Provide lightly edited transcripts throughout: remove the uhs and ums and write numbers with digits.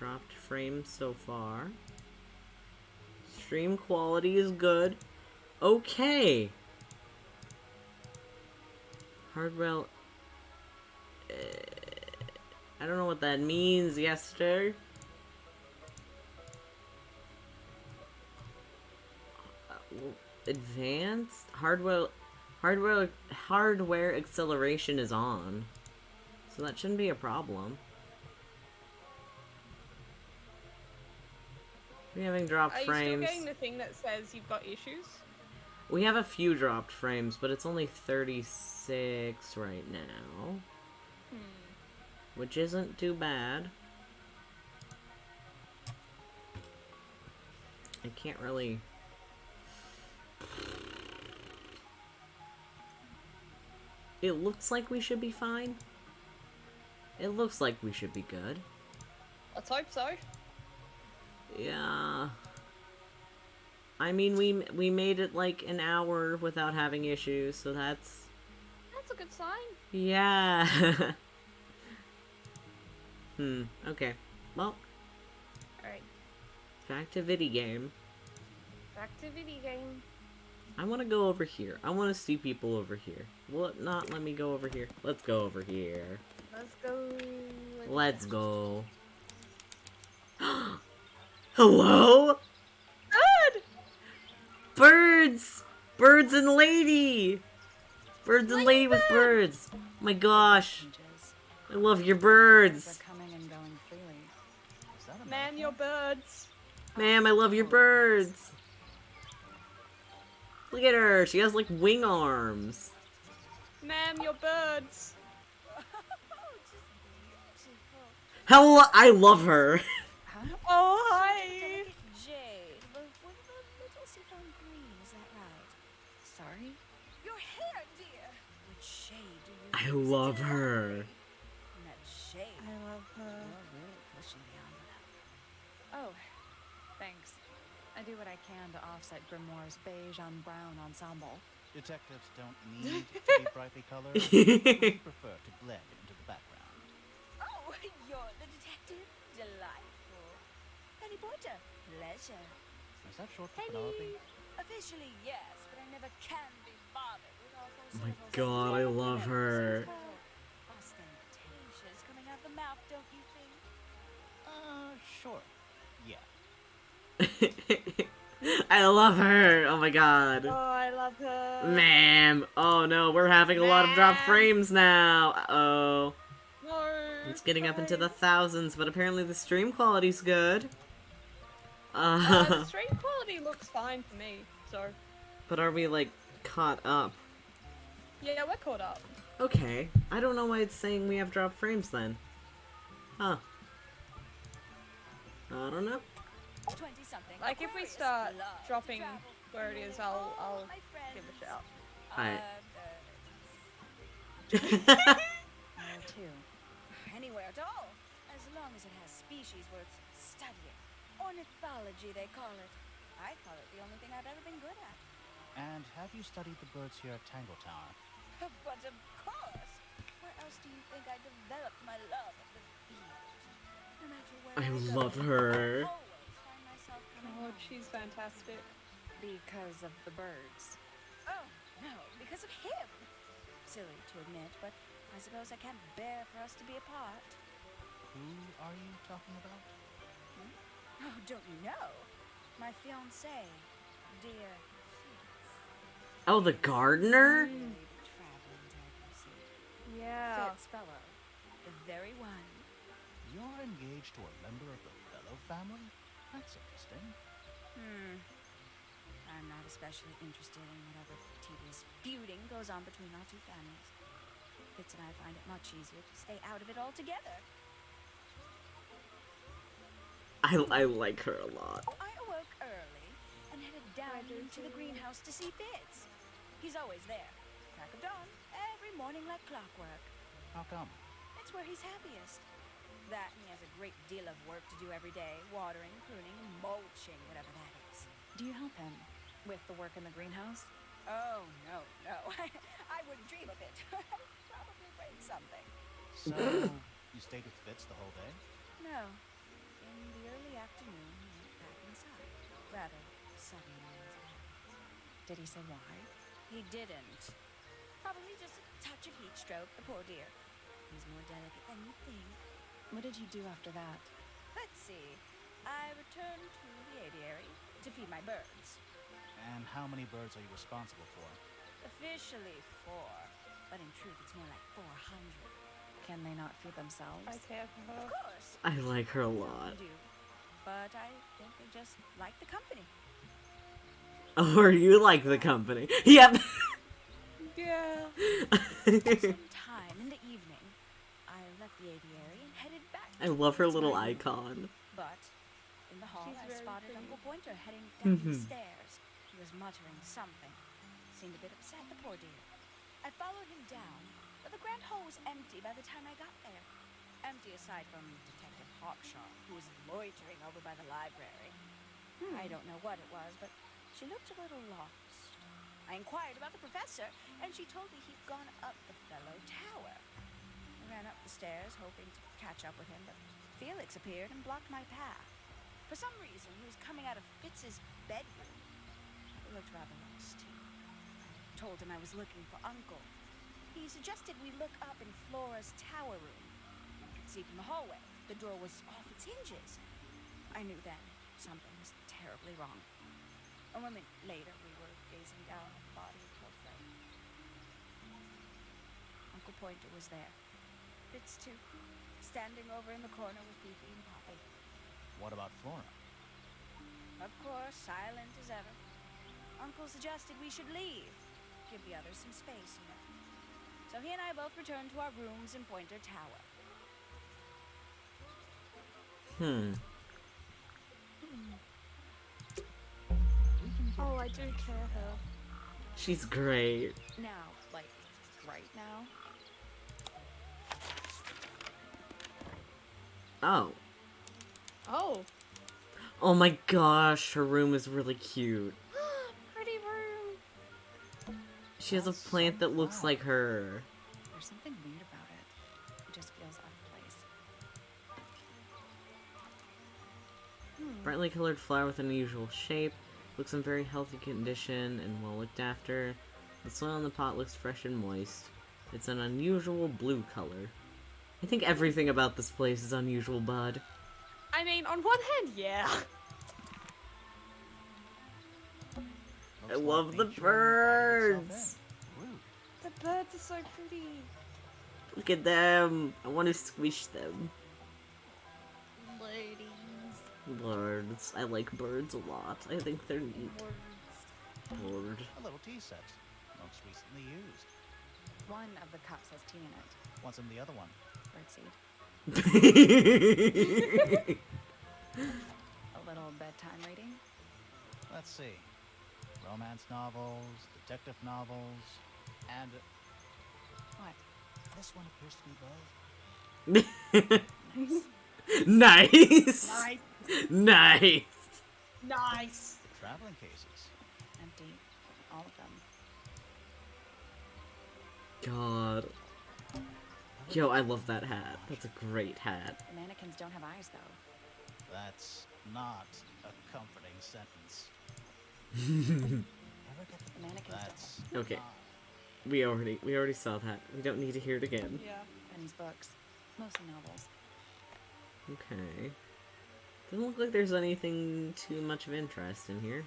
dropped frames so far. Stream quality is good. Okay. Hardware. I don't know what that means, Yester. Advanced hardware acceleration is on, so that shouldn't be a problem. We're having dropped frames. Are you still getting the thing that says you've got issues? We have a few dropped frames, but it's only 36 right now. Which isn't too bad. I can't really... It looks like we should be fine. It looks like we should be good. Let's hope so. Yeah. I mean, we made it like an hour without having issues, so that's a good sign. Yeah. Okay. Well. Alright. Back to video game. Back to video game. I want to go over here. I want to see people over here. Will it not let me go over here? Let's go over here. Let's go. Let's go. Hello? Good! Birds! Birds and lady! Birds and lady with birds. Oh my gosh. I love your birds. Man, your birds. Ma'am, I love your birds. Look at her. She has like wing arms. Ma'am, your birds. Hello, I love her. Oh, hi. Jade, with the little saffron green, is that right? Sorry? Your hair, dear. Which shade do you I use? love her. That shade. I love her. You're really pushing the envelope. Oh, thanks. I do what I can to offset Grimoire's beige on brown ensemble. Detectives don't need to be brightly colored. We prefer to blend into the background. Oh, you're the detective? Delightful. Penny Porter, pleasure. Is that short for Penelope? Officially, yes, but I never can be bothered with all those Oh my syllables. god, I love her. Ostentatious coming out the mouth, don't you think? Sure. Yeah. I love her. Oh my god. Oh, I love her. Ma'am. Oh no, we're having a lot of dropped frames now. Uh-oh. No. It's getting up into the thousands, but apparently the stream quality's good. The stream quality looks fine for me, so. But are we, like, caught up? Yeah, we're caught up. Okay. I don't know why it's saying we have dropped frames then. Huh. I don't know. 20-something. Like, if we start dropping where it is, I'll give a shout. Alright. Male too. Anywhere at all, as long as it has species worth studying. Ornithology, they call it. I call it the only thing I've ever been good at. And have you studied the birds here at Tangle Tower? But of course! Where else do you think I developed my love of the field? No matter where I go, love her. I always find myself coming Oh, home. she's fantastic. Because of the birds. Oh, no, because of him. Silly to admit, but I suppose I can't bear for us to be apart. Who are you talking about? Oh, don't you know? My fiancé, dear Fitz. Oh, the gardener? Maybe traveling type, you see. Yeah. Fitz fellow, the very one. You're engaged to a member of the Fellow family? That's interesting. I'm not especially interested in whatever tedious feuding goes on between our two families. Fitz and I find it much easier to stay out of it altogether. I like her a lot. I awoke early and headed down into the greenhouse to see Fitz. He's always there, crack of dawn, every morning like clockwork. How come? It's where he's happiest. That and he has a great deal of work to do every day, watering, pruning, mulching, whatever that is. Do you help him with the work in the greenhouse? Oh, no. I wouldn't dream of it. Probably break something. So, you stayed with Fitz the whole day? No. In afternoon, he went back inside. Rather suddenly. Did he say why? He didn't. Probably just a touch of heat stroke, the poor dear. He's more delicate than you think. What did you do after that? Let's see. I returned to the aviary to feed my birds. And how many birds are you responsible for? Officially 4, but in truth it's more like 400. Can they not feed themselves? I care for her. Of course. I like her a lot. They do. But I think they just like the company. Or you like the company. Yep. Yeah. Sometime in the evening, I left the aviary and headed back. I love her little icon. But in the hall, She's I very spotted pretty. Uncle Pointer heading down the stairs. He was muttering something. Seemed a bit upset, the poor dear. I followed him down, but the grand hall was empty by the time I got there. Empty aside from Detective Hawkshaw, who was loitering over by the library. I don't know what it was, but she looked a little lost. I inquired about the professor, and she told me he'd gone up the fellow tower. I ran up the stairs, hoping to catch up with him, but Felix appeared and blocked my path. For some reason, he was coming out of Fitz's bedroom. He looked rather lost, too. I told him I was looking for Uncle. He suggested we look up in Flora's tower room. I could see from the hallway. The door was off its hinges. I knew then something was terribly wrong. A moment later, we were gazing down at the body of poor Fred. Uncle Pointer was there. Fitz, too, standing over in the corner with Fifi and Poppy. What about Flora? Of course, silent as ever. Uncle suggested we should leave. Give the others some space, you know. So he and I both returned to our rooms in Pointer Tower. Oh, I do care her. She's great. Now, like, right now? Oh. Oh. Oh my gosh, her room is really cute. Pretty room. She has a plant that looks like her. There's something weird about it. It just feels out of place. Brightly colored flower with an unusual shape. Looks in very healthy condition and well looked after. The soil in the pot looks fresh and moist. It's an unusual blue color. I think everything about this place is unusual, bud. I mean, on one hand, yeah. I Looks love like the nature invited itself birds. in. Rude. The birds are so pretty. Look at them. I want to squish them. Ladies. Birds. I like birds a lot. I think they're neat. Bird. A little tea set. Most recently used. One of the cups has tea in it. What's in the other one? Birdseed. A little bedtime reading. Let's see. Romance novels, detective novels, and What? this one appears to be both. Nice. Nice. Nice. Nice. Traveling cases. Empty. All of them. God. Yo, I love that hat. That's a great hat. The mannequins don't have eyes, though. That's not a comforting sentence. Ever get The mannequins That's Okay. not- We already saw that. We don't need to hear it again. Yeah. don't. Benny's books. Mostly novels. Okay. Doesn't look like there's anything too much of interest in here.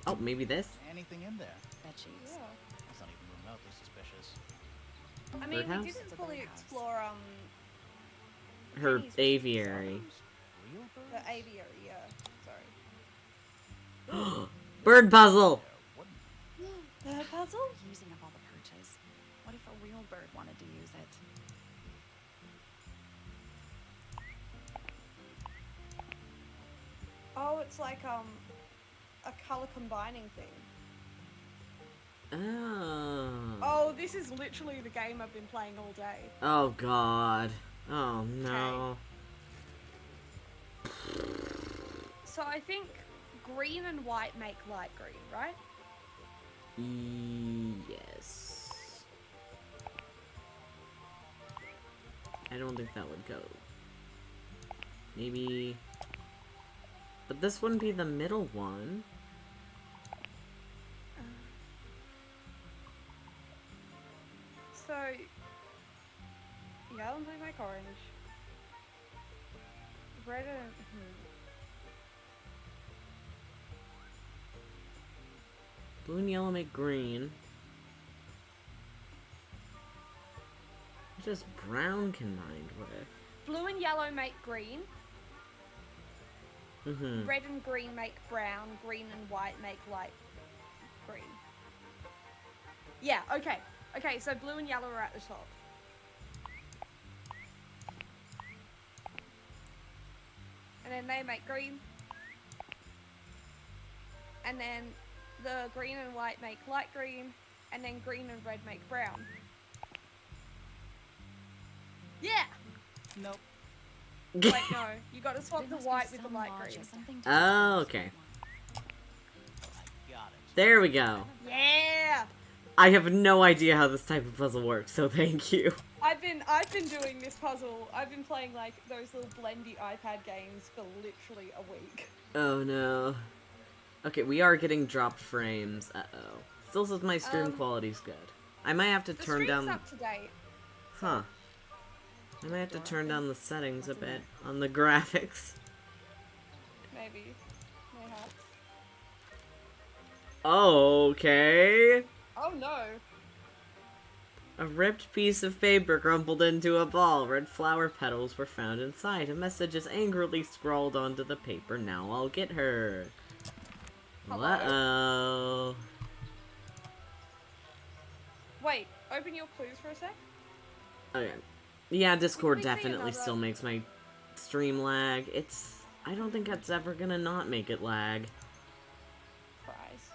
Oh, maybe this? Anything in there? Bed sheets. Yeah. That's not even remotely suspicious. I mean, Birdhouse? we It's didn't a fully birdhouse. explore Her Penny's aviary. Real birds? the aviary. Yeah. Sorry. Bird puzzle! There wouldn't. The puzzle? Using up all the perches. What if a real bird wanted to use it? Oh, it's like a color combining thing. Oh. Oh, this is literally the game I've been playing all day. Oh god. Oh no. So I think green and white make light green, right? Yes. I don't think that would go. Maybe... But this wouldn't be the middle one. So, yellow and blue make orange. Red and Blue and yellow make green. What does brown combined with? blue and yellow make green. Mm-hmm. Red and green make brown. Green and white make light green. Yeah. Okay. Okay. So blue and yellow are at the top. And then they make green. And then the green and white make light green. And then green and red make brown. Yeah! Nope. Wait, no. You gotta swap the There must be white with the some light logic, green. something to Oh, this okay. one. I got it. There we go. Yeah! I have no idea how this type of puzzle works, so thank you. I've been doing this puzzle. I've been playing like those little blendy iPad games for literally a week. Oh no. Okay, we are getting dropped frames. Uh-oh. Still says my stream quality's good. I might have to The turn stream's down... up to date. Huh. I might have to turn down the settings a bit on the graphics. Maybe. Mayhaps. Okay. Oh no. A ripped piece of paper crumpled into a ball. Red flower petals were found inside. A message is angrily scrawled onto the paper. Now I'll get her. Hello? Uh-oh. Wait, open your clues for a sec. Okay. Yeah, Discord we see definitely another- still makes my stream lag. I don't think it's ever gonna not make it lag. Prize.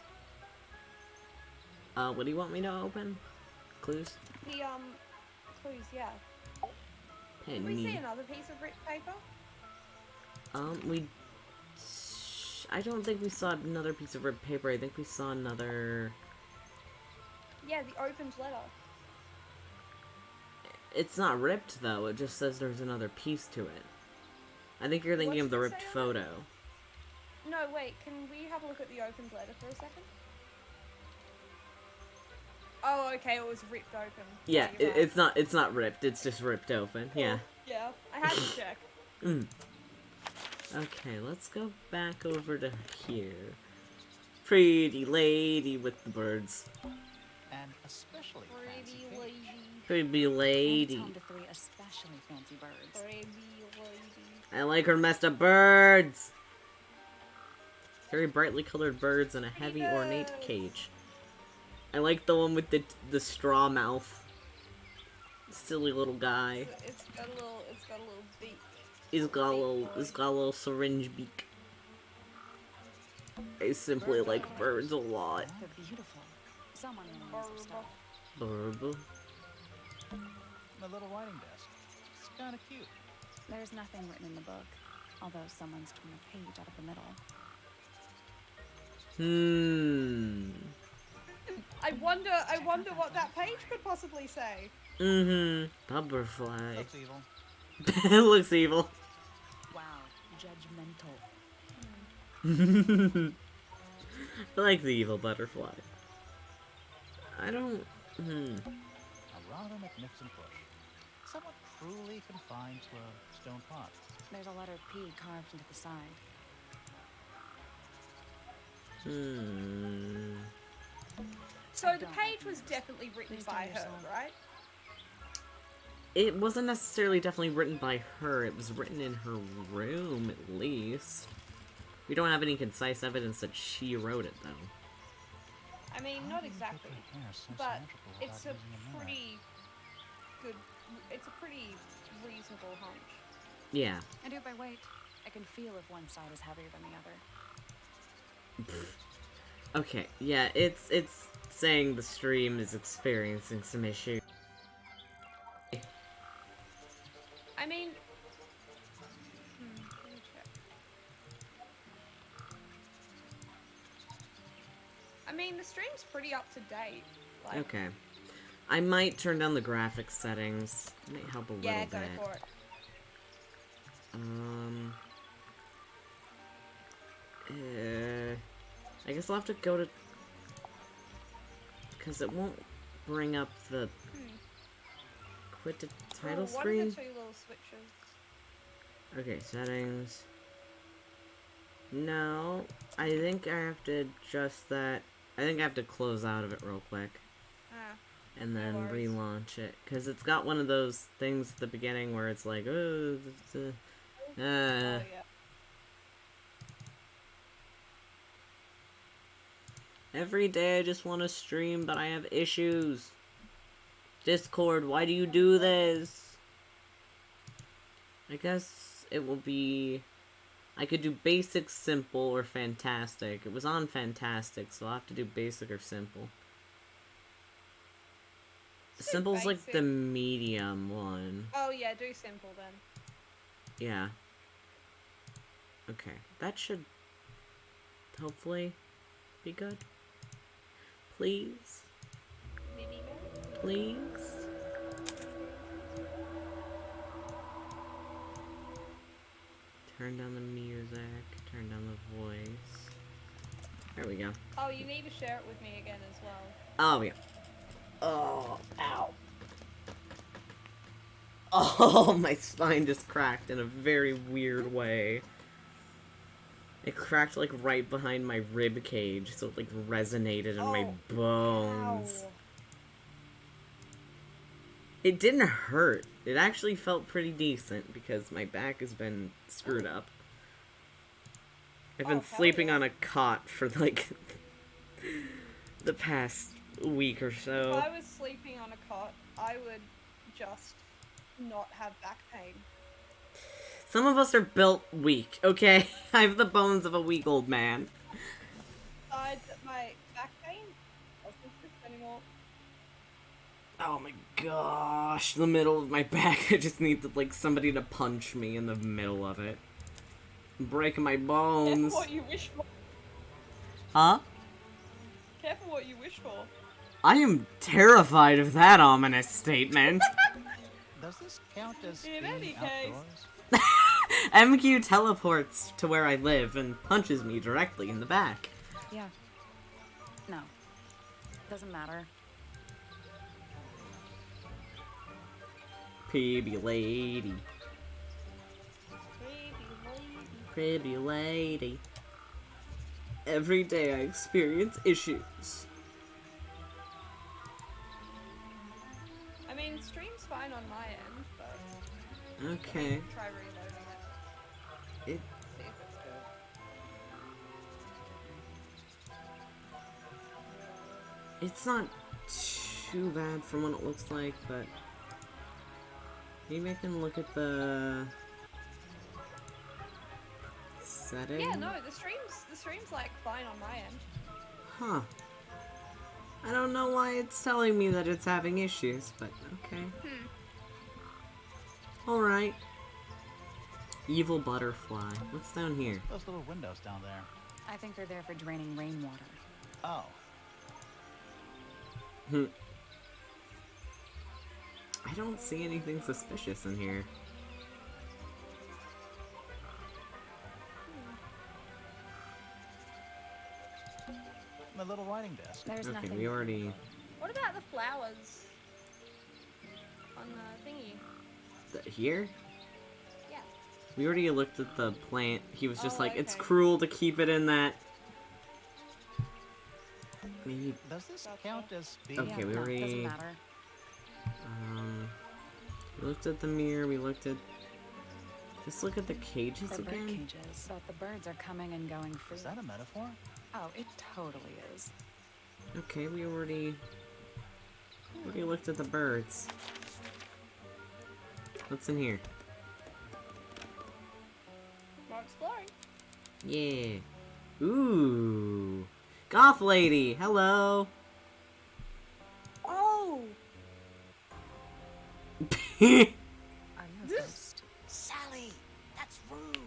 What do you want me to open? Clues? The, clues, yeah. Did we see another piece of ripped paper? I don't think we saw another piece of ripped paper. I think we saw another... Yeah, the opened letter. It's not ripped, though. It just says there's another piece to it. I think you're thinking What of the does it ripped say on photo. No, wait, can we have a look at the opened letter for a second? Oh, okay, it was ripped open. Yeah, you're right. it's not ripped. It's just ripped open. Yeah. Yeah, I had to check. Okay, let's go back over to here. Pretty lady with the birds. And especially fancy Pretty cake. lady. Pretty It's lady. home to 3 especially fancy birds. Pretty lady. I like her messed up birds. Very brightly colored birds in a heavy ornate birds. cage. I like the one with the straw mouth. Silly little guy. It's got a little beak. He's got a little syringe beak. I simply like birds a lot. They're beautiful. Someone really needs their stuff. Burble. My little writing desk. It's kind of cute. There's nothing written in the book, although someone's torn a page out of the middle. I wonder what that page could possibly say. Butterfly. Looks evil. It looks evil. Wow, judgmental. I like the evil butterfly. I don't... A rather magnificent bush. Somewhat cruelly confined to a stone pot. There's a letter P carved into the side. So the page was definitely written Please by tell her, yourself. right? It wasn't necessarily definitely written by her. It was written in her room, at least. We don't have any concise evidence that she wrote it, though. I mean, How not do you exactly, get your hair so but symmetrical it's a without using mirror? pretty good. It's a pretty reasonable hunch. Yeah. And if I wait, I can feel if one side is heavier than the other. Okay, yeah, it's saying the stream is experiencing some issue. I mean, let me check. I mean, the stream's pretty up to date. Like, Okay. I might turn down the graphics settings. Might help a little yeah, bit. go for it. I guess I'll have to go to... Because it won't bring up the... Quit the title What are screen? the two little switches? Okay, settings. No, I think I have to adjust that. I think I have to close out of it real quick. Ah. And then No worries. relaunch it. Because it's got one of those things at the beginning where it's like, oh, Oh, yeah. every day I just want to stream, but I have issues. Discord, why do you do this? I guess it will be... I could do basic, simple, or fantastic. It was on fantastic, so I'll have to do basic or simple. Say Simple's like the basic. medium one. Oh, yeah, do simple then. Yeah. Okay, that should hopefully be good. Please. Maybe. Please. Turn down the music, turn down the voice. There we go. Oh, you need to share it with me again as well. Oh, yeah. Oh, ow. Oh, my spine just cracked in a very weird way. It cracked, like, right behind my rib cage, so it, like, resonated in my bones. Ow. It didn't hurt. It actually felt pretty decent, because my back has been screwed up. I've been hell sleeping yeah. on a cot for, like, the past week or If so. I was sleeping on a cot, I would just not have back pain. Some of us are built weak, okay? I have the bones of a weak old man. Besides my back pain, I wasn't sick anymore. Oh my gosh, the middle of my back, I just need, like, somebody to punch me in the middle of it. Break my bones. Careful what you wish for. Huh? Careful what you wish for. I am terrified of that ominous statement. Does this count as In being any case. outdoors? MQ teleports to where I live and punches me directly in the back. Yeah. No. Doesn't matter. Pretty lady. Pretty lady. Every day I experience issues. I mean, stream's fine on my end, but Okay. try reloading it. It See if it's good. It's not too bad from what it looks like, but maybe I can look at the settings. Yeah, no, the stream's like fine on my end. Huh. I don't know why it's telling me that it's having issues, but okay. Alright. Evil butterfly. What's down here? Those little windows down there. I think they're there for draining rainwater. Oh, I don't see anything suspicious in here. my little writing desk. There's Okay, nothing. we already... What about the flowers on the thingy? Here? Yeah. We already looked at the plant. He was just Oh, like, it's okay. cruel to keep it in that... Maybe... Does this Gotcha. count as being... Okay, Yeah, we no, already... doesn't matter. We looked at the mirror, we looked at... Just look at the cages They're bird again? cages, but the birds are coming and going free. Is that a metaphor? Oh, it totally is. Okay, we already looked at the birds. What's in here? More exploring. Yeah. Ooh. Goth lady, hello. Oh! Are you a ghost? Sally! That's rude!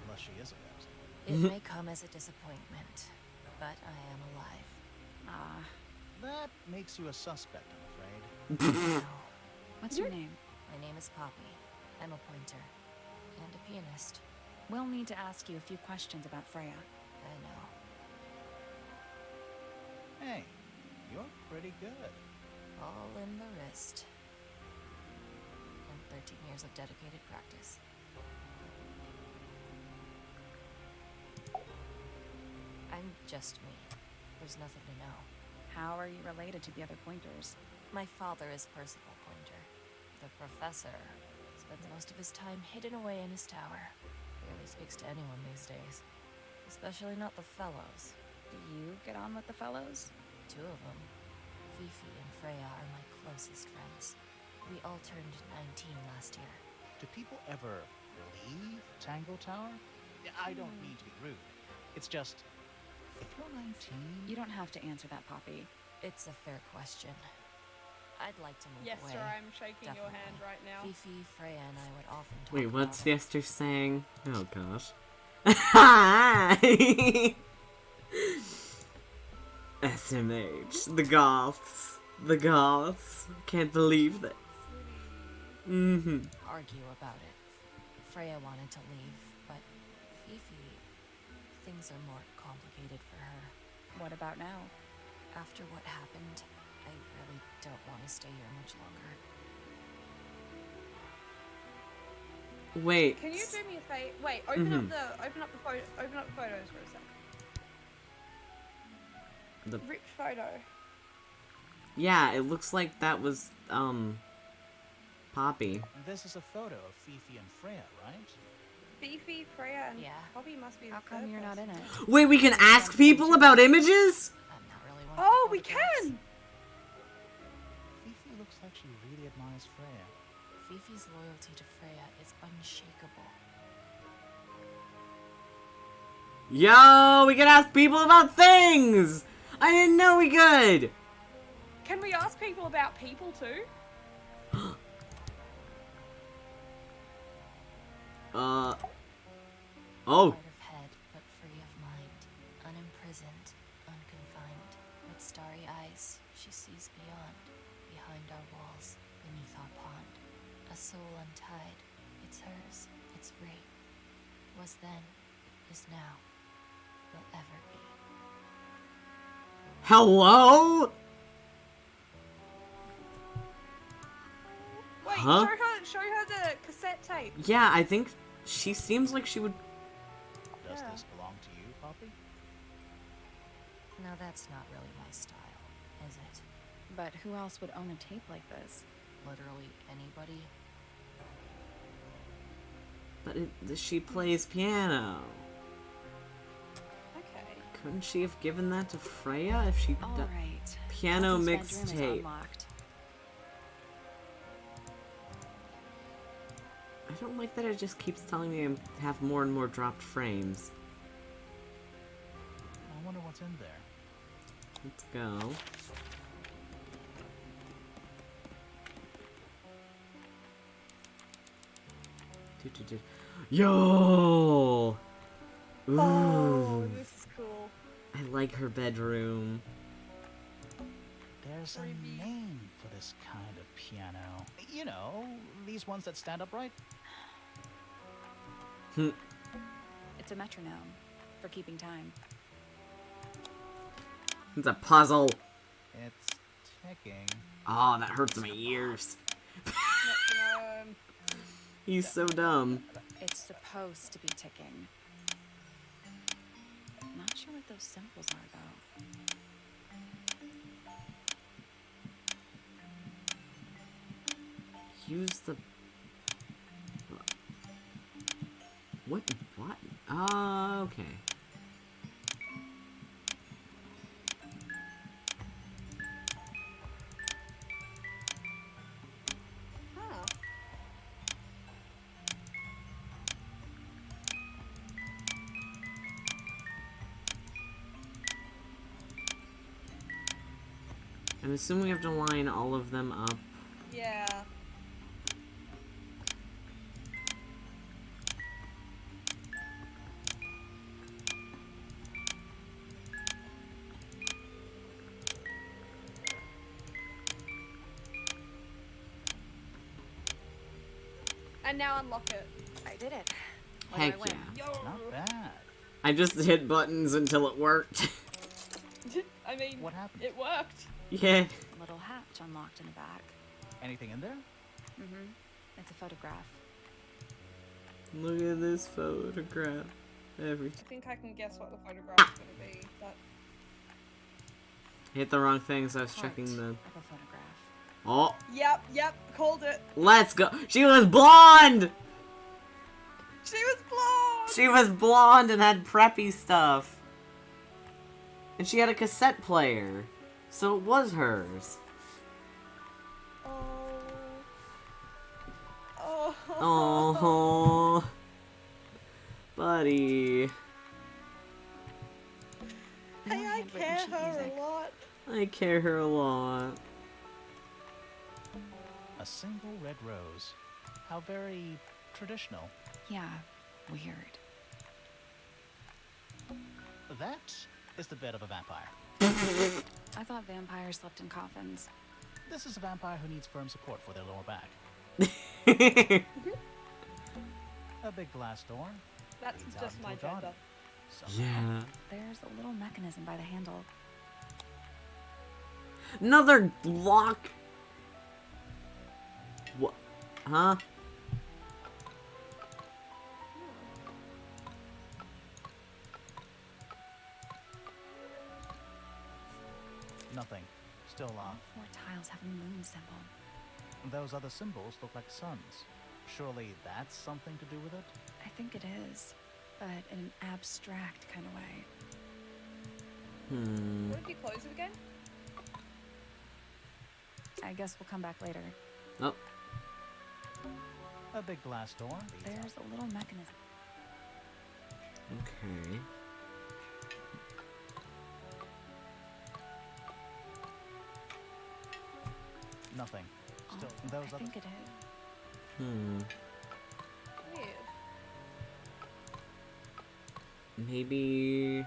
Unless she is a ghost. It may come as a disappointment, but I am alive. Ah, That makes you a suspect, I'm afraid. No, what's your name? my name is Poppy. I'm a pointer. And a pianist. We'll need to ask you a few questions about Freya. I know. Hey, you're pretty good. All in the wrist. And 13 years of dedicated practice. I'm just me. There's nothing to know. How are you related to the other pointers? My father is Percival Pointer. The professor spends most of his time hidden away in his tower. Barely speaks to anyone these days. Especially not the fellows. Do you get on with the fellows? 2 of them. Fifi and Freya are my closest friends. We all turned 19 last year. Do people ever leave Tangle Tower? I don't mean to be rude. It's just, if you're 19... You don't have to answer that, Poppy. It's a fair question. I'd like to move Yes, away. sir, I'm shaking your Definitely. hand right now. Fifi, Freya, and I would often talk Wait, about what's it. Yester saying? Oh gosh. Hi! SMH. The Goths. The Goths. Can't believe that. Argue about it. Freya wanted to leave, but Fifi... Things are more complicated for her. What about now? After what happened, I really don't want to stay here much longer. Wait. Can you do me a favor? Wait, open up the photos for a sec. The Ripped photo. Yeah, it looks like that was, Poppy. This is a photo of Fifi and Freya, right? Fifi, Freya, and Yeah. Poppy must be the How come third you're not in person. it? Wait, we can ask people about images? I'm not really one Oh, for we photographs. can! Fifi looks like she really admires Freya. Fifi's loyalty to Freya is unshakable. Yo, we can ask people about things! I didn't know we could! Can we ask people about people too? Oh. Part of head, but free of mind. Unimprisoned, unconfined. With starry eyes, she sees beyond. Behind our walls, beneath our pond. A soul untied. It's hers. It's free. Was then, is now. Will ever be. Hello? Wait, Huh? show her the cassette tape. Yeah, I think she seems like she would... Does Yeah. this belong to you, Poppy? Now that's not really my style, is it? But who else would own a tape like this? Literally anybody? But she plays piano. Okay. Couldn't she have given that to Freya if she... All right. Piano Poppy's bedroom is mixtape. unlocked. I don't like that it just keeps telling me I have more and more dropped frames. I wonder what's in there. Let's go. Yo! Ooh. Oh, this is cool. I like her bedroom. There's a name for this kind of piano. You know, these ones that stand upright. It's a metronome for keeping time. It's a puzzle. It's ticking. Oh, that hurts my ears. Metronome. He's so dumb. It's supposed to be ticking. Not sure what those symbols are, though. Use the... What? What? Ah, okay. Huh. I'm assuming we have to line all of them up. Yeah. And now unlock it. I did it. What do Heck I win? yeah. Not bad. I just hit buttons until it worked. I mean, What happened? it worked. Yeah. A little hatch unlocked in the back. Anything in there? Mm-hmm. It's a photograph. Look at this photograph. I think I can guess what the photograph is going to be, but... Hit the wrong thing, so I was Part checking the... of a photograph. Oh, Yep, called it. let's go. She was blonde! She was blonde! She was blonde and had preppy stuff. And she had a cassette player. So it was hers. Oh. Oh, buddy. Hey, I handwritten care sheet her music. a lot. I care her a lot. A single red rose. How very traditional. Yeah, weird. That is the bed of a vampire. I thought vampires slept in coffins. This is a vampire who needs firm support for their lower back. A big glass door. That's leads out just into my a garden. gender. Somehow. Yeah. There's a little mechanism by the handle. Another lock. What? Huh? Nothing. Still All locked. 4 tiles have a moon symbol. Those other symbols look like suns. Surely that's something to do with it? I think it is, but in an abstract kind of way. What did you close it again? I guess we'll come back later. Oh. A big glass door. leads out. There's a little mechanism. Okay. Nothing. Still, Oh, those I other. think it is. Weird. Maybe...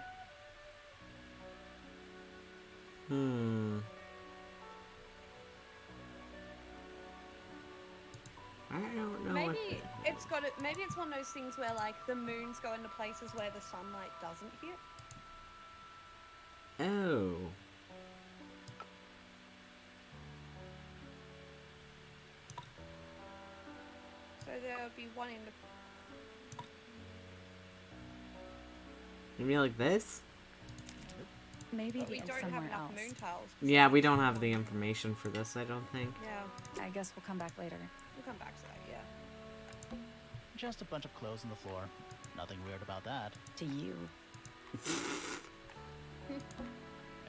I don't know. Maybe what the- it's got it. Maybe it's one of those things where like the moons go into places where the sunlight doesn't hit. Oh. So there'll be one in the. Maybe like this? Maybe But the we end don't have somewhere enough else. moon tiles. Yeah, we don't have the information for this, I don't think. Yeah, I guess we'll come back later. we'll come back to that. Yeah. Just a bunch of clothes on the floor. Nothing weird about that. To you.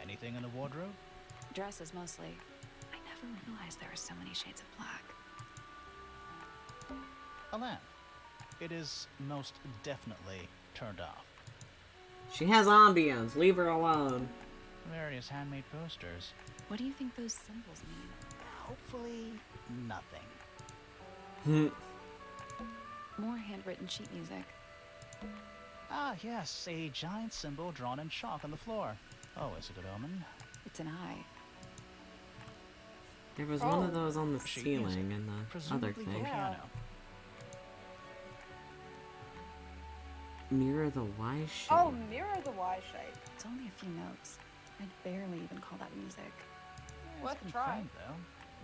Anything in the wardrobe? Dresses mostly. I never realized there were so many shades of black. A lamp. It is most definitely turned off. She has ambience, leave her alone. Various handmade posters. What do you think those symbols mean? Hopefully, nothing. More handwritten sheet music. Ah, yes, a giant symbol drawn in chalk on the floor. Oh, is it a good omen? It's an eye. There was one of Oh. those on the Sheet ceiling music. and the other Presumably for thing. the piano. Mirror the Y shape. Oh, mirror the Y shape. It's only a few notes. I'd barely even call that music. Worth It's a try. confirmed,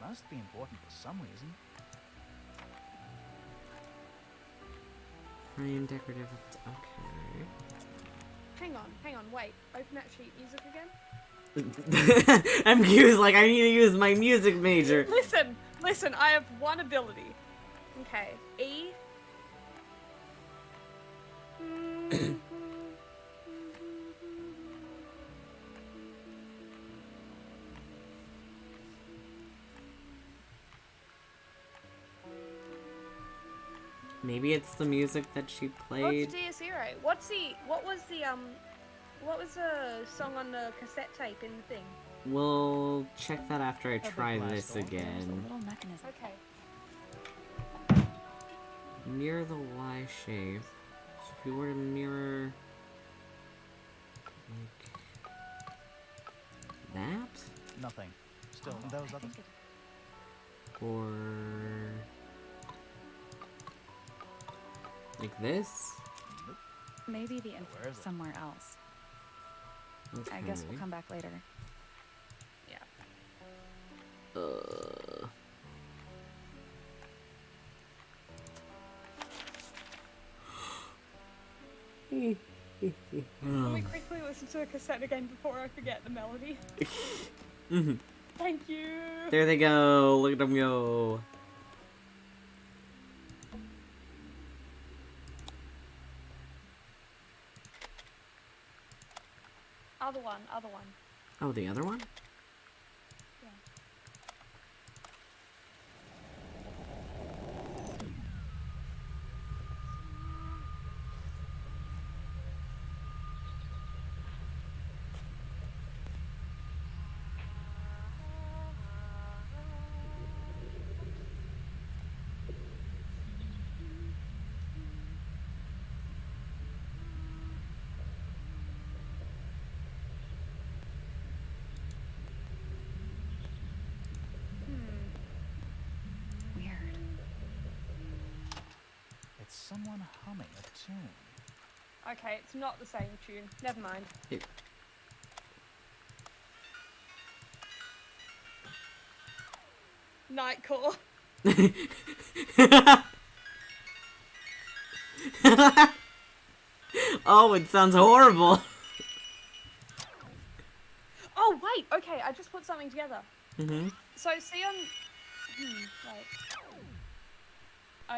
though. Must be important for some reason. Frame decorative. Okay. Hang on, wait. Open that sheet music again. I'm confused, like I need to use my music major. Listen, I have one ability. Okay, E. Maybe it's the music that she What's played. Dies Irae? What was the song on the cassette tape in the thing? We'll check that after I try glass this door. There's a again. little mechanism. Okay. Mirror the Y shape. So if we were to mirror like that, Nothing. Still, Oh, those I other. think it- or Like this? Nope. Maybe the Where info is is it? somewhere else. Okay. I guess we'll come back later. Yeah. Let me quickly listen to the cassette again before I forget the melody. Mhm. Thank you. There they go. Look at them go. Other one, other one. Oh, the other one? Yeah. Weird. It's someone humming a tune. Okay, it's not the same tune. Never mind. Here. Nightcore. Oh, it sounds horrible. Oh wait, okay, I just put something together. Mm-hmm. So see on wait.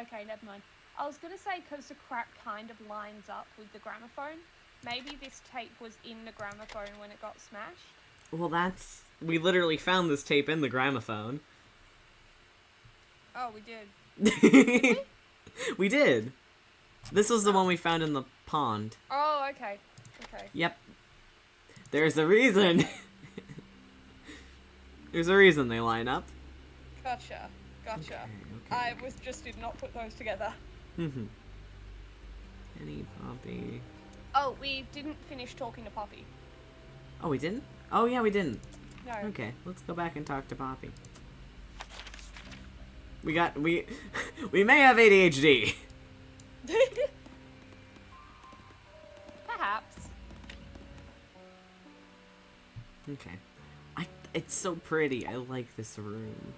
Okay, never mind. I was gonna say because the crack kind of lines up with the gramophone. Maybe this tape was in the gramophone when it got smashed. Well, that's... We literally found this tape in the gramophone. Oh, we did. We did. This was the one we found in the pond. Oh, okay. Okay. Yep. There's a reason. There's a reason they line up. Gotcha. Gotcha. Okay. I did not put those together. Mm-hmm. Penny, Poppy... Oh, we didn't finish talking to Poppy. Oh, we didn't? Oh, yeah, we didn't. No. Okay, let's go back and talk to Poppy. We may have ADHD. Perhaps. Okay. It's so pretty. I like this room.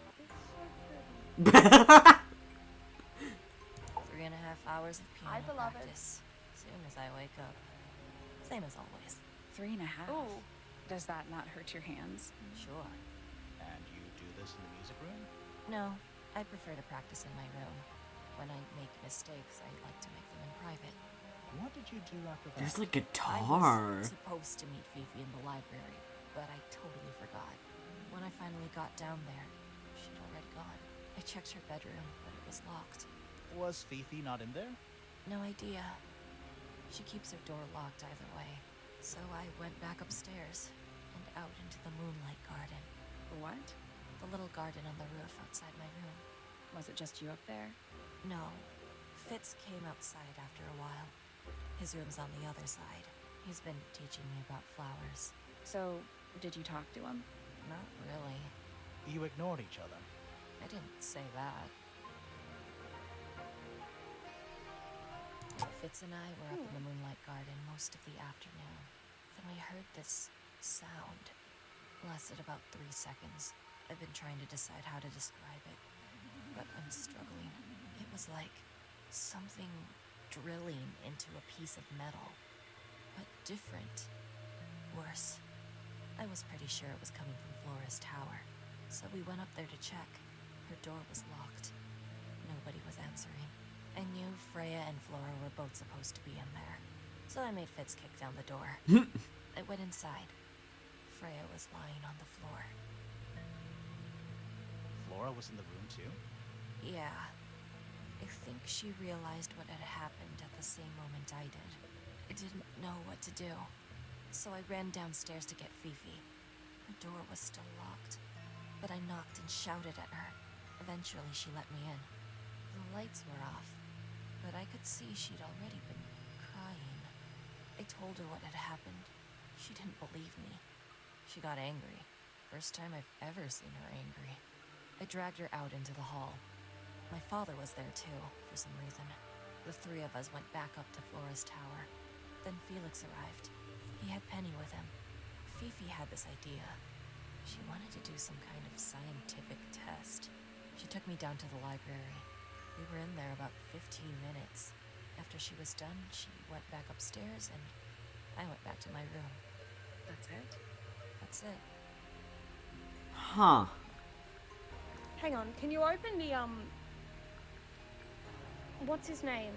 3.5 hours of Hi, piano beloved. practice. Soon as I wake up. Same as always. 3.5. Ooh. Does that not hurt your hands? Sure. And you do this in the music room? No, I prefer to practice in my room. When I make mistakes, I like to make them in private. What did you do after that? There's a I guitar. was supposed to meet Fifi in the library, but I totally forgot. When I finally got down there, she'd already gone. I checked her bedroom, but it was locked. Was Fifi not in there? No idea. She keeps her door locked either way. So I went back upstairs and out into the moonlight garden. What? The little garden on the roof outside my room. Was it just you up there? No. Fitz came outside after a while. His room's on the other side. He's been teaching me about flowers. So, did you talk to him? Not really. You ignored each other. I didn't say that. Fitz and I were up in the moonlight garden most of the afternoon. Then we heard this sound. Lasted about 3 seconds. I've been trying to decide how to describe it, but I'm struggling. It was like something drilling into a piece of metal, but different. Worse. I was pretty sure it was coming from Flora's tower, so we went up there to check. Her door was locked. Nobody was answering. I knew Freya and Flora were both supposed to be in there, so I made Fitz kick down the door. I went inside. Freya was lying on the floor. Flora was in the room too? Yeah. I think she realized what had happened at the same moment I did. I didn't know what to do, so I ran downstairs to get Fifi. Her door was still locked, but I knocked and shouted at her. Eventually, she let me in. The lights were off, but I could see she'd already been crying. I told her what had happened. She didn't believe me. She got angry. First time I've ever seen her angry. I dragged her out into the hall. My father was there too, for some reason. The three of us went back up to Flora's tower. Then Felix arrived. He had Penny with him. Fifi had this idea. She wanted to do some kind of scientific test. She took me down to the library. We were in there about 15 minutes. After she was done, she went back upstairs and I went back to my room. That's it? That's it. Huh. Hang on, can you open the, what's his name?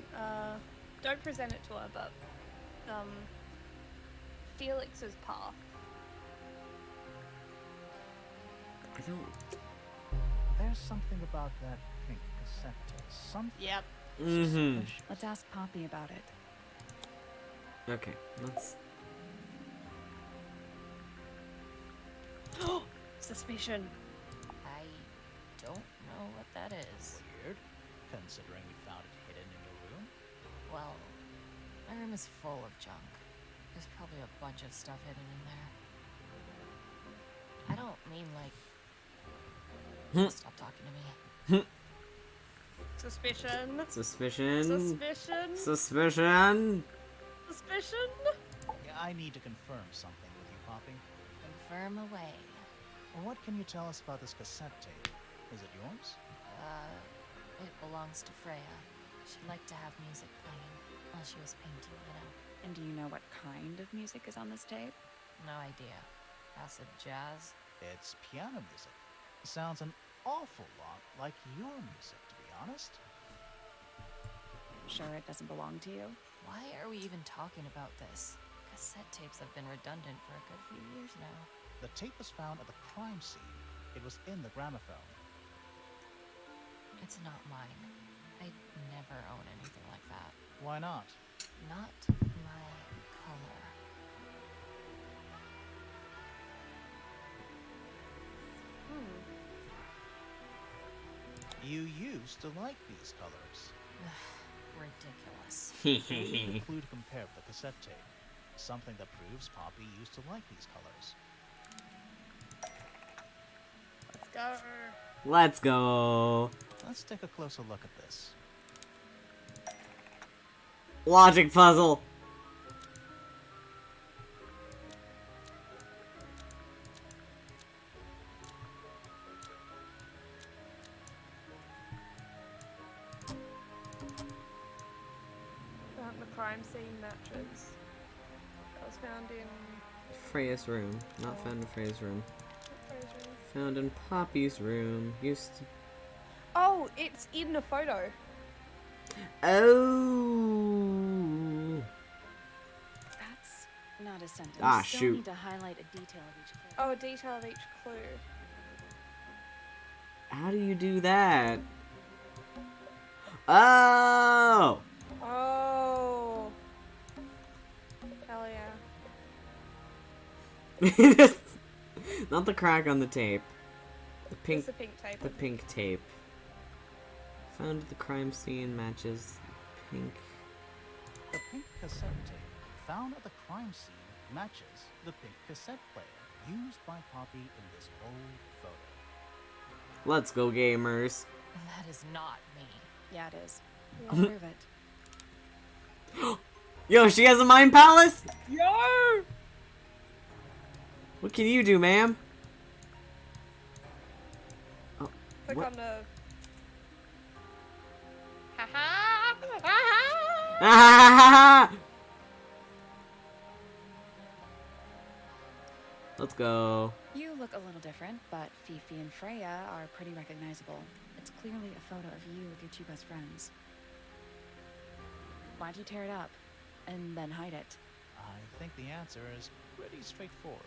Don't present it to her, but, Felix's path. I don't... There's something about that pink cassette tape. Something Yep. Mm-hmm. suspicious. Let's ask Poppy about it. Okay, let's... Suspicion. I don't know what that is. Weird, considering you found it hidden in your room. Well, my room is full of junk. There's probably a bunch of stuff hidden in there. I don't mean like... Stop talking to me. Suspicion. Suspicion. Suspicion. Suspicion. Suspicion. Yeah, I need to confirm something with you, Poppy. Confirm away. What can you tell us about this cassette tape? Is it yours? It belongs to Freya. She liked to have music playing while she was painting, you know. And do you know what kind of music is on this tape? No idea. Acid jazz? It's piano music. Sounds an awful lot like your music, to be honest. Sure it doesn't belong to you? Why are we even talking about this? Cassette tapes have been redundant for a good few years now. The tape was found at the crime scene. It was in the gramophone. It's not mine. I'd never own anything like that. Why not? Not my color. You used to like these colors. Ridiculous. We need a clue to compare with the cassette tape. Something that proves Poppy used to like these colors. Let's go. Let's go. Let's take a closer look at this. Logic puzzle. The crime scene matches. That was found in Freya's room. Not found in Freya's room. Freya's room. Found in Poppy's room. Used to... Oh, it's in the photo. Oh. That's not a sentence. Ah, You still shoot. need to highlight a detail of each clue. Oh, a detail of each clue. How do you do that? Oh. Oh. Hell yeah. Not the crack on the tape. The pink. It's the pink tape. The pink tape. Found the crime scene matches pink. The pink cassette tape found at the crime scene matches the pink cassette player used by Poppy in this old photo. Let's go, gamers. That is not me. Yeah, it is. I'll prove it. Yo, she has a mind palace? Yo! What can you do, ma'am? Oh, Click what? on the. Haha! Haha! Ah! Let's go. You look a little different, but Fifi and Freya are pretty recognizable. It's clearly a photo of you with your two best friends. Why'd you tear it up? And then hide it? I think the answer is pretty straightforward.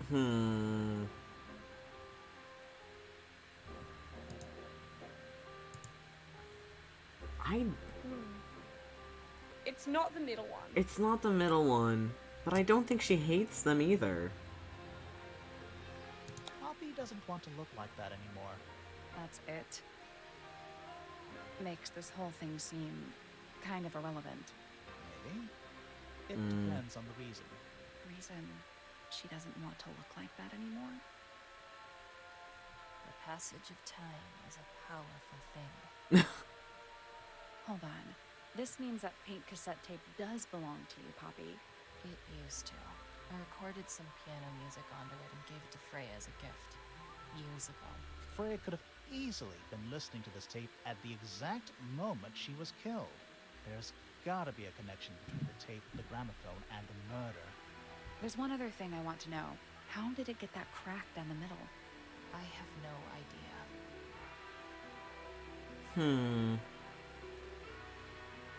Hmm. It's not the middle one. It's not the middle one, but I don't think she hates them either. Poppy doesn't want to look like that anymore. That's it. Makes this whole thing seem kind of irrelevant. Maybe? It Mm. depends on the reason. Reason she doesn't want to look like that anymore? passage of time is a powerful thing. Hold on. This means that pink cassette tape does belong to you, Poppy. It used to. I recorded some piano music onto it and gave it to Freya as a gift. Years ago. Freya could have easily been listening to this tape at the exact moment she was killed. There's gotta be a connection between the tape, the gramophone, and the murder. There's one other thing I want to know. How did it get that crack down the middle? I have no idea.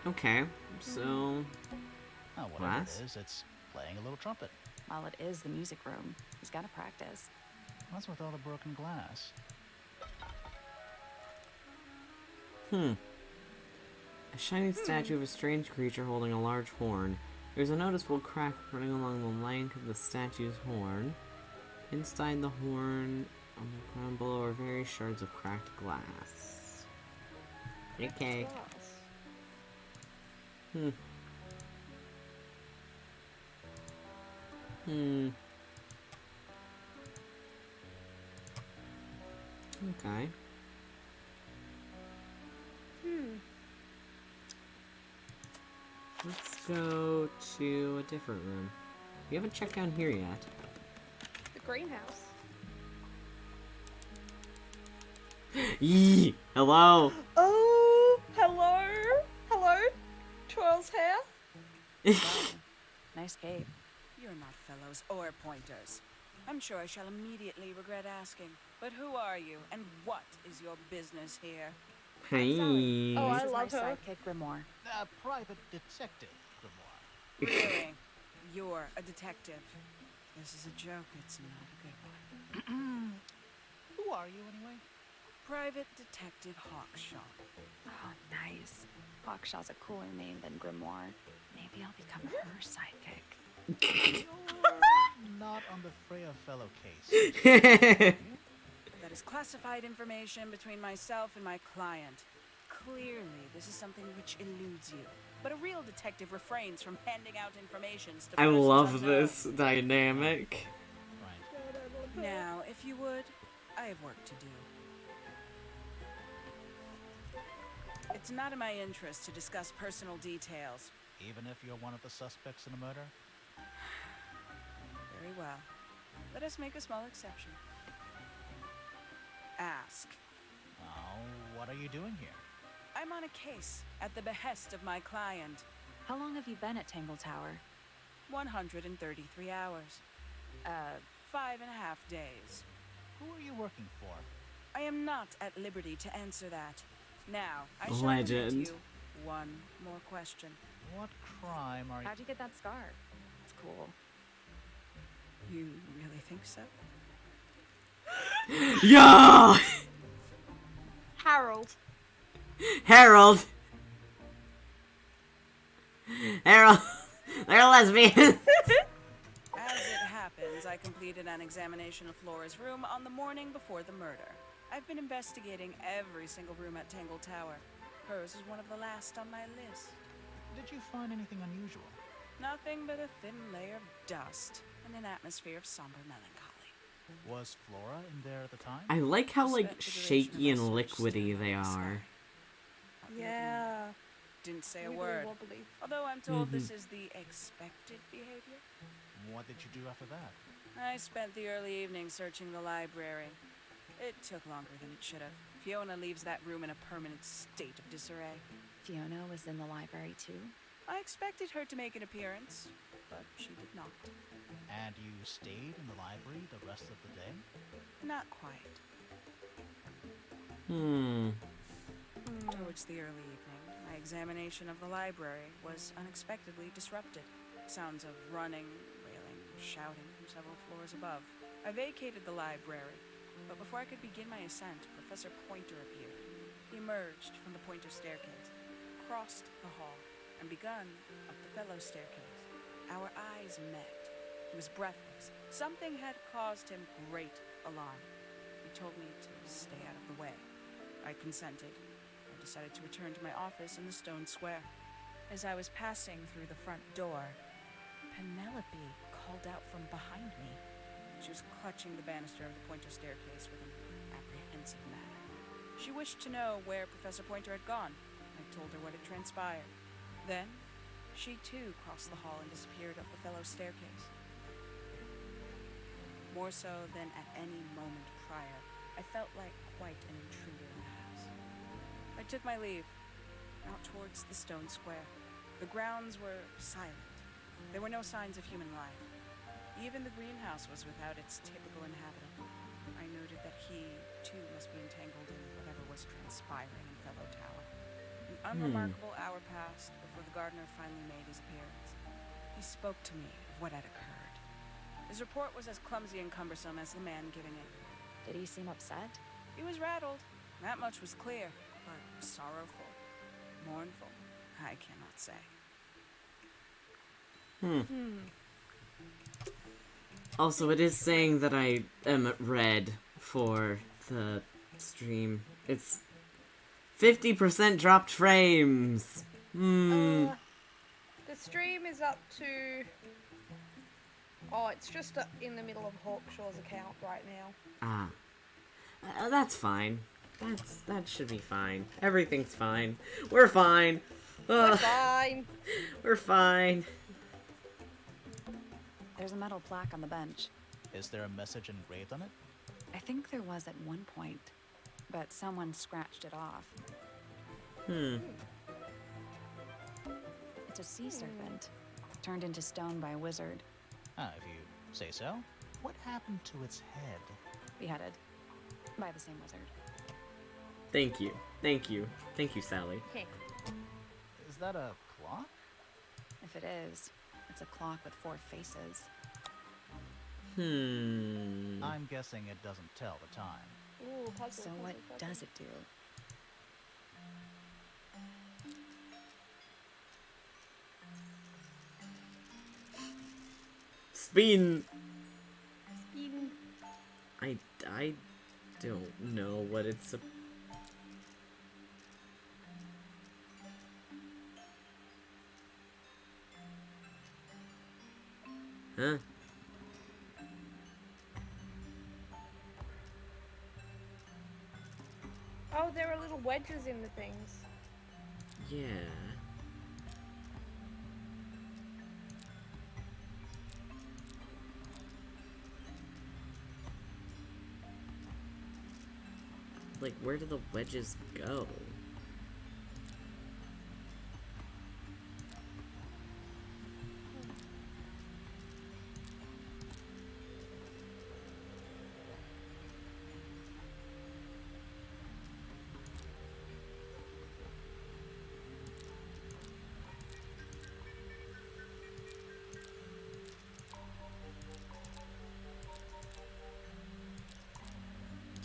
Okay, so... Oh, whatever Glass? it is, it's playing a little trumpet. Well, it is the music room. He's got to practice. What's with all the broken glass? A shiny statue of a strange creature holding a large horn. There's a noticeable crack running along the length of the statue's horn. Inside the horn, on the ground below, are various shards of cracked glass. Okay. Okay. Let's go to a different room. We haven't checked down here yet. The greenhouse. Yee! Hello! Oh, hello? Hello? Twirl's hair? Nice cape. You're not fellows or pointers. I'm sure I shall immediately regret asking. But who are you, and what is your business here? Hey! Oh, I This is love my her. sidekick, Grimoire. Private detective, Grimoire. Really? You're a detective. This is a joke, it's not a good one. Who are you, anyway? Private Detective Hawkshaw. Oh, nice. Hawkshaw's a cooler name than Grimoire. Maybe I'll become her sidekick. You're not on the Freya fellow case. That is classified information between myself and my client. Clearly, this is something which eludes you. But a real detective refrains from handing out information to I persons love unknown. this dynamic. Right. Now, if you would, I have work to do. It's not in my interest to discuss personal details. Even if you're one of the suspects in the murder? Very well. Let us make a small exception. Ask. Oh, what are you doing here? I'm on a case at the behest of my client. How long have you been at Tangle Tower? 133 hours. 5.5 days. Who are you working for? I am not at liberty to answer that. Now, I shall Legend. permit you one more question. What crime are you... How'd you get that scar? It's cool. You really think so? Yo! Harold. Harold! Harold! They're lesbians! As it happens, I completed an examination of Flora's room on the morning before the murder. I've been investigating every single room at Tangle Tower. Hers is one of the last on my list. Did you find anything unusual? Nothing but a thin layer of dust and an atmosphere of somber melancholy. Was Flora in there at the time? I like how, like, Spent the duration shaky of and my search liquidy staring they at the sky. are. Not the Yeah. Didn't say a Wibbly word. wobbly. Although I'm told this is the expected behavior. What did you do after that? I spent the early evening searching the library. It took longer than it should have. Fiona leaves that room in a permanent state of disarray. Fiona was in the library too? I expected her to make an appearance, but she did not. And you stayed in the library the rest of the day? Not quite. Towards the early evening, my examination of the library was unexpectedly disrupted. Sounds of running, wailing, shouting from several floors above. I vacated the library, but before I could begin my ascent, Professor Pointer appeared. He emerged from the Pointer staircase, crossed the hall, and begun up the fellow staircase. Our eyes met. He was breathless. Something had caused him great alarm. He told me to stay out of the way. I consented. I decided to return to my office in the stone square. As I was passing through the front door, Penelope called out from behind me. She was clutching the banister of the Pointer staircase with an apprehensive manner. She wished to know where Professor Pointer had gone. I told her what had transpired. Then, she too crossed the hall and disappeared up the fellow staircase. More so than at any moment prior, I felt like quite an intruder in the house. I took my leave, out towards the stone square. The grounds were silent. There were no signs of human life. Even the greenhouse was without its typical inhabitant. I noted that he, too, must be entangled in whatever was transpiring in Fellow Tower. An unremarkable hour passed before the gardener finally made his appearance. He spoke to me of what had occurred. His report was as clumsy and cumbersome as the man giving it. Did he seem upset? He was rattled. That much was clear, but sorrowful, mournful, I cannot say. Also, it is saying that I am red for the stream. It's 50% dropped frames. The stream is up to... Oh, it's just in the middle of Hawkshaw's account right now. That's fine. That should be fine. Everything's fine. We're fine. We're fine. We're fine. There's a metal plaque on the bench. Is there a message engraved on it? I think there was at one point, but someone scratched it off. It's a sea serpent, turned into stone by a wizard. If you say so. What happened to its head? Beheaded. By the same wizard. Thank you. Thank you. Thank you, Sally. Is that a clock? If it is, it's a clock with 4 faces. I'm guessing it doesn't tell the time. Ooh, puzzle, So what does it do? Spin. Spin. I don't know what it's. Huh? Oh, there are little wedges in the things. Yeah. Like, where do the wedges go?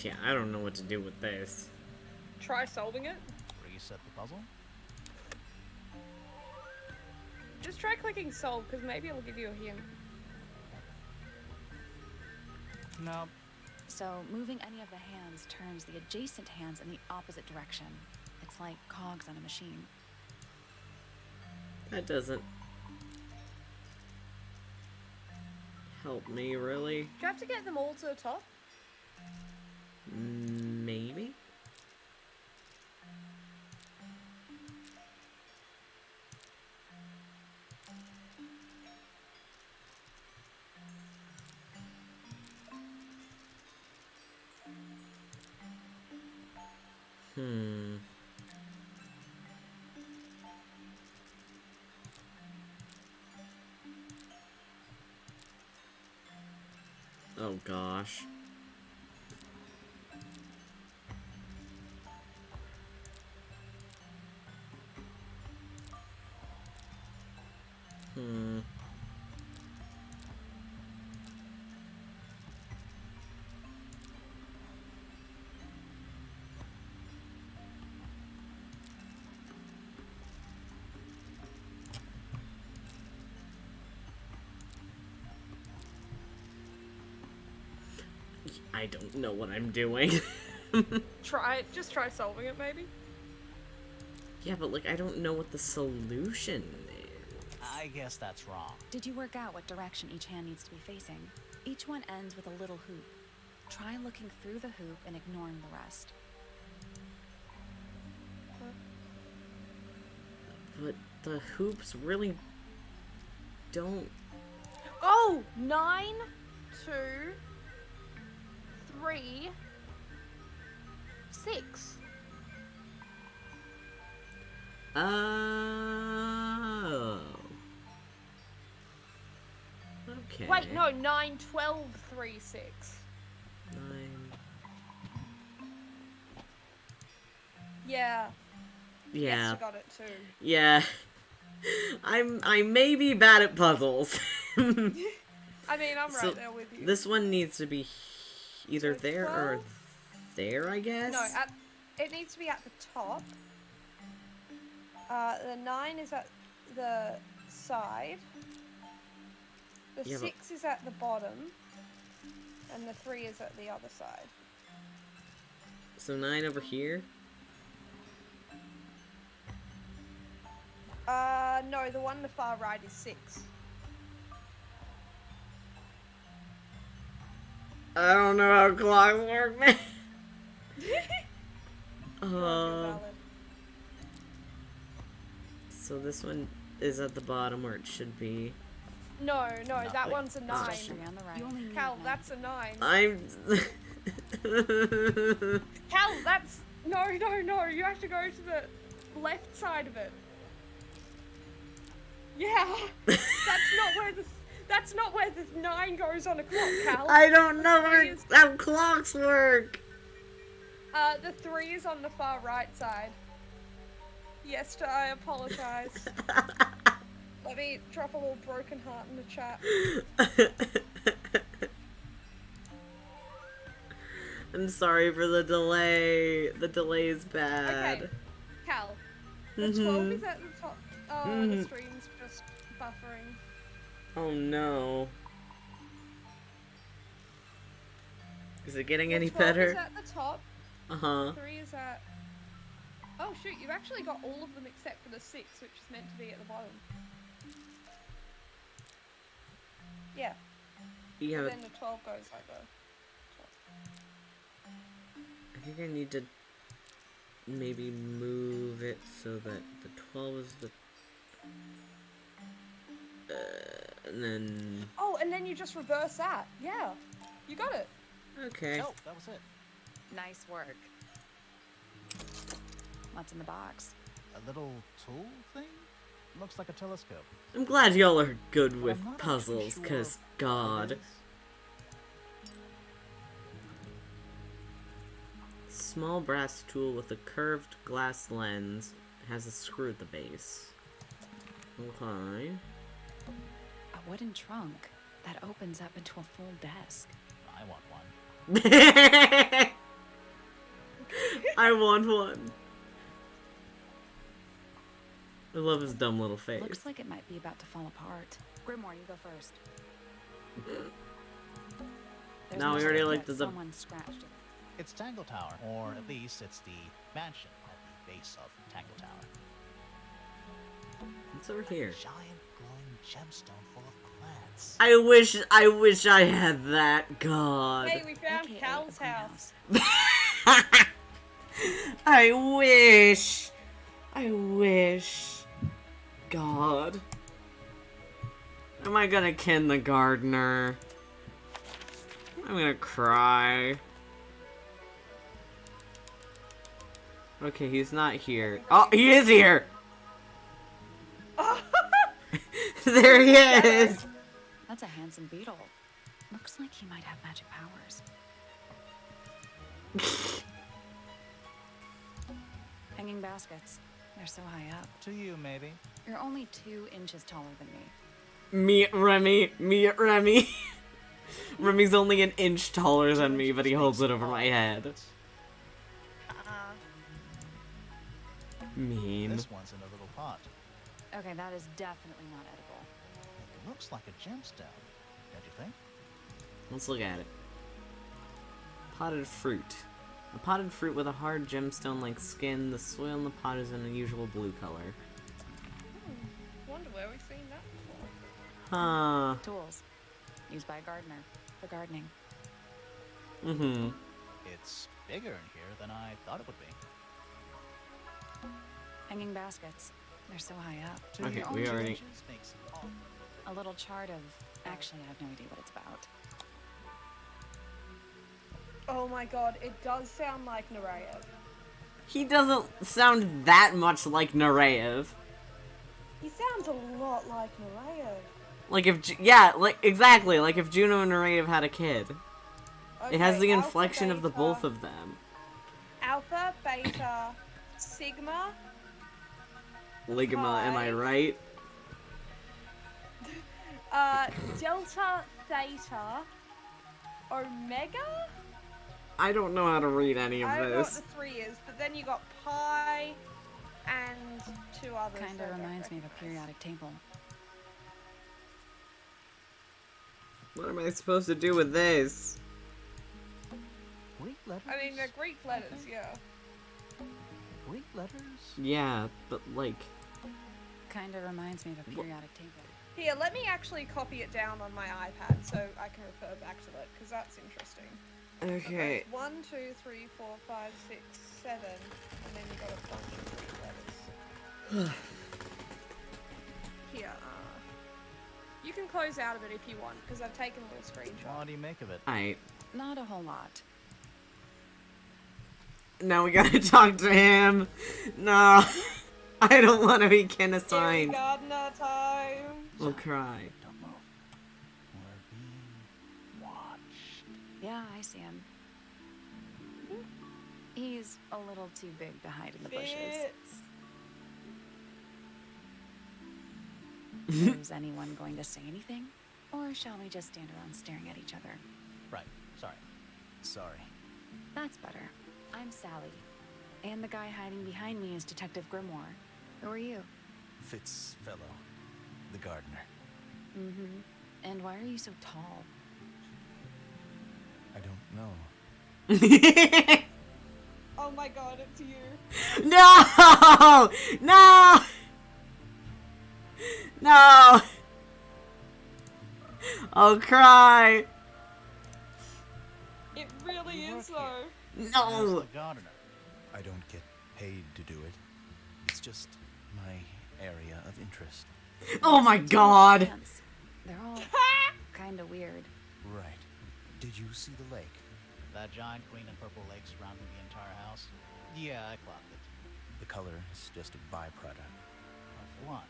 Yeah, I don't know what to do with this. Try solving it. Reset the puzzle? Just try clicking solve, because maybe it'll give you a hint. No. So moving any of the hands turns the adjacent hands in the opposite direction. It's like cogs on a machine. That doesn't help me, really. Do you have to get them all to the top? Maybe? Oh gosh. I don't know what I'm doing. Just try solving it, maybe? Yeah, but like, I don't know what the solution is. I guess that's wrong. Did you work out what direction each hand needs to be facing? Each one ends with a little hoop. Try looking through the hoop and ignoring the rest. But the hoops really don't... Oh! 9, 2, 3, 6. Oh. Okay. Wait, no, 9, 12, 3, 6. 9. Yeah. Yeah. Yes, you got it too. Yeah. I may be bad at puzzles. I mean, I'm So, right there with you. This one needs to be either So there or 12? there, I guess? No, it needs to be at the top. The 9 is at the side. The Yeah, but- 6 is at the bottom. And the 3 is at the other side. So 9 over here? No, the one on the far right is 6. I don't know how clocks work, man. You're valid. So this one is at the bottom where it should be. No, that one's a 9. Three on the right. You only need Cal, 9. that's a 9. I'm... Cal, that's... No, you have to go to the left side of it. Yeah, that's not where the 9 goes on a clock, Cal. I don't know Three is- how clocks work. The 3 is on the far right side. Yes, I apologize. Let me drop a little broken heart in the chat. I'm sorry for the delay. The delay is bad. Okay, Cal, the 12 is at the top. Oh, the stream's just buffering. Oh no. Is it getting any 12 is better? at the top. Uh-huh. 3 is at... Oh shoot, you've actually got all of them except for the 6, which is meant to be at the bottom. Yeah, Yeah, but then the 12 goes like that. I think I need to maybe move it so that the 12 is the... and then... Oh, and then you just reverse that. Yeah, you got it. Okay. Oh, that was it. Nice work. What's in the box? A little tool thing? Looks like a telescope. I'm glad y'all are good But with I'm not actually puzzles, sure cause what it God. is. Small brass tool with a curved glass lens. Has a screw at the base. Okay. A wooden trunk that opens up into a full desk. I want one. I want one. I love his dumb little face. Looks like it might be about to fall apart. Grimoire, you go first. There's No, we no already sign looked that at the- someone scratched it. It's Tangle Tower, or at least it's the mansion at the base of Tangle Tower. What's over here? Giant glowing gemstone full of plants. I wish I had that. God. Hey, we found AKA a Cal's house. greenhouse. I wish. God. Am I gonna ken the gardener? I'm gonna cry. Okay, he's not here. Oh, he is here! There he is! That's a handsome beetle. Looks like he might have magic powers. Hanging baskets. They're so high up. To you, maybe. You're only 2 inches taller than me. Me at Remy. Remy's only an inch taller than me, but he holds it over my head. Mean. This one's in a little pot. Okay, that is definitely not edible. It looks like a gemstone, don't you think? Let's look at it. Potted fruit. A potted fruit with a hard gemstone-like skin. The soil in the pot is an unusual blue color. Wonder where we've seen that before. Huh. Tools. Used by a gardener. for gardening. Mm-hmm. It's bigger in here than I thought it would be. Hanging baskets. They're so high up. Okay, Your we own already- changes makes all- A little chart of... Actually, I have no idea what it's about. Oh my god, it does sound like Nureyev. He doesn't sound that much like Nureyev. He sounds a lot like Nureyev. Like if, yeah, like, exactly, like if Juno and Nureyev had a kid. It has Okay, the alpha, inflection of the beta, both of them. Alpha, beta, sigma, Ligma, am I Pi. right? delta, theta, omega? I don't know how to read any of I don't know what this. the 3 is, but then you got pi and 2 others. Kind that I of don't reminds me of a recognize. periodic table. What am I supposed to do with this? Greek letters? I mean, they're Greek letters, yeah. Greek letters? Yeah, but like... Kind of reminds me of a periodic table. Here, let me actually copy it down on my iPad so I can refer back to it, because that's interesting. Okay. 1, 2, 3, 4, 5, 6, 7, and then you got a bunch of Greek letters. Here, you can close out of it if you want, because I've taken a little screenshot. What do you make of it? Alright. Not a whole lot. Now we gotta talk to him. No. I don't want to be kinda-signed. Gardener time! We'll cry. Don't move. We're being watched. Yeah, I see him. He's a little too big to hide in the bushes. Fitz. Is anyone going to say anything? Or shall we just stand around staring at each other? Right. Sorry. Sorry. That's better. I'm Sally. And the guy hiding behind me is Detective Grimoire. Who are you? Fitzfellow, the gardener. Mm-hmm. And why are you so tall? I don't know. Oh my god, it's you. No! No! No! I'll cry. It really You is work though. As No! the gardener. I don't get paid to do it. It's just my area of interest. Oh my god! Plants. They're all kind of weird. Right. Did you see the lake? That giant green and purple lake surrounding the entire house? Yeah, I clocked it. The color is just a byproduct. Of what?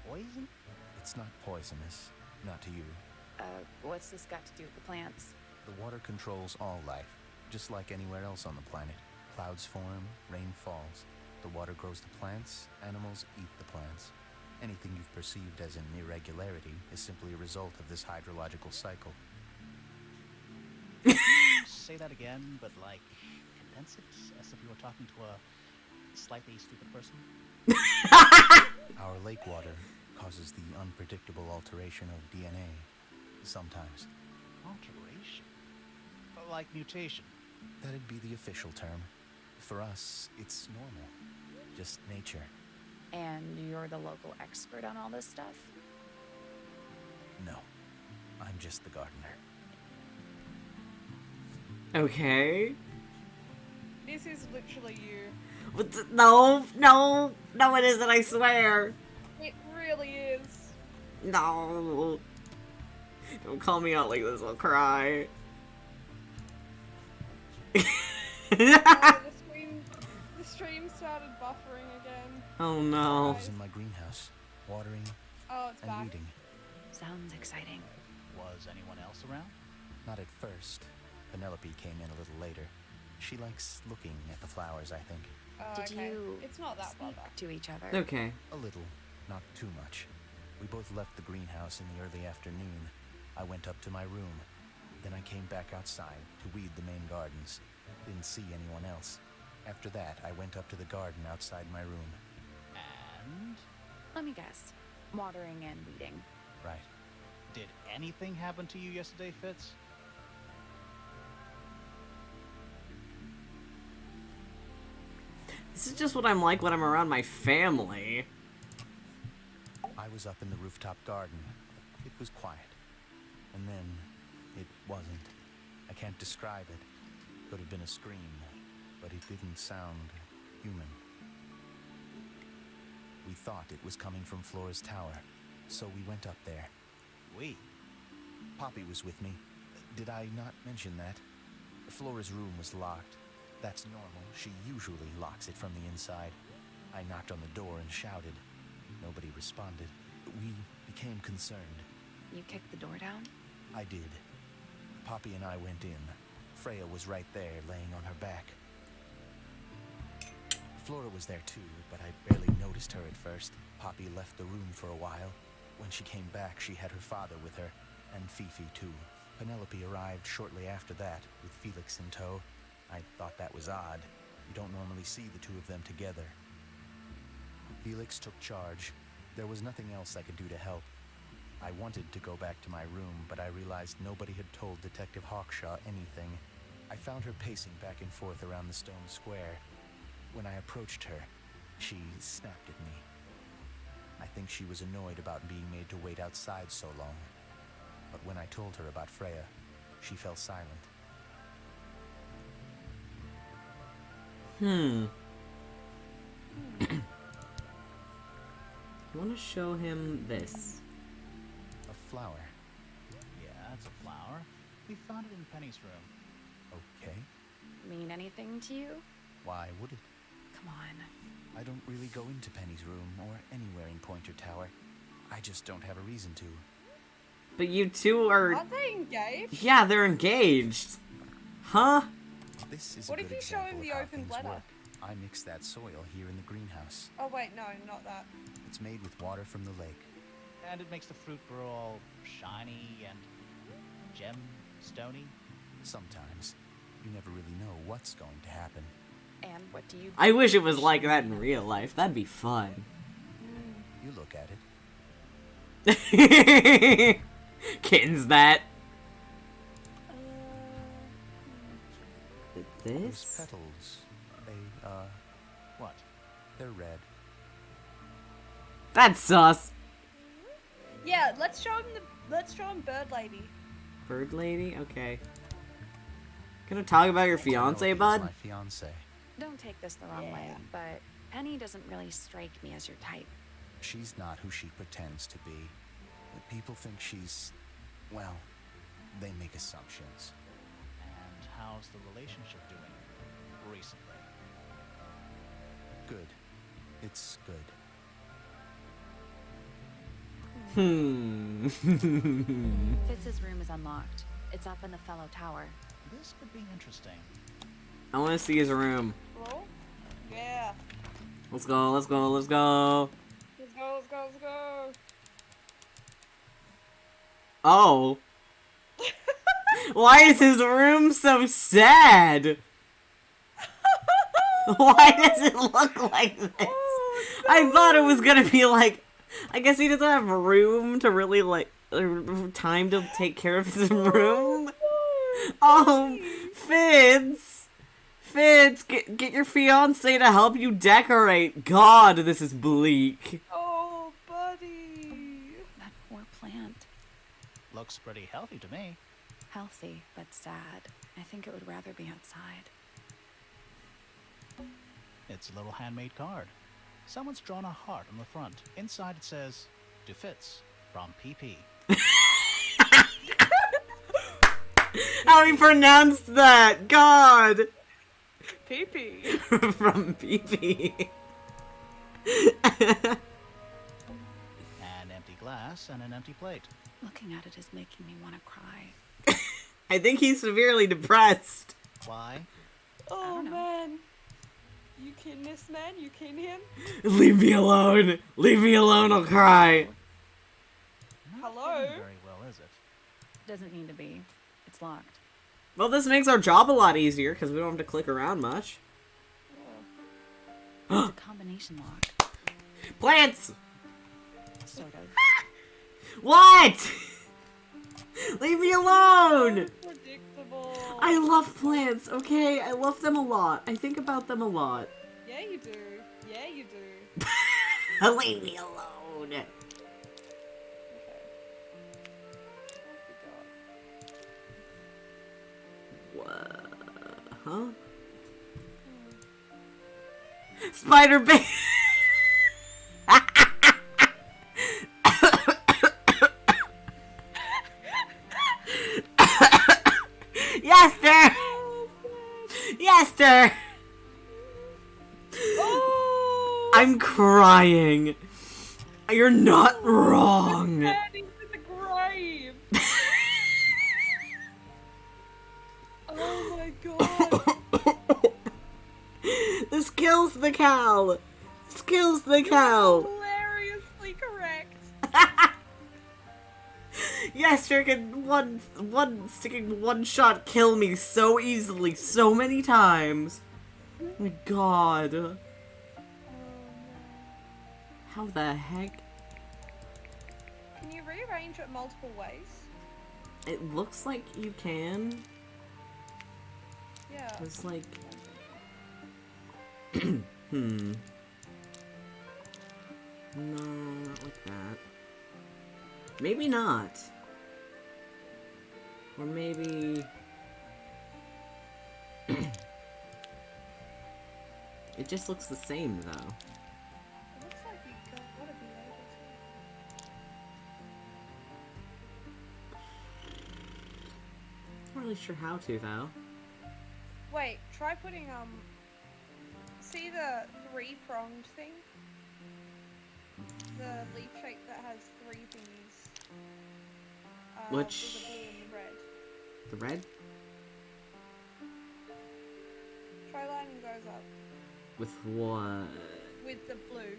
Poison? It's not poisonous. Not to you. What's this got to do with the plants? The water controls all life, just like anywhere else on the planet. Clouds form, rain falls. The water grows the plants, animals eat the plants. Anything you've perceived as an irregularity is simply a result of this hydrological cycle. Say that again, but like, condense it as if you were talking to a slightly stupid person? Our lake water causes the unpredictable alteration of DNA. Sometimes. Alteration? Like mutation? That'd be the official term. For us, it's normal. Just nature. And you're the local expert on all this stuff? No. I'm just the gardener. Okay. This is literally you. What the- no, no, no it isn't, I swear. It really is. No. Don't call me out like this, I'll cry. The stream started buffering again. Oh I no. was in my greenhouse, watering Oh, it's and back. weeding. Sounds exciting. Was anyone else around? Not at first. Penelope came in a little later. She likes looking at the flowers, I think. Oh, Did okay. you It's not that speak bad. to each other? Okay. A little, not too much. We both left the greenhouse in the early afternoon. I went up to my room. Then I came back outside to weed the main gardens. Didn't see anyone else. After that, I went up to the garden outside my room. And? Let me guess. Watering and weeding. Right. Did anything happen to you yesterday, Fitz? This is just what I'm like when I'm around my family. I was up in the rooftop garden. It was quiet. And then It wasn't. I can't describe it. Could have been a scream, but it didn't sound human. We thought it was coming from Flora's tower, so we went up there. We? Poppy was with me. Did I not mention that? Flora's room was locked. That's normal. She usually locks it from the inside. I knocked on the door and shouted. Nobody responded. We became concerned. You kicked the door down? I did. Poppy and I went in. Freya was right there, laying on her back. Flora was there too, but I barely noticed her at first. Poppy left the room for a while. When she came back, she had her father with her, and Fifi too. Penelope arrived shortly after that, with Felix in tow. I thought that was odd. You don't normally see the two of them together. Felix took charge. There was nothing else I could do to help. I wanted to go back to my room, but I realized nobody had told Detective Hawkshaw anything. I found her pacing back and forth around the stone square. When I approached her, she snapped at me. I think she was annoyed about being made to wait outside so long. But when I told her about Freya, she fell silent. I want to show him this. A flower. Yeah, it's a flower. We found it in Penny's room. Okay. Mean anything to you? Why would it? Come on. I don't really go into Penny's room or anywhere in Pointer Tower. I just don't have a reason to. But you two are... Aren't they engaged? Yeah, they're engaged. Huh? This is What a if good you show example him of the how open things letter? work. I mixed that soil here in the greenhouse. Oh wait, no, not that. It's made with water from the lake. And it makes the fruit grow all shiny and gem-stony. Sometimes. You never really know what's going to happen. And what do you I wish it was like that in real life. That'd be fun. You look at it. Kitten's that. Those This? petals, they, What? they're red. That's sus. Yeah, let's show him Bird Lady. Bird lady? Okay. Gonna talk about your I don't know fiance, if he's bud? my fiance. Don't take this the wrong way, but Penny doesn't really strike me as your type. She's not who she pretends to be. People think she's, well, they make assumptions. And how's the relationship doing recently? Good. It's good. Fitz's room is unlocked. It's up in the fellow tower. This could be interesting. I want to see his room. Hello? Yeah. Let's go, let's go, let's go. Let's go, let's go, let's go. Oh. Why is his room so sad? Why does it look like this? Oh, I thought it was gonna be like, I guess he doesn't have room to really like, time to take care of his room. Oh, Fitz, get your fiance to help you decorate. God, this is bleak. Oh, buddy. That poor plant. Looks pretty healthy to me. Healthy, but sad. I think it would rather be outside. It's a little handmade card. Someone's drawn a heart on the front. Inside it says, "To Fitz, from PP." How he pronounced that? God. Pee-pee. From PP. An empty glass and an empty plate. Looking at it is making me want to cry. I think he's severely depressed. Why? Oh, don't know. man. You kin this man? You kin him? Leave me alone. Leave me alone, I'll cry. Not Hello? going very well, is it? Doesn't need to be. It's locked. Well, this makes our job a lot easier because we don't have to click around much. It's a combination lock. Plants! Sort of. What? Leave me alone! Predictable. I love plants, okay? I love them a lot. I think about them a lot. Yeah, you do. Yeah, you do. Leave me alone. Okay. Huh? Spider Baby! Yester! Yester! Oh! I'm crying. You're not wrong. Head into the grave. Oh my god. This kills the cow. This kills the cow. Hilariously correct. Yester can one sticking one shot kill me so easily, so many times. Oh my god. Oh, no. How the heck? Can you rearrange it multiple ways? It looks like you can. Yeah. It's like... No, not like that. Maybe not. Or maybe... It just looks the same, though. It looks like you gotta be able to. Not really sure how to, though. Wait, try putting see the three-pronged thing? The leaf shape that has three thingies. Which- With the blue and the red. The red? Try lining those up With what? with the blue,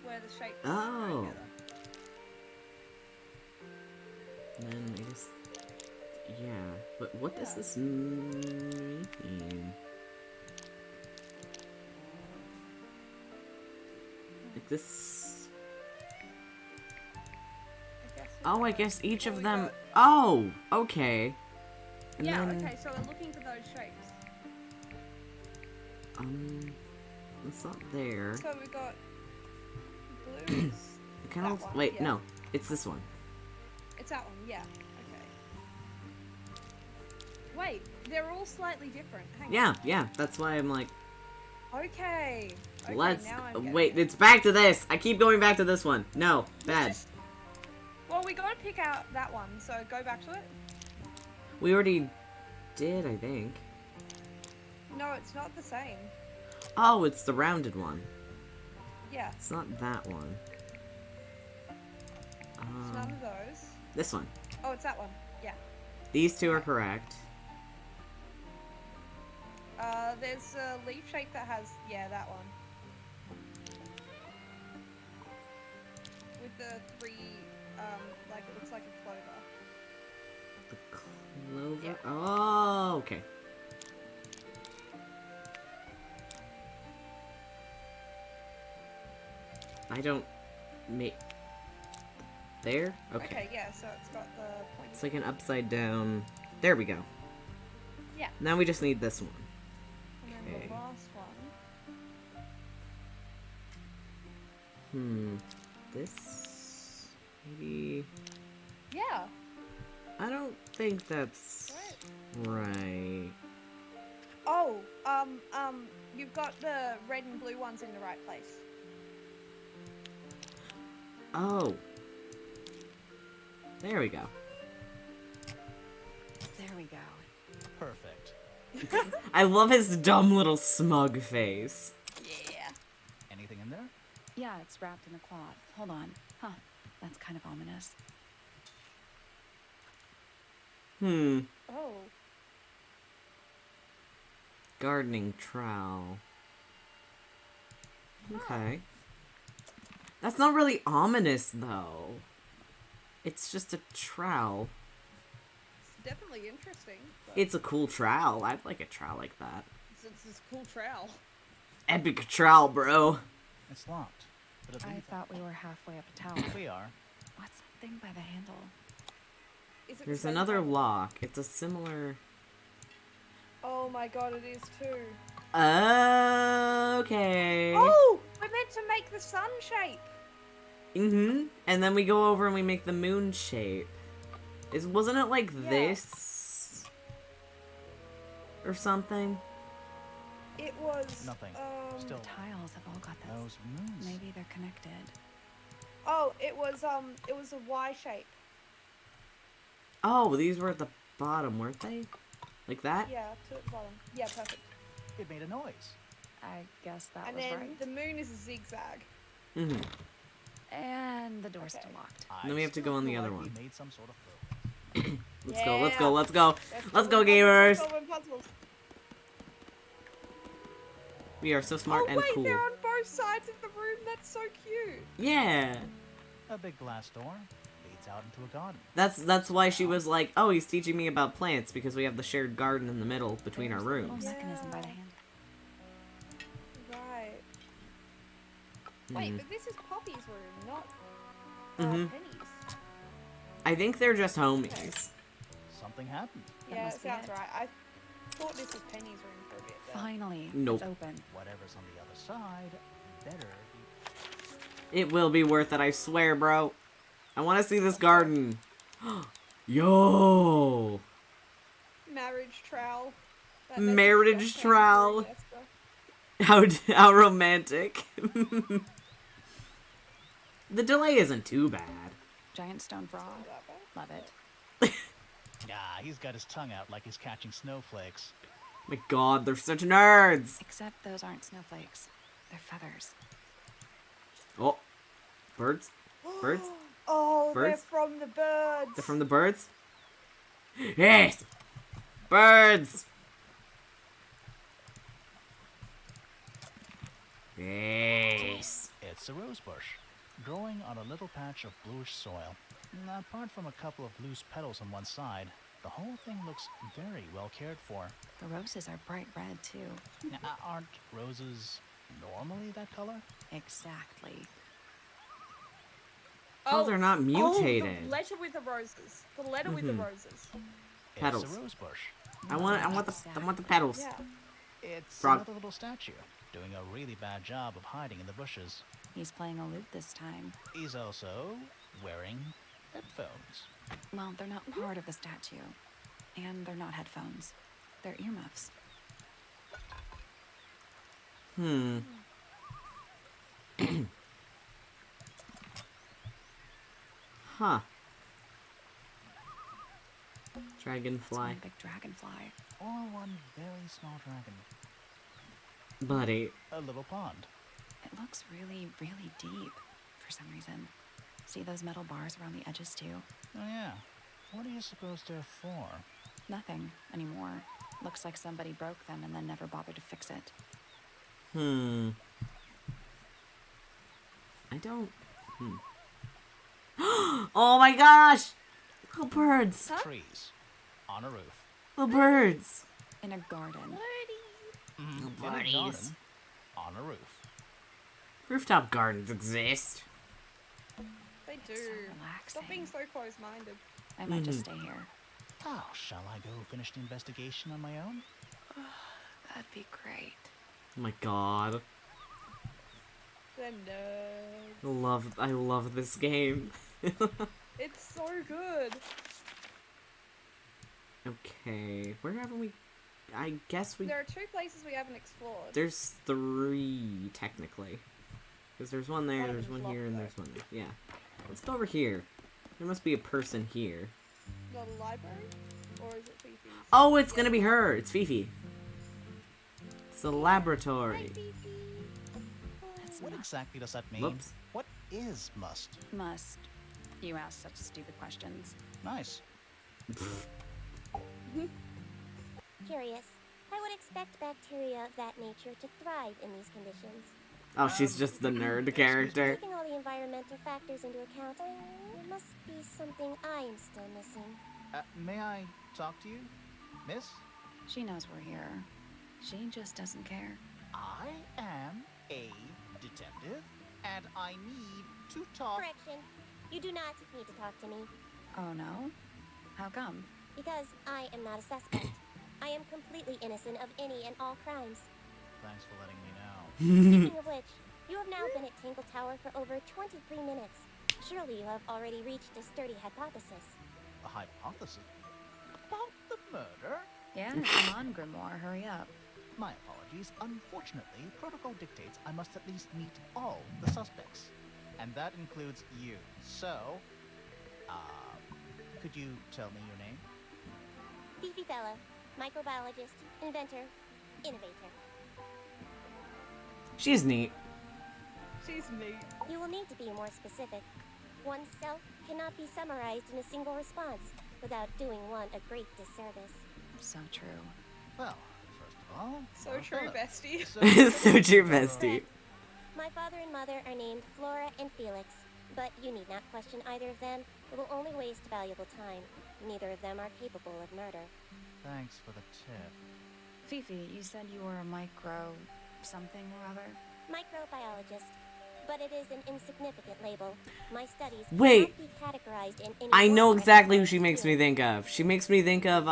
where the shapes Oh. go together. And then I guess... Yeah, but what does this mean? Like this... I guess Oh, I guess each Well, of we them... got- Oh! Okay. And yeah, then, okay, so we're looking for those shapes. it's not there. So we got blues. It kind that of... one, Wait, yeah. no. It's this one. It's that one, yeah. Okay. Wait, they're all slightly different. Hang Yeah, yeah. That's why I'm like, on. Okay. Okay, let's... now I'm getting Wait, it. it's back to this! I keep going back to this one. No, bad. Well, we gotta pick out that one, so go back to it. We already did, I think. No, it's not the same. Oh, it's the rounded one. Yeah, It's not that one. it's none of those. This one. Oh, it's that one. Yeah. These two are correct. There's a leaf shape that has, yeah, that one. With the three, like it looks like a clover. The clover? Yeah. Oh, okay. I don't make... There? Okay. Yeah, so it's got the point. It's like an upside down... There we go. Yeah. Now we just need this one. And then Okay. the last one. This... Maybe... Yeah. I don't think that's... right. Oh, you've got the red and blue ones in the right place. Oh. There we go. There we go. Perfect. I love his dumb little smug face. Yeah. Anything in there? Yeah, it's wrapped in a cloth. Hold on. Huh. That's kind of ominous. Oh. Gardening trowel. Okay. That's not really ominous, though. It's just a trowel. It's definitely interesting. But It's a cool trowel. I'd like a trowel like that. it's this cool trowel. Epic trowel, bro. It's locked. But at I least thought we were halfway up a tower. we are. What's that thing by the handle? Is it the There's same another color? lock. It's a similar... Oh my god, it is too. Okay. Oh! We're meant to make the sun shape! Mm-hmm. And then we go over and we make the moon shape. Wasn't it like Yeah. this? or something? It was Nothing. Still, The tiles have all got this. those moons. Maybe they're connected. Oh, it was a Y shape. Oh, these were at the bottom, weren't they? Like that? Yeah, to the bottom. Yeah, perfect. It made a noise. I guess that And was then right. the moon is a zigzag. Mm-hmm. And the door's Okay. still locked. Then we have to still go on the feel other like one. We made some sort of throw. Let's go, let's Yeah. go, let's go. Let's Let's go, solve gamers. puzzles. We are so smart Oh and wait, cool. they're on both sides of the room. That's so cute. Yeah. A big glass door leads out into a garden. That's why she was like, oh, he's teaching me about plants because we have the shared garden in the middle between There's our the little rooms. mechanism by the Yeah. hand. Right. Wait, Mhm. but this is Poppy's room, not Mhm. Penny's. I think they're just homies. Something happened. That Yeah, must it be sounds it. right. I thought this was Penny's room for a bit. There. Finally, Nope. it's open. Whatever's on the other side better be. It will be worth it, I swear, bro. I want to see this garden. Yo! Marriage trowel. That Marriage message just came trowel. through, Esther. How romantic. The delay isn't too bad. Giant stone frog. Not that bad. Love it. Ah, he's got his tongue out like he's catching snowflakes. My god, they're such nerds. Except those aren't snowflakes. They're feathers. Oh, birds? Birds? Oh, Birds? they're from the birds. They're from the birds? Yes! Birds! Yes! It's a rose bush, growing on a little patch of bluish soil. Apart from a couple of loose petals on one side, the whole thing looks very well cared for. The roses are bright red, too. Now, aren't roses normally that color? Exactly. Oh, they're not Oh, mutated. the letter with the roses. The letter with the Mhm. roses. Petals. It's a rose bush. I want the petals. Yeah. It's Frog. another little statue, doing a really bad job of hiding in the bushes. He's playing a lute this time. He's also wearing headphones. Well, they're not part of the statue. And they're not headphones. They're earmuffs. Huh. It's Dragonfly. one big dragonfly. Or one very small dragon. Buddy. A little pond. It looks really, really deep for some reason. See those metal bars around the edges, too? Oh yeah. What do you suppose they're for? Nothing anymore. Looks like somebody broke them and then never bothered to fix it. I don't... Oh my gosh! Little birds! Trees. On a roof. Little birds! In a garden. Little In a birdies. garden. On a roof. Rooftop gardens exist. They do. So Stop being relaxing. so close-minded. I might just stay here. Oh, shall I go finish the investigation on my own? That'd be great. Oh my god. They're nerds. I love this game. It's so good. Okay, where haven't we... I guess we... There are 2 places we haven't explored. There's 3, technically. Because there's one there, One of there's them's one here, locked, and though. there's one there. Yeah. Let's go over here. There must be a person here. The library? Or is it Fifi's? Oh, it's gonna be her! It's Fifi. It's the laboratory. That's What exactly does that mean? Whoops. What is must? must. You ask such stupid questions. Nice. Curious. I would expect bacteria of that nature to thrive in these conditions. Oh, she's just the nerd character. Taking all the environmental factors into account, there must be something I'm still missing. May I talk to you, miss? She knows we're here. She just doesn't care. I am a detective, and I need to talk. Correction. You do not need to talk to me, Oh no? How come? because I am not a suspect. I am completely innocent of any and all crimes. Thanks for letting me know. Speaking of which, you have now been at Tangle Tower for over 23 minutes. Surely you have already reached a sturdy hypothesis. A hypothesis? About the murder? Yeah, come on, Grimoire, hurry up. My apologies. Unfortunately, protocol dictates I must at least meet all the suspects. And that includes you. So, could you tell me your name? Fifi Fellow, microbiologist, inventor, innovator. She's neat. She's neat. You will need to be more specific. Oneself cannot be summarized in a single response without doing one a great disservice. So true. Well, first of all, So you're a true, fellow. bestie. So true, bestie. My father and mother are named Flora and Felix, but you need not question either of them. It will only waste valuable time. Neither of them are capable of murder. Thanks for the tip. Fifi, you said you were a micro something or other? Microbiologist, but it is an insignificant label. My studies Wait. cannot be categorized in any I know one exactly who she field. makes me think of. She makes me think of,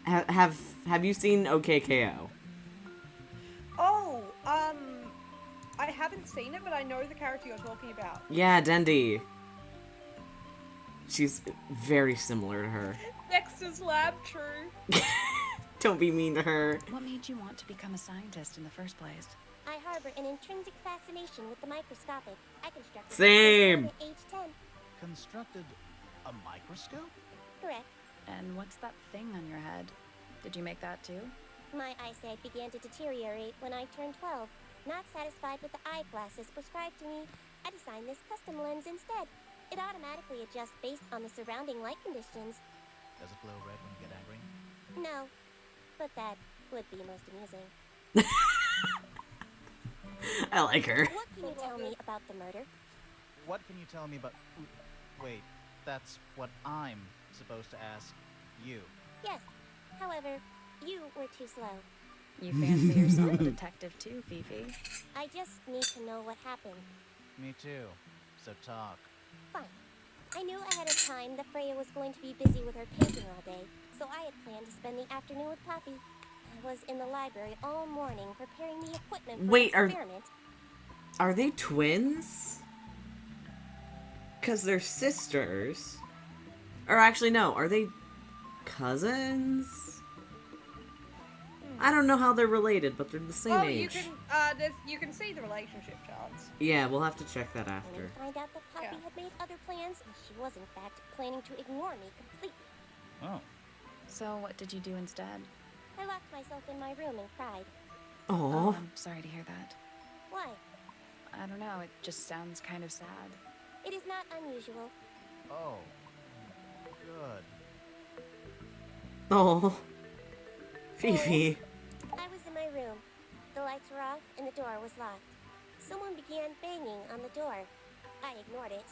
have you seen OKKO? Oh, I haven't seen it, but I know the character you're talking about. Yeah, Dendi. She's very similar to her. Dexter's Lab, true. Don't be mean to her. What made you want to become a scientist in the first place? I harbor an intrinsic fascination with the microscopic. I constructed Same. at age 10. Constructed a microscope? Correct. And what's that thing on your head? Did you make that too? My eyesight began to deteriorate when I turned 12. Not satisfied with the eyeglasses prescribed to me, I designed this custom lens instead. It automatically adjusts based on the surrounding light conditions. Does it glow red when you get angry? No, but that would be most amusing. I like her. What can you tell me about the murder? What can you tell me about... Wait, that's what I'm supposed to ask you. Yes. However, you were too slow. You fancy yourself a detective too, Fifi. I just need to know what happened. Me too. So talk. Fine. I knew ahead of time that Freya was going to be busy with her painting all day, so I had planned to spend the afternoon with Poppy. I was in the library all morning preparing the equipment for Wait, the experiment. Are they twins? Because they're sisters. Or actually, no. Are they cousins? I don't know how they're related, but they're the same age. You can see the relationship charts. Yeah, we'll have to check that When after. I find out that Poppy Yeah. had made other plans, and she was in fact planning to ignore me completely. Oh. So what did you do instead? I locked myself in my room and cried. Oh, I'm sorry to hear that. Why? I don't know, it just sounds kind of sad. It is not unusual. Oh. Good. oh, Fifi. I was in my room. The lights were off and the door was locked. Someone began banging on the door. I ignored it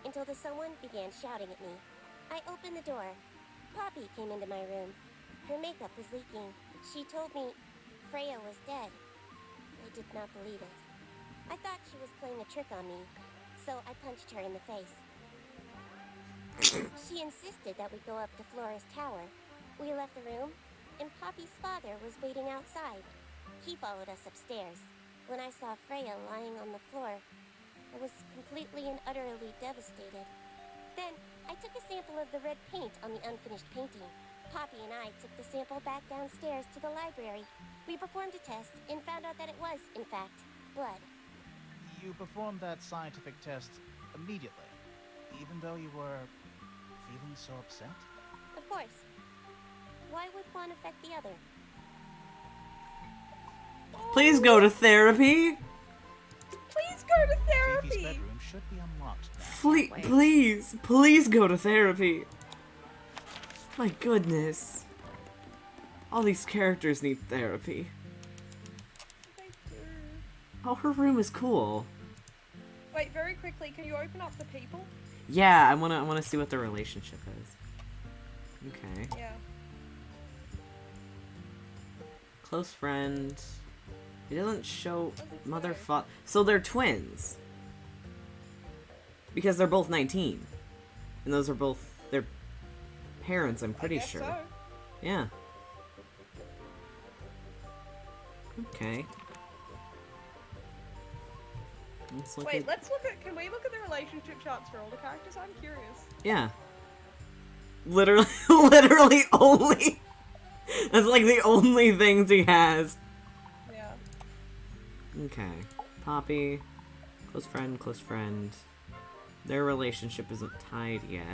until the someone began shouting at me. I opened the door. Poppy came into my room. Her makeup was leaking. She told me Freya was dead. I did not believe it. I thought she was playing a trick on me, so I punched her in the face. She insisted that we go up to Flora's tower. We left the room, and Poppy's father was waiting outside. He followed us upstairs. When I saw Freya lying on the floor, I was completely and utterly devastated. Then, I took a sample of the red paint on the unfinished painting. Poppy and I took the sample back downstairs to the library. We performed a test and found out that it was, in fact, blood. You performed that scientific test immediately, even though you were feeling so upset? Of course. Why would one affect the other? Please go to therapy. Please go to Fifi's therapy. bedroom should be unlocked now. Please go to therapy. My goodness. All these characters need therapy. They do. Oh, her room is cool. Wait, very quickly, can you open up the people? Yeah, I wanna see what their relationship is. Okay. Yeah. Close friend. It doesn't show Doesn't mother, say. father. So they're twins. Because they're both 19. And those are both their parents, I'm pretty I guess sure. So. Yeah. Okay. Let's look Wait, at... let's look at. Can we look at the relationship charts for all the characters? I'm curious. Yeah. Literally, literally only That's like the only things he has. Yeah. Okay. Poppy. Close friend, close friend. Their relationship isn't tied yet.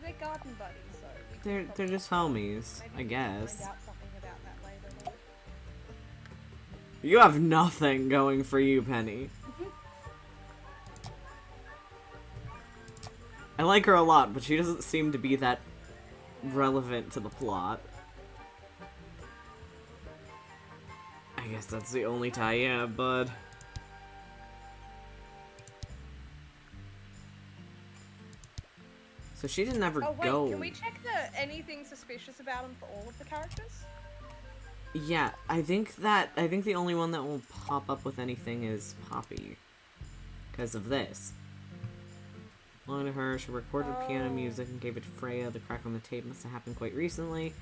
They're garden buddies, so we can They're probably- just homies, maybe I we can guess. Find out something about that later. Though. You have nothing going for you, Penny. I like her a lot, but she doesn't seem to be that relevant to the plot. I guess that's the only tie you have, bud. So she didn't ever Oh wait, go. can we check anything suspicious about him for all of the characters? Yeah, I think the only one that will pop up with anything is Poppy. Because of this. Belonging to her, she recorded piano music and gave it to Freya. The crack on the tape must have happened quite recently.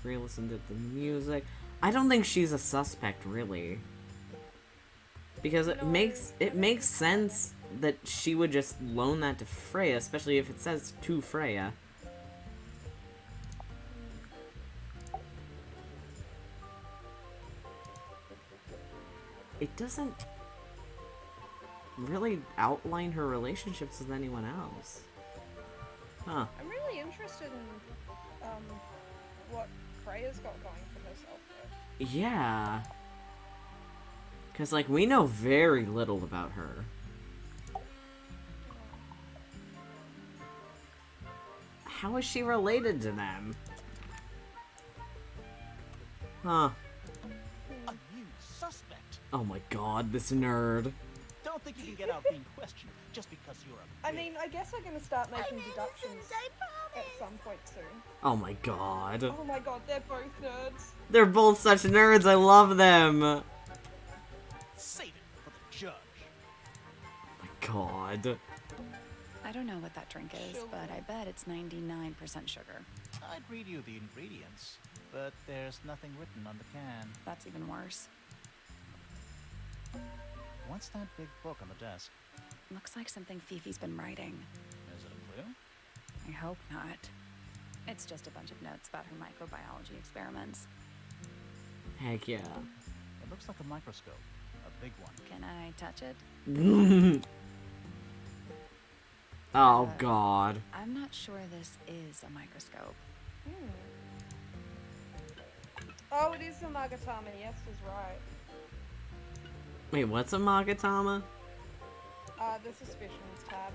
Freya listened to the music. I don't think she's a suspect, really. Because it makes sense that she would just loan that to Freya, especially if it says to Freya. It doesn't really outline her relationships with anyone else. Huh. I'm really interested in what Freya's got going for herself though. Yeah. Because, like, we know very little about her. How is she related to them? Huh. A new suspect. Oh my god, this nerd. Don't think you can get out being questioned just because you're a I bitch. mean, I guess I'm gonna start making deductions at some point soon. Oh my god. Oh my god, they're both nerds. They're both such nerds, I love them. Save it for the judge. Oh my god. I don't know what that drink is, Sugar. but I bet it's 99% sugar. I'd read you the ingredients, but there's nothing written on the can. That's even worse. What's that big book on the desk? Looks like something Fifi's been writing. Is it a clue? I hope not. It's just a bunch of notes about her microbiology experiments. Heck yeah. It looks like a microscope. A big one. Can I touch it? Oh god. I'm not sure this is a microscope. Oh, it is the Magatama, yes, is right. Wait, what's a Magatama? The suspicions tab.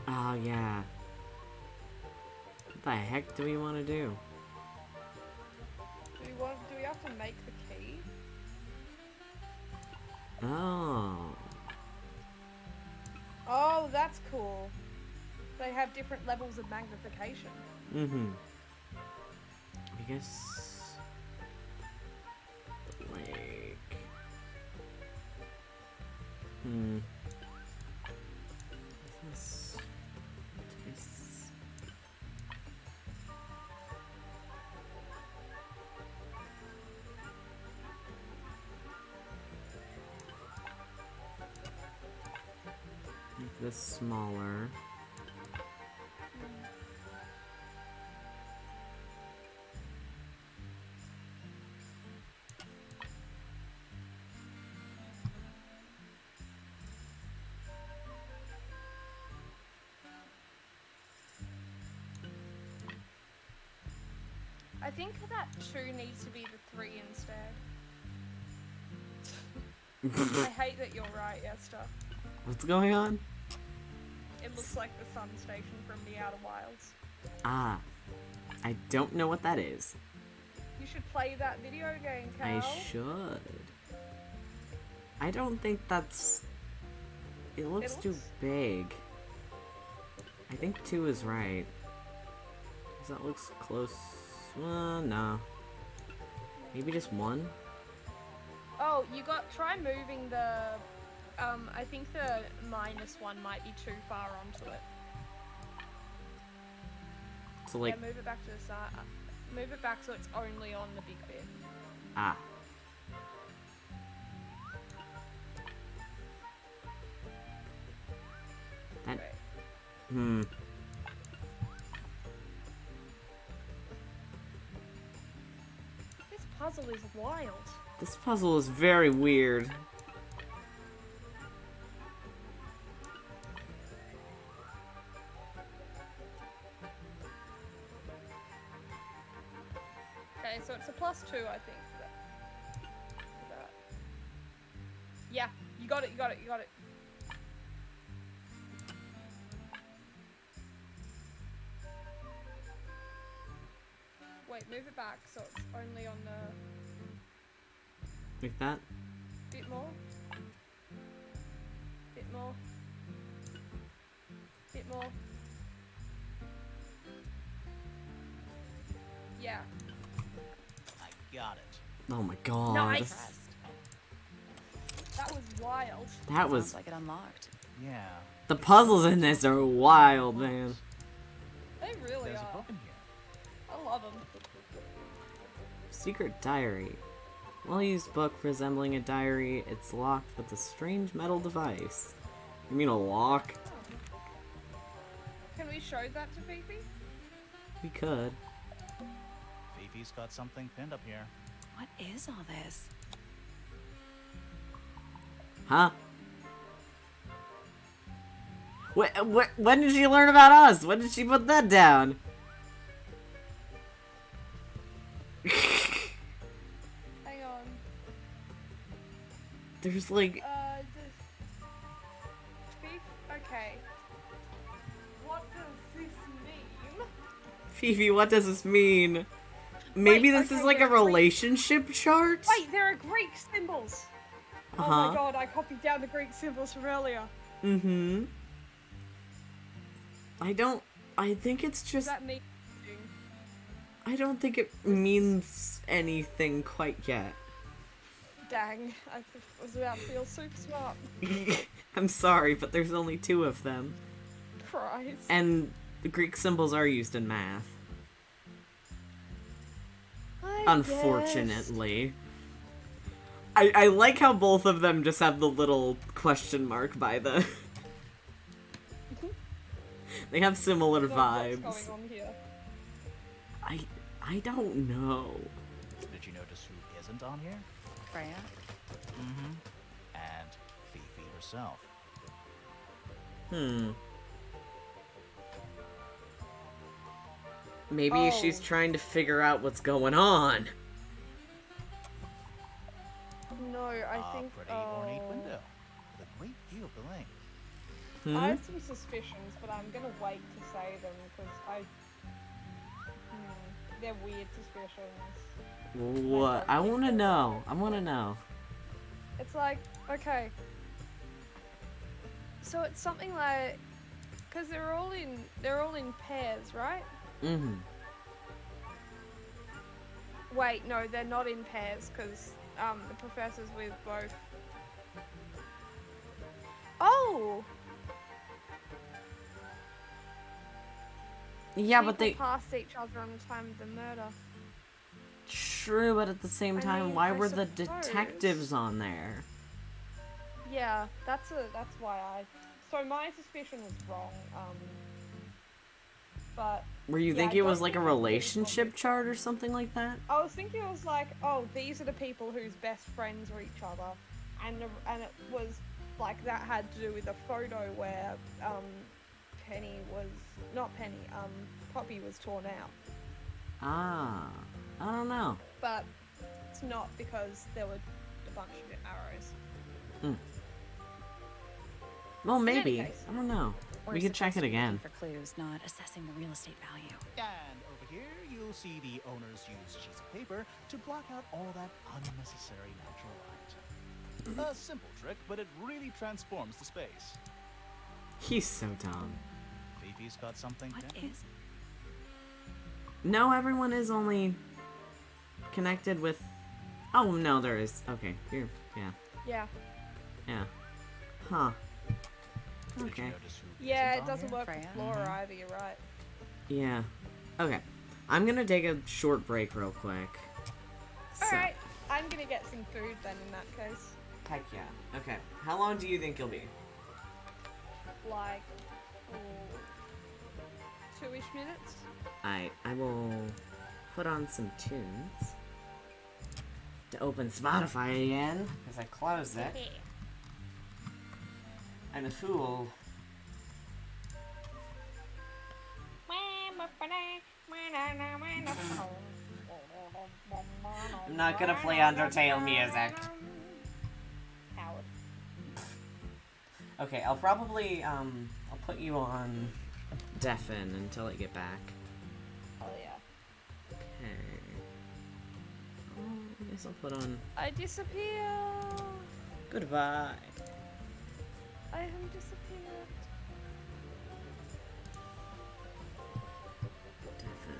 Oh yeah. What the heck do we want to do? Do we have to make the key? Oh. Oh, that's cool. They have different levels of magnification. Mm-hmm. I guess... like... Is this... Make this smaller. I think that 2 needs to be the 3 instead. I hate that you're right, Esther. What's going on? It looks like the Sun Station from the Outer Wilds. Ah. I don't know what that is. You should play that video game, Cal. I should. I don't think that's... It looks too big. I think 2 is right. 'Cause that looks close. No. Maybe just 1? Oh, try moving the, I think the -1 might be too far onto it. So like... Yeah, move it back to the side. Move it back so it's only on the big bit. Ah. That... Wait. puzzle is wild. This puzzle is very weird. Okay, so it's a +2, I think. For that. Yeah, you got it, you got it, you got it. Wait, move it back so it's only on the... Like that? Bit more. Bit more. Bit more. Yeah. I got it. Oh my god. Nice. That was wild. That was... Sounds like it unlocked. Yeah. The puzzles in this are wild, man. They really There's a are. book in here. I love them. Secret diary. Well-used book resembling a diary. It's locked with a strange metal device. You mean a lock? Can we show that to Fifi? We could. Fifi's got something pinned up here. What is all this? Huh? When did she learn about us? When did she put that down? Hang on. There's like... Okay. What does this mean? Fifi, what does this mean? Maybe Wait, this is okay, like a there are Greek- relationship chart? Wait, there are Greek symbols! Oh Uh-huh. my god, I copied down the Greek symbols from earlier. Mm-hmm. I think it's Does just... that mean I don't think it means anything quite yet. dang, I was about to feel super smart. I'm sorry, but there's only 2 of them. Christ. And the Greek symbols are used in math. I Unfortunately. I like how both of them just have the little question mark by the... They have similar guess. vibes. What's going on here? I don't know. Did you notice who isn't on here? Freya? Mm-hmm. And Fifi herself. Maybe she's Oh. trying to figure out what's going on. No, I think. Pretty ornate window with a great view of the lake. I have some suspicions, but I'm gonna wait to say them because they're weird suspicions. What? I want to know. I want to know. It's like, okay. So it's something like, because they're all in pairs, right? Mm-hmm. Wait, no, they're not in pairs because the professor's with both. Oh. Yeah, People but they... passed each other on the time of the murder. True, but at the same I time, mean, why I were the suppose. detectives on there? Yeah, that's why I. So my suspicion was wrong. But Were you yeah, thinking I it was don't like a think it was relationship chart or something like that? I was thinking it was like, oh, these are the people whose best friends are each other, and it was like that had to do with a photo where Penny was not Penny, Poppy was torn out. Ah, I don't know. But it's not because there were a bunch of arrows. Well, any maybe. case. I don't know. We're We could check supposed it to be looking again. for clues, not assessing the real estate value. And over here, you'll see the owners use sheets of paper to block out all that unnecessary natural light. A simple trick, but it really transforms the space. He's so dumb. Fifi's got something What pinned. is... No, everyone is only connected with... Oh, no, there is. Okay, here. Yeah. Yeah. Yeah. Huh. Did you Okay. notice who Yeah, isn't it on doesn't here? work with Freya? Flora either, you're right. Yeah. Okay. I'm gonna take a short break real quick. Alright, I'm gonna get some food then in that case. Heck yeah. Okay. How long do you think you'll be? Like, 2-ish minutes. I will put on some tunes. to open Spotify again, because I closed it. I'm a fool. I'm not gonna play Undertale music. Howard. Okay, I'll probably, I'll put you on deafen until I get back. Oh yeah. Okay. I guess I'll put on I disappear. goodbye. I have disappeared. Deafen.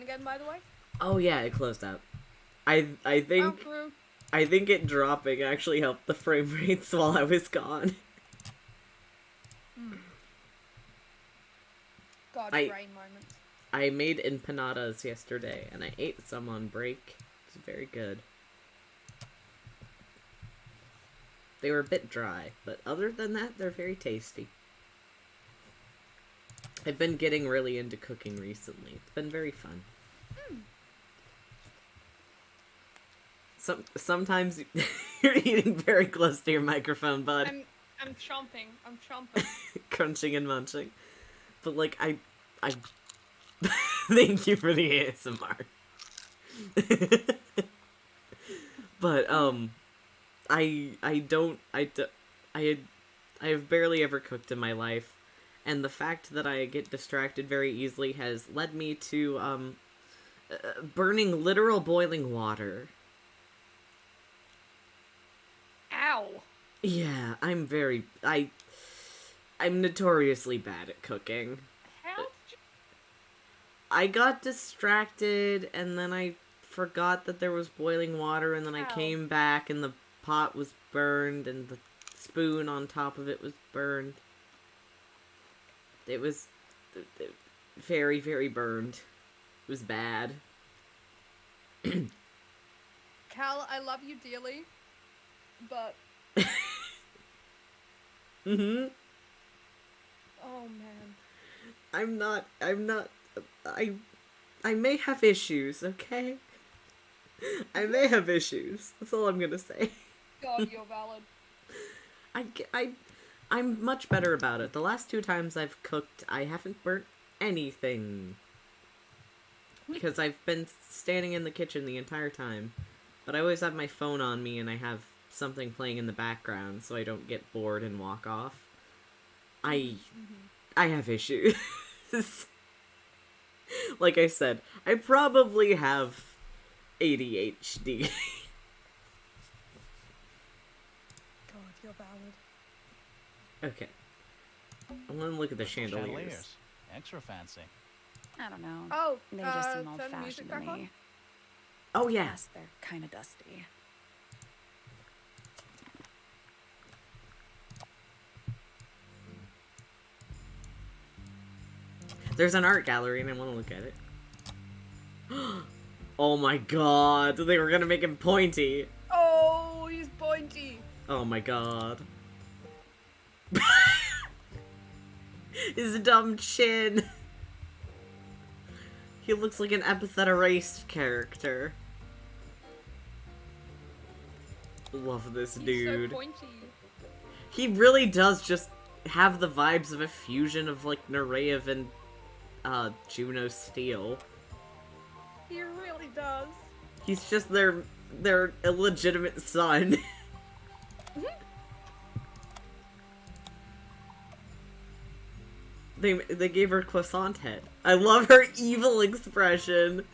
again, by the way? Oh yeah, it closed out. I think Through. I think it dropping actually helped the frame rates while I was gone. God, I- brain moments. I made empanadas yesterday, and I ate some on break. It was very good. They were a bit dry, but other than that, they're very tasty. I've been getting really into cooking recently. It's been very fun. Sometimes you're eating very close to your microphone, bud. I'm chomping. I'm chomping. Crunching and munching. But like I thank you for the ASMR. But I have barely ever cooked in my life, and the fact that I get distracted very easily has led me to burning literal boiling water. Ow. Yeah, I'm notoriously bad at cooking. How did you... I got distracted, and then I forgot that there was boiling water, and then I Ow. came back, and the pot was burned, and the spoon on top of it was burned. It was very, very burned. It was bad. Cal, I love you dearly, but... Mm-hmm. Oh, man. I may have issues, okay? I may have issues. That's all I'm gonna say. God, you're valid. I'm much better about it. The last 2 times I've cooked, I haven't burnt anything. Because I've been standing in the kitchen the entire time. But I always have my phone on me and I have something playing in the background so I don't get bored and walk off. I have issues. Like I said, I probably have ADHD. God, you're valid. Okay. I'm gonna look at the chandeliers. Extra fancy. I don't know. Oh, They just seem turn the old-fashioned music to back on? me. Oh yeah. Yes, they're kind of dusty. There's an art gallery and I want to look at it. Oh my god, they were gonna make him pointy. Oh, he's pointy. Oh my god. His dumb chin. He looks like an Epithet Erased character. Love this dude. He's so pointy. He really does just have the vibes of a fusion of like Nereev and Juno Steel. He really does. He's just their illegitimate son. They gave her croissant head. I love her evil expression.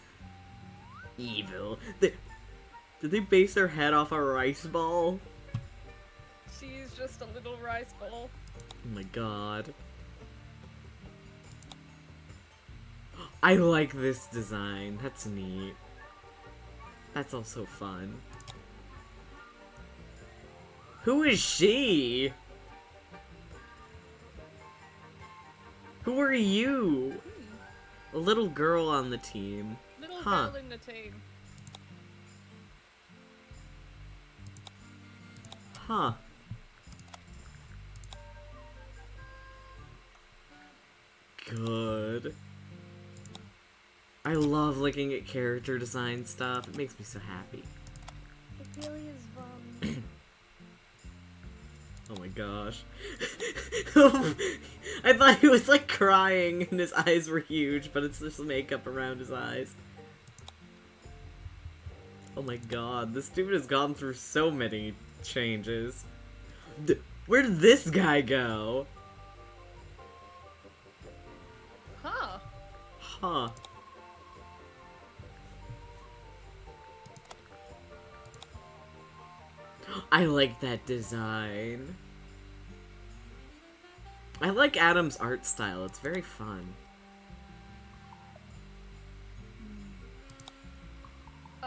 Evil. Did they base her head off a rice ball? She's just a little rice ball. Oh my god. I like this design. That's neat. That's also fun. Who is she? Who are you? A little girl on the team. Little Huh. girl in the team. Huh. Good. I love looking at character design stuff. It makes me so happy. It really is Oh my gosh. I thought he was like crying and his eyes were huge, but it's just makeup around his eyes. Oh my god, this dude has gone through so many changes. Where did this guy go? Huh. Huh. I like that design. I like Adam's art style. It's very fun.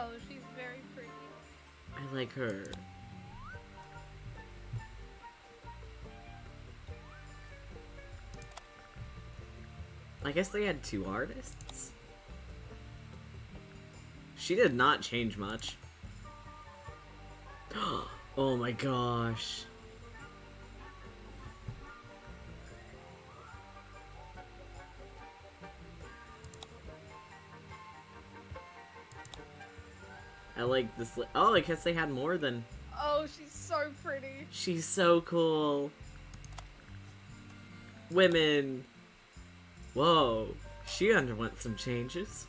Oh, she's very pretty. I like her. I guess they had 2 artists. She did not change much. Oh my gosh. I like this. Oh, I guess they had more than. Oh, she's so pretty. She's so cool. Women. Whoa. She underwent some changes.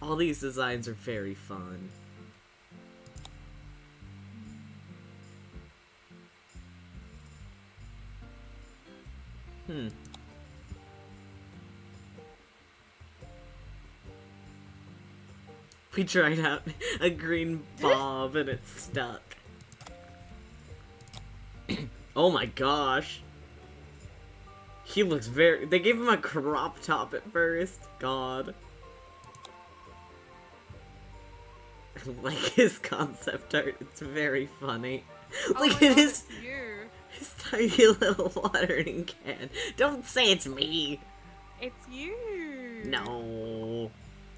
All these designs are very fun. We tried out a green bob and it stuck. Oh my gosh. He looks very... They gave him a crop top at first. God. I like his concept art. It's very funny. Look at his tiny little watering can. Don't say it's me. It's you. No.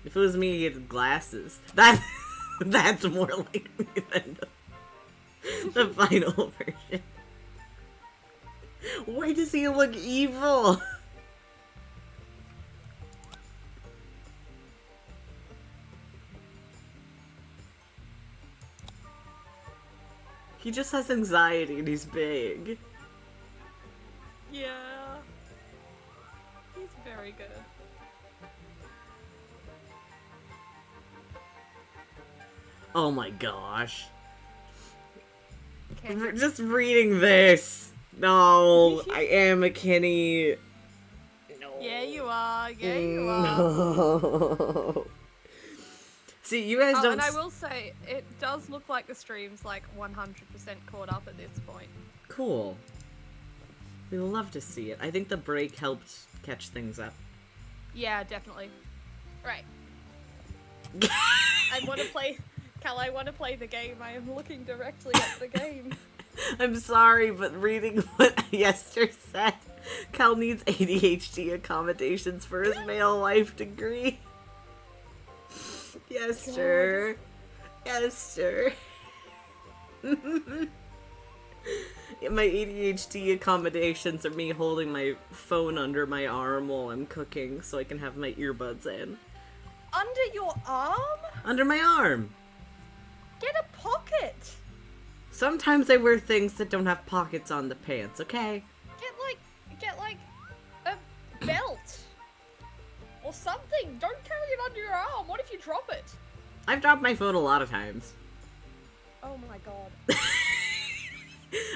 If it was me, he had glasses. That's more like me than the final version. Why does he look evil? He just has anxiety and he's big. Yeah. He's very good. Oh my gosh. Okay. Just reading this. No, I am a Kenny. No. Yeah, you are. Yeah, you are. No. See, you guys don't. And I will say, it does look like the stream's like 100% caught up at this point. Cool. We love to see it. I think the break helped catch things up. Yeah, definitely. Right. I want to play. Cal, I want to play the game. I am looking directly at the game. I'm sorry, but reading what Yester said, Cal needs ADHD accommodations for his male life degree. Yester. Yester. My ADHD accommodations are me holding my phone under my arm while I'm cooking so I can have my earbuds in. Under your arm? Under my arm. Get a pocket. Sometimes I wear things that don't have pockets on the pants, okay? Get like a belt or something. Don't carry it under your arm. What if you drop it? I've dropped my phone a lot of times. Oh my god.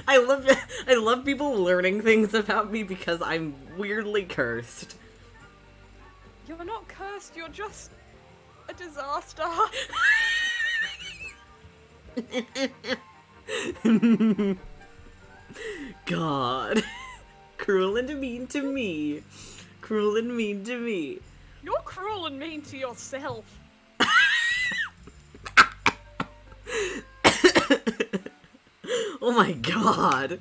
I love people learning things about me because I'm weirdly cursed. You're not cursed. You're just a disaster. God. Cruel and mean to me. Cruel and mean to me. You're cruel and mean to yourself. Oh my god.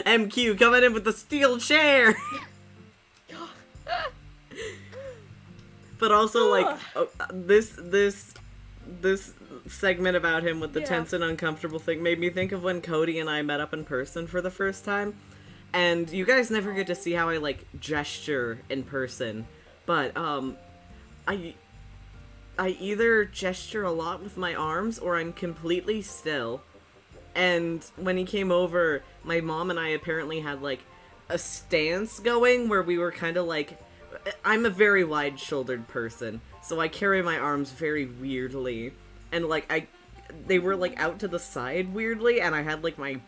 MQ coming in with the steel chair. But also, like, this segment about him with the tense and uncomfortable thing made me think of when Cody and I met up in person for the first time. And you guys never get to see how I, like, gesture in person. But, I either gesture a lot with my arms or I'm completely still. And when he came over, my mom and I apparently had, like, a stance going where we were kind of, like... I'm a very wide-shouldered person, so I carry my arms very weirdly. And, like, they were, like, out to the side weirdly, and I had, like, my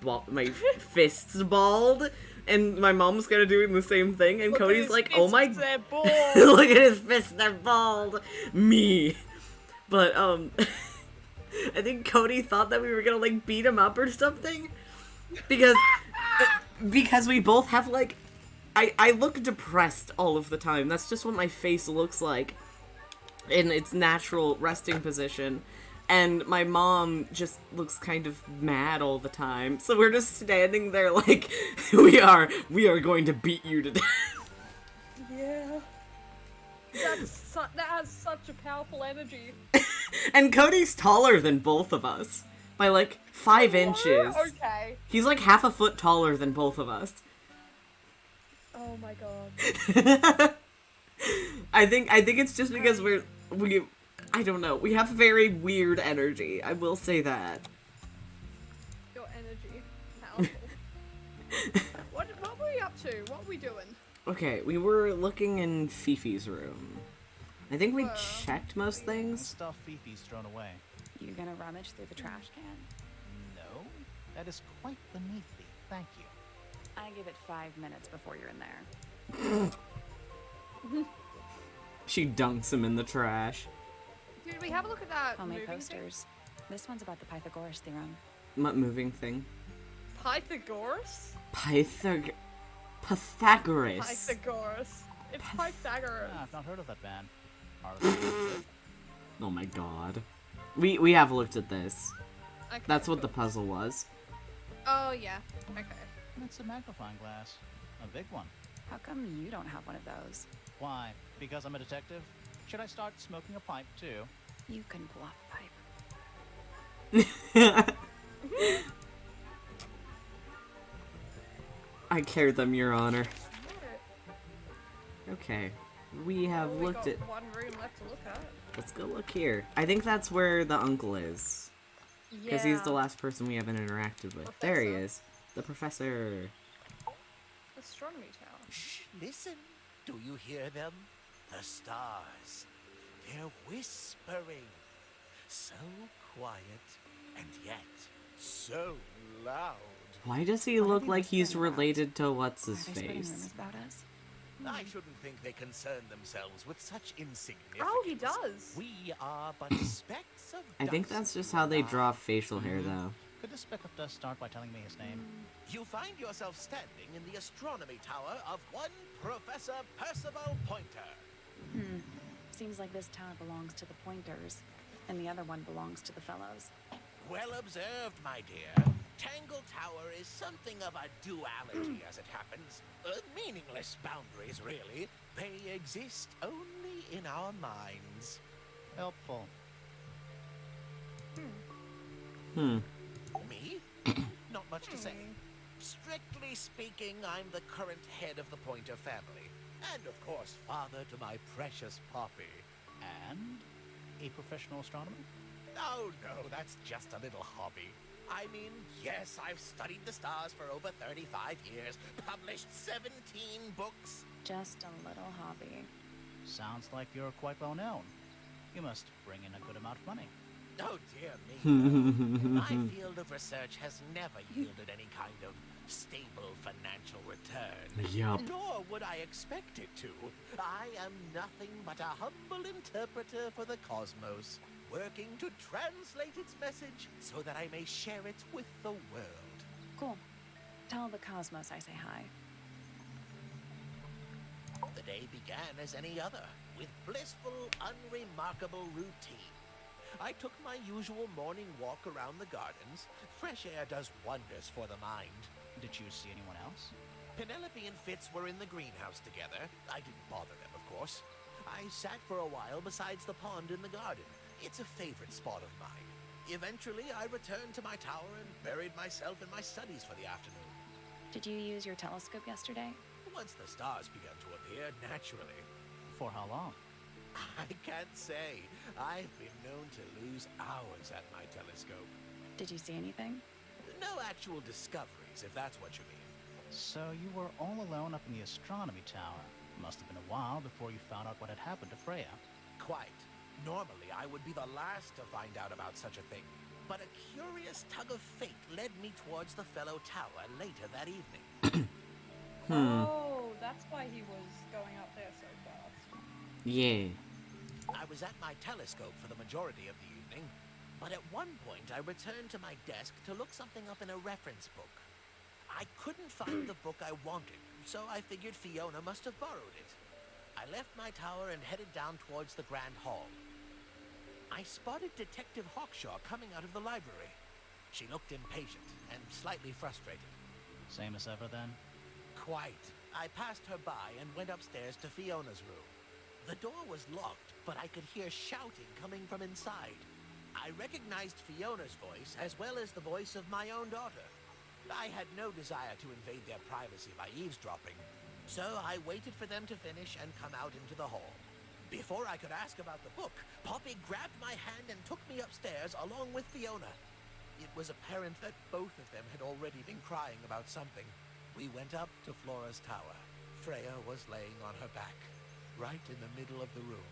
fists balled. And my mom was kind of doing the same thing, and Cody's like, oh my... Look at his fists, they're bald! Me. But, I think Cody thought that we were gonna, like, beat him up or something. Because we both have, like, I look depressed all of the time. That's just what my face looks like in its natural resting position. And my mom just looks kind of mad all the time. So we're just standing there like, we are going to beat you to death. Yeah. That has such a powerful energy. And Cody's taller than both of us. By like 5 inches. Okay. He's like half a foot taller than both of us. Oh my god. I think it's just because I don't know. We have very weird energy. I will say that. Your energy. Powerful. What were we up to? What were we doing? Okay, we were looking in Fifi's room. I think we checked most things. Stuff Fifi's thrown away. You gonna rummage through the trash can? No, that is quite beneath me. Thank you. I give it 5 minutes before you're in there. She dunks him in the trash. Did we have a look at that Homemade moving posters. This one's about the Pythagoras theorem. What moving thing? thing? Pythagoras? Pythagoras. Pythagoras. It's Pythagoras. Ah, I've not heard of that band. Are they good? Oh my god. We have looked at this. Okay, That's what the cool. puzzle was. Oh, yeah. Okay. It's a magnifying glass. A big one. How come you don't have one of those? Why? Because I'm a detective? Should I start smoking a pipe too? You can pull off a pipe. I carry them, Your Honor. Okay. We have We looked got at... one room left to look at. Let's go look here. I think that's where the uncle is. Because he's the last person we haven't interacted with. There he Professor. is. The professor. Astronomy tower. Shh, listen. Do you hear them? The stars. They're whispering. So quiet, and yet so loud. Why does he What are look they like he's whispering about? related to Are what's-his-face? they spreading rumors about us? I shouldn't think they concern themselves with such insignificance. Oh, he does. We are but specks of I think dust, that's just you how and they I. draw facial hair, though. Could this speck of dust start by telling me his name? You find yourself standing in the astronomy tower of one Professor Percival Pointer. Seems like this tower belongs to the Pointers, and the other one belongs to the Fellows. Well observed, my dear. Tangle Tower is something of a duality, as it happens. Meaningless boundaries, really. They exist only in our minds. Helpful. Me? Not much to say. Strictly speaking, I'm the current head of the Pointer family. And of course, father to my precious Poppy. And a professional astronomer? Oh no, that's just a little hobby. I mean, yes, I've studied the stars for over 35 years, published 17 books. Just a little hobby. Sounds like you're quite well known. You must bring in a good amount of money. Oh dear me. My field of research has never yielded any kind of stable financial return. Yup. Nor would I expect it to. I am nothing but a humble interpreter for the cosmos, working to translate its message so that I may share it with the world. Cool. Tell the Cosmos I say hi. The day began as any other, with blissful, unremarkable routine. I took my usual morning walk around the gardens. Fresh air does wonders for the mind. Did you see anyone else? Penelope and Fitz were in the greenhouse together. I didn't bother them, of course. I sat for a while besides the pond in the garden. It's a favorite spot of mine. Eventually, I returned to my tower and buried myself in my studies for the afternoon. Did you use your telescope yesterday? Once the stars began to appear, naturally. For how long? I can't say. I've been known to lose hours at my telescope. Did you see anything? No actual discoveries, if that's what you mean. So you were all alone up in the astronomy tower. Must have been a while before you found out what had happened to Freya. Quite. Normally, I would be the last to find out about such a thing. But a curious tug of fate led me towards the fellow tower later that evening. Oh, that's why he was going up there so fast. Yeah. I was at my telescope for the majority of the evening, but at one point I returned to my desk to look something up in a reference book. I couldn't find the book I wanted, so I figured Fiona must have borrowed it. I left my tower and headed down towards the Grand Hall. I spotted Detective Hawkshaw coming out of the library. She looked impatient and slightly frustrated. Same as ever, then? Quite. I passed her by and went upstairs to Fiona's room. The door was locked, but I could hear shouting coming from inside. I recognized Fiona's voice as well as the voice of my own daughter. I had no desire to invade their privacy by eavesdropping, so I waited for them to finish and come out into the hall. Before I could ask about the book, Poppy grabbed my hand and took me upstairs along with Fiona. It was apparent that both of them had already been crying about something. We went up to Flora's tower. Freya was laying on her back, right in the middle of the room.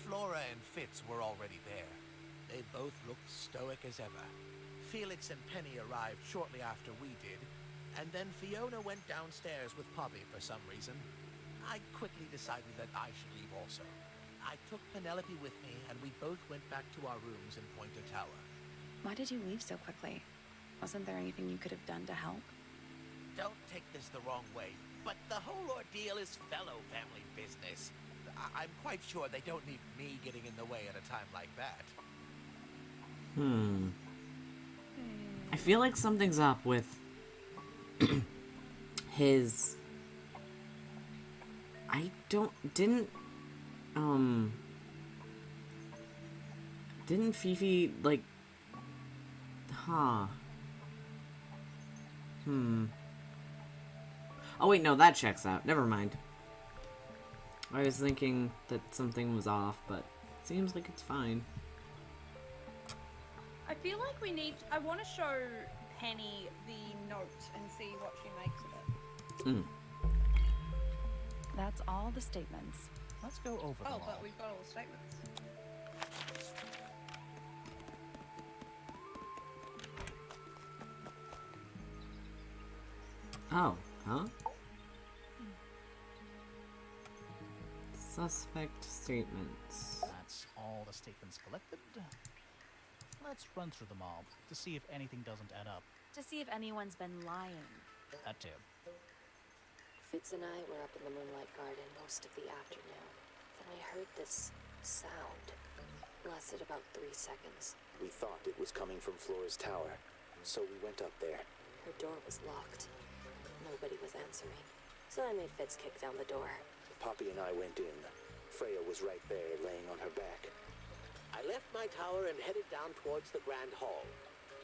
Flora and Fitz were already there. They both looked stoic as ever. Felix and Penny arrived shortly after we did, and then Fiona went downstairs with Poppy for some reason. I quickly decided that I should leave also. I took Penelope with me, and we both went back to our rooms in Pointer Tower. Why did you leave so quickly? Wasn't there anything you could have done to help? Don't take this the wrong way, but the whole ordeal is fellow family business. I'm quite sure they don't need me getting in the way at a time like that. I feel like something's up with his... Didn't Fifi, like... Oh wait, no, that checks out. Never mind. I was thinking that something was off, but it seems like it's fine. I feel like I want to show Penny the note and see what she makes of it. That's all the statements. Let's go over them all. Oh, but we've got all the statements. Oh, huh? Suspect statements. That's all the statements collected. Let's run through them all to see if anything doesn't add up. To see if anyone's been lying. That too. Fitz and I were up in the Moonlight Garden most of the afternoon. Then we heard this sound. Lasted about 3 seconds. We thought it was coming from Flora's tower, so we went up there. Her door was locked. Nobody was answering. So I made Fitz kick down the door. Poppy and I went in. Freya was right there, laying on her back. I left my tower and headed down towards the Grand Hall.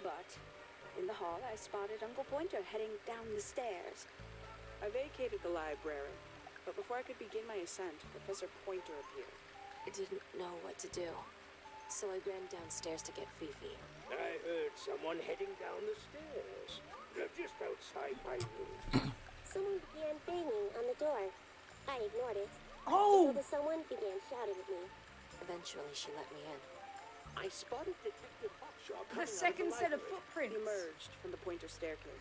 But in the hall, I spotted Uncle Pointer heading down the stairs. I vacated the library, but before I could begin my ascent, Professor Pointer appeared. I didn't know what to do, so I ran downstairs to get Fifi. I heard someone heading down the stairs. They're just outside my room. Someone began banging on the door. I ignored it. Oh! Until someone began shouting at me. Eventually, she let me in. I spotted Detective Hawkshaw coming The second out set of of the library. footprints. Emerged from the Pointer staircase,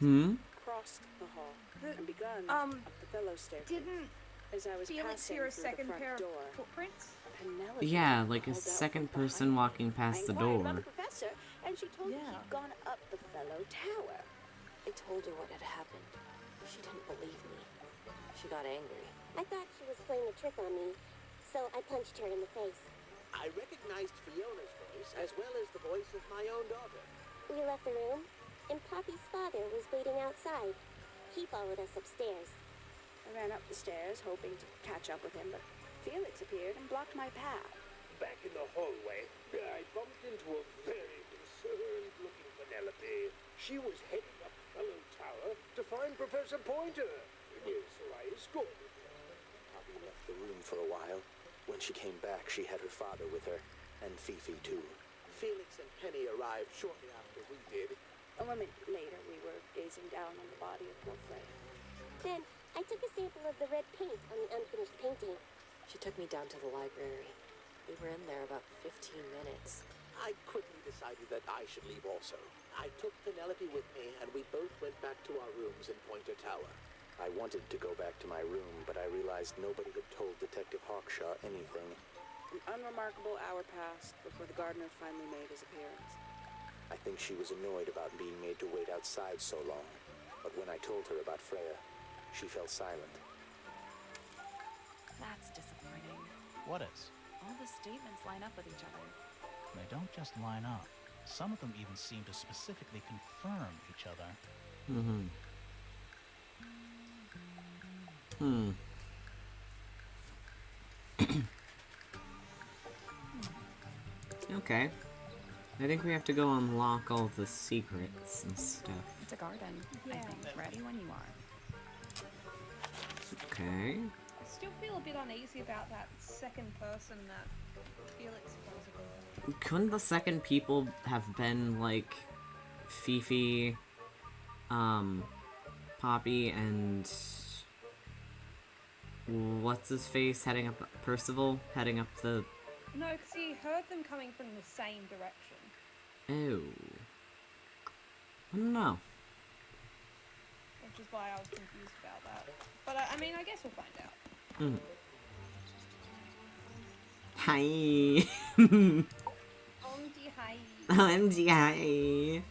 crossed the hall, and begun up the fellow staircase. Didn't As I was Felix passing hear a through second the front pair door, of footprints? Penelope Yeah, like a called out second from person behind walking me. past the I inquired door. about the professor, and she told me Yeah. he'd gone up the fellow tower. I told her what had happened. She didn't believe me. She got angry. I thought she was playing a trick on me, so I punched her in the face. I recognized Fiona's voice as well as the voice of my own daughter. We left the room, and Poppy's father was waiting outside. He followed us upstairs. I ran up the stairs, hoping to catch up with him, but Felix appeared and blocked my path. Back in the hallway, I bumped into a very concerned-looking Penelope. She was heading up the fellow tower to find Professor Pointer. So I escorted her. Poppy left the room for a while. When she came back, she had her father with her, and Fifi too. Felix and Penny arrived shortly after we did. A moment later, we were gazing down on the body of Mqole. Then, I took a sample of the red paint on the unfinished painting. She took me down to the library. We were in there about 15 minutes. I quickly decided that I should leave also. I took Penelope with me, and we both went back to our rooms in Pointer Tower. I wanted to go back to my room, but I realized nobody had told Detective Hawkshaw anything. An unremarkable hour passed before the gardener finally made his appearance. I think she was annoyed about being made to wait outside so long. But when I told her about Freya, she fell silent. That's disappointing. What is? All the statements line up with each other. They don't just line up. Some of them even seem to specifically confirm each other. Okay. I think we have to go unlock all the secrets and stuff. It's a garden, I think. Ready when you are. Okay. I still feel a bit uneasy about that second person that Felix supposedly. Couldn't the second people have been, like, Fifi, Poppy, and... what's his face heading up... Percival heading up the... No, because he heard them coming from the same direction. Oh. I don't know. Which is why I was confused about that. But I mean, I guess we'll find out. Hi. OMG, hi. OMG, hi.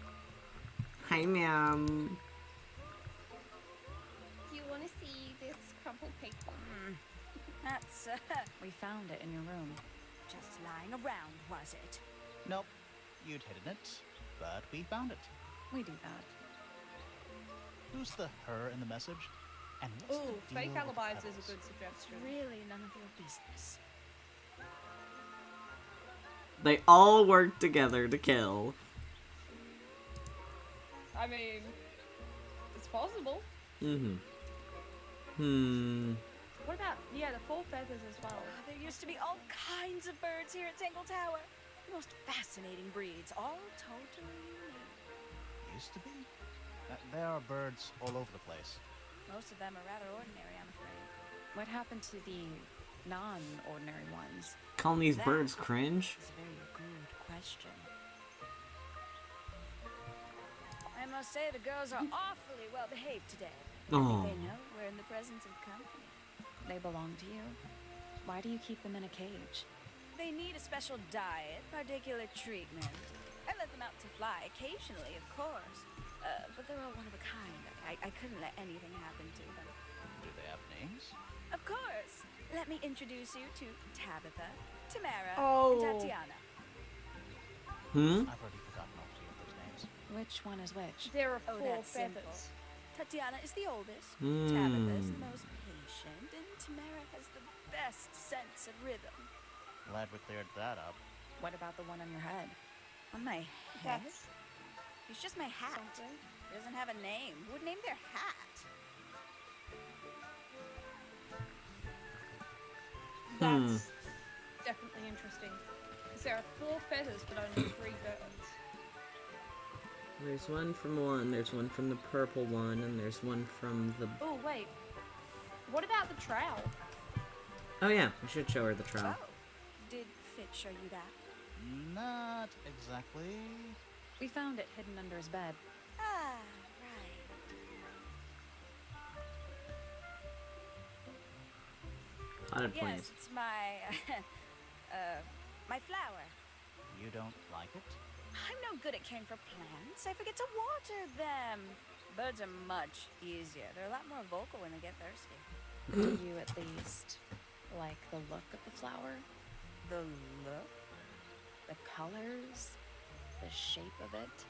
Hi, ma'am. Do you want to see this crumpled paper? That's, We found it in your room. just lying around, was it? Nope. You'd hidden it, but we found it. We do that. Who's the her in the message? And what's Ooh, the deal fake with alibis the is a petals? good It's suggestion. really none of your business. They all work together to kill. I mean, it's possible. What about, the 4 feathers as well? There used to be all kinds of birds here at Tangle Tower. The most fascinating breeds, all totally unique. Used to be? There are birds all over the place. Most of them are rather ordinary, I'm afraid. What happened to the non-ordinary ones? Calling these That birds cringe? is a very good question. I must say the girls are awfully well behaved today. I Oh. think they know we're in the presence of company. They belong to you? Why do you keep them in a cage? They need a special diet, particular treatment. I let them out to fly occasionally, of course. But they're all one of a kind. I couldn't let anything happen to them. Do they have names? Of course. Let me introduce you to Tabitha, Tamara, Oh. and Tatiana. I've already forgotten all 3 of those names. Which one is which? There are 4 Oh, that's feathers. simple. Tatiana is the oldest, Hmm. Tabitha is the most patient, and Tamara has the best sense of rhythm. Glad we cleared that up. What about the one on your head? On my head? That's It's just my hat. something. It doesn't have a name. Who would name their hat? That's definitely interesting. Because there are 4 feathers, but only 3 birds. There's one from one, there's one from the purple one, and there's one from the... Oh, wait. What about the trowel? Oh yeah, we should show her the trowel. Oh. Did Fit show you that? Not exactly. We found it hidden under his bed. Ah, right. Potted Yes, plants. it's my, my flower. You don't like it? I'm no good at caring for plants. I forget to water them. Birds are much easier. They're a lot more vocal when they get thirsty. Do you at least like the look of the flower? The look? The colors? The shape of it?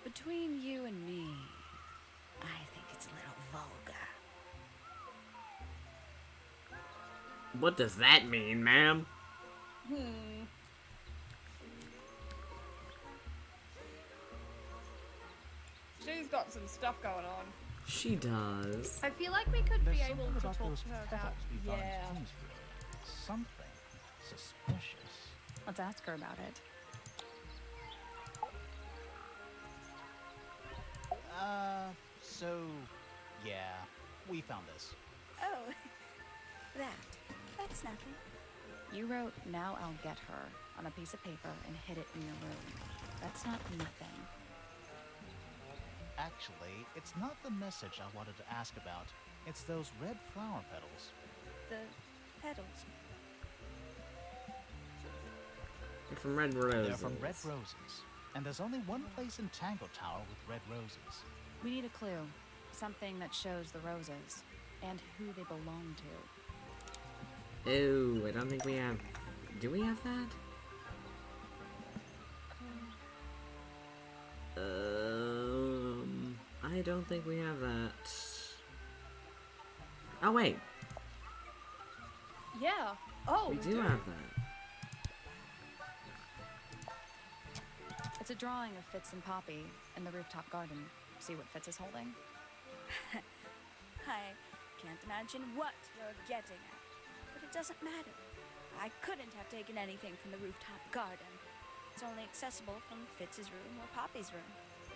Between you and me, I think it's a little vulgar. What does that mean, ma'am? She's got some stuff going on. She does. I feel like we could There's be able something to about talk those to her about. petals we found Yeah. in Kingsfield. Something suspicious. Let's ask her about it. So, yeah, we found this. Oh, that's nothing. You wrote, "Now I'll get her," on a piece of paper and hid it in your room. That's not nothing. Actually, it's not the message I wanted to ask about. It's those red flower petals. The petals. They're from Red Roses. They're from red roses. And there's only one place in Tangle Tower with red roses. We need a clue. Something that shows the roses. And who they belong to. Ew, I don't think we have... Do we have that? I don't think we have that. Oh, wait. Yeah. Oh, We do have that. It's a drawing of Fitz and Poppy in the rooftop garden. See what Fitz is holding? I can't imagine what you're getting at, but it doesn't matter. I couldn't have taken anything from the rooftop garden. It's only accessible from Fitz's room or Poppy's room.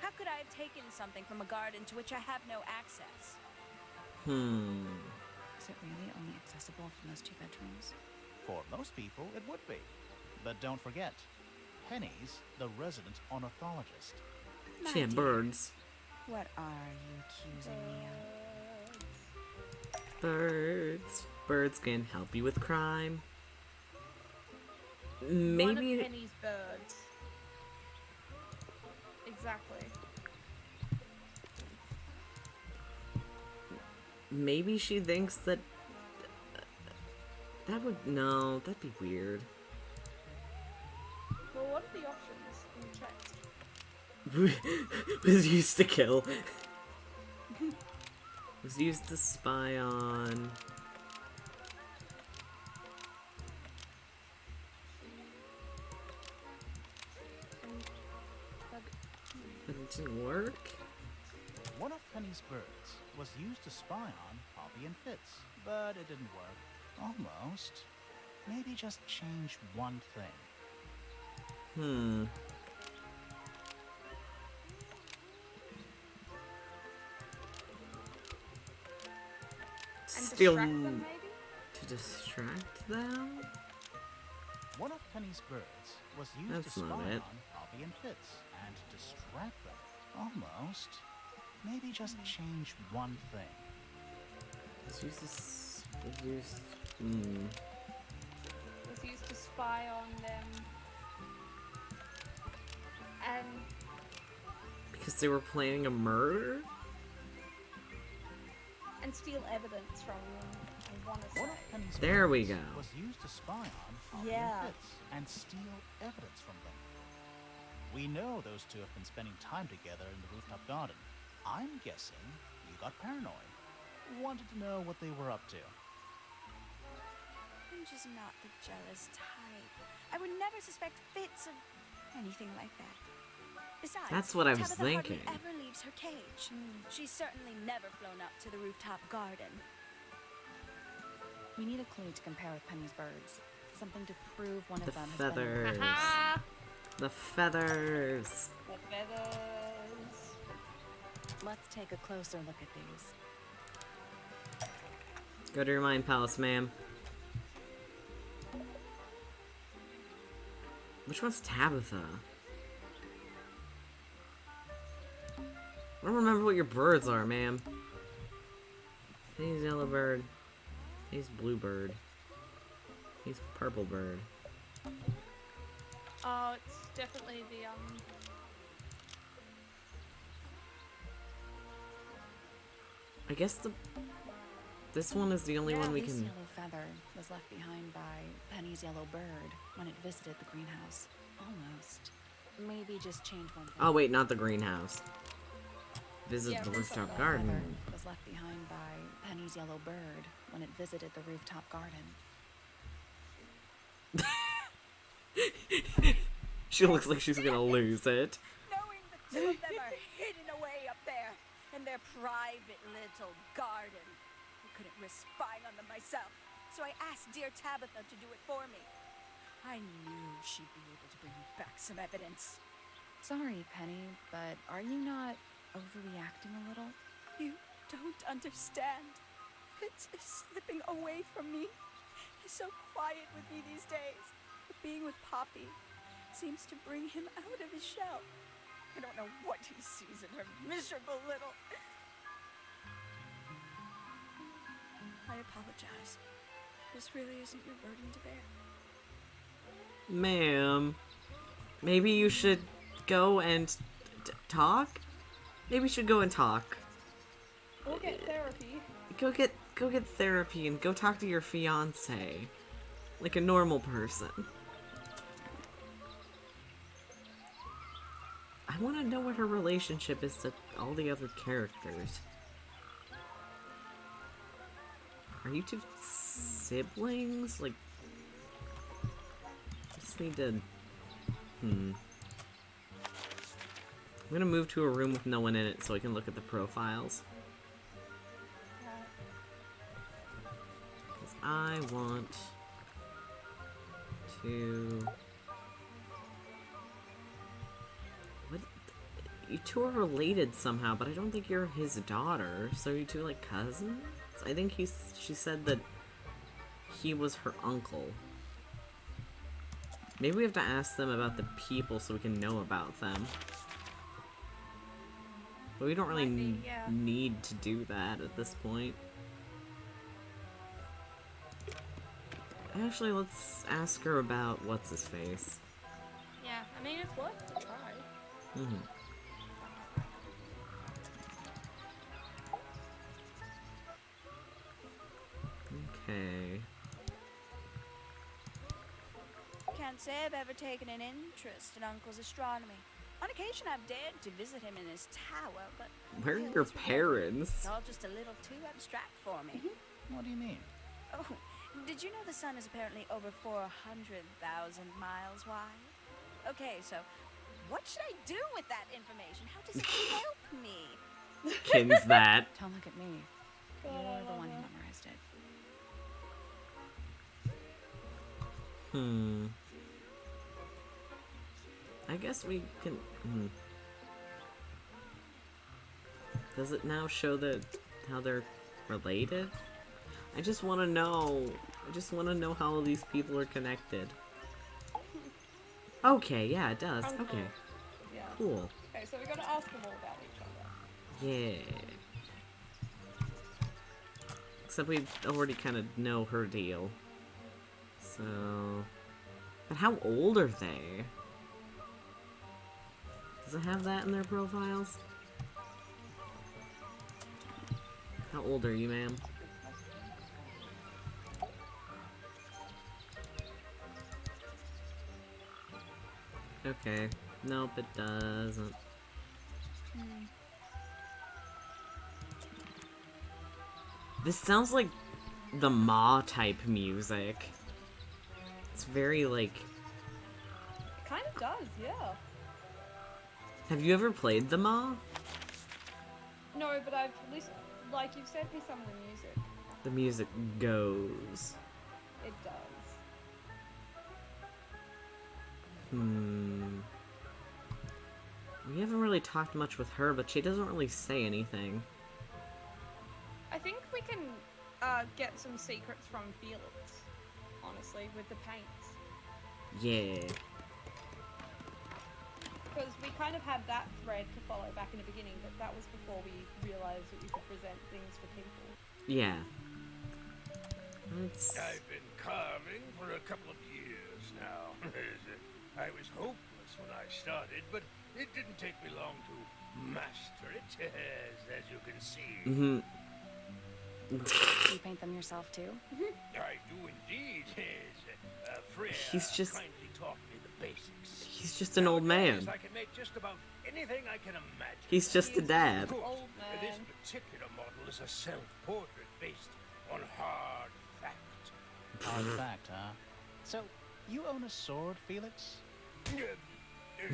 How could I have taken something from a garden to which I have no access? Is it really only accessible from those 2 bedrooms? For most people, it would be. But don't forget, Penny's the resident ornithologist. She had birds. What are you accusing me of? Birds. Birds can help you with crime. One of Maybe... Penny's birds. Exactly. Maybe she thinks that... that would... No, that'd be weird. Well, what are the options in text? Was used to kill. Was used to spy on... But it didn't work? One of Penny's birds was used to spy on Poppy and Fitz, but it didn't work. Almost. Maybe just change one thing. And Still... distract them, maybe? To distract them? One of Penny's birds was used That's to spy not it. on Poppy and Fitz and distract them. Almost. Maybe just change one thing. It's used to... Was used to spy on them. And Because they were planning a murder? and steal evidence from them, I want to One of say. Penny's There we birds go. was used to spy on Poppy Yeah. and Fitz and steal evidence from them. We know those two have been spending time together in the rooftop garden. I'm guessing you got paranoid. Wanted to know what they were up to. I'm just not the jealous type. I would never suspect Fitz of anything like that. Besides, That's what I was Tabitha thinking. hardly ever leaves her cage. She's certainly never flown up to the rooftop garden. We need a clue to compare with Penny's birds. Something to prove one The of them has feathers. Haha! The feathers. The feathers. been... Let's take a closer look at these. Go to your mind palace, ma'am. Which one's Tabitha? I don't remember what your birds are, ma'am. He's yellow bird. He's blue bird. He's purple bird. Oh, it's definitely the I guess this one is the only one we This can... yellow feather was left behind by Penny's yellow bird when it visited the greenhouse. Almost. Maybe just change one thing. Oh wait, not the greenhouse. Visit Yeah, the this rooftop Feather garden. was left behind by Penny's yellow bird when it visited the rooftop garden. She looks like she's gonna lose it. Knowing the two of them are hidden away up there in their private little garden. I couldn't risk spying on them myself, so I asked dear Tabitha to do it for me. I knew she'd be able to bring me back some evidence. Sorry, Penny, but are you not overreacting a little? You don't understand. Fitz is slipping away from me. He's so quiet with me these days. But being with Poppy seems to bring him out of his shell. I don't know what he sees in her miserable little... I apologize. This really isn't your burden to bear. Ma'am, maybe you should go and talk? Maybe we should go and talk. Or get therapy. Go get therapy and go talk to your fiance. Like a normal person. I want to know what her relationship is to all the other characters. Are you two siblings? Like, just need to... I'm gonna move to a room with no one in it so I can look at the profiles. Because I want to... What? You two are related somehow, but I don't think you're his daughter. So are you two like cousins? I think she said that he was her uncle. Maybe we have to ask them about the people so we can know about them. But we don't really need to do that at this point. Actually, let's ask her about what's-his-face. Yeah, I mean, it's worth a try. Okay. Can't say I've ever taken an interest in Uncle's astronomy. On occasion, I've dared to visit him in his tower, but... Where are your parents? It's all just a little too abstract for me. What do you mean? Oh, did you know the sun is apparently over 400,000 miles wide? Okay, so what should I do with that information? How does it help me? Kins that. Don't look at me. You're the one who memorized it. I guess we can... Does it now show that how they're related? I just want to know. I just want to know how all these people are connected. Okay, yeah, it does. Okay. Yeah. Cool. Okay, so we gotta ask them all about each other. Yeah. Except we already kind of know her deal. So... But how old are they? Does it have that in their profiles? How old are you, ma'am? Okay. Nope, it doesn't. This sounds like the Ma type music. It's very like... It kind of does, yeah. Have you ever played the Ma? No, but I've listened, like you've sent me some of the music. The music goes. It does. We haven't really talked much with her, but she doesn't really say anything. I think we can get some secrets from Felix, honestly, with the paints. Yeah. Because we kind of had that thread to follow back in the beginning, but that was before we realised that we could present things for people. Yeah. I've been carving for a couple of years now. I was hopeless when I started, but it didn't take me long to master it, as you can see. You paint them yourself too? I do indeed. Freya He's just... kindly taught me the basics. He's just an old man. I can make just about anything I can imagine. He's just a dad. Of course, Old man. this particular model is a self-portrait based on hard fact. Hard fact, huh? So, you own a sword, Felix?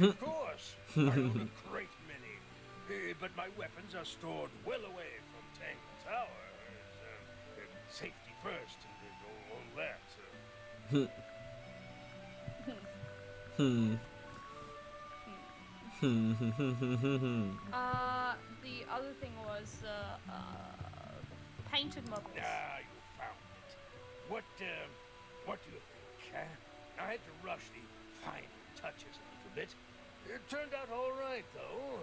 Of course. I own a great many. But my weapons are stored well away from Tangle Tower. Safety first and all that. The other thing was painted models. Ah, you found it. What do you think, huh? I had to rush the fine touches a little bit. It turned out all right, though.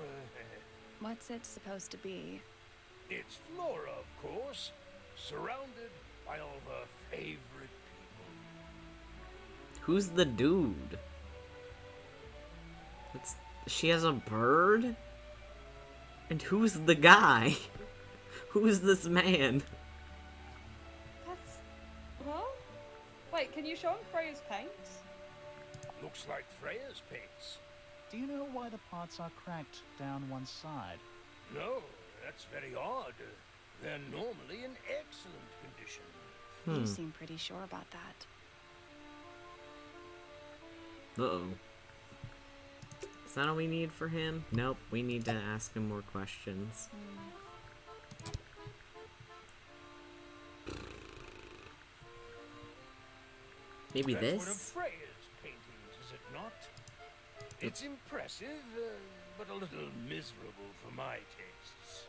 What's it supposed to be? It's Flora, of course, surrounded by all her favorite people. Who's the dude? She has a bird? And who's the guy? Who's this man? That's... Huh? Wait, can you show him Freya's paints? Looks like Freya's paints. Do you know why the pots are cracked down one side? No, that's very odd. They're normally in excellent condition. You seem pretty sure about that. Uh-oh. Is that all we need for him? Nope, we need to ask him more questions. Maybe That's this? one of Freya's paintings, is it not? It's impressive, but a little miserable for my tastes.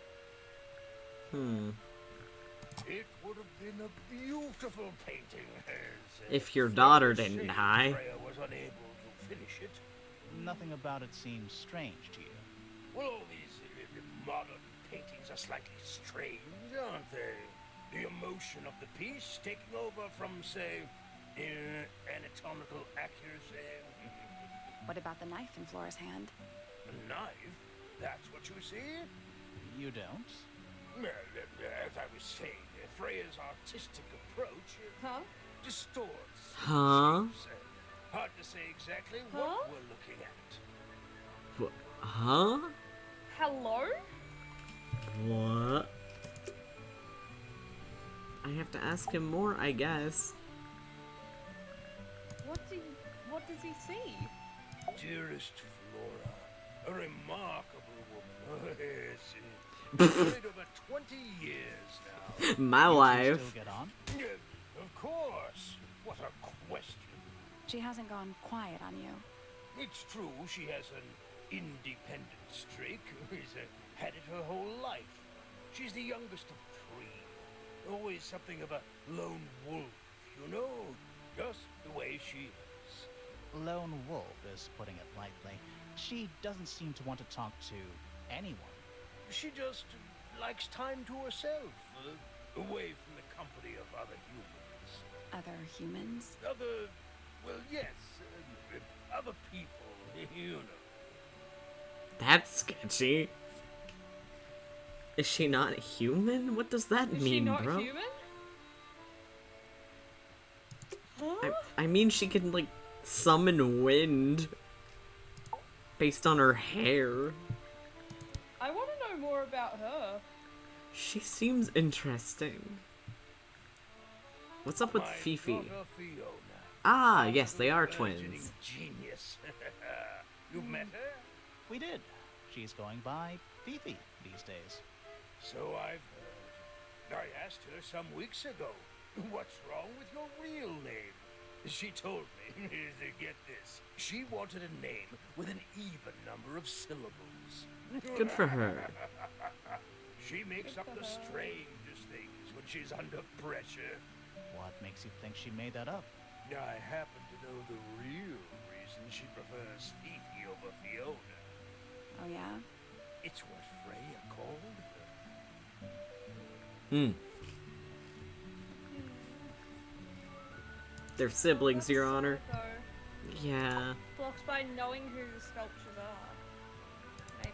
It would have been a beautiful painting, If your daughter Freya's didn't shame die. Freya was unable to finish it. Nothing about it seems strange to you. Well, all these modern paintings are slightly strange, aren't they? The emotion of the piece taking over from, say, anatomical accuracy. What about the knife in Flora's hand? A knife? That's what you see? You don't? Well, as I was saying, Freya's artistic approach Huh? distorts Huh? shapes. Hard to say exactly what we're looking at. Huh? Hello? What? I have to ask him more, I guess. What does he see? Dearest Flora, a remarkable woman. Yes, married over 20 years now. My You wife. still get on? Of course. What a question. She hasn't gone quiet on you. It's true she has an independent streak. She's had it her whole life. She's the youngest of three. Always something of a lone wolf, you know? Just the way she is. Lone wolf is putting it lightly. She doesn't seem to want to talk to anyone. She just likes time to herself, away from the company of other humans. Other humans? Well, yes, other people, you know. That's sketchy. Is she not human? What does that Is mean, she not bro? human? Huh? I mean, she can, like, summon wind based on her hair. I want to know more about her. She seems interesting. What's up with My Fifi? daughter Fiona. Ah, yes, they are Burgeoning twins. Genius. You met her? We did. She's going by Fifi these days. So I've heard. I asked her some weeks ago, what's wrong with your real name? She told me, get this, she wanted a name with an even number of syllables. Good for her. She makes up the strangest things when she's under pressure. What makes you think she made that up? I happen to know the real reason she prefers Fifi over Fiona. Oh, yeah? It's what Freya called her. They're siblings, That's Your sad, Honor. though. Yeah. Blocks by knowing who the sculptures are. Maybe.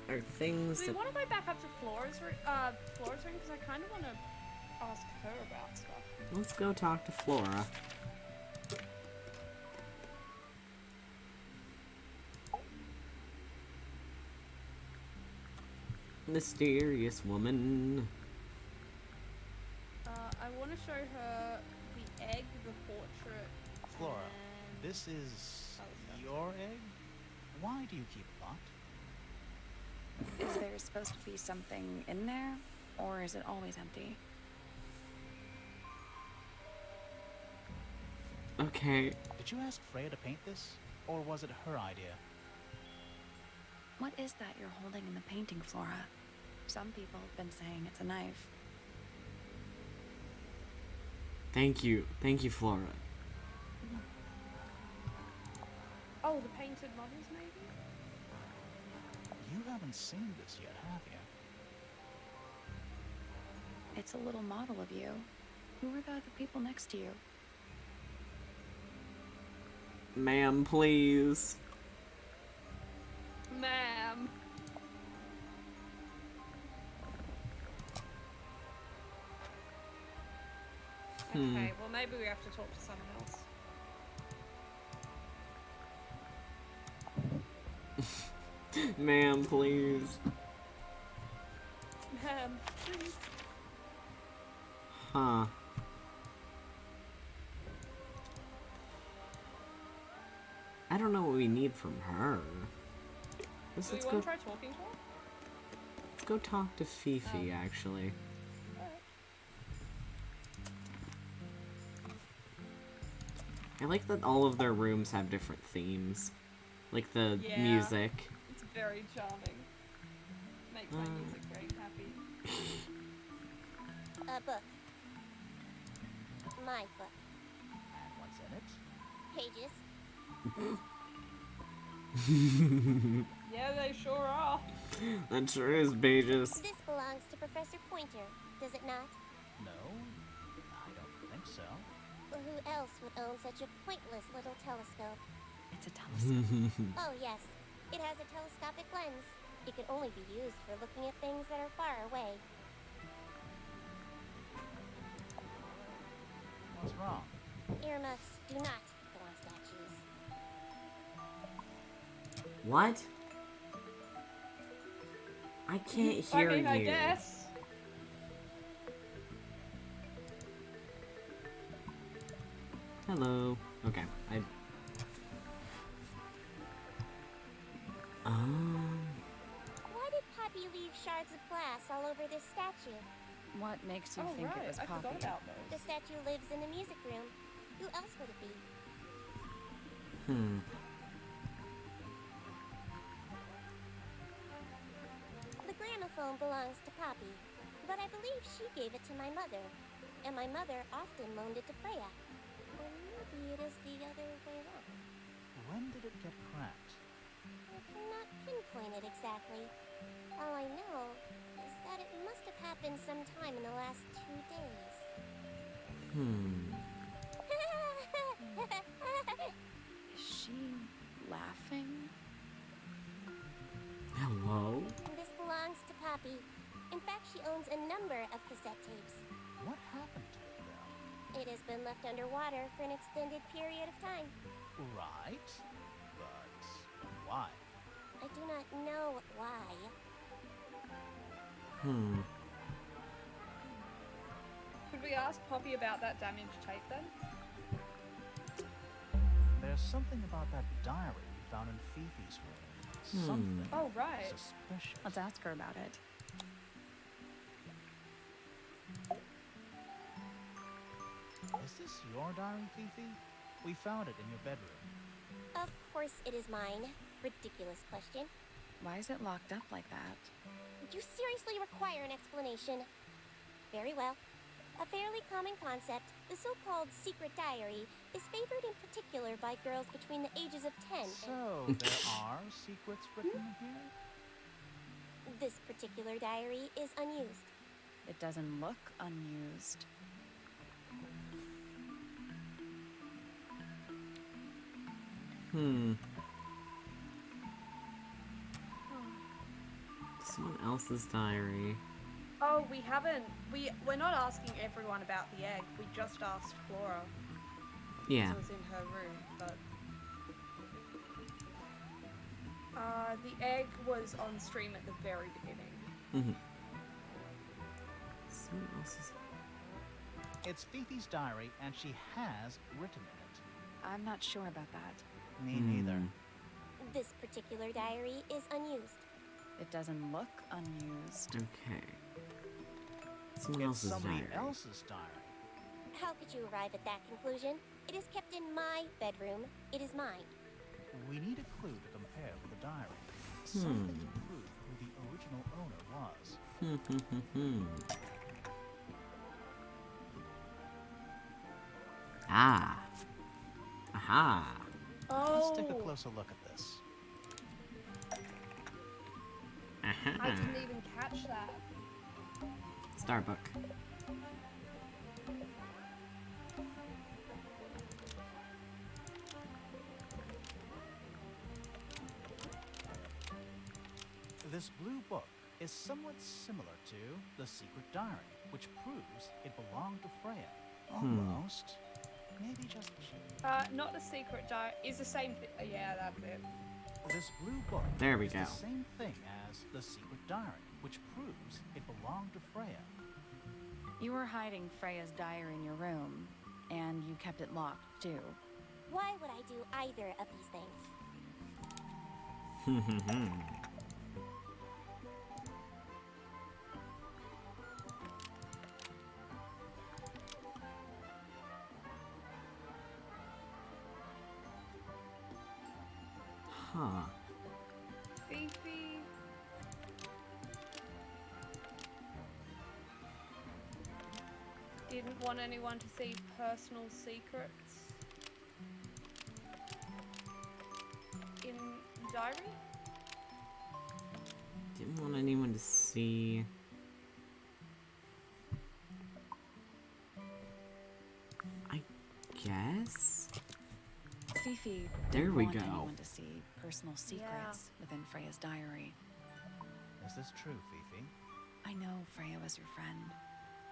Are things Do we that... want to go back up to Flora's room? Because I kind of want to ask her about stuff. Let's go talk to Flora. Mysterious woman. I want to show her the egg, the portrait. Flora, and this is other stuff. your egg? Why do you keep it locked? Is there supposed to be something in there? Or is it always empty? Okay. Did you ask Freya to paint this? Or was it her idea? What is that you're holding in the painting, Flora? Some people have been saying it's a knife. Thank you. Thank you, Flora. Oh, the painted models, maybe? You haven't seen this yet, have you? It's a little model of you. Who are the other people next to you? Ma'am, please. Ma'am. Okay, well maybe we have to talk to someone else. Ma'am, please. Ma'am, please. Huh. I don't know what we need from her. Do you want to try talking to her? Let's go talk to Fifi, actually. I like that all of their rooms have different themes. Like the music. It's very charming. Makes my music very happy. A book. My book. And what's in it? Pages. Yeah, they sure are. That sure is pages. This belongs to Professor Pointer, does it not? No, I don't think so. Well, who else would own such a pointless little telescope? It's a telescope. Oh, yes. It has a telescopic lens. It can only be used for looking at things that are far away. What's wrong? Earmuffs do not go on statues. What? I can't hear you. I guess. Hello. Okay. Why did Poppy leave shards of glass all over this statue? What makes you think it was I Poppy? forgot about those. The statue lives in the music room. Who else would it be? The gramophone belongs to Poppy, but I believe she gave it to my mother, and my mother often loaned it to Freya. Or maybe it is the other way around. When did it get cracked? I cannot pinpoint it exactly. All I know is that it must have happened sometime in the last 2 days. Is she laughing? Hello? This belongs to Poppy. In fact, she owns a number of cassette tapes. What happened to it, though? It has been left underwater for an extended period of time. Right, but why? I do not know why. Could we ask Poppy about that damaged tape then? There's something about that diary we found in Fifi's room. Something Oh, right. suspicious. Let's ask her about it. Is this your diary, Fifi? We found it in your bedroom. Of course it is mine. Ridiculous question. Why is it locked up like that? Do you seriously require an explanation? Very well. A fairly common concept, the so-called secret diary, is favored in particular by girls between the ages of 10 So, there are secrets written here? This particular diary is unused. It doesn't look unused. Someone else's diary. Oh, we haven't. We're not asking everyone about the egg. We just asked Flora. Yeah. It was in her room, but the egg was on stream at the very beginning. Someone else's. It's Fifi's diary, and she has written in it. I'm not sure about that. Me neither. This particular diary is unused. It doesn't look unused. Okay. Someone It's else's somebody diary. else's diary. How could you arrive at that conclusion? It is kept in my bedroom. It is mine. We need a clue to compare with the diary. Something to prove who the original owner was. Ah. Aha. Oh, Let's take a closer look at this. I didn't even catch that. Starbuck. This blue book is somewhat similar to the secret diary, which proves it belonged to Freya. Almost. Maybe just... Not the secret diary. Is the same thing. Yeah, that's it. This blue book There we is go. the same thing as the secret diary, which proves it belonged to Freya. You were hiding Freya's diary in your room, and you kept it locked, too. Why would I do either of these things? Huh. Fifi. Didn't want anyone to see personal secrets in diary? Didn't want anyone to see. I guess? Fifi There didn't we want go. anyone to see personal secrets within Freya's diary. Is this true, Fifi? I know Freya was your friend,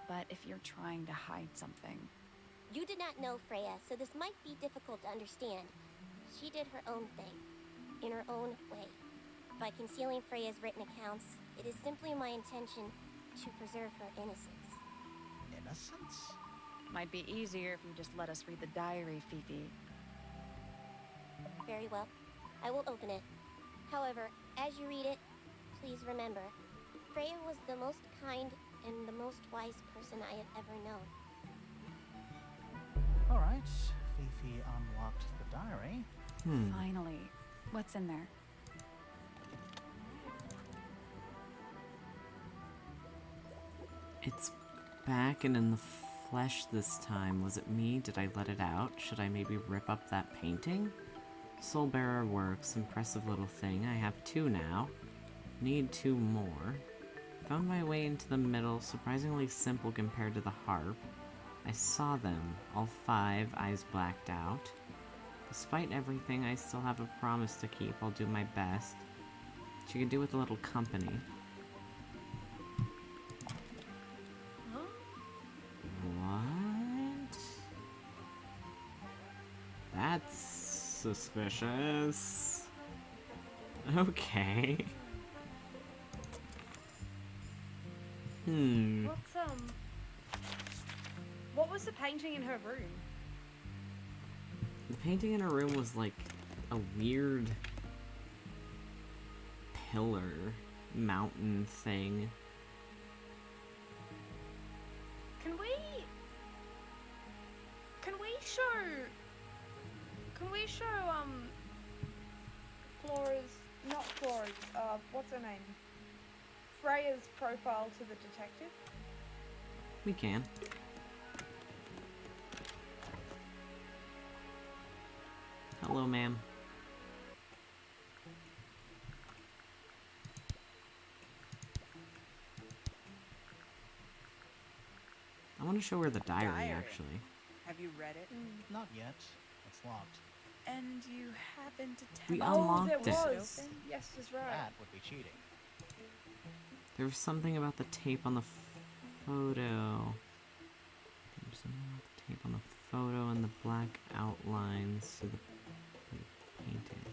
but if you're trying to hide something... You did not know Freya, so this might be difficult to understand. She did her own thing, in her own way. By concealing Freya's written accounts, it is simply my intention to preserve her innocence. Innocence? Might be easier if you just let us read the diary, Fifi. Very well. I will open it. However, as you read it, please remember, Freya was the most kind and the most wise person I have ever known. Alright, Fifi unlocked the diary. Finally. What's in there? It's back and in the flesh this time. Was it me? Did I let it out? Should I maybe rip up that painting? Soul Bearer works. Impressive little thing. I have 2 now. Need 2 more. Found my way into the middle. Surprisingly simple compared to the harp. I saw them. All 5, eyes blacked out. Despite everything, I still have a promise to keep. I'll do my best. She could do with a little company. What? That's suspicious. Okay. What was the painting in her room? The painting in her room was like a weird pillar mountain thing. Can we show what's her name? Freya's profile to the detective? We can. Hello, ma'am. I want to show her the diary, actually. Have you read it? Not yet. It's locked. And you happen to tell We me unlocked there it. was. Yes, that's right. That would be cheating. There was something about the tape on the photo. There was something about the tape on the photo and the black outlines to the painting.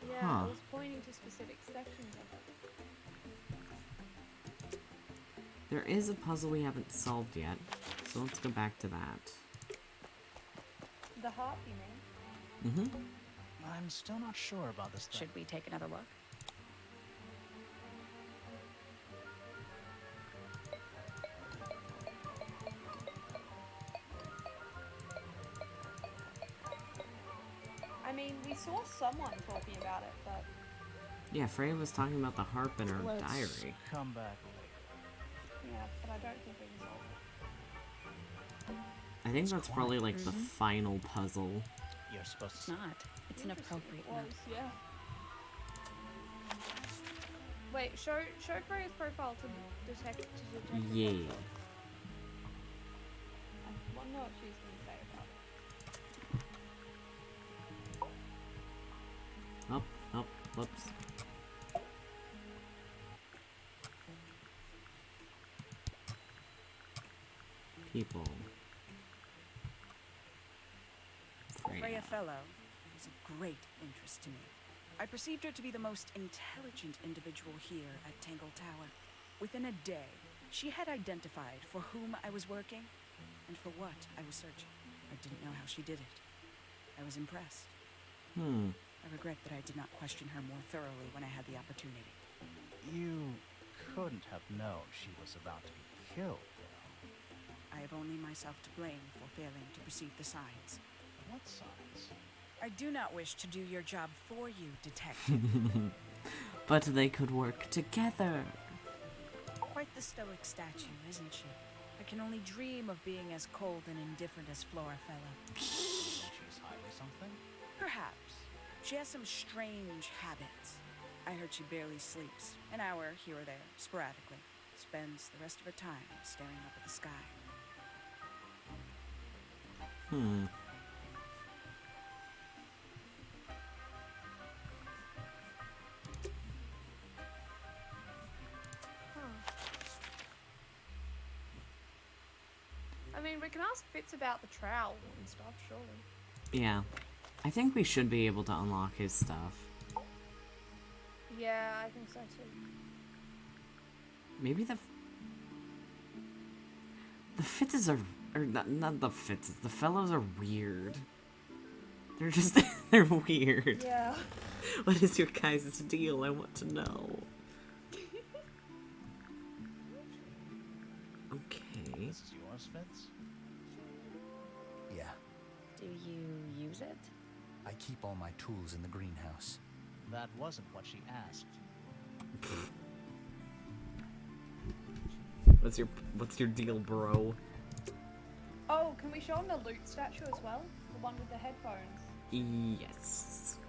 Yeah, Huh. it was pointing to specific sections of it. There is a puzzle we haven't solved yet, so let's go back to that. The harp, you mean? I'm still not sure about this thing. Should we take another look? I mean, we saw someone talking about it, but Yeah, Freya was talking about the harp in her Let's diary. come back later. yeah, but I don't think we can solve it. I think that's probably like the final puzzle. You're supposed It's to... not. It's an appropriate note. Yeah. Wait, show Freya's profile to detect. Yeah. I wonder what she's gonna say about it. Oh, oh, whoops. People. Freya Fellow is of great interest to me. I perceived her to be the most intelligent individual here at Tangle Tower. Within a day, she had identified for whom I was working and for what I was searching. I didn't know how she did it. I was impressed. I regret that I did not question her more thoroughly when I had the opportunity. You couldn't have known she was about to be killed, though. I have only myself to blame for failing to perceive the signs. What signs? I do not wish to do your job for you, detective. But they could work together. Quite the stoic statue, isn't she? I can only dream of being as cold and indifferent as Flora Fella. She's hiding something? Perhaps. She has some strange habits. I heard she barely sleeps, an hour here or there, sporadically. Spends the rest of her time staring up at the sky. I mean, we can ask Fitz about the trowel and stuff, surely. Yeah. I think we should be able to unlock his stuff. Yeah, I think so too. Maybe the Fitzes are... Or not the Fitzes. The fellows are weird. They're just... they're weird. Yeah. What is your guys' deal? I want to know. Okay. This is yours, Fitz? Yeah, Do you use it? I keep all my tools in the greenhouse. That wasn't what she asked. What's your deal, bro? Oh, can we show him the loot statue as well? The one with the headphones? Yes.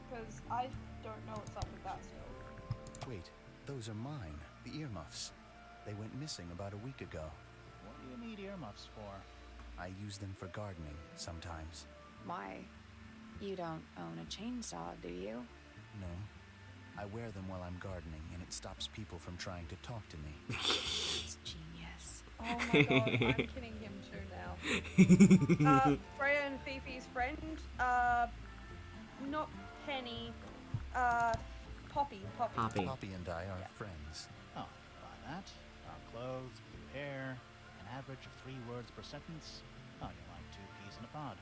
Because I don't know what's up with that still. Wait, those are mine, the earmuffs. They went missing about a week ago. What do you need earmuffs for? I use them for gardening sometimes. Why? You don't own a chainsaw, do you? No. I wear them while I'm gardening, and it stops people from trying to talk to me. It's genius. Oh my god, I'm kidding him too now. Freya and Fifi's friend, not Penny, Poppy. Poppy. Poppy and I are friends. Oh, by that. Our clothes, blue hair, an average of 3 words per sentence. Oh, you're like 2 peas in a pod.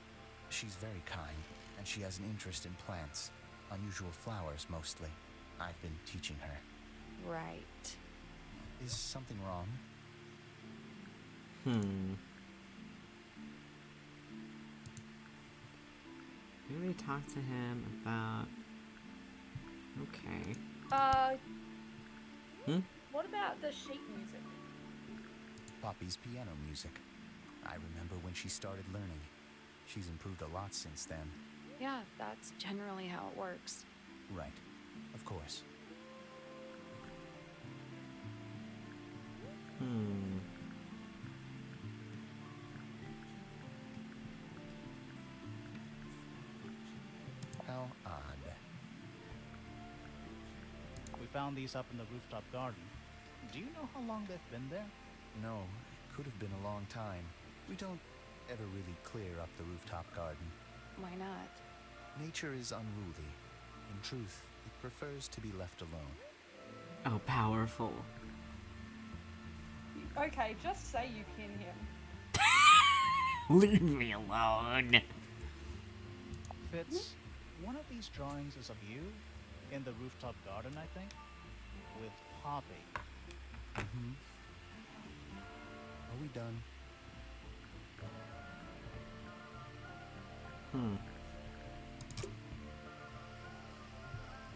She's very kind, and she has an interest in plants. Unusual flowers, mostly. I've been teaching her. Right. Is something wrong? Maybe talk to him about... Okay. What about the sheet music? Poppy's piano music. I remember when she started learning. She's improved a lot since then. Yeah, that's generally how it works. Right. Of course. How odd. We found these up in the rooftop garden. Do you know how long they've been there? No, it could have been a long time. We don't ever really clear up the rooftop garden. Why not? Nature is unruly. In truth, it prefers to be left alone. Oh, powerful. Okay, just say you kin him. Leave me alone. Fitz, one of these drawings is of you in the rooftop garden, I think, with Poppy. Mm-hmm. Are we done?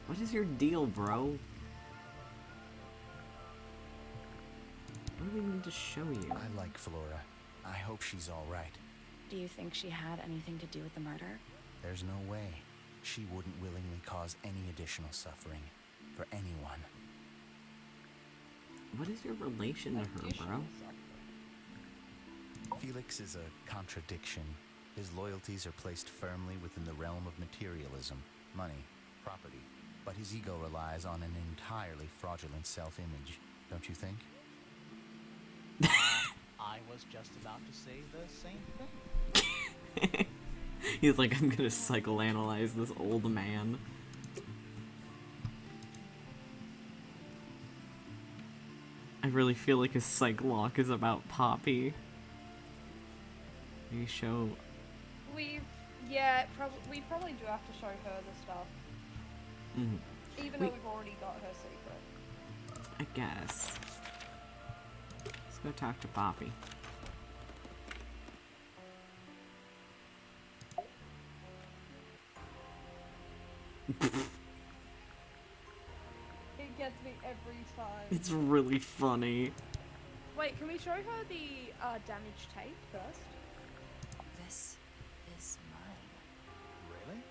What is your deal, bro? What do we need to show you? I like Flora. I hope she's all right. Do you think she had anything to do with the murder? There's no way. She wouldn't willingly cause any additional suffering for anyone. What is your relation to her, bro? Felix is a contradiction. His loyalties are placed firmly within the realm of materialism, money, property. But his ego relies on an entirely fraudulent self-image, don't you think? I was just about to say the same thing. He's like, I'm gonna psychoanalyze this old man. I really feel like his psych lock is about Poppy. Maybe show... We probably do have to show her the stuff. Even though we've already got her secret. I guess. Let's go talk to Poppy. It gets me every time. It's really funny. Wait, can we show her the damaged tape first? This is mine. Really?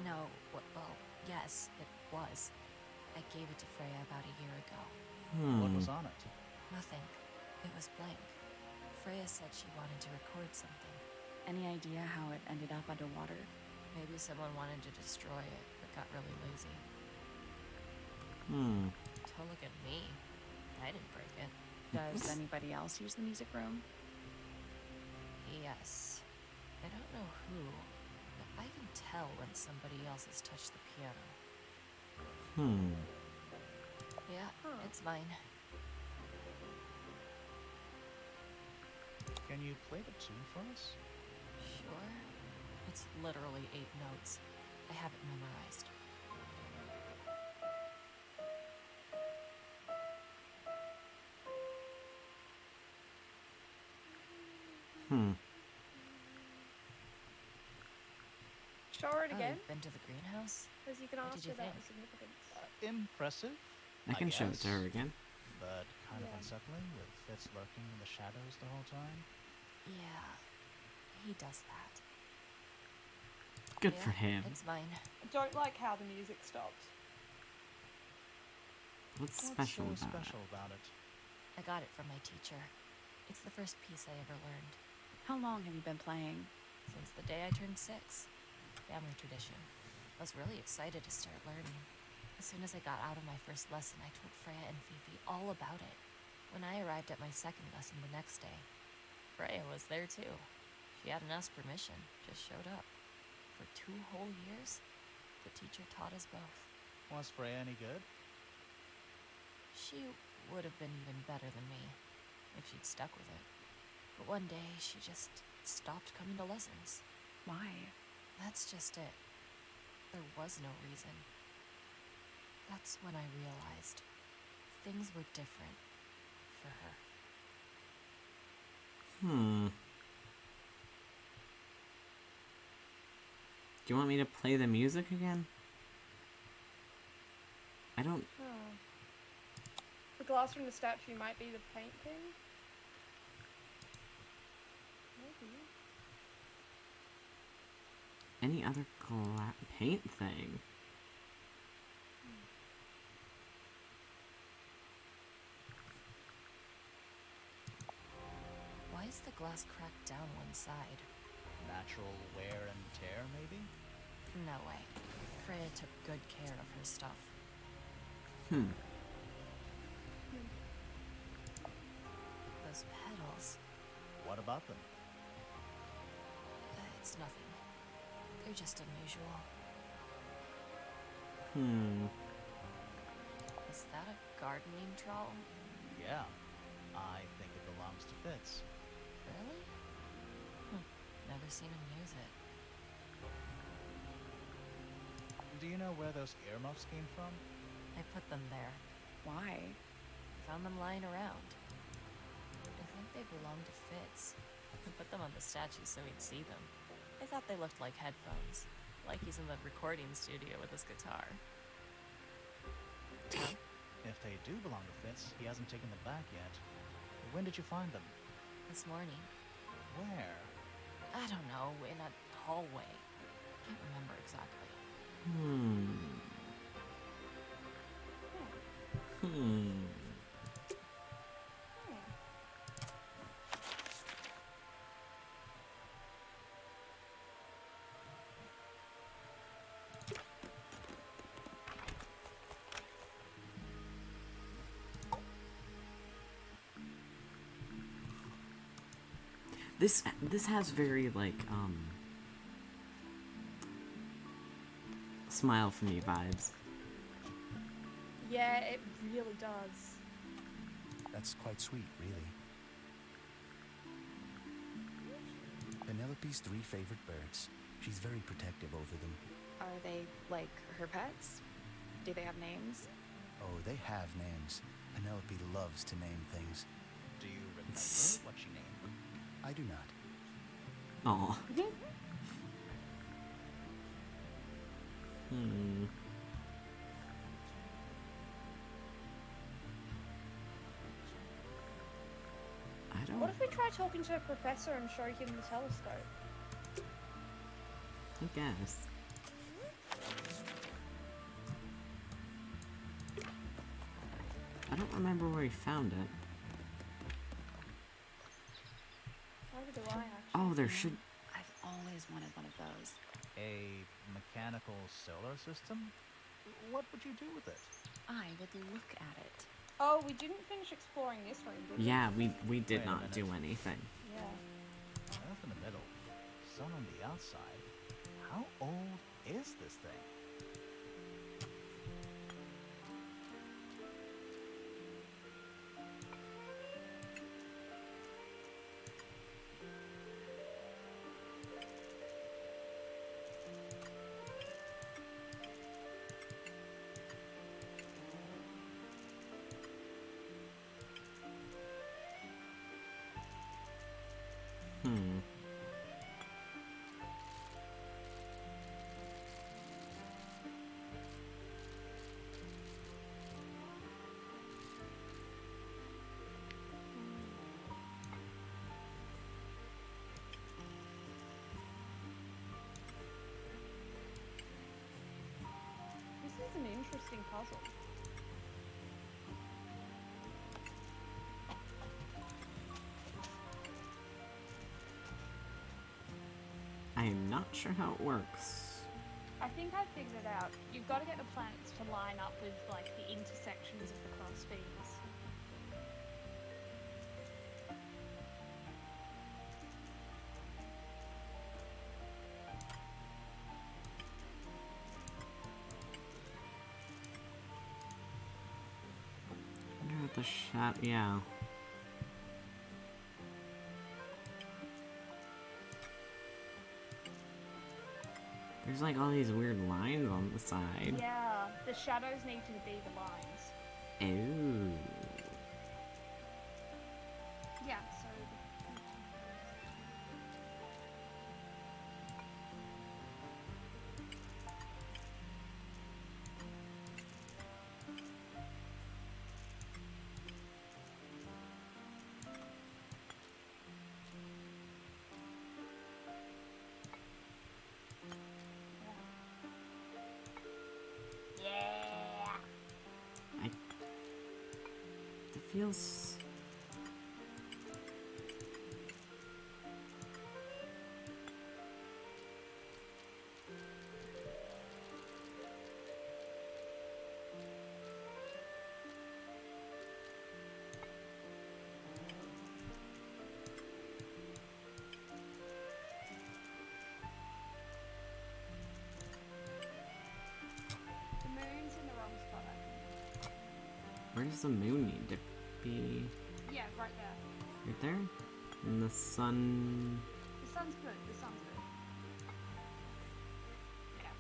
No, well, yes, it was. I gave it to Freya about a year ago. What was on it? Nothing. It was blank. Freya said she wanted to record something. Any idea how it ended up underwater? Maybe someone wanted to destroy it, but got really lazy. Don't look at me. I didn't break it. Does anybody else use the music room? Yes. I don't know who, but I can tell when somebody else has touched the piano. Yeah, it's mine. Can you play the tune for us? Sure. It's literally 8 notes. I have it memorized. Show her it again, You've been to the greenhouse? because you can What ask did you her about think? the significance. Impressive. I can show it guess, to her again. But kind of Yeah. unsettling with Fitz lurking in the shadows the whole time. Yeah, he does that. Good Yeah, for him. It's mine. I don't like how the music stops. What's What's special so about special about it? I got it from my teacher. It's the first piece I ever learned. How long have you been playing? Since the day I turned 6. Family tradition. I was really excited to start learning. As soon as I got out of my first lesson, I told Freya and Fifi all about it. When I arrived at my second lesson the next day, Freya was there too. She hadn't asked permission, just showed up. For 2 whole years, the teacher taught us both. Was Freya any good? She would have been even better than me if she'd stuck with it. But one day, she just stopped coming to lessons. Why? That's just it. There was no reason. That's when I realized things were different for her. Do you want me to play the music again? I don't... The glass from the statue might be the paint thing? Maybe. Any other paint thing? Why is the glass cracked down one side? Natural wear and tear, maybe? No way. Freya took good care of her stuff. Those petals. What about them? It's nothing. They're just unusual. Is that a gardening trowel? Yeah. I think it belongs to Fitz. Really? Never seen him use it. Do you know where those earmuffs came from? I put them there. Why? Found them lying around. I think they belonged to Fitz. I put them on the statue so he'd see them. I thought they looked like headphones. Like he's in the recording studio with his guitar. Huh? If they do belong to Fitz, he hasn't taken them back yet. When did you find them? This morning. Where? I don't know, in a hallway. Can't remember exactly. This has very, like, Smile for Me vibes. Yeah, it really does. That's quite sweet, really. Penelope's 3 favorite birds. She's very protective over them. Are they, like, her pets? Do they have names? Oh, they have names. Penelope loves to name things. Do you remember what she named them? I do not. Aw. Hmm. I don't... What if we try talking to a professor and show him the telescope? I guess. I don't remember where he found it. Neither do I, actually. Oh, there should... I've always wanted one of those. A mechanical solar system? What would you do with it? I would look at it. Oh, we didn't finish exploring this room, did we? Yeah, we did Wait a not minute. do anything. Yeah. Earth in the middle, sun on the outside. How old is this thing? Hmm. This is an interesting puzzle. I am not sure how it works. I think I figured it out. You've got to get the planets to line up with, like, the intersections of the cross beams. I wonder what the shot... Yeah. There's like all these weird lines on the side. Yeah, the shadows need to be the lines. Oh. Yeah, so... It feels... The moon's in the wrong spot, I think. Where does the moon need to be? Yeah, right there. Right there? And the sun... The sun's good, the sun's good. Yeah.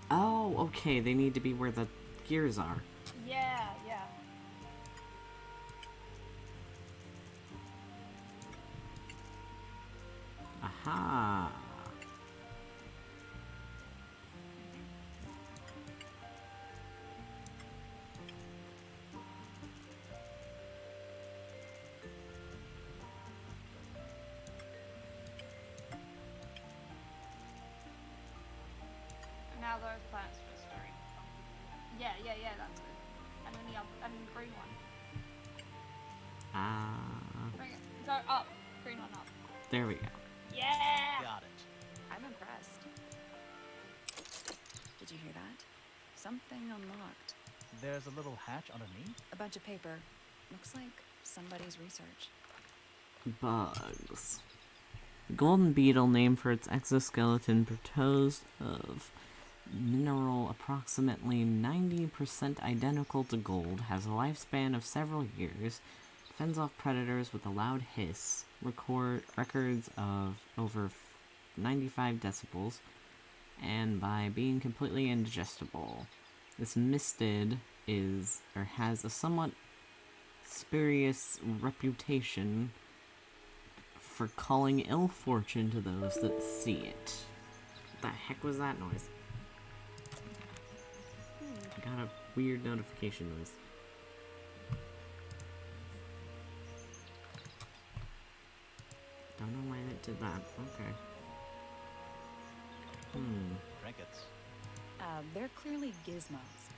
Oh, okay, they need to be where the gears are. Yeah, yeah. Aha! Now those planets just are in. Yeah, yeah, yeah, that's good. And then the other, and then the green one. Bring it. Go up. Green one up. There we go. Yeah! Got it. I'm impressed. Did you hear that? Something unlocked. There's a little hatch underneath. A bunch of paper. Looks like somebody's research. Bugs. The golden beetle, named for its exoskeleton composed of mineral approximately 90% identical to gold, has a lifespan of several years, fends off predators with a loud hiss, records of over 95 decibels, and by being completely indigestible. This mistid has a somewhat spurious reputation for calling ill fortune to those that see it. What the heck was that noise? I got a weird notification noise. Don't know why that did that. Okay. Trinkets. They're clearly gizmos.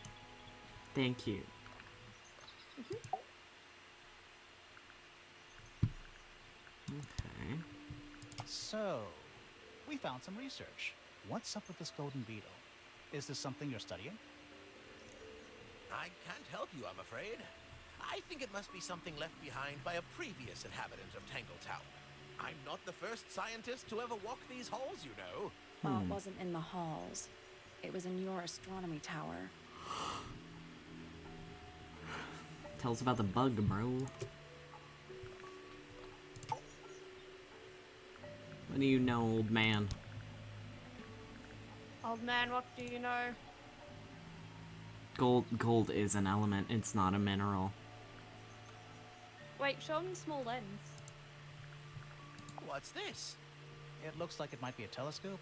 Thank you. Okay. So, we found some research. What's up with this golden beetle? Is this something you're studying? I can't help you, I'm afraid. I think it must be something left behind by a previous inhabitant of Tangle Tower. I'm not the first scientist to ever walk these halls, you know. Well, it wasn't in the halls. It was in your astronomy tower. Tell us about the bug, bro. What do you know, old man? Old man, what do you know? Gold is an element, it's not a mineral. Wait, show him the small lens. What's this? It looks like it might be a telescope.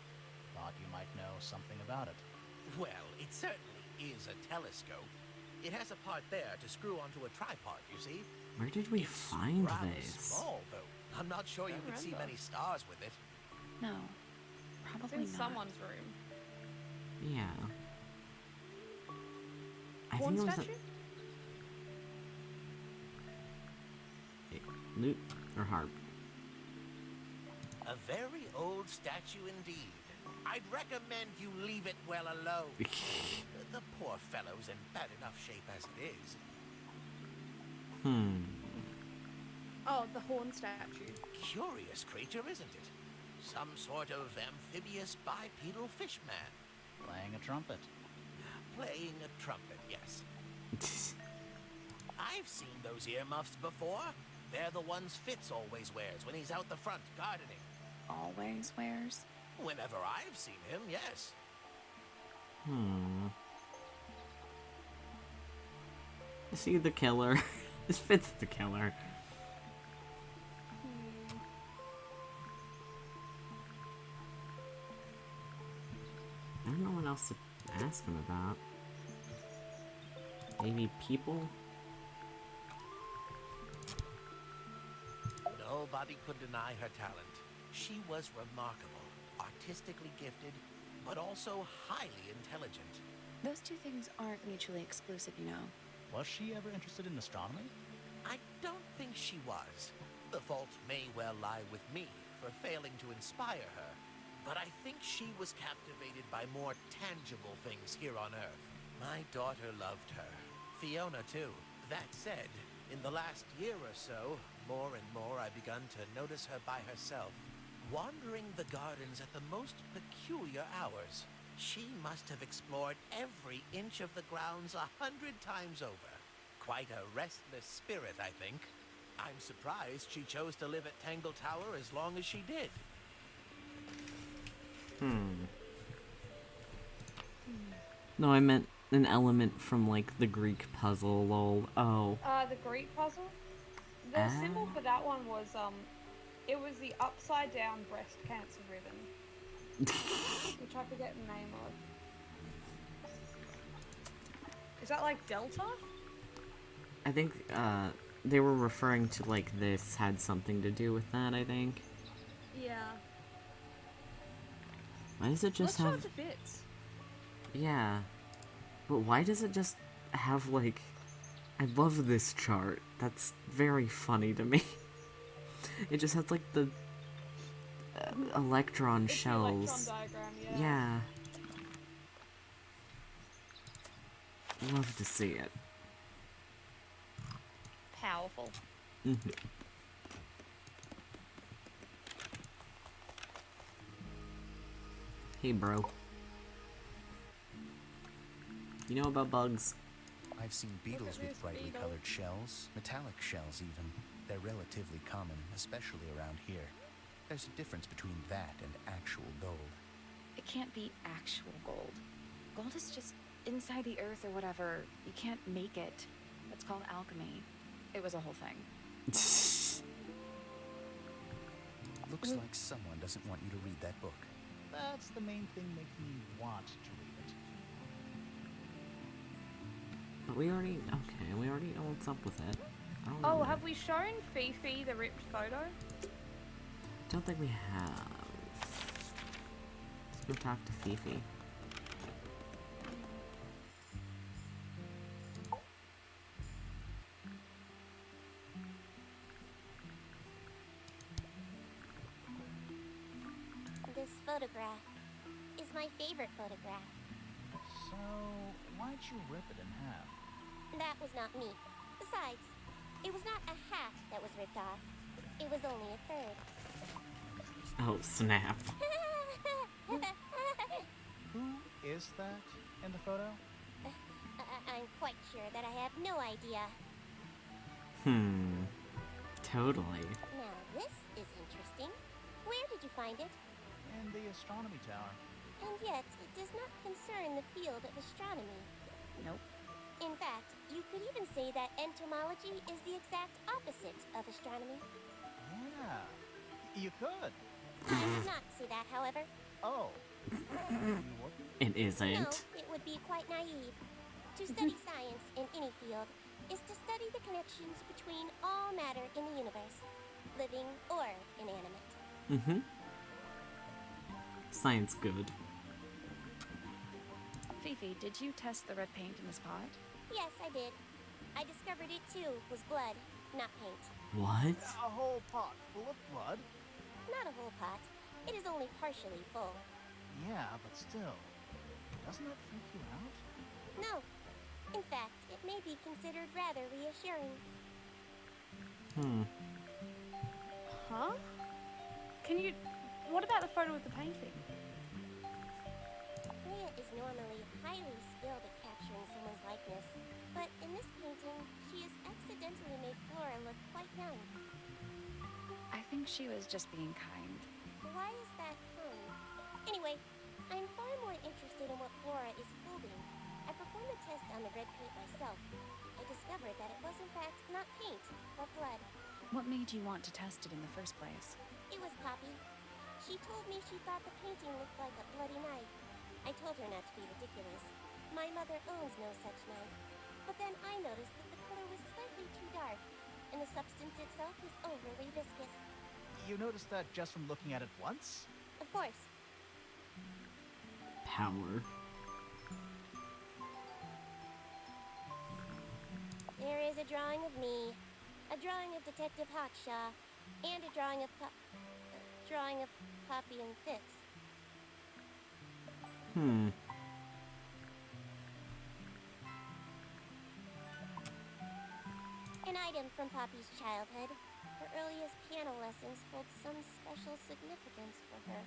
Thought you might know something about it. Well, it certainly is a telescope. It has a part there to screw onto a tripod, you see. Where did we find rather this? small, though. I'm not sure you could see many stars with it. No, It's probably in not. someone's room. Yeah. I Horn think it was statue? lute or harp. A very old statue indeed. I'd recommend you leave it well alone. The poor fellow's in bad enough shape as it is. Oh, the horn statue. Curious creature, isn't it? Some sort of amphibious bipedal fish man. Playing a trumpet. Playing a trumpet, yes. I've seen those earmuffs before. They're the ones Fitz always wears when he's out the front gardening. Always wears? Whenever I've seen him, yes. Is he the killer? Is Fitz the killer? I don't know what else to ask him about. Maybe people? Nobody could deny her talent. She was remarkable, artistically gifted, but also highly intelligent. Those two things aren't mutually exclusive, you know. Was she ever interested in astronomy? I don't think she was. The fault may well lie with me for failing to inspire her, but I think she was captivated by more tangible things here on Earth. My daughter loved her. Fiona, too. That said, in the last year or so, more and more I've begun to notice her by herself, wandering the gardens at the most peculiar hours. She must have explored every inch of the grounds 100 times over. Quite a restless spirit, I think. I'm surprised she chose to live at Tangle Tower as long as she did. No, I meant an element from, like, the Greek puzzle, lol. Oh. The Greek puzzle? The symbol for that one was, it was the upside down breast cancer ribbon. Which I forget the name of. Is that like Delta? I think, they were referring to, like, this had something to do with that, I think. Yeah. Why does it just Let's have... show it to Fitz. Yeah. But why does it just have, like... I love this chart. That's very funny to me. It just has, like, the... electron It's shells. the electron diagram, yeah. Yeah. Love to see it. Powerful. Hey, bro. You know about bugs? I've seen beetles this with brightly beetle. colored shells, metallic shells even. They're relatively common, especially around here. There's a difference between that and actual gold. It can't be actual gold. Gold is just inside the earth or whatever. You can't make it. It's called alchemy. It was a whole thing. Looks like someone doesn't want you to read that book. That's the main thing making me want to read it. But we already know what's up with it. I don't Oh, know. have we shown Fifi the ripped photo? Don't think we have. Let's go talk to Fifi. This photograph is my favorite photograph. So, why'd you rip it in half? That was not me. Besides, it was not a half that was ripped off. It was only a third. Oh, snap. Who is that in the photo? I'm quite sure that I have no idea. Totally. Now, this is interesting. Where did you find it? In the astronomy tower. And yet, it does not concern the field of astronomy. Nope. In fact, you could even say that entomology is the exact opposite of astronomy. Yeah, you could. I would not say that, however. Oh. You wouldn't? It isn't. No, it would be quite naive. To study science in any field is to study the connections between all matter in the universe, living or inanimate. Science good. Fifi, did you test the red paint in this pot? Yes, I did. I discovered it too was blood, not paint. What? A whole pot full of blood? Not a whole pot. It is only partially full. Yeah, but still. Doesn't that freak you out? No. In fact, it may be considered rather reassuring. Huh? What about the photo with the painting? Freya is normally highly skilled at capturing someone's likeness, but in this painting, she has accidentally made Flora look quite young. I think she was just being kind. Why is that kind? Anyway, I'm far more interested in what Flora is holding. I performed a test on the red paint myself. I discovered that it was in fact not paint, but blood. What made you want to test it in the first place? It was Poppy. She told me she thought the painting looked like a bloody knife. I told her not to be ridiculous. My mother owns no such knife. But then I noticed that the color was slightly too dark, and the substance itself was overly viscous. You noticed that just from looking at it once? Of course. Power. There is a drawing of me, a drawing of Detective Hawkshaw, and a drawing of Poppy and Fitz. An item from Poppy's childhood. Her earliest piano lessons hold some special significance for her.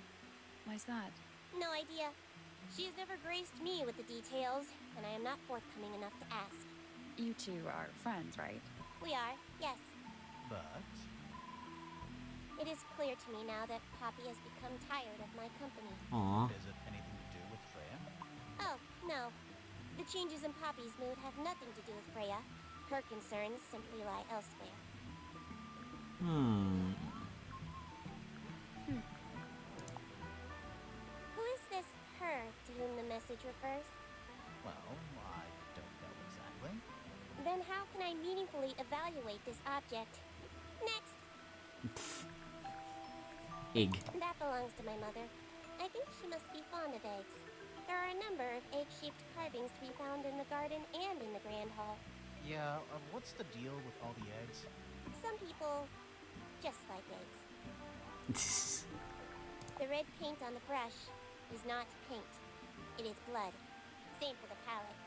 Why's that? No idea. She has never graced me with the details, and I am not forthcoming enough to ask. You two are friends, right? We are, yes. But It is clear to me now that Poppy has become tired of my company. Aw. is it anything to do with Freya? Oh, no. The changes in Poppy's mood have nothing to do with Freya. Her concerns simply lie elsewhere. Who is this her to whom the message refers? Well, I don't know exactly. Then how can I meaningfully evaluate this object? Next! Egg. That belongs to my mother. I think she must be fond of eggs. There are a number of egg-shaped carvings to be found in the garden and in the Grand Hall. Yeah, what's the deal with all the eggs? Some people just like eggs. The red paint on the brush is not paint. It is blood. Same for the palette.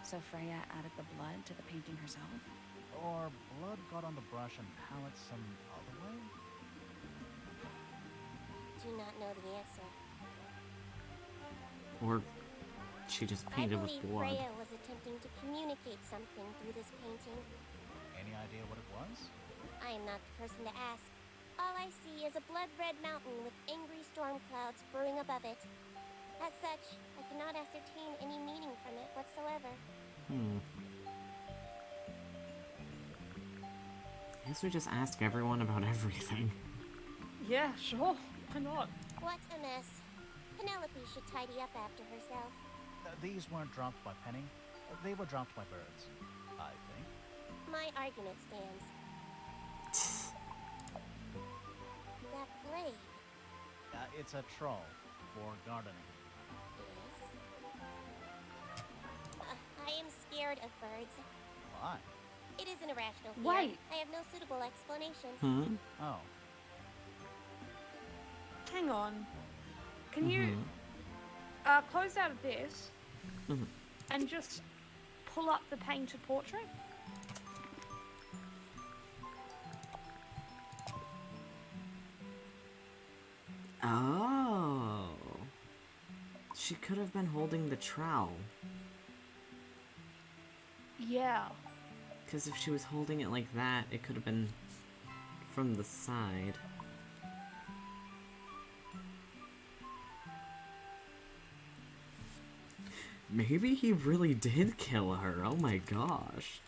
So Freya added the blood to the painting herself? Or blood got on the brush and palette some other way? Do not know the answer. Or she just I painted with believe blood. Freya was attempting to communicate something through this painting. Any idea what it was? I am not the person to ask. All I see is a blood-red mountain with angry storm clouds brewing above it. As such, I cannot ascertain any meaning from it whatsoever. I guess we just ask everyone about everything. Yeah, sure. Why not? What a mess. Penelope should tidy up after herself. These weren't dropped by Penny. They were dropped by birds, I think. My argument stands. That blade. It's a troll for gardening. It is. I am scared of birds. Why? It is an irrational fear. Wait. I have no suitable explanation. Oh. Hang on. Can you close out of this and just pull up the painted portrait? Oh. She could have been holding the trowel. Yeah. Because if she was holding it like that, it could have been from the side. Maybe he really did kill her. Oh my gosh.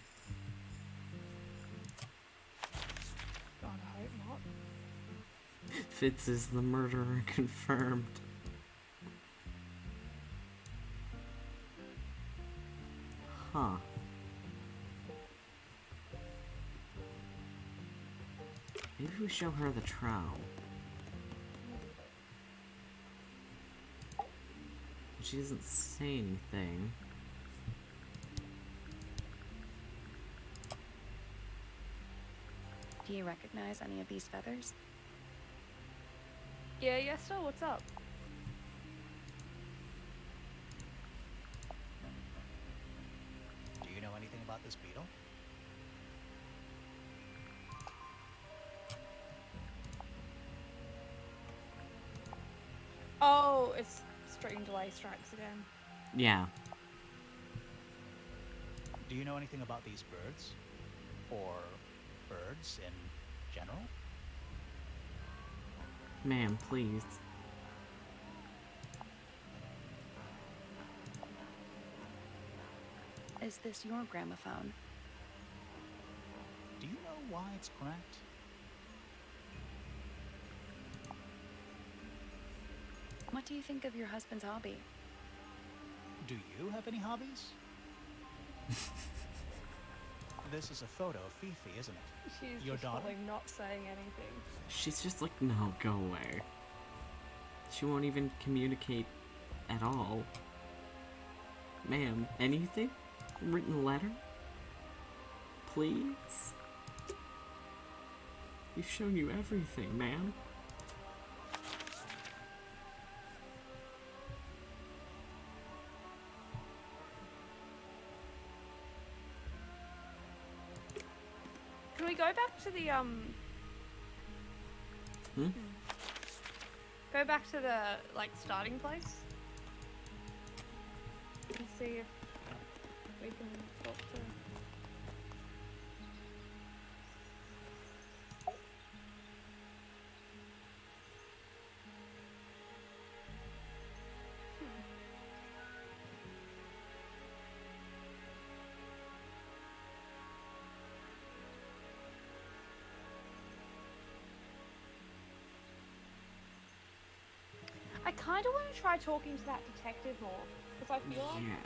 God, I hope not. Fitz is the murderer confirmed. Huh. Maybe we show her the trowel. She doesn't say anything. Do you recognize any of these feathers? Yeah, yes, so what's up? Do you know anything about this beetle? Oh, it's string delay strikes again. Yeah. Do you know anything about these birds? Or birds in general? Ma'am, please. Is this your gramophone? Do you know why it's cracked? What do you think of your husband's hobby? Do you have any hobbies? This is a photo of Fifi, isn't it? She's Your just daughter? probably not saying anything. She's just like, no, go away. She won't even communicate at all. Ma'am, anything? Written letter? Please? We've shown you everything, ma'am. Can we go back to the Go back to the like starting place and see if we can talk to. I kind of want to try talking to that detective more, because I feel like Yeah.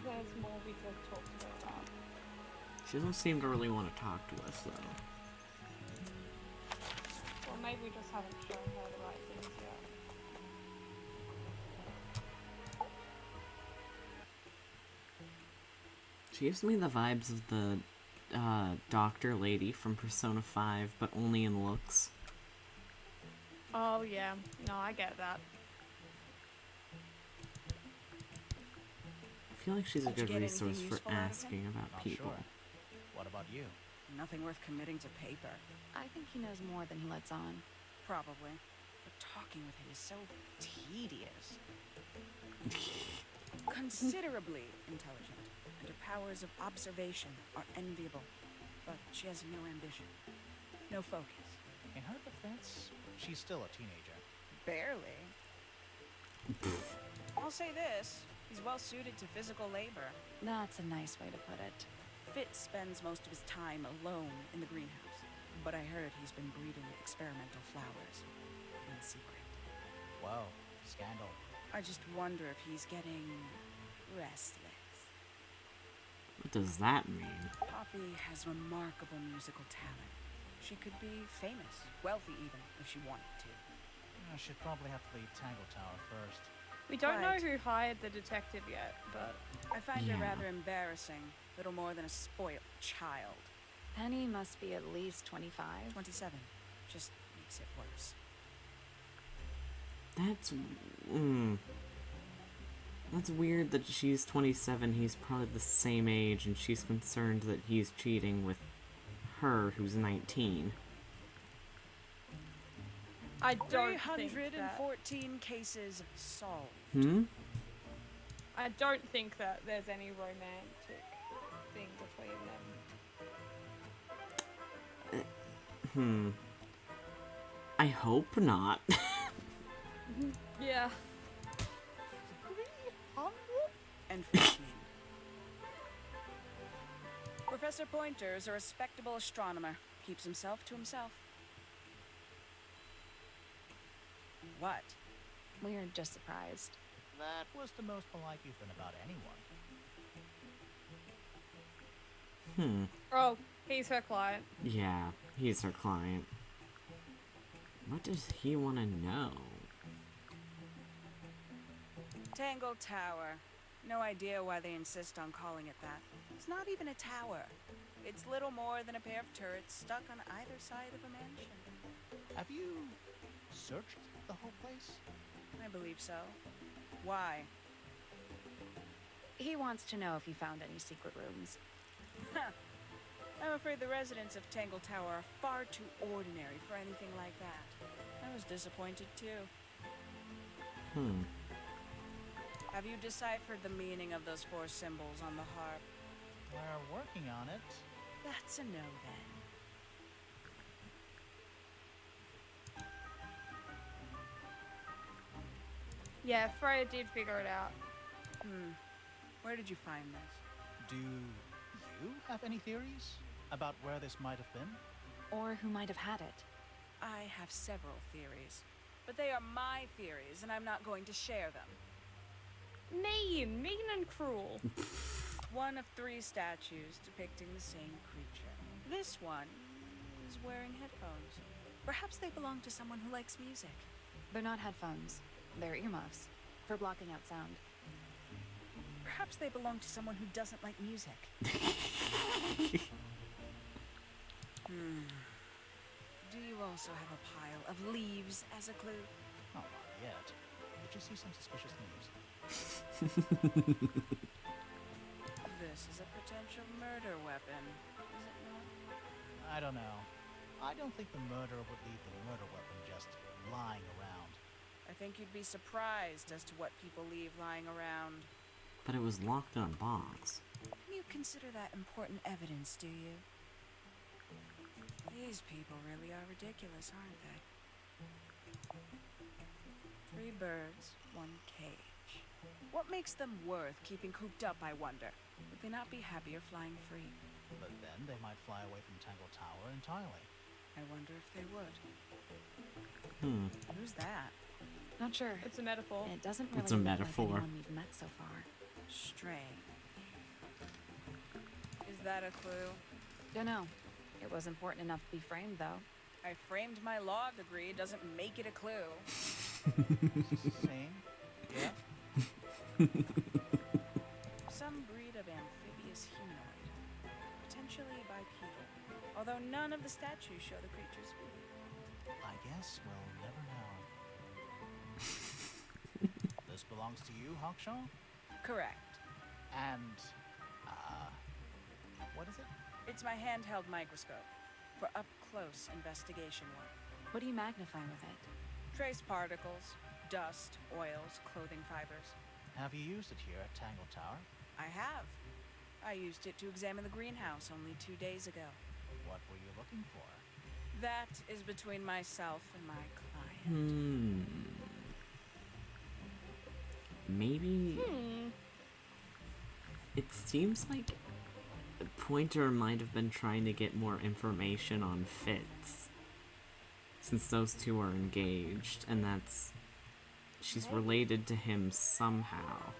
there's more we could talk to her about. She doesn't seem to really want to talk to us, though. Or maybe we just haven't shown her the right things yet. She gives me the vibes of the doctor lady from Persona 5, but only in looks. Oh yeah, no, I get that. I feel like she's a Did you good get resource anything for useful out of him? asking about Not people. sure. What about you? Nothing worth committing to paper. I think he knows more than he lets on. Probably. but talking with him is so tedious. Considerably intelligent, and her powers of observation are enviable. But she has no ambition, no focus. In her defense, she's still a teenager. Barely. I'll say this, he's well suited to physical labor. That's a nice way to put it. Fitz spends most of his time alone in the greenhouse, but I heard he's been breeding experimental flowers in secret. Whoa, scandal. I just wonder if he's getting restless. What does that mean? Poppy has remarkable musical talent. She could be famous, wealthy even, if she wanted to. I should probably have to leave Tangle Tower first. We don't know Right. who hired the detective yet, but I find Yeah. her rather embarrassing, little more than a spoiled child. Penny must be at least 25. 27, just makes it worse. That's weird that she's 27, he's probably the same age, and she's concerned that he's cheating with her, who's 19. I don't think that. 314 cases solved. I don't think that there's any romantic thing between them. I hope not. Yeah. 315. Professor Pointer is a respectable astronomer. Keeps himself to himself. What? We're just surprised. That was the most polite you've been about anyone. Oh, he's her client. Yeah, he's her client. What does he want to know? Tangle Tower. No idea why they insist on calling it that. It's not even a tower. It's little more than a pair of turrets stuck on either side of a mansion. Have you searched the whole place? I believe so. Why? He wants to know if you found any secret rooms. I'm afraid the residents of Tangle Tower are far too ordinary for anything like that. I was disappointed too. Have you deciphered the meaning of those 4 symbols on the harp? We're working on it. That's a no then. Yeah, Freya did figure it out. Where did you find this? Do you have any theories about where this might have been? Or who might have had it. I have several theories, but they are my theories, and I'm not going to share them. Mean and cruel. One of 3 statues depicting the same creature. This one is wearing headphones. Perhaps they belong to someone who likes music. They're not headphones. They're earmuffs. For blocking out sound. Perhaps they belong to someone who doesn't like music. Do you also have a pile of leaves as a clue? Oh, not yet. Did you see some suspicious leaves? This is a potential murder weapon, is it not? I don't know. I don't think the murderer would leave the murder weapon just lying around. I think you'd be surprised as to what people leave lying around. But it was locked in a box. You consider that important evidence, do you? These people really are ridiculous, aren't they? 3 birds, 1 cage. What makes them worth keeping cooped up, I wonder? Would they not be happier flying free? But then they might fly away from Tangle Tower entirely. I wonder if they would. Who's that? Not sure. It's a metaphor. It doesn't really It's a look metaphor. like anyone we've met so far. Strange. Is that a clue? Dunno. It was important enough to be framed, though. I framed my law degree. It doesn't make it a clue. Same? Yeah? Some breed of amphibious humanoid. Potentially bipedal. Although none of the statues show the creature's feet. I guess we'll never know. This belongs to you, Hawkshaw? Correct. And, what is it? It's my handheld microscope for up-close investigation work. What do you magnify with it? Trace particles, dust, oils, clothing fibers. Have you used it here at Tangle Tower? I have. I used it to examine the greenhouse only 2 days ago. What were you looking for? That is between myself and my client. Maybe... It seems like Pointer might have been trying to get more information on Fitz. Since those two are engaged, and that's... She's related to him somehow.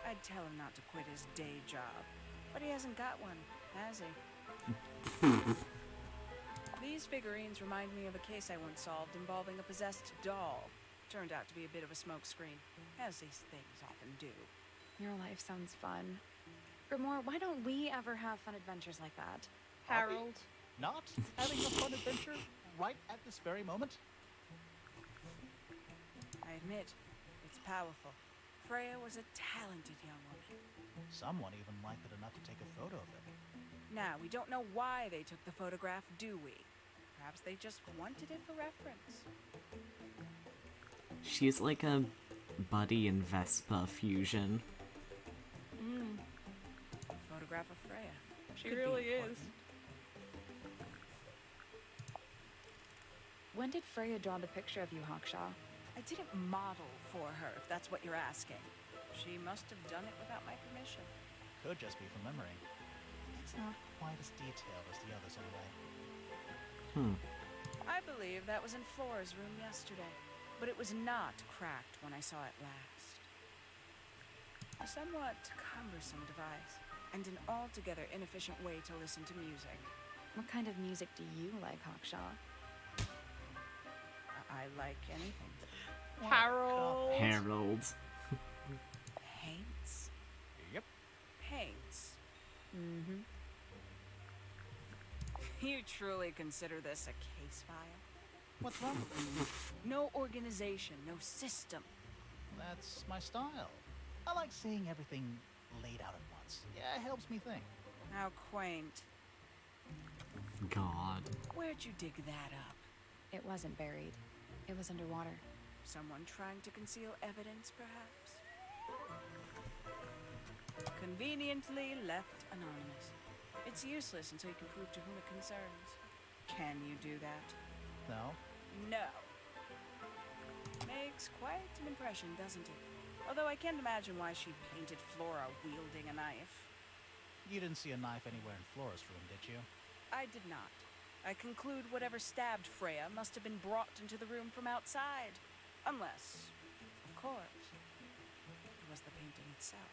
I'd tell him not to quit his day job, but he hasn't got one, has he? These figurines remind me of a case I once solved involving a possessed doll. Turned out to be a bit of a smokescreen, as these things often do. Your life sounds fun. Grimoire, why don't we ever have fun adventures like that? Harold. Not having a fun adventure right at this very moment? I admit, it's powerful. Freya was a talented young woman. Someone even liked it enough to take a photo of it. Now, we don't know why they took the photograph, do we? Perhaps they just wanted it for reference. She's like a Buddy and Vespa fusion. Photograph of Freya. She Could be really is. important. When did Freya draw the picture of you, Hawkshaw? I didn't model for her, if that's what you're asking. She must have done it without my permission. Could just be from memory. It's not quite as detailed as the others anyway. I believe that was in Flora's room yesterday, but it was not cracked when I saw it last. A somewhat cumbersome device, and an altogether inefficient way to listen to music. What kind of music do you like, Hawkshaw? I like anything. Harold. Harold. Paints? Yep. Paints. Mm-hmm. You truly consider this a case file? What's wrong with it? No organization, no system. That's my style. I like seeing everything laid out at once. Yeah, it helps me think. How quaint. God. Where'd you dig that up? It wasn't buried. It was underwater. Someone trying to conceal evidence, perhaps? Conveniently left anonymous. It's useless until you can prove to whom it concerns. Can you do that? No? No. Makes quite an impression, doesn't it? Although I can't imagine why she painted Flora wielding a knife. You didn't see a knife anywhere in Flora's room, did you? I did not. I conclude whatever stabbed Freya must have been brought into the room from outside. Unless, of course, it was the painting itself.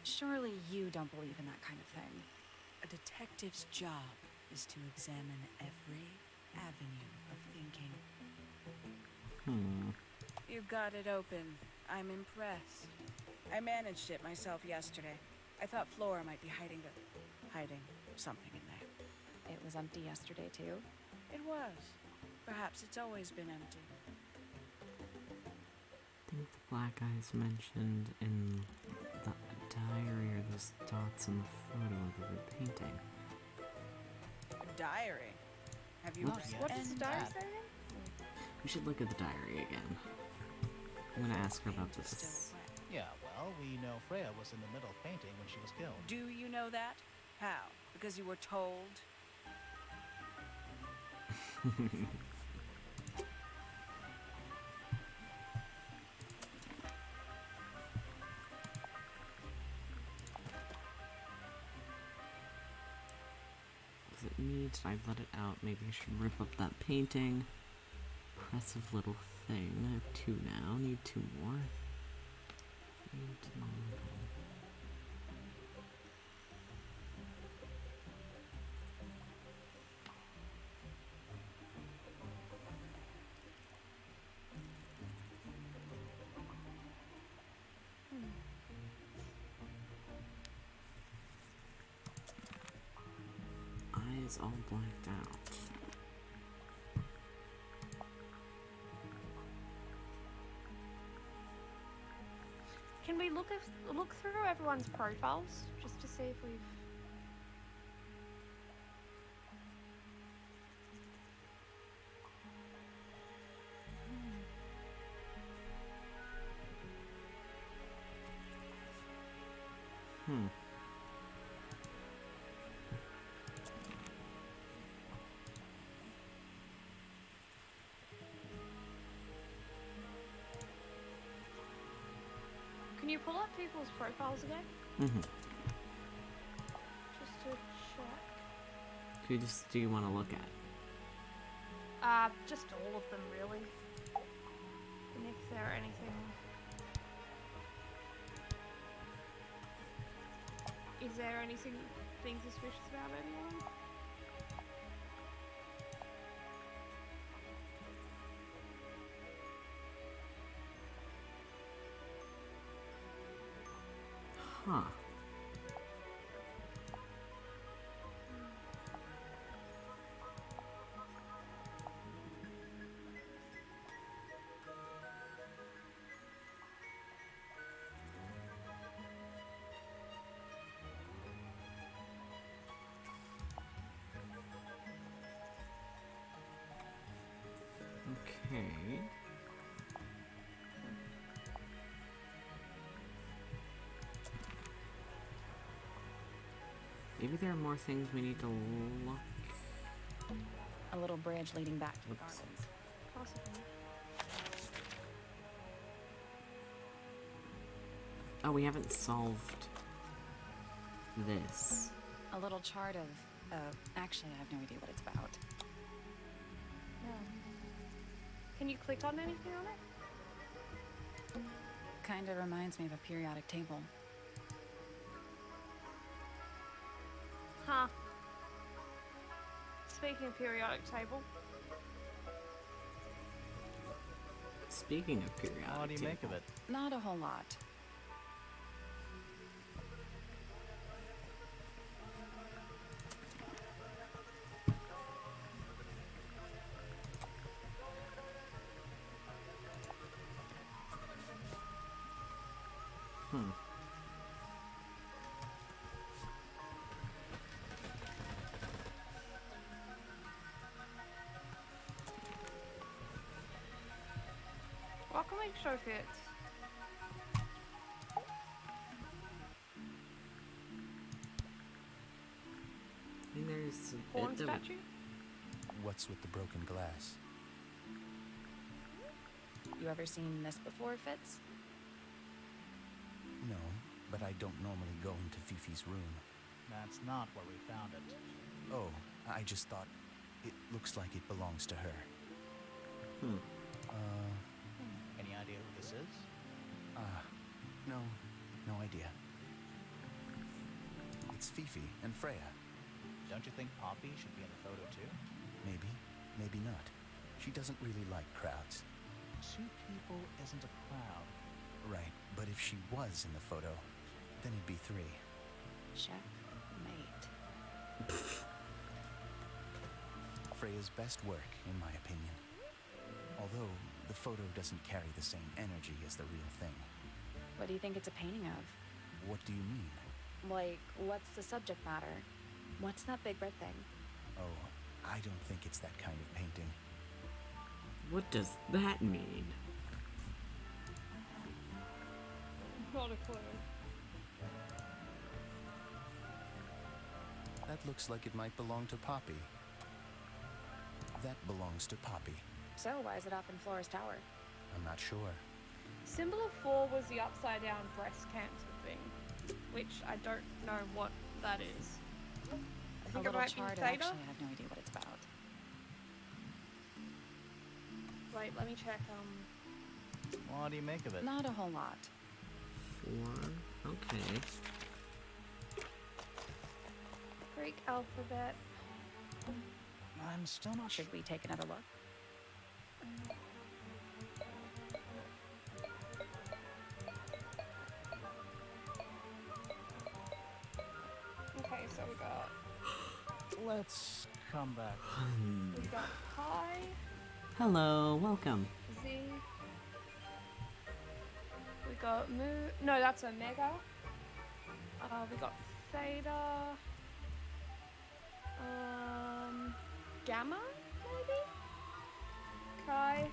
Surely you don't believe in that kind of thing. A detective's job is to examine every avenue of thinking. You got it open. I'm impressed. I managed it myself yesterday. I thought Flora might be hiding something in there. It was empty yesterday, too. It was. Perhaps it's always been empty. I think the black eyes mentioned in the diary are those dots in the photo of the painting. A diary. Have you Not read yet. What does the and diary that. say again? We should look at the diary again. I'm gonna ask her about Paint is this. still wet. Yeah, well, we know Freya was in the middle of painting when she was killed. Do you know that? How? Because you were told? Was it me? Did I let it out? Maybe I should rip up that painting. Impressive little thing. I have 2 now. Need 2 more. Eyes all blacked out. Can we look through everyone's profiles just to see if we've Can you pull up people's profiles again? Mm-hmm. Just to check. Who do you want to look at? Just all of them, really. And if there anything... Is there anything suspicious about anyone? Huh. Okay. Maybe there are more things we need to look. A little bridge leading back to the Oops. gardens. Possibly. Oh, we haven't solved this. A little chart of, actually I have no idea what it's about. Yeah. Can you click on anything on it? Kinda reminds me of a periodic table. Huh. Speaking of periodic table, Speaking of periodic What do you make of table, it? Not a whole lot. Hmm. welcome to show fits. I think there's a Porn bit of statue? What's with the broken glass? You ever seen this before, Fitz? No, but I don't normally go into Fifi's room. That's not where we found it. Oh, I just thought it looks like it belongs to her. Hmm. Any idea who this is? No idea. It's Fifi and Freya. Don't you think Poppy should be in the photo too? Maybe, maybe not. She doesn't really like crowds. 2 people isn't a crowd. Right, but if she was in the photo, then it'd be 3. Checkmate. Freya's best work, in my opinion. Although, the photo doesn't carry the same energy as the real thing. What do you think it's a painting of? What do you mean? Like, what's the subject matter? What's that big red thing? Oh, I don't think it's that kind of painting. What does that mean? Not a clue. That looks like it might belong to Poppy. That belongs to Poppy. So, why is it up in Flora's tower? I'm not sure. Symbol of 4 was the upside down breast cancer thing, which I don't know what that is. I A think it little might chart, be I theta. actually have no idea what it's about. Wait, let me check. What do you make of it? Not a whole lot. 4. Okay. Greek alphabet. I'm still not sure. Should we take another look? Okay, so we got Let's come back. pi, Hello, welcome. z. We got mu. No, that's omega. We got theta. Gamma, maybe? Chi.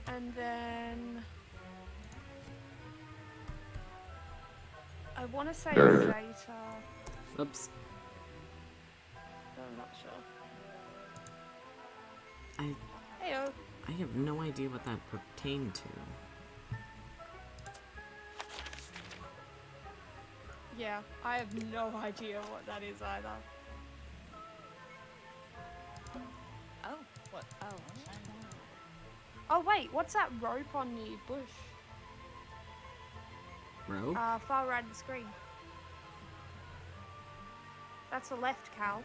And then I want to say zeta, Oops. but I'm not sure. I Heyo. have no idea what that pertained to. Yeah, I have no idea what that is either. Oh, What? oh. Oh wait, what's that rope on the bush? Rope? Far right of the screen. That's the left, Cal.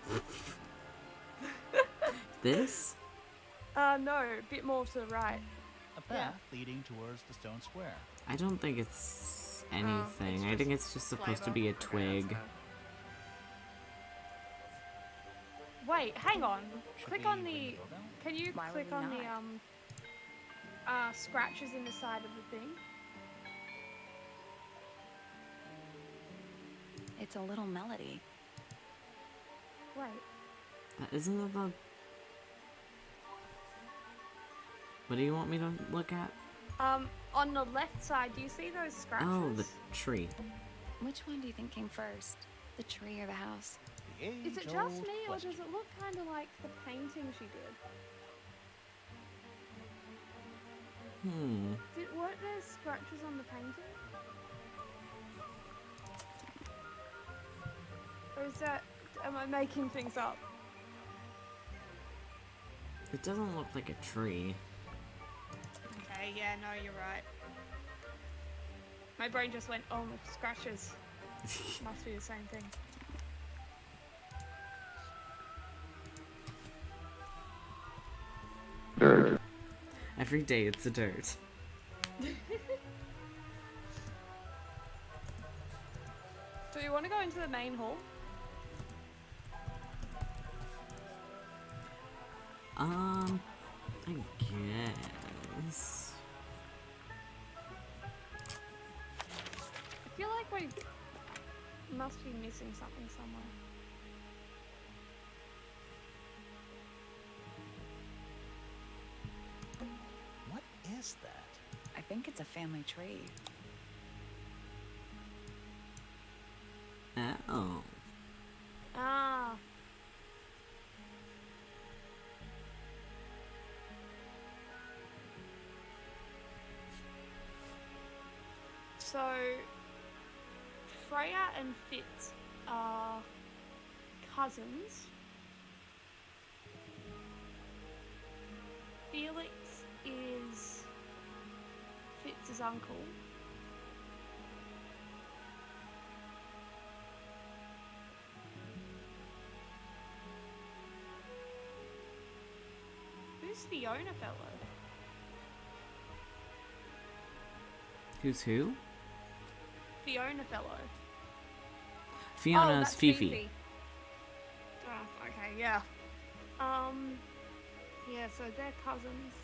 This? No, a bit more to the right. A path leading towards the stone square. I don't think it's anything. I just think it's just supposed to flavor. be a Okay, twig. that's fair. Wait, hang on. Should Click we on ring the. doorbell? Can you Why would click we on not? the scratches in the side of the thing? It's a little melody. Wait. Isn't that the... What do you want me to look at? On the left side, do you see those scratches? Oh, the tree. Which one do you think came first? The tree or the house? The Is it just age-old me, or question. does it look kind of like the painting she did? Weren't there scratches on the painting? Or is that... Am I making things up? It doesn't look like a tree. Okay, yeah, no, you're right. My brain just went, oh, scratches. Must be the same thing. Every day it's a dirt. Do you want to go into the main hall? I guess. I feel like we must be missing something somewhere. What is that? I think it's a family tree. Oh. Ah. So, Freya and Fitz are cousins. Felix is Fitz's uncle. Who's Fiona fellow? Who's who? Fiona fellow. Fiona's that's Fifi. Oh, okay, yeah. Yeah, so they're cousins.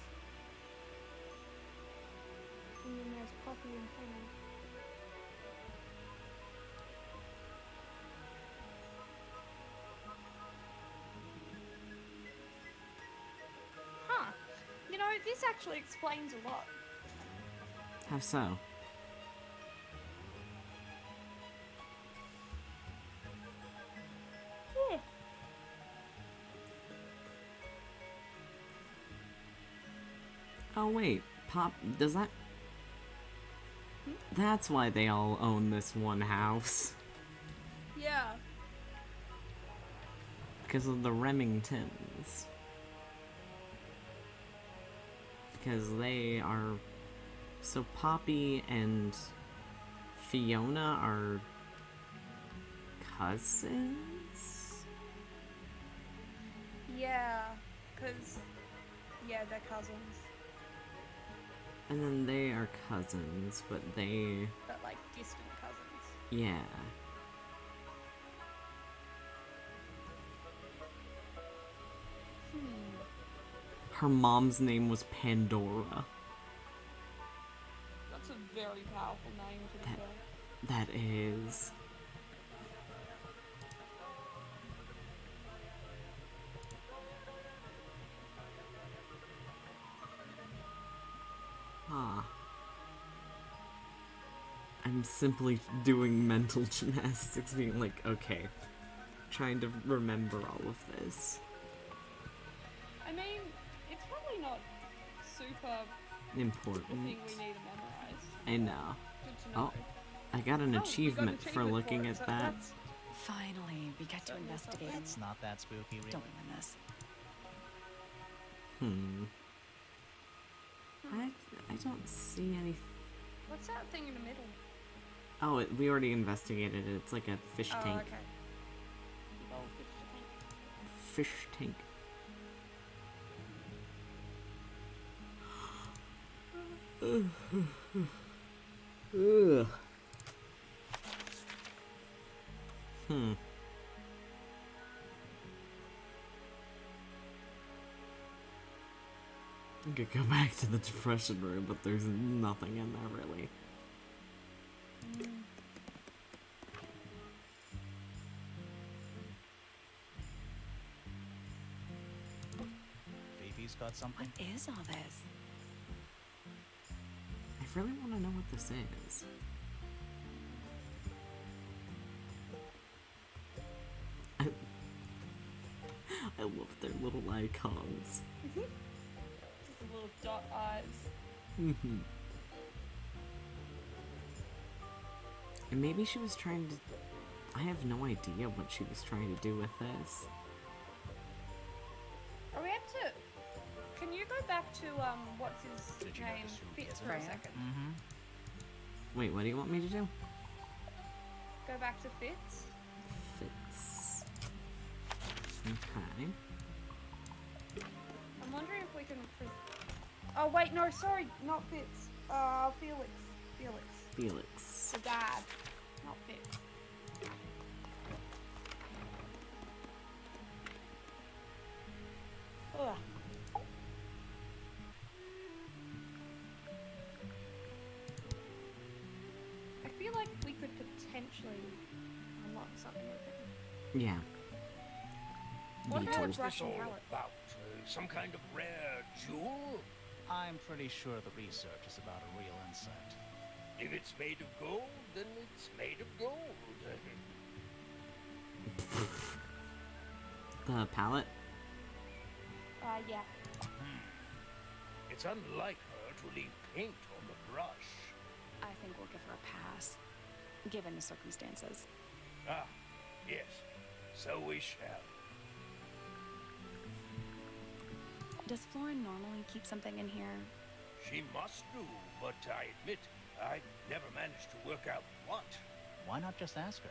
And then there's Poppy and Penny. Huh. You know, this actually explains a lot. How so? Yeah. Oh wait, does that... That's why they all own this one house. Yeah. Because of the Remingtons. Because they are... So Poppy and Fiona are... cousins? Yeah, because, yeah, they're cousins. And then they are cousins, but they... But, like, distant cousins. Yeah. Her mom's name was Pandora. That's a very powerful name to be fair. That is... Ah. I'm simply doing mental gymnastics, being like, okay, trying to remember all of this. I mean, it's probably not super the Important. thing we need to memorize. I know. Good to know. Oh, I got an Oh, we got achievement for achievement looking it, at so that. that's- Finally, we get to investigate. It's not that spooky, really. Don't ruin this. I don't see any. What's that thing in the middle? Oh, we already investigated it. It's like a fish Oh, tank. okay. Oh, Fish tank. Ugh. I could go back to the depression room, but there's nothing in there really. Phoebe's got something. What is all this? I really want to know what this is. I love their little icons. Just the little dot eyes. And maybe she was trying to... I have no idea what she was trying to do with this. Are we able to... Can you go back to, what's his Did you name? notice who Fitz gave for a it? second. Mm-hmm. Wait, what do you want me to do? Go back to Fitz. Fits. Okay. I'm wondering if we can... Oh, wait, no, sorry, not Fitz. Felix. Felix. The dad, not Fitz. Ugh. I feel like we could potentially unlock something with it. Yeah. What about a Detours. brush and all palette? about? Some kind of rare jewel? I'm pretty sure the research is about a real insect. If it's made of gold, then it's made of gold. The palette? Yeah. It's unlike her to leave paint on the brush. I think we'll give her a pass, given the circumstances. Ah, yes. So we shall. Does Florin normally keep something in here? She must do, but I admit, I've never managed to work out what. Why not just ask her?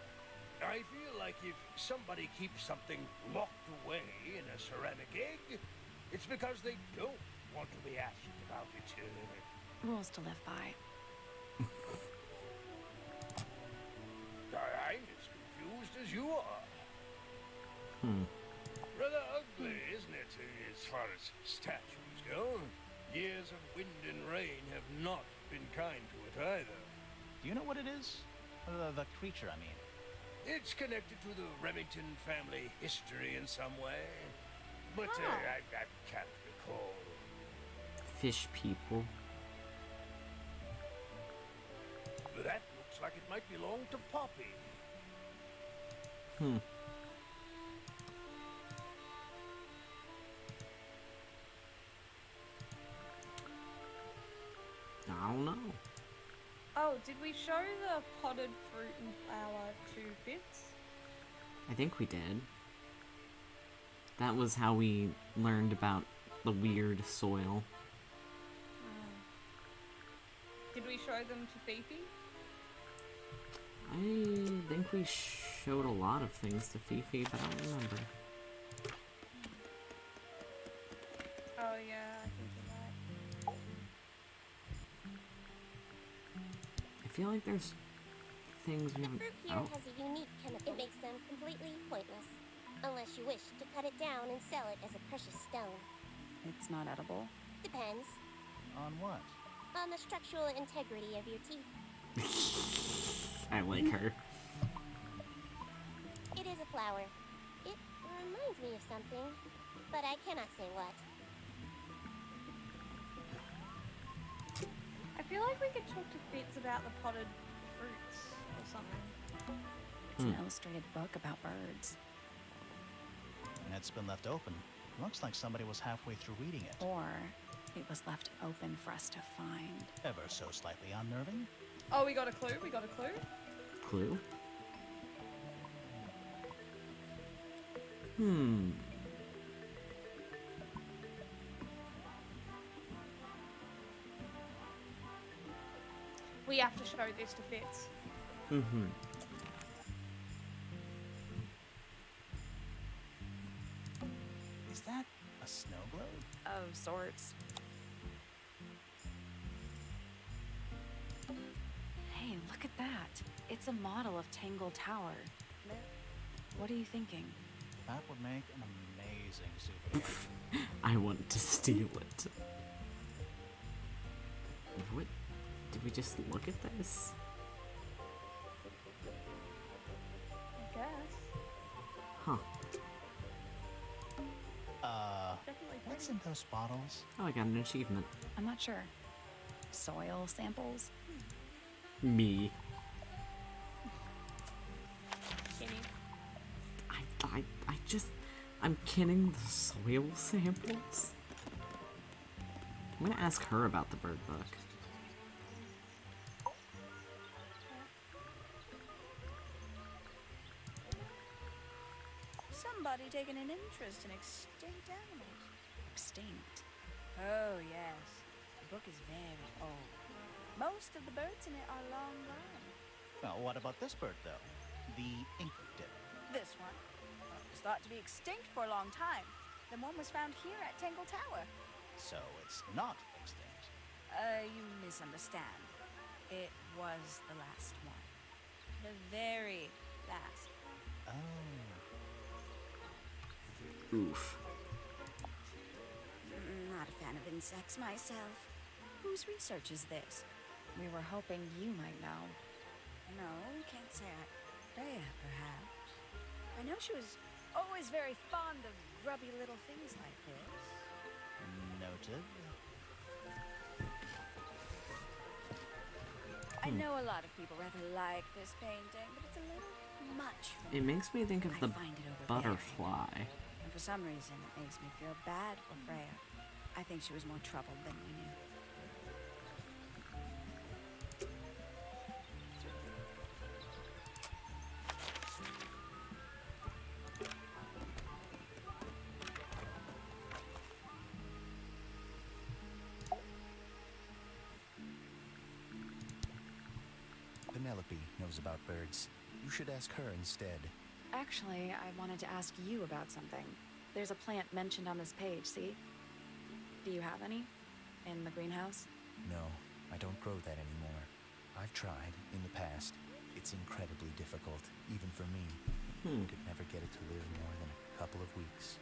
I feel like if somebody keeps something locked away in a ceramic egg, it's because they don't want to be asked about it. Rules to live by. I'm as confused as you are. Rather ugly, isn't it, as far as statues go? Years of wind and rain have not been kind to it either. Do you know what it is? The creature, I mean. It's connected to the Remington family history in some way, but I can't recall. Fish people. That looks like it might belong to Poppy. I don't know. Oh, did we show the potted fruit and flower to Fitz? I think we did. That was how we learned about the weird soil. Did we show them to Fifi? I think we showed a lot of things to Fifi, but I don't remember. Oh yeah, I think you're right. I feel like there's things we The haven't... fruit here Oh, has a unique chemical. It makes them completely pointless. Unless you wish to cut it down and sell it as a precious stone. It's not edible. Depends On what? on the structural integrity of your teeth. I like her. It is a flower. It reminds me of something, but I cannot say what. I feel like we could talk to Fitz about the potted fruits or something. It's an illustrated book about birds. And it's been left open. Looks like somebody was halfway through reading it. Or it was left open for us to find. Ever so slightly unnerving. Oh, we got a clue. We got a clue. Clue? Hmm. We have to show this to Fitz. Mm-hmm. Is that a snow globe? Of sorts. Hey, look at that. It's a model of Tangle Tower. What are you thinking? That would make an amazing souvenir. I want to steal it. What? Did we just look at this? I guess. Huh. Definitely What's pretty. in those bottles? Oh, I got an achievement. I'm not sure. Soil samples? Me. Kenny. I'm kidding the soil samples. I'm gonna ask her about the bird book. Somebody taking an interest in extinct animals. Extinct. Oh, yes. The book is very old. Most of the birds in it are long gone. Well, what about this bird, though? The ink dip. This one was thought to be extinct for a long time. Then one was found here at Tangle Tower. So it's not extinct. You misunderstand. It was the last one. The very last. Oh. Oof. Not a fan of insects myself. Whose research is this? We were hoping you might know. No, can't say Freya, perhaps. I know she was always very fond of grubby little things like this. Noted. I know a lot of people rather like this painting, but it's a little much for me. It makes me think of I the find it overbearing. butterfly. And for some reason, it makes me feel bad for Freya. I think she was more troubled than we knew. Penelope knows about birds. You should ask her instead. Actually, I wanted to ask you about something. There's a plant mentioned on this page, see? Do you have any? In the greenhouse? No, I don't grow that anymore. I've tried in the past. It's incredibly difficult, even for me. Could never get it to live more than a couple of weeks.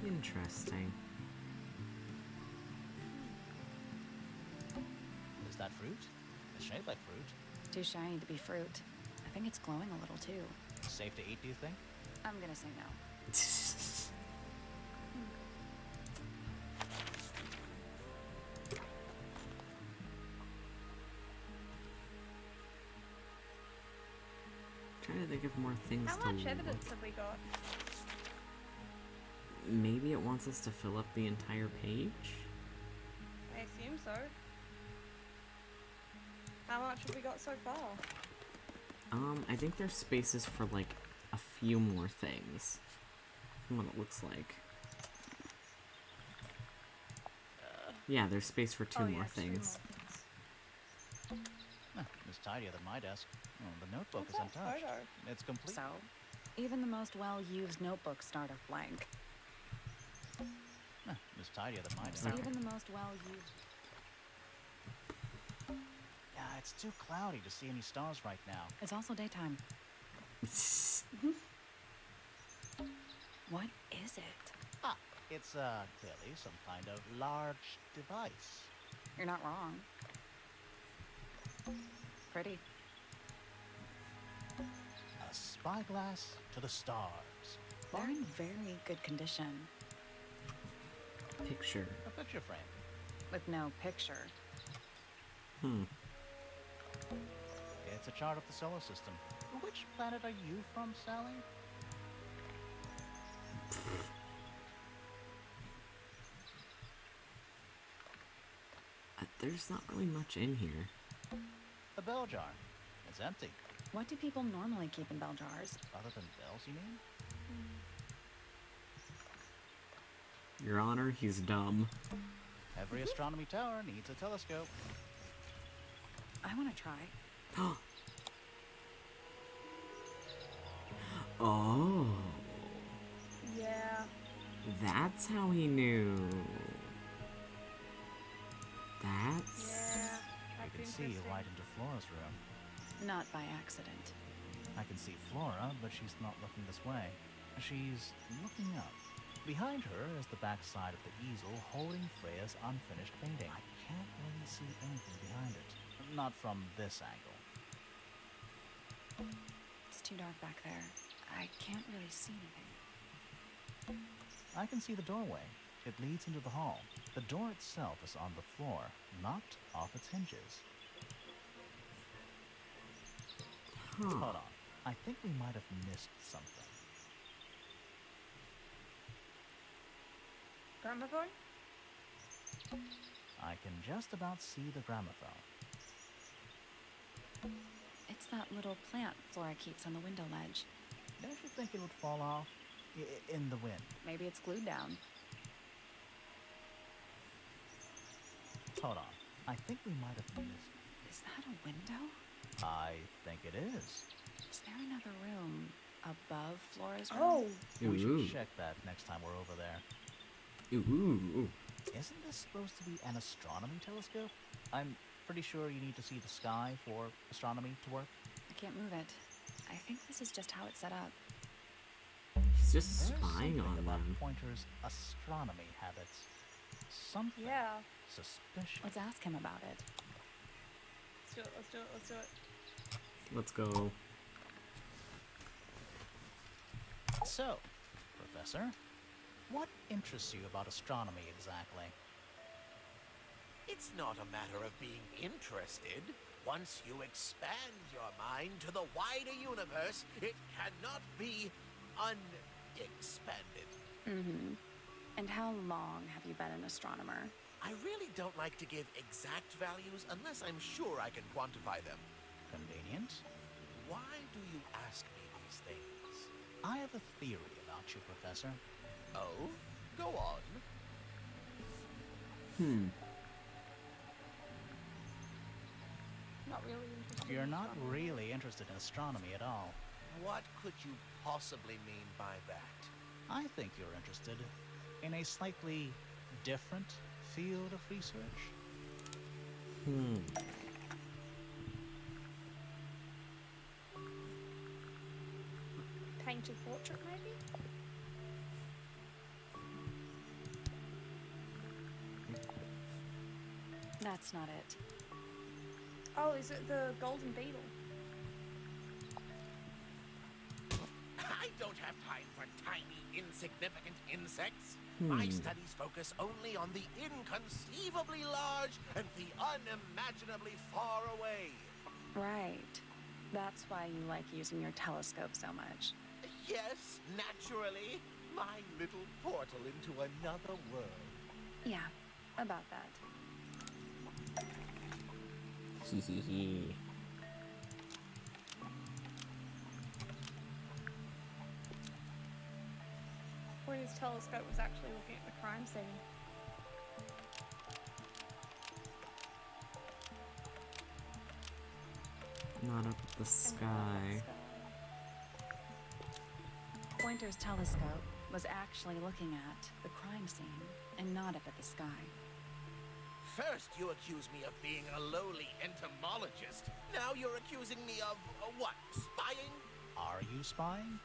Interesting. Is that fruit? It's shaped like fruit. Too shiny to be fruit. I think it's glowing a little too. Safe to eat, do you think? I'm gonna say no. Trying to think of more things How to much look. evidence have we got? Maybe it wants us to fill up the entire page? I assume so. How much have we got so far? I think there's spaces for like a few more things. From what it looks like. Yeah, there's space for two more yes, 2 more things. It's tidier than my desk. Oh, the notebook What's is that untouched. photo? It's complete. So, even the most well-used notebooks start off blank. It's tidier than my desk. Okay. Even the most well-used... Yeah, it's too cloudy to see any stars right now. It's also daytime. What is it? It's, clearly some kind of large device. You're not wrong. Pretty. A spyglass to the stars. They're in very good condition. Picture. A picture frame. With no picture. It's a chart of the solar system. Which planet are you from, Sally? There's not really much in here. The bell jar. It's empty. What do people normally keep in bell jars? Other than bells, you mean? Your Honor, he's dumb. Every astronomy tower needs a telescope. I want to try. Oh, Yeah. that's how he knew. That's... Yeah. You That's can see interesting. right into Flora's room. Not by accident. I can see Flora, but she's not looking this way. She's looking up. Behind her is the backside of the easel holding Freya's unfinished painting. I can't really see anything behind it. Not from this angle. It's too dark back there. I can't really see anything. I can see the doorway. It leads into the hall. The door itself is on the floor, knocked off its hinges. Hold on. I think we might have missed something. Gramophone? I can just about see the gramophone. It's that little plant Flora keeps on the window ledge. Don't you think it would fall off? In the wind. Maybe it's glued down. Hold on. I think we might have missed. Is that a window? I think it is. Is there another room above Flora's room? Oh! We Ooh. should check that next time we're over there. Ooh. Isn't this supposed to be an astronomy telescope? I'm pretty sure you need to see the sky for astronomy to work. I can't move it. I think this is just how it's set up. He's just There's spying something on about them. Pointer's astronomy habits. Something Yeah. suspicious. Let's ask him about it. Let's do it, let's do it, let's do it. Let's go. So, Professor, what interests you about astronomy exactly? It's not a matter of being interested. Once you expand your mind to the wider universe, it cannot be unexpanded. Mm-hmm. And how long have you been an astronomer? I really don't like to give exact values unless I'm sure I can quantify them. Convenient. Why do you ask me these things? I have a theory about you, Professor. Oh? Go on. Not really interested. You're in not astronomy. really interested in astronomy at all. What could you possibly mean by that? I think you're interested in a slightly different field of research. Painted portrait, maybe? That's not it. Oh, is it the golden beetle? I don't have time for tiny, insignificant insects. My studies focus only on the inconceivably large and the unimaginably far away. Right. That's why you like using your telescope so much. Yes, naturally. My little portal into another world. Yeah, about that. Hehehe. Where his telescope was actually looking at the crime scene. Not up at the sky. Pointer's telescope was actually looking at the crime scene and not up at the sky. First, you accuse me of being a lowly entomologist. Now you're accusing me of, what, spying? Are you spying?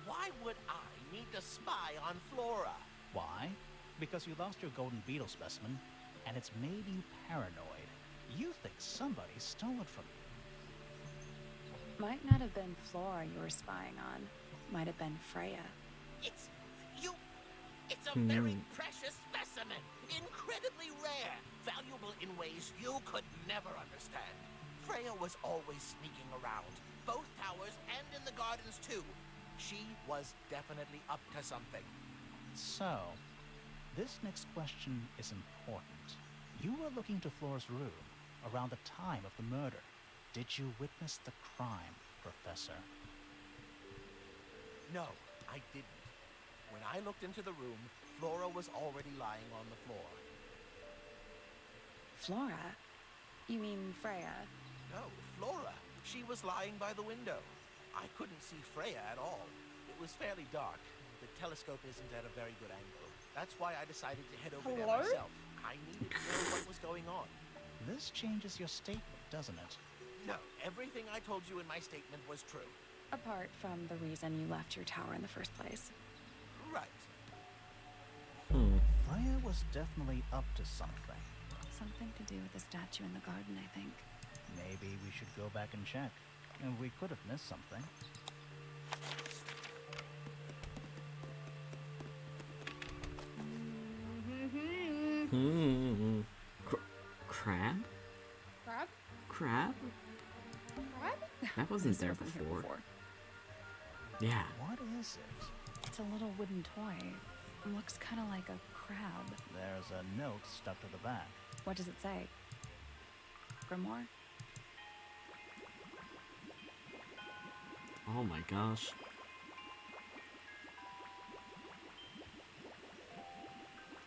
Why would I need to spy on Flora? Why? Because you lost your golden beetle specimen, and it's made you paranoid. You think somebody stole it from you. Might not have been Flora you were spying on. Might have been Freya. It's a very precious specimen. Incredibly rare. Valuable in ways you could never understand. Freya was always sneaking around. Both towers and in the gardens too. She was definitely up to something. So, this next question is important. You were looking to Flora's room around the time of the murder. Did you witness the crime, Professor? No, I didn't. When I looked into the room, Flora was already lying on the floor. Flora? You mean Freya? No, Flora. She was lying by the window. I couldn't see Freya at all. It was fairly dark. The telescope isn't at a very good angle. That's why I decided to head over there myself. I needed to know what was going on. This changes your statement, doesn't it? No, everything I told you in my statement was true. Apart from the reason you left your tower in the first place. Right. Freya was definitely up to something. Something to do with the statue in the garden, I think. Maybe we should go back and check. And we could have missed something. Crab? Crab? Crab? Crab? That wasn't This there wasn't here before. Yeah. What is it? It's a little wooden toy. Looks kind of like a crab. There's a note stuck to the back. What does it say? Grimoire? Oh my gosh.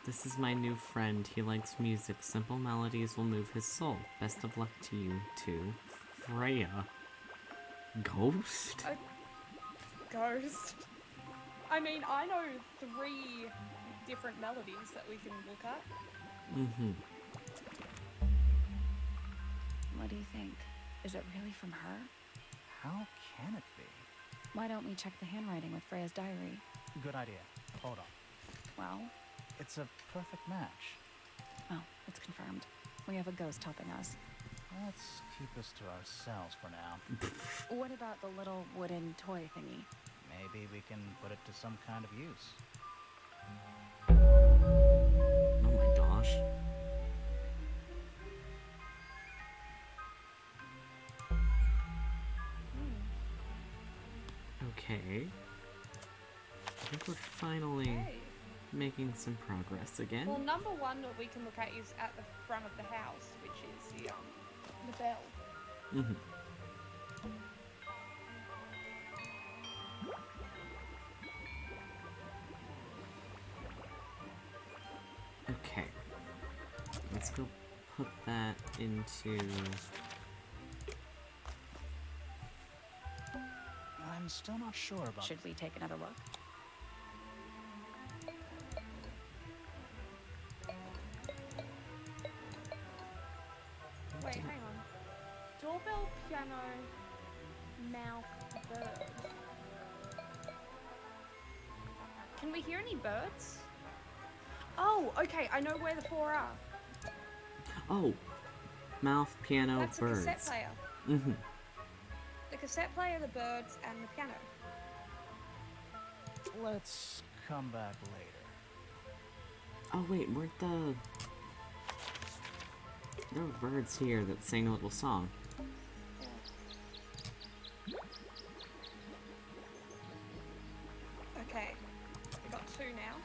This is my new friend. He likes music. Simple melodies will move his soul. Best of luck to you, too. Freya. Ghost? Ghost. I mean, I know 3 different melodies that we can look at. Mm-hmm. What do you think? Is it really from her? How can it be? Why don't we check the handwriting with Freya's diary? Good idea. Hold on. Well, It's a perfect match. oh, it's confirmed. We have a ghost helping us. Let's keep this to ourselves for now. What about the little wooden toy thingy? Maybe we can put it to some kind of use. Oh my gosh. Okay. I think we're finally Hey. making some progress again. Well, number 1 that we can look at is at the front of the house, which is the bell. Mm-hmm. Okay. Let's go put that into... I'm still not sure about... Should we take another look? Wait, hang on. Doorbell, piano, mouth, bird. Can we hear any birds? Oh, okay, I know where the 4 are. Oh! Mouth, piano, That's birds. the cassette player. Mm-hmm. The cassette player, the birds, and the piano. Let's come back later. Oh wait, weren't the... There were birds here that sang a little song. Okay, we got 2 now.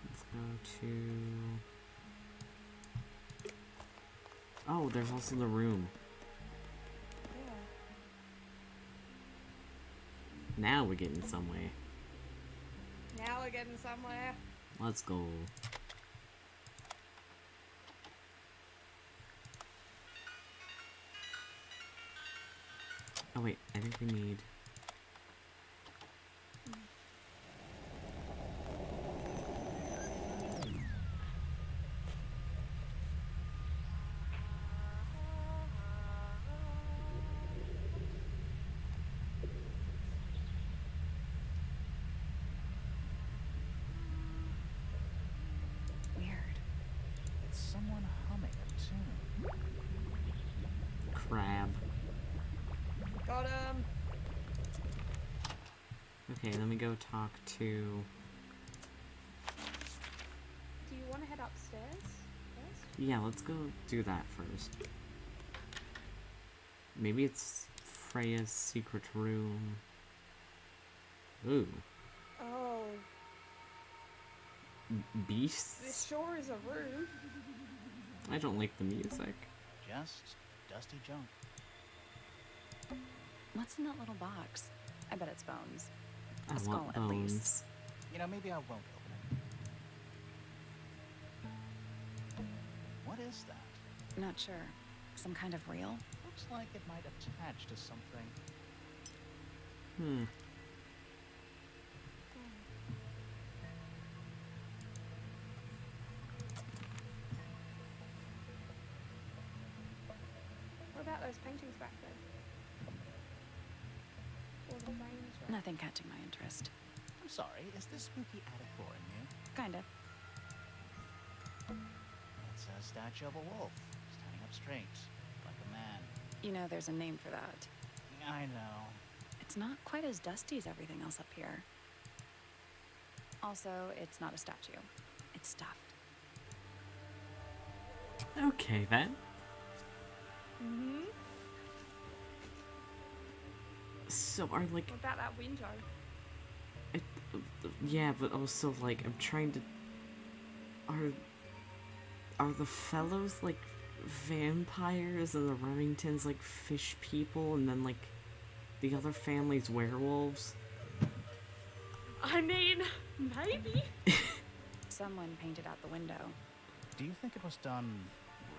Let's go to... Oh, there's also the room. Yeah. Now we're getting somewhere. Now we're getting somewhere. Let's go. Oh wait, I think we need... Weird. It's someone humming a tune. crab. Got him. Okay, let me go talk to... Do you want to head upstairs first? Yeah, let's go do that first. Maybe it's Freya's secret room. Ooh. Oh. This beasts? sure is a room. I don't like the music. Just dusty junk. What's in that little box? I bet it's bones. I A skull, want at least. bones. You know, maybe I won't open it. What is that? Not sure. Some kind of reel? Looks like it might attach to something. Hmm. What about those paintings back there? Or the frames? Right? Nothing catching my interest. I'm sorry, is this spooky attic boring you? Kinda. It's a statue of a wolf, standing up straight, like a man. You know, there's a name for that. I know. It's not quite as dusty as everything else up here. Also, it's not a statue. It's stuffed. Okay then. Mm-hmm. So are like, What about that window? yeah, but also like I'm trying to. Are the fellows like vampires and the Remingtons like fish people and then like the other family's werewolves? I mean, maybe. Someone painted out the window. Do you think it was done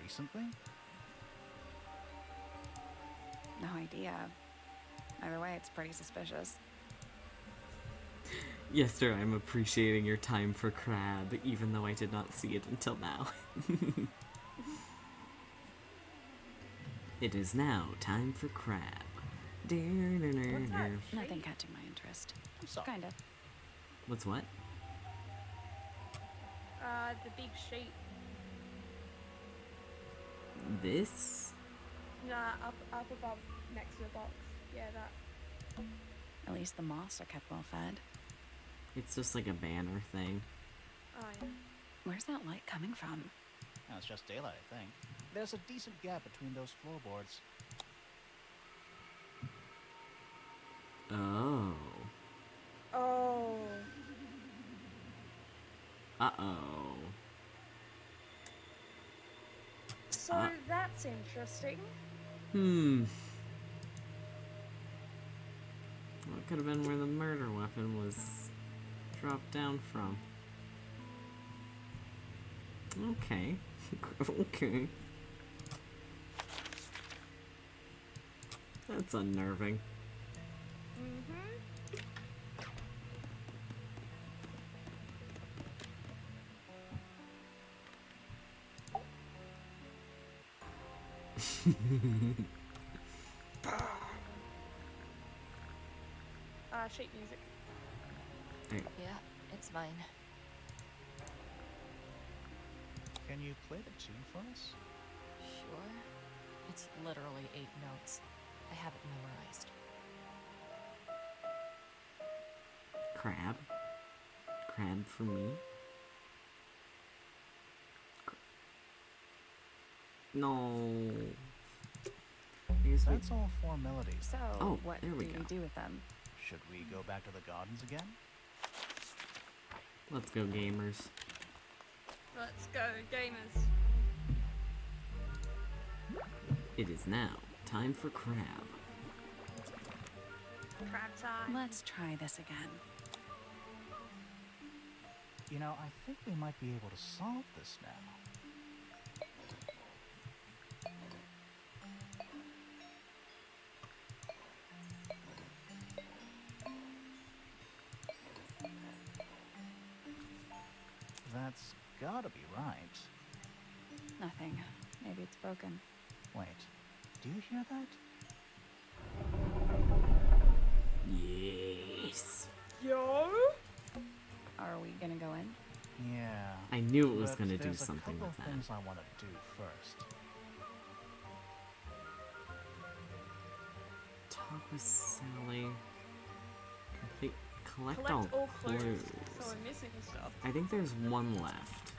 recently? No idea. Either way, it's pretty suspicious. Yes, sir, I'm appreciating your time for crab, even though I did not see it until now. It is now time for crab. What's that? Nothing catching my interest. I'm sorry. Kinda. What's what? The big sheet. This? Nah, up above, next to the box. Yeah, that. At least the moths are kept well fed. It's just like a banner thing. Oh, yeah. Where's that light coming from? No, it's just daylight, I think. There's a decent gap between those floorboards. Oh. Oh. Uh-oh. So that's interesting. What could have been where the murder weapon was dropped down from? Okay. Okay. That's unnerving. Mm-hmm. Sheet music. Yeah, it's mine. Can you play the tune for us? Sure. It's literally 8 notes. I have it memorized. Crab? Crab for me? No. I guess we- That's all 4 melodies. So, Oh, what there do we we go. do with them? Should we go back to the gardens again? Let's go, gamers. Let's go, gamers. It is now time for crab. Crab time. Let's try this again. You know, I think we might be able to solve this now. That's gotta be right. Nothing. Maybe it's broken. Wait, do you hear that? Yes. Yo. Are we gonna go in? Yeah. I knew it was but going to do there's something a couple with of that. things I want to do first. Talk with Sally. Collect Collect all clues. clues. So we're missing stuff. I think there's one left.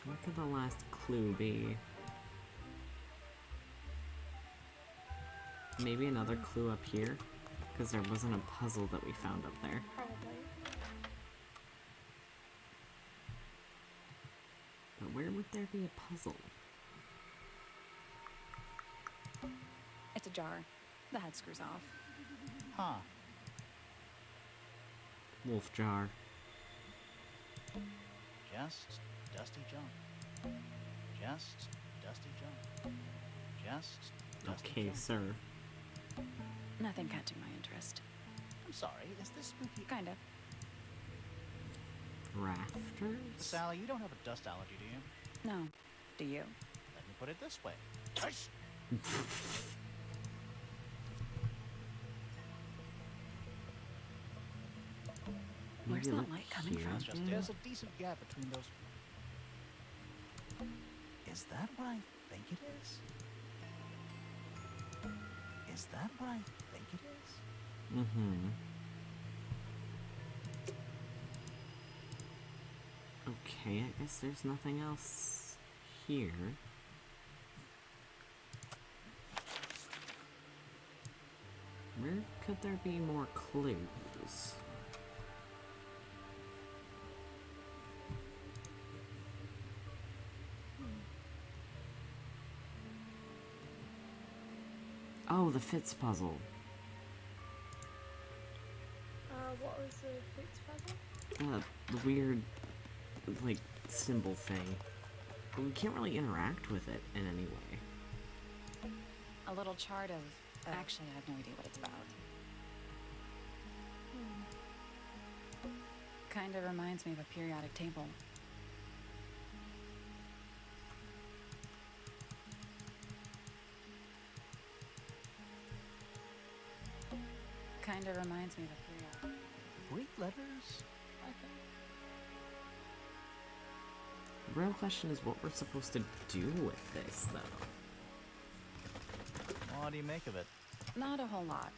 What could the last clue be? Maybe another clue up here? Because there wasn't a puzzle that we found up there. Probably. there be a puzzle? It's a jar. The head screws off. Huh. Wolf jar. Just dusty junk. Just dusty junk. Just dusty Okay, junk. sir. Nothing catching my interest. I'm sorry, is this spooky? Kinda. Rafters? Sally, you don't have a dust allergy, do you? No. Do you? Let me put it this way. Tush! Where's Maybe that look light coming here from? It's just again? there's a decent gap between those. Is that what I think it is? Is that what I think it is? Mm-hmm. Okay, I guess there's nothing else here. Where could there be more clues? Oh, the Fitz puzzle. What was the Fitz puzzle? The weird, like, symbol thing. But we can't really interact with it in any way. A little chart of... Actually, I have no idea what it's about. Kinda reminds me of a periodic table. Kinda reminds me of a periodic... Greek letters, I think. The real question is what we're supposed to do with this, though. What do you make of it? Not a whole lot.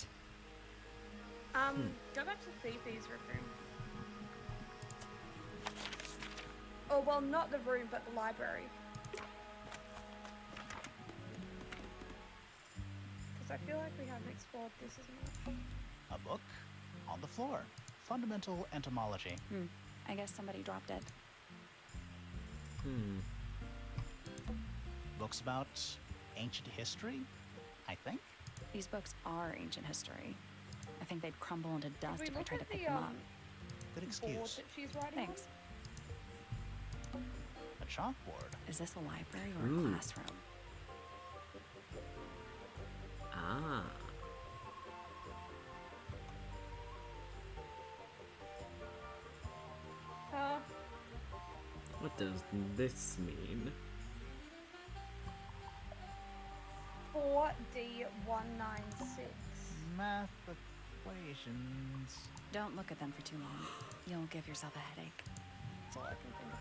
Go back to Fifi's room. Oh, well, not the room, but the library. Because I feel like we haven't explored this as much. A book on the floor. Fundamental entomology. I guess somebody dropped it. Books about ancient history, I think. These books are ancient history. I think they'd crumble into Did dust we if I look tried to at pick the them up. Good board excuse. that she's writing Thanks. A chalkboard. Is this a library or a Ooh. classroom? Ah. on? What does this mean? 4D196. Math equations. Don't look at them for too long. You'll give yourself a headache. That's all I can think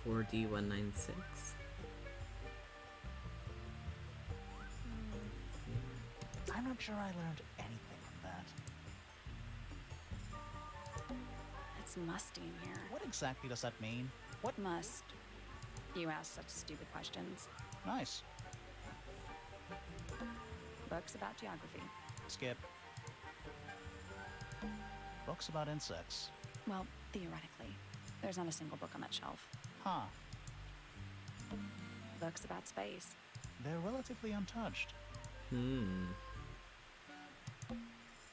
about. 4D196? I'm not sure I learned anything from that. It's musty in here. What exactly does that mean? What must? You ask such stupid questions. Nice. Books about geography. Skip. Books about insects. Well, theoretically. There's not a single book on that shelf. Huh. Books about space. They're relatively untouched.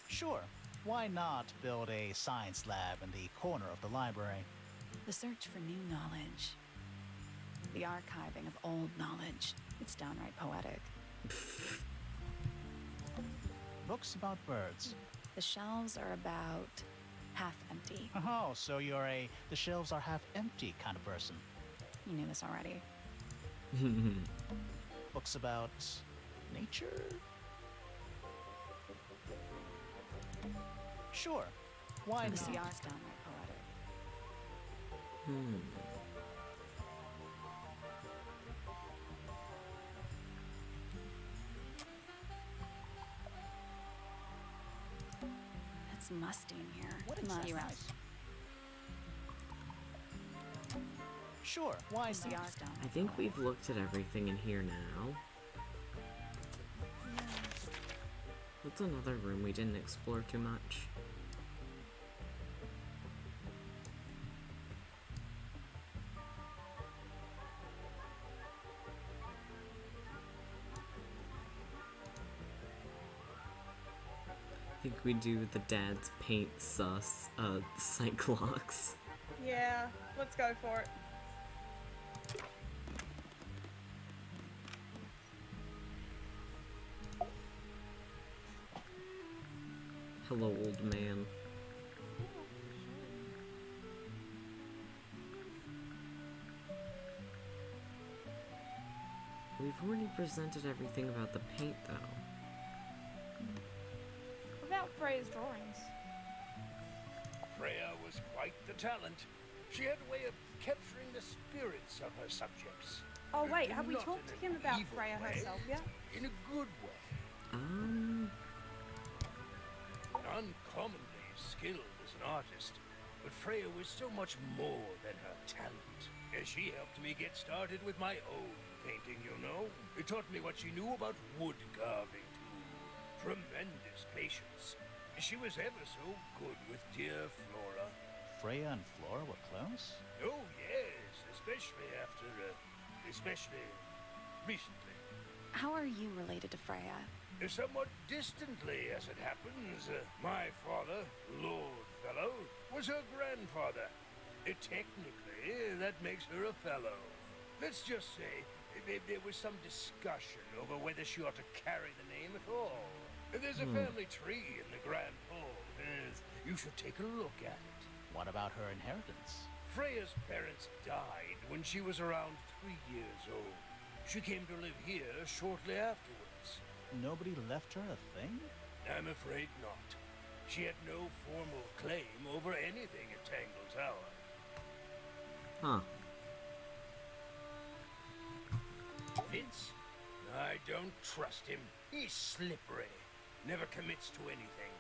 Sure. Why not build a science lab in the corner of the library? The search for new knowledge. The archiving of old knowledge. It's downright poetic. Books about birds. The shelves are about half empty. Oh, so you're a the shelves are half empty kind of person. You knew this already. Books about nature? Sure. Why The not? CR's downright poetic. It's musty in here. What Must. exactly? You asked. Sure. Why The not? CR's downright I think poetic. we've looked at everything in here now. What's another room we didn't explore too much? I think we do the dad's paint sus, Cyclops. Yeah, let's go for it. Hello, old man. We've already presented everything about the paint, though. What about Freya's drawings? Freya was quite the talent. She had a way of capturing the spirits of her subjects. Oh wait, have we Not talked to in him an about evil Freya way, herself yet? In a good way. Uncommonly skilled as an artist, but Freya was so much more than her talent. She helped me get started with my own painting, you know. It taught me what she knew about wood carving, too. Tremendous patience. She was ever so good with dear Flora. Freya and Flora were close? Oh, yes, especially recently. How are you related to Freya? Somewhat distantly, as it happens. My father, Lord Fellow, was her grandfather. Technically, that makes her a fellow. Let's just say there was some discussion over whether she ought to carry the name at all. There's a family tree in the Grand Hall. You should take a look at it. What about her inheritance? Freya's parents died when she was around 3 years old. She came to live here shortly afterwards. Nobody left her a thing? I'm afraid not. She had no formal claim over anything at Tangle Tower. Huh. Vince? I don't trust him. He's slippery. Never commits to anything.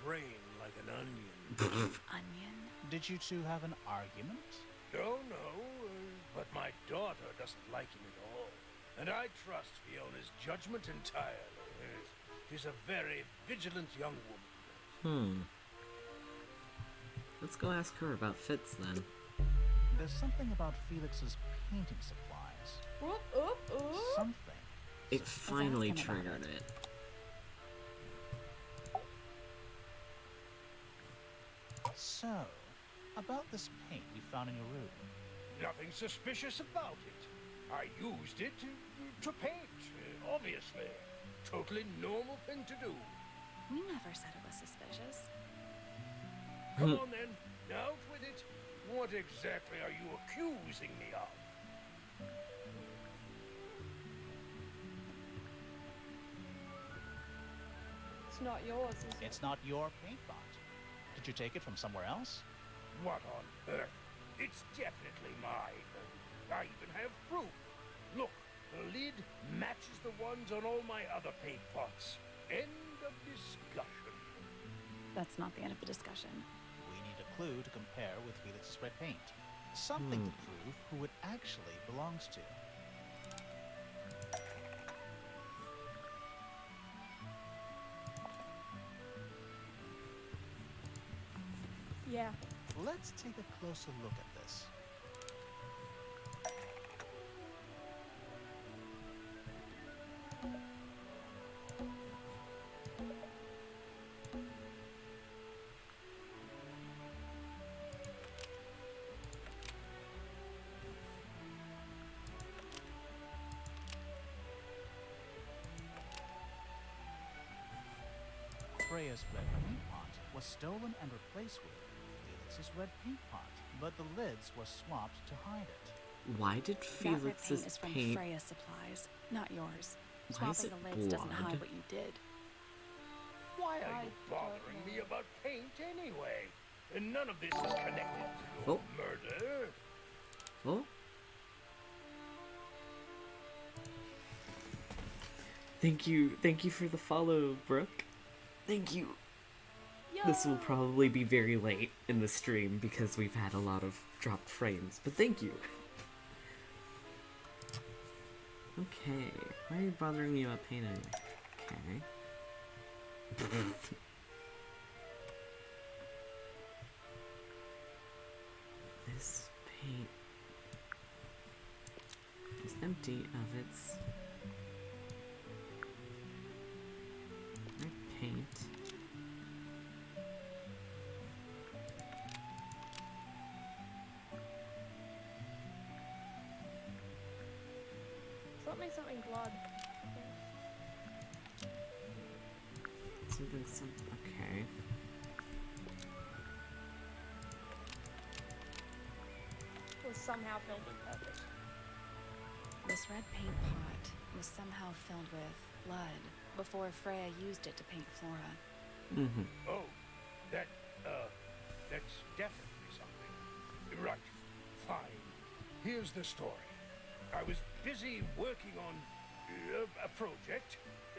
Brain like an onion. Onion? Did you two have an argument? No, but my daughter doesn't like him at all. And I trust Fiona's judgment entirely. She's a very vigilant young woman. Let's go ask her about Fitz, then. There's something about Felix's painting supplies. Something. It finally ask him about triggered it. So, about this paint we found in your room. Nothing suspicious about it. I used it to paint, obviously. Totally normal thing to do. We never said it was suspicious. Come on then, out with it. What exactly are you accusing me of? It's not yours, is it? It's not your paint pot. Did you take it from somewhere else? What on earth? It's definitely mine. I even have proof. Look, the lid matches the ones on all my other paint pots. End of discussion. That's not the end of the discussion. We need a clue to compare with Felix's red paint. Something to prove who it actually belongs to. Yeah. Let's take a closer look at this. Freya's red paint pot was stolen and replaced with Felix's red paint pot, but the lids were swapped to hide it. Why did That red paint Felix's is from paint... Freya's supplies, not yours. Why is Swapping it the lids doesn't blood? hide what you did. Why are I you don't bothering know. me about paint anyway? And none of this is connected to your murder. Oh? Thank you for the follow, Brooke. Thank you. This will probably be very late in the stream because we've had a lot of dropped frames, but thank you. Okay, why are you bothering me about paint anyway? Okay. This paint is empty of its red paint. something blood. Something, okay. Was somehow filled with purpose. This red paint pot was somehow filled with blood before Freya used it to paint Flora. Mm-hmm. Oh, that's definitely something. Right, fine. Here's the story. I was busy working on a project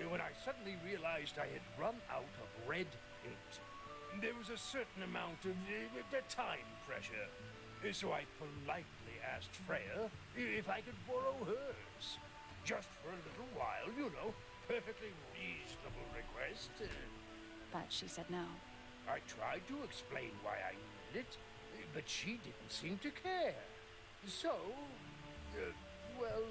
when I suddenly realized I had run out of red paint. There was a certain amount of time pressure, so I politely asked Freya if I could borrow hers. Just for a little while, you know. Perfectly reasonable request. But she said no. I tried to explain why I needed it, but she didn't seem to care. So, well,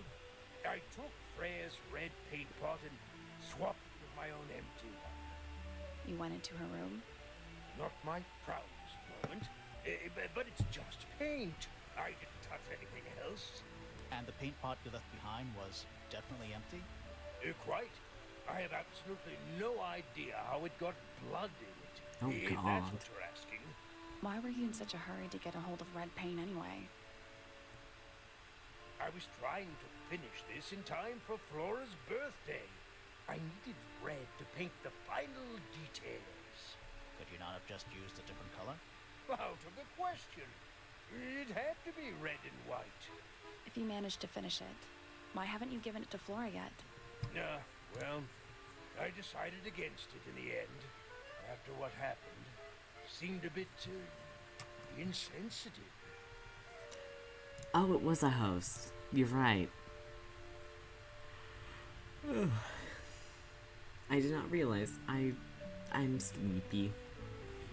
I took Freya's red paint pot and swapped it with my own empty one. You went into her room? Not my proudest moment, but it's just paint. I didn't touch anything else. And the paint pot you left behind was definitely empty? Quite. I have absolutely no idea how it got blood in it. Oh, if God. that's what you're asking. Why were you in such a hurry to get a hold of red paint anyway? I was trying to finish this in time for Flora's birthday. I needed red to paint the final details. Could you not have just used a different color? Out of the question. It had to be red and white. If you managed to finish it, why haven't you given it to Flora yet? Well, I decided against it in the end. After what happened, seemed a bit insensitive. Oh, it was a host. You're right. I did not realize. I'm sleepy.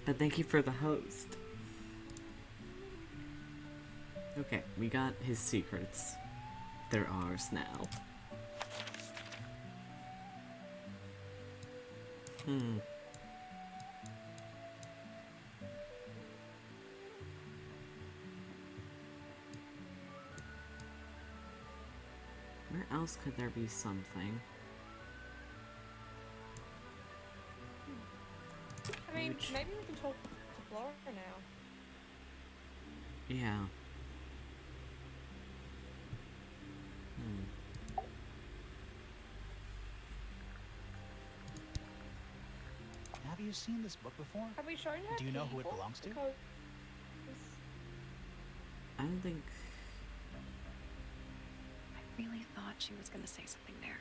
But thank you for the host. Okay, we got his secrets. They're ours now. Where else could there be something? I mean, maybe we can talk to Flora now. Yeah. Have you seen this book before? Have we shown her? Do you know who it people? belongs to? Because I don't think... I really thought she was going to say something there.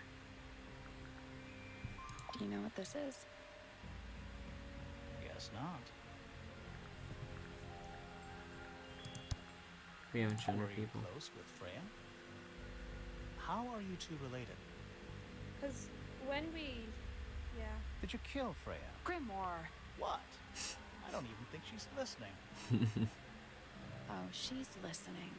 Do you know what this is? Guess not. We haven't shown Were her you people. close with Freya? How are you two related? Because when we... Yeah. Did you kill Freya? Grimoire! What? I don't even think she's listening. Oh, she's listening.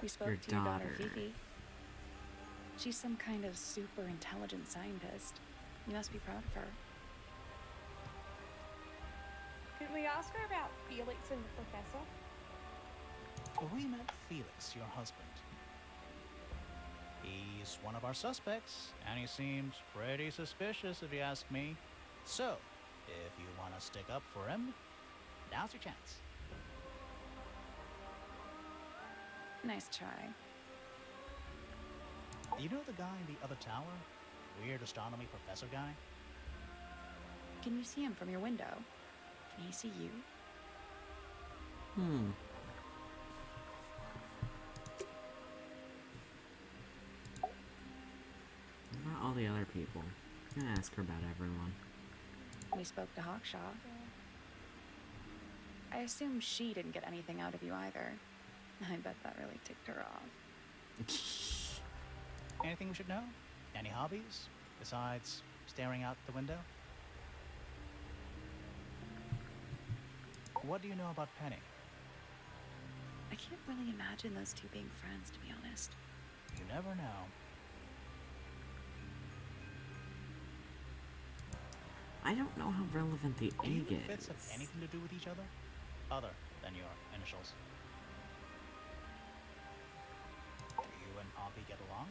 We spoke Your to your daughter, daughter. Fifi. She's some kind of super intelligent scientist. You must be proud of her. Could we ask her about Felix and the professor? We met Felix, your husband. He's one of our suspects, and he seems pretty suspicious if you ask me. So, if you want to stick up for him, now's your chance. Nice try. You know the guy in the other tower? Weird astronomy professor guy? Can you see him from your window? Can he see you? What about all the other people? I'm gonna ask her about everyone. We spoke to Hawkshaw. I assume she didn't get anything out of you either. I bet that really ticked her off. Anything we should know? Any hobbies? Besides staring out the window? What do you know about Penny? I can't really imagine those two being friends, to be honest. You never know. I don't know how relevant the Do you egg and Fitz is. have anything to do with each other? Other than your initials? Do you and Poppy get along?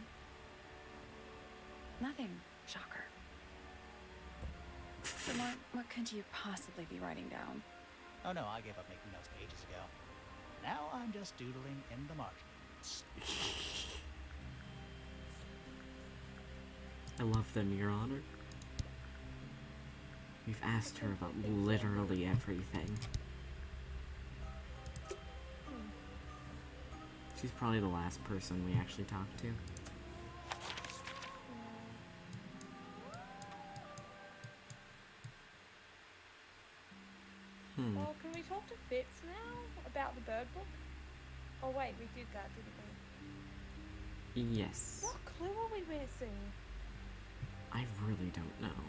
Nothing. Shocker. Then what could you possibly be writing down? Oh no, I gave up making notes ages ago. Now I'm just doodling in the margins. I love them, Your Honor. We've asked her about literally everything. She's probably the last person we actually talked to. Well, can we talk to Fitz now about the bird book? Oh wait, we did that, didn't we? Yes. What clue are we missing? I really don't know.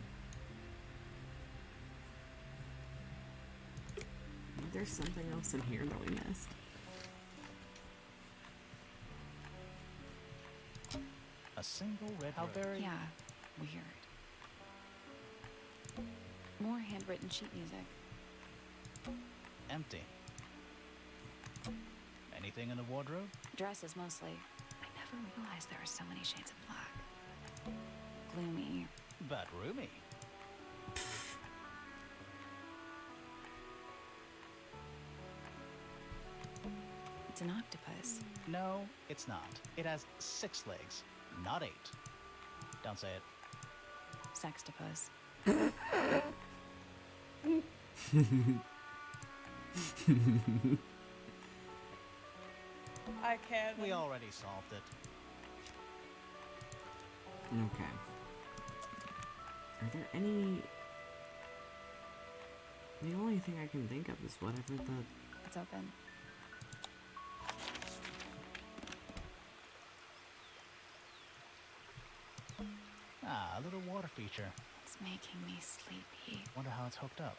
Maybe there's something else in here that we missed. A single red rose. Very... Yeah, weird. More handwritten sheet music. empty. Anything in the wardrobe? Dresses mostly. I never realized there were so many shades of black. Gloomy. But roomy. It's an octopus. No, it's not. It has 6 legs, not 8. Don't say it. Sextopus. I care. We already solved it. Okay. Are there any... The only thing I can think of is whatever the... It's open. Ah, a little water feature. It's making me sleepy. Wonder how it's hooked up.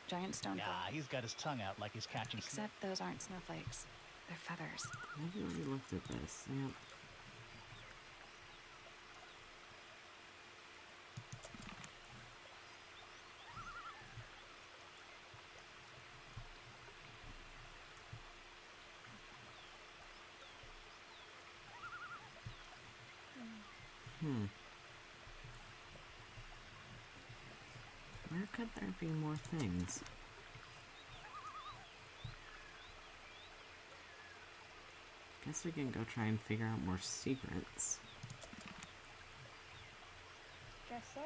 Giant stone. Yeah, he's got his tongue out like he's catching Except those aren't snowflakes. They're feathers. Maybe we looked at this. Yep. Where could there be more things? Guess we can go try and figure out more secrets. Guess so.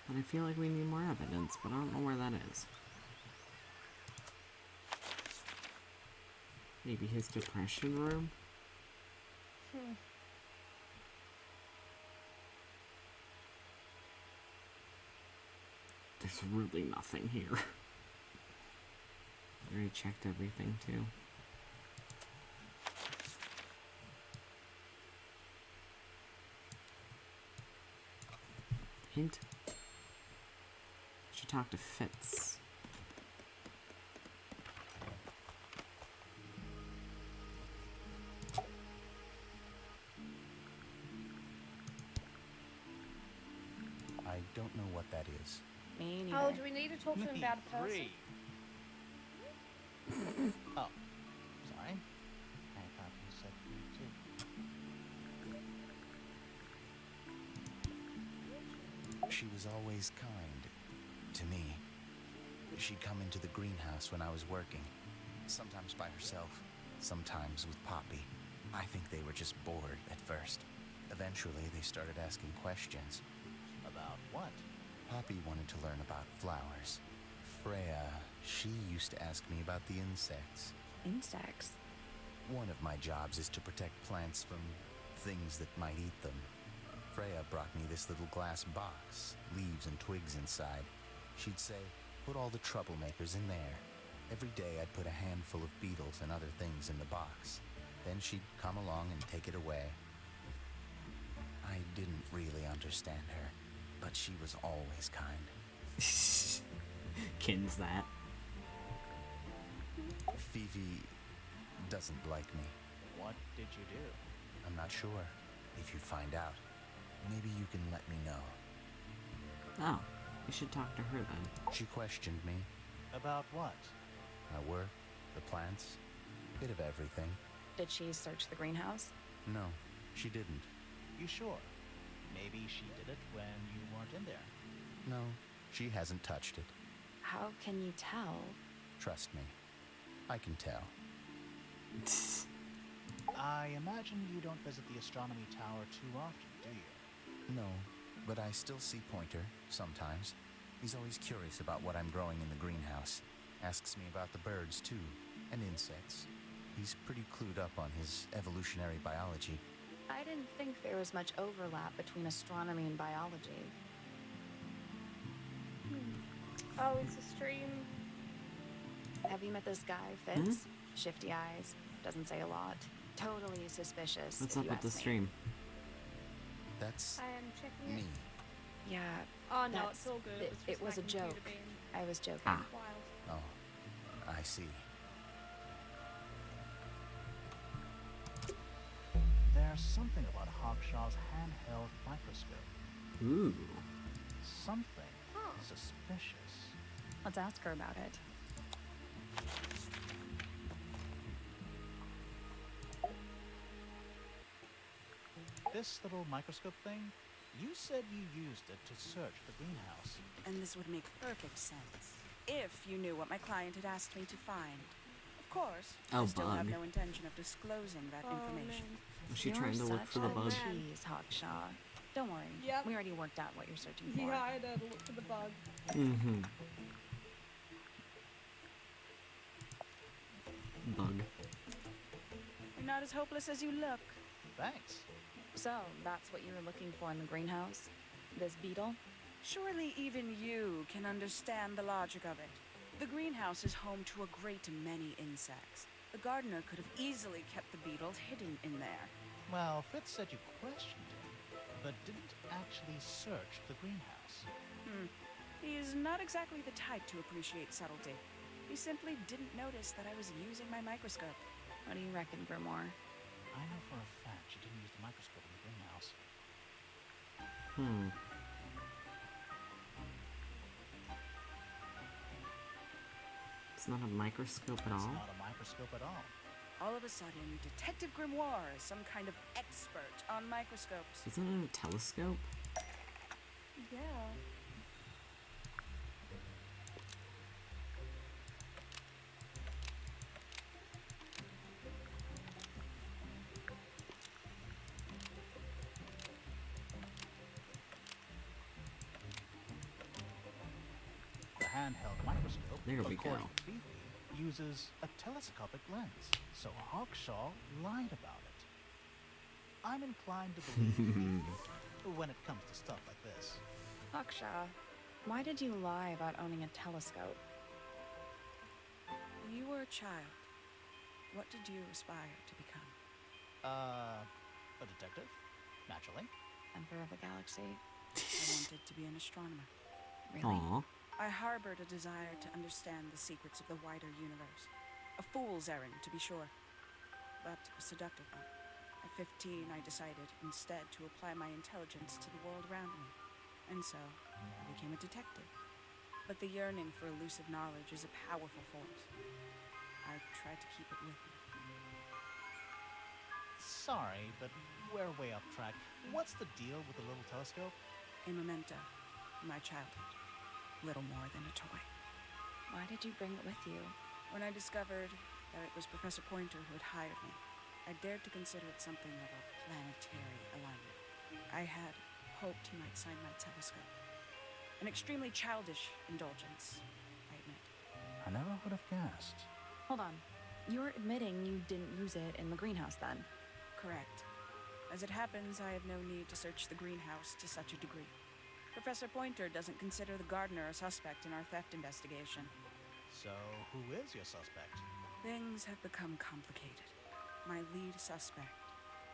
But I feel like we need more evidence, but I don't know where that is. Maybe his depression room? There's really nothing here. I already checked everything too. Hint. Should talk to Fitz. I don't know what that is. Me neither. Oh, do we need to talk to him about a person? Oh, sorry. I thought you said me too. She was always kind to me. She'd come into the greenhouse when I was working, sometimes by herself, sometimes with Poppy. I think they were just bored at first. Eventually, they started asking questions. About what? Poppy wanted to learn about flowers. Freya, she used to ask me about the insects. Insects? One of my jobs is to protect plants from things that might eat them. Freya brought me this little glass box, leaves and twigs inside. She'd say, put all the troublemakers in there. Every day I'd put a handful of beetles and other things in the box. Then she'd come along and take it away. I didn't really understand her, but she was always kind. Kins that. Fifi doesn't like me. What did you do? I'm not sure. If you find out, Maybe you can let me know. Oh, we should talk to her then. She questioned me. About what? My work, the plants, bit of everything. Did she search the greenhouse? No, she didn't. You sure? Maybe she did it when you weren't in there. No, she hasn't touched it. How can you tell? Trust me, I can tell. I imagine you don't visit the astronomy tower too often, do you? No, but I still see Pointer, sometimes. He's always curious about what I'm growing in the greenhouse. Asks me about the birds, too, and insects. He's pretty clued up on his evolutionary biology. I didn't think there was much overlap between astronomy and biology. Oh, it's a stream. Have you met this guy, Fitz? Shifty eyes, doesn't say a lot. Totally suspicious. What's if up you with the ask me. stream? That's I am checking me. it. Yeah. Oh no, that's- it's all good. It was a just my computer joke. being I was joking. Ah. wild. Oh, I see. There's something about Hawkshaw's handheld microscope. Ooh. Something suspicious. Let's ask her about it. This little microscope thing, you said you used it to search the greenhouse. And this would make perfect sense if you knew what my client had asked me to find. Of course, Oh, I still have bug. no intention of disclosing that information. Was she You're trying to look for the such a bug? cheese, Hawkshaw. Don't worry. Yep. We already worked out what you're searching for. Yeah, I had to look for the bug. Mm-hmm. Bug. You're not as hopeless as you look. Thanks. So, that's what you were looking for in the greenhouse? This beetle? Surely even you can understand the logic of it. The greenhouse is home to a great many insects. The gardener could have easily kept the beetles hidden in there. Well, Fitz said you questioned him, but didn't actually search the greenhouse. He is not exactly the type to appreciate subtlety. He simply didn't notice that I was using my microscope. What do you reckon, Grimoire? I know for a fact she didn't use the microscope in the greenhouse. It's not a microscope at It's all? not a microscope at all. All of a sudden, Detective Grimoire is some kind of expert on microscopes. Isn't it a telescope? Yeah. The handheld microscope, There we according go. to Fifi, uses a telescopic lens, so Hawkshaw lied about it. I'm inclined to believe Fifi when it comes to stuff like this. Hawkshaw, why did you lie about owning a telescope? When you were a child, what did you aspire to become? A detective? Naturally. Emperor of the Galaxy? I wanted to be an astronomer. Really? Aw. I harbored a desire to understand the secrets of the wider universe. A fool's errand, to be sure, but a seductive one. At 15, I decided instead to apply my intelligence to the world around me. And so, I became a detective. But the yearning for elusive knowledge is a powerful force. I tried to keep it with me. Sorry, but we're way off track. What's the deal with the little telescope? A memento of my childhood. Little more than a toy. Why did you bring it with you? When I discovered that it was Professor Pointer who had hired me, I dared to consider it something of a planetary alignment. I had hoped he might sign my telescope. An extremely childish indulgence, I admit. I never would have guessed. Hold on. You're admitting you didn't use it in the greenhouse then? Correct. As it happens, I have no need to search the greenhouse to such a degree. Professor Pointer doesn't consider the gardener a suspect in our theft investigation. So, who is your suspect? Things have become complicated. My lead suspect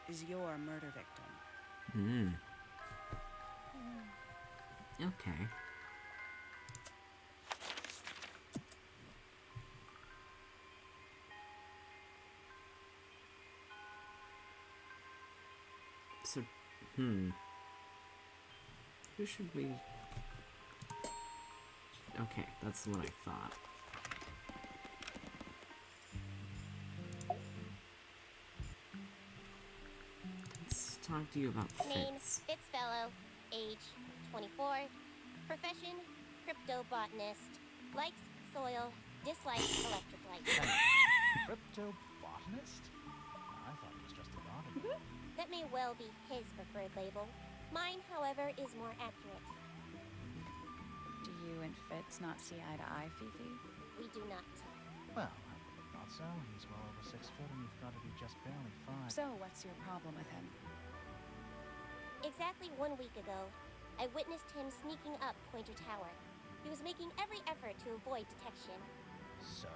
is your murder victim. Okay. So, Who should we... Okay, that's what I thought. Let's talk to you about Name, Fitz. Fitzfellow. Age, 24. Profession, cryptobotanist. Likes soil, dislikes electric light. Cryptobotanist? I thought he was just a gardener. That may well be his preferred label. Mine, however, is more accurate. Do you and Fitz not see eye to eye, Fifi? We do not. Well, I would have thought so. He's well over 6 foot and you've got to be just barely 5. So, what's your problem with him? Exactly 1 week ago, I witnessed him sneaking up Pointer Tower. He was making every effort to avoid detection. So?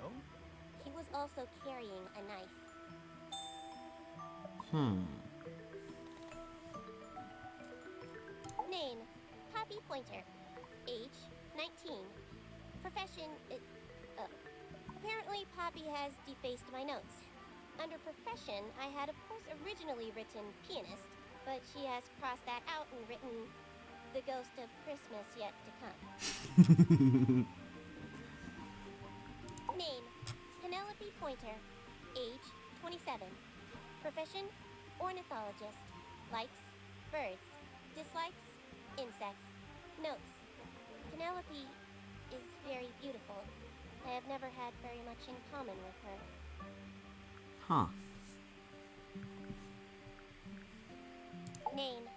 He was also carrying a knife. Name, Poppy Pointer. Age, 19. Profession, apparently Poppy has defaced my notes. Under profession, I had of course originally written pianist, but she has crossed that out and written the ghost of Christmas yet to come. Name, Penelope Pointer. Age, 27. Profession, ornithologist. Likes, birds. Dislikes, insects. Notes, Penelope is very beautiful. I have never had very much in common with her. Huh. Name,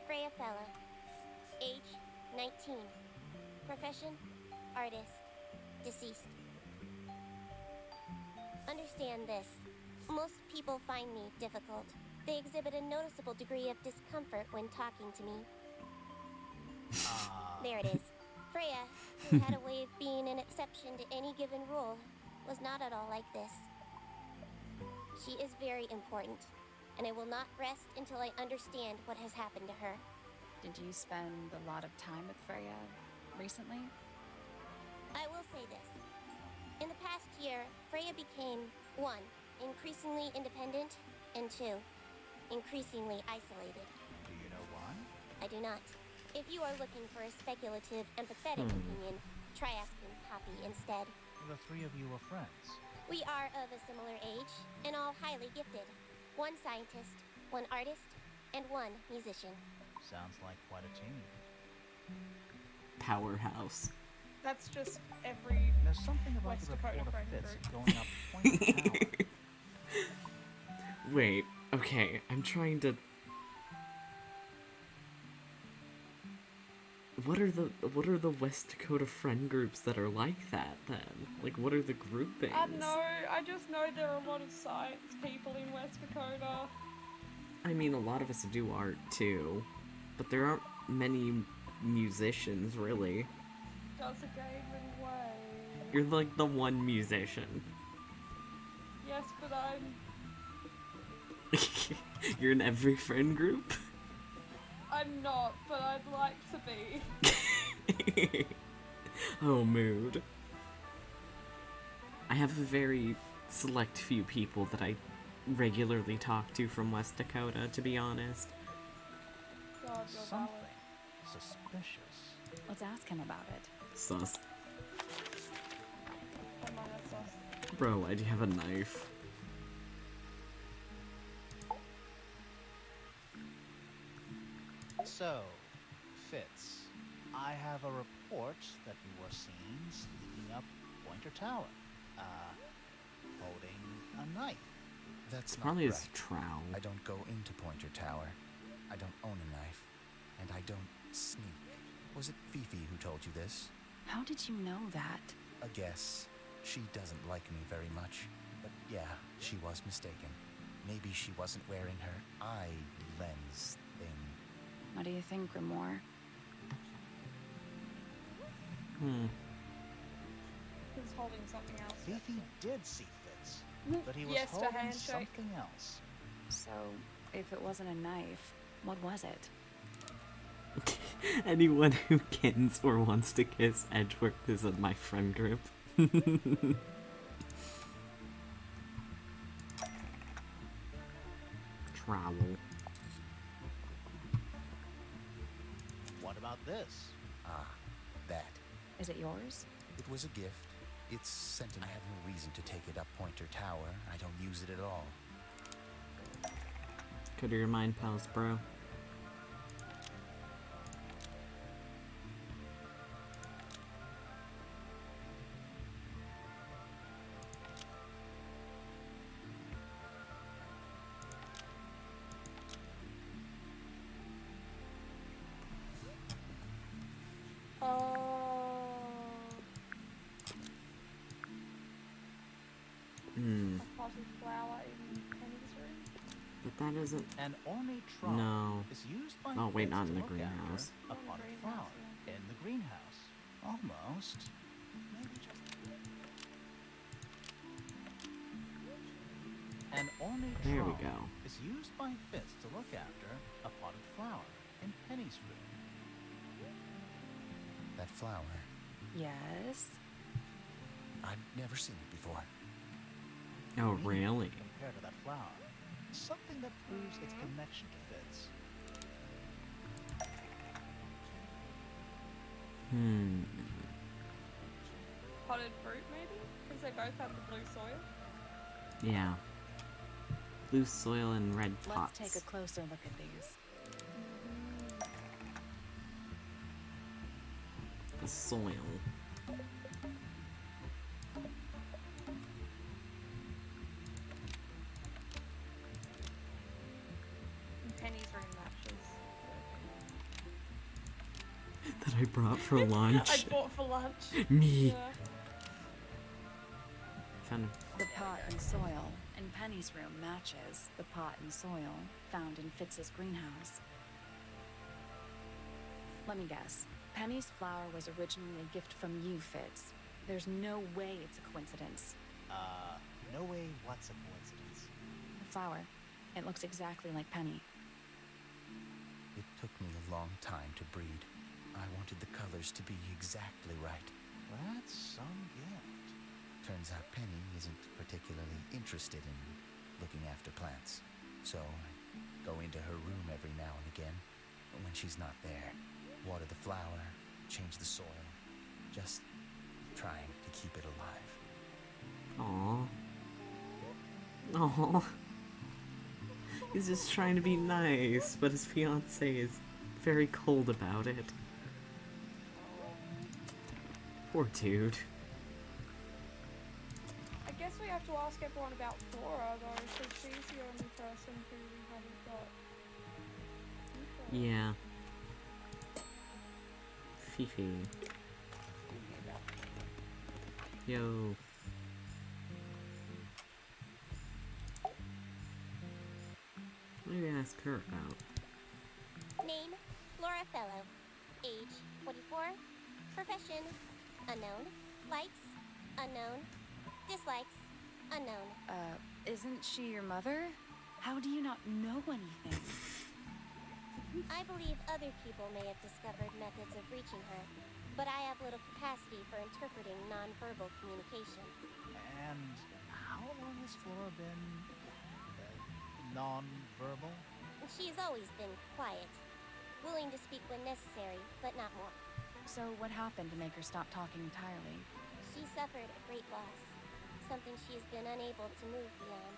Freya Fella. Age, 19. Profession, artist. Deceased. Understand this. Most people find me difficult. They exhibit a noticeable degree of discomfort when talking to me. There it is. Freya, who had a way of being an exception to any given rule, was not at all like this. She is very important, and I will not rest until I understand what has happened to her. Did you spend a lot of time with Freya recently? I will say this. In the past year, Freya became, 1, increasingly independent, and 2, increasingly isolated. Do you know why? I do not. If you are looking for a speculative, empathetic opinion, try asking Poppy instead. The 3 of you are friends. We are of a similar age, and all highly gifted. 1 scientist, 1 artist, and 1 musician. Sounds like quite a team. Powerhouse. That's just every There's something about West the Dakota report of friend Fitz group. going up Pointer Tower. Wait, okay, I'm trying to... What are the West Dakota friend groups that are like that, then? Like, what are the groupings? I don't know, I just know there are a lot of science people in West Dakota. I mean, a lot of us do art, too. But there aren't many musicians, really. Does a gaming way. You're like the one musician. Yes, but I'm You're in every friend group? not, but I'd like to be. Oh, mood. I have a very select few people that I regularly talk to from West Dakota, to be honest. God, you're Something valid. suspicious. Let's ask him about it. Sus. Oh my, that's us. Bro, why do you have a knife? So, Fitz, I have a report that you were seen sneaking up Pointer Tower. Holding a knife. That's not Probably right. his trowel. I don't go into Pointer Tower. I don't own a knife. And I don't sneak. Was it Fifi who told you this? How did you know that? A guess. She doesn't like me very much. But yeah, she was mistaken. Maybe she wasn't wearing her eye lens thing. What do you think, Grimoire? He's holding something else. Fifi did see Fitz, but he was Yes to holding handshake. something else. So, if it wasn't a knife, what was it? Anyone who kins or wants to kiss Edgeworth is in my friend group. Trowel. What about about this? Ah, that. Is it yours? It was a gift. It's sentiment. I have no reason to take it up Pointer Tower. I don't use it at all. Go to your mind palace, bro. A potted flower in Penny's room. But that isn't... An ornate trunk No. is used by Oh, wait, Fitz not to in the look after greenhouse. a In the potted greenhouse, flower. yeah. In the greenhouse. Almost. Maybe just... An ornate There we trunk go. is used by Fitz to look after a potted flower in Penny's room. That flower. Yes. I've never seen it before. Oh, Green really? Compared to that flower. Something that proves its connection to Fitz. Potted fruit, maybe? Because they both have the blue soil. Yeah. Blue soil and red pots. Let's take a closer look at these. The soil. And Penny's room matches. That I brought for lunch. I bought for lunch. Me. Yeah. Found The pot and soil in Penny's room matches the pot and soil found in Fitz's greenhouse. Let me guess. Penny's flower was originally a gift from you, Fitz. There's no way it's a coincidence. No way what's a coincidence. The flower. It looks exactly like Penny. It took me a long time to breed. I wanted the colors to be exactly right. That's some gift. Turns out Penny isn't particularly interested in looking after plants. So I go into her room every now and again. When she's not there, water the flower, change the soil. Just trying to keep it alive. Aww. Aww. He's just trying to be nice, but his fiance is very cold about it. Poor dude. I guess we have to ask everyone about Flora, though, because she's the only person who we haven't got. Yeah. Fifi. Yo. What do we ask her about? Name, Flora Fellow. Age, 44. Profession, unknown. Likes, unknown. Dislikes, unknown. Isn't she your mother? How do you not know anything? I believe other people may have discovered methods of reaching her, but I have little capacity for interpreting nonverbal communication. And how long has Flora been non-verbal? She's always been quiet, willing to speak when necessary, but not more. So what happened to make her stop talking entirely? She suffered a great loss, something she's been unable to move beyond.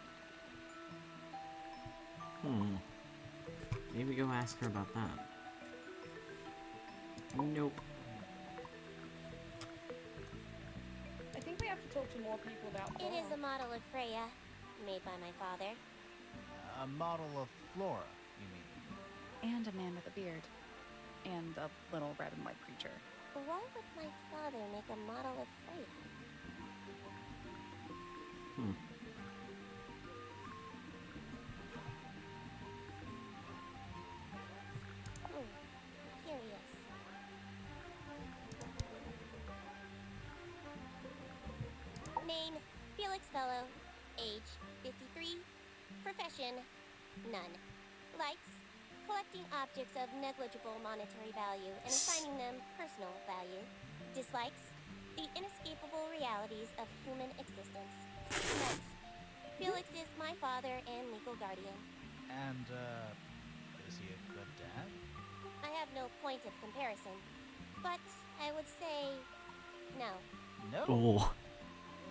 Maybe go ask her about that. Nope. I think we have to talk to more people about Flora. It is a model of Freya, made by my father. A model of Flora, you mean? And a man with a beard. And a little red and white creature. Why would my father make a model of Freya? Curious. Name, Felix Fellow. Age, 53. Profession, none. Likes, collecting objects of negligible monetary value and assigning them personal value. Dislikes, the inescapable realities of human existence. Notes, Felix is my father and legal guardian. And, is he a good dad? I have no point of comparison. But I would say no. No? Oh.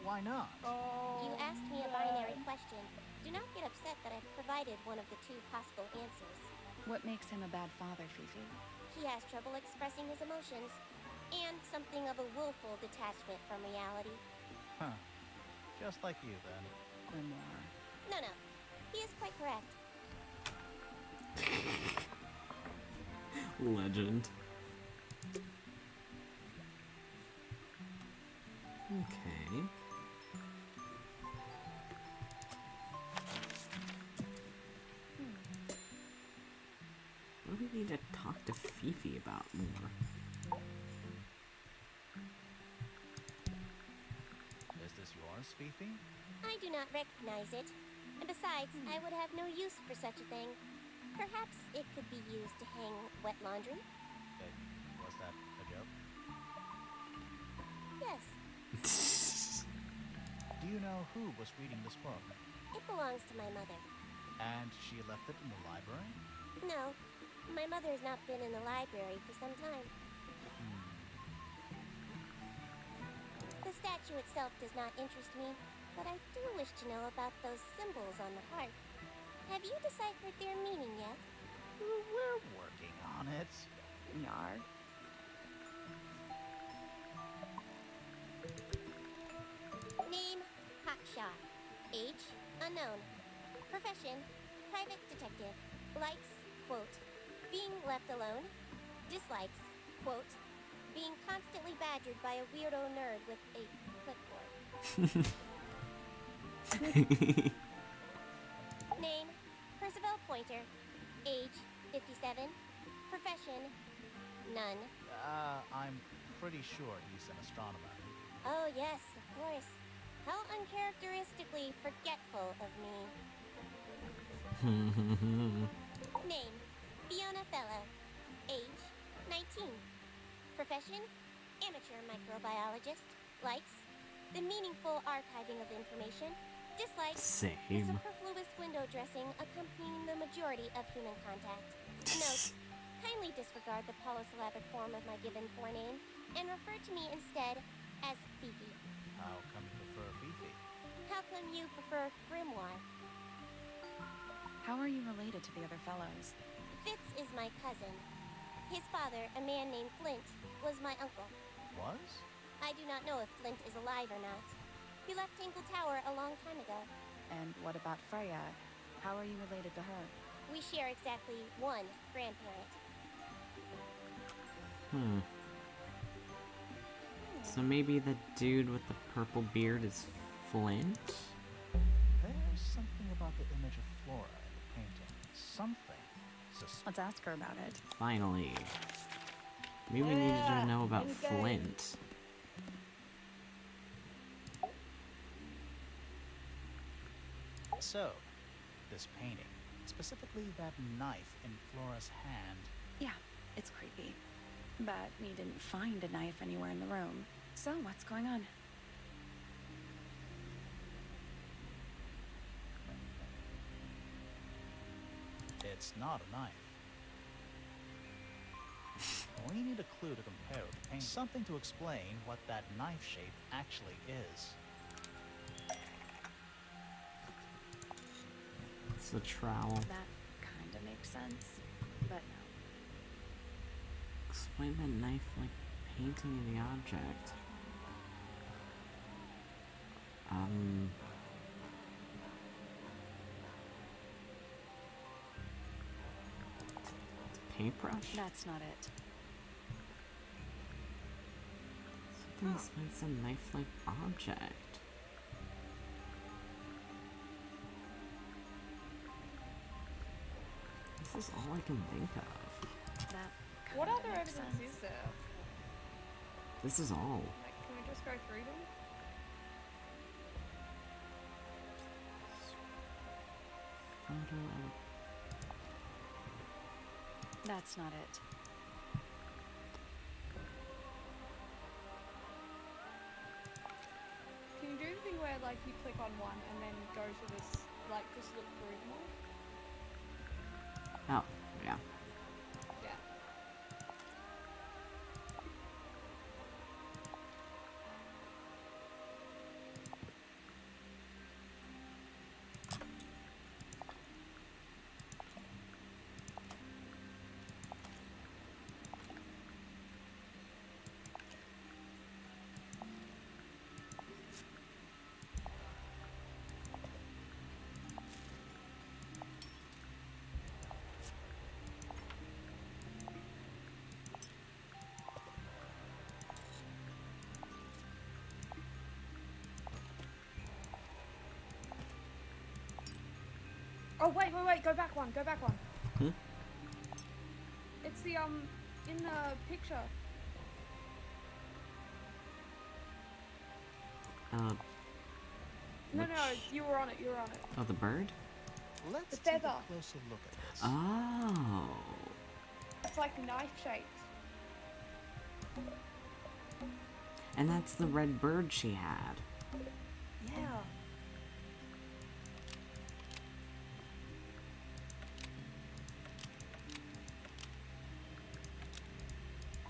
Why not? Oh. You asked me a no. binary question. Do not get upset that I've provided one of the two possible answers. What makes him a bad father, Fifi? He has trouble expressing his emotions, and something of a willful detachment from reality. Huh. Just like you, then. Grimoire. No, he is quite correct. Legend. Okay. What do we need to talk to Fifi about more? Is this yours, Fifi? I do not recognize it. And besides, I would have no use for such a thing. Perhaps it could be used to hang wet laundry? Was that a joke? Yes, Do you know who was reading this book? it belongs to my mother. And she left it in the library? No, my mother has not been in the library for some time. The statue itself does not interest me, but I do wish to know about those symbols on the heart. Have you deciphered their meaning yet? We're working on it. We are. Name, Hotshot. Age, unknown. Profession, private detective. Likes, quote, being left alone. Dislikes, quote, being constantly badgered by a weirdo nerd with a clipboard. Name, Percival Pointer. Age, 57. Profession, none. I'm pretty sure he's an astronomer. Oh, yes, of course. How uncharacteristically forgetful of me. Name, Fiona Fellow. Age, 19. Profession, amateur microbiologist. Likes, the meaningful archiving of information. Dislikes, the Same. superfluous window dressing accompanying the majority of human contact. Note, kindly disregard the polysyllabic form of my given forename and refer to me instead as Fifi. How come you prefer Fifi? How come you prefer Grimoire? How are you related to the other fellows? Fitz is my cousin. His father, a man named Flint, was my uncle. Was? I do not know if Flint is alive or not. He left Tangle Tower a long time ago. And what about Freya? How are you related to her? We share exactly one grandparent. So maybe the dude with the purple beard is Flint? There's something about the image of Flora in the painting. Something. Let's ask her about it. Finally. Maybe we needed to know about in-game. Flint. So, this painting, specifically that knife in Flora's hand, Yeah, it's creepy. But we didn't find a knife anywhere in the room. So what's going on? it's not a knife. We need a clue to compare with the painting. Something to explain what that knife shape actually is. It's a trowel. That kind of makes sense. But no. Explain the knife-like painting of the object. It's a paintbrush? That's not it. Something explains a knife-like object. This is all I can think of. That What kinda other makes evidence sense. is there? This is all. Like, can we just go through them? Photo of That's not it. Can you do the thing where, like, you click on one and then go to this, like, just look through them all? Oh, yeah. Yeah. Oh, wait, go back one, go back one. Hmm? It's the, in the picture. No, you were on it, Oh, the bird? Let's The take feather. a closer look at this. Oh. It's like knife shaped. And that's the red bird she had. Yeah.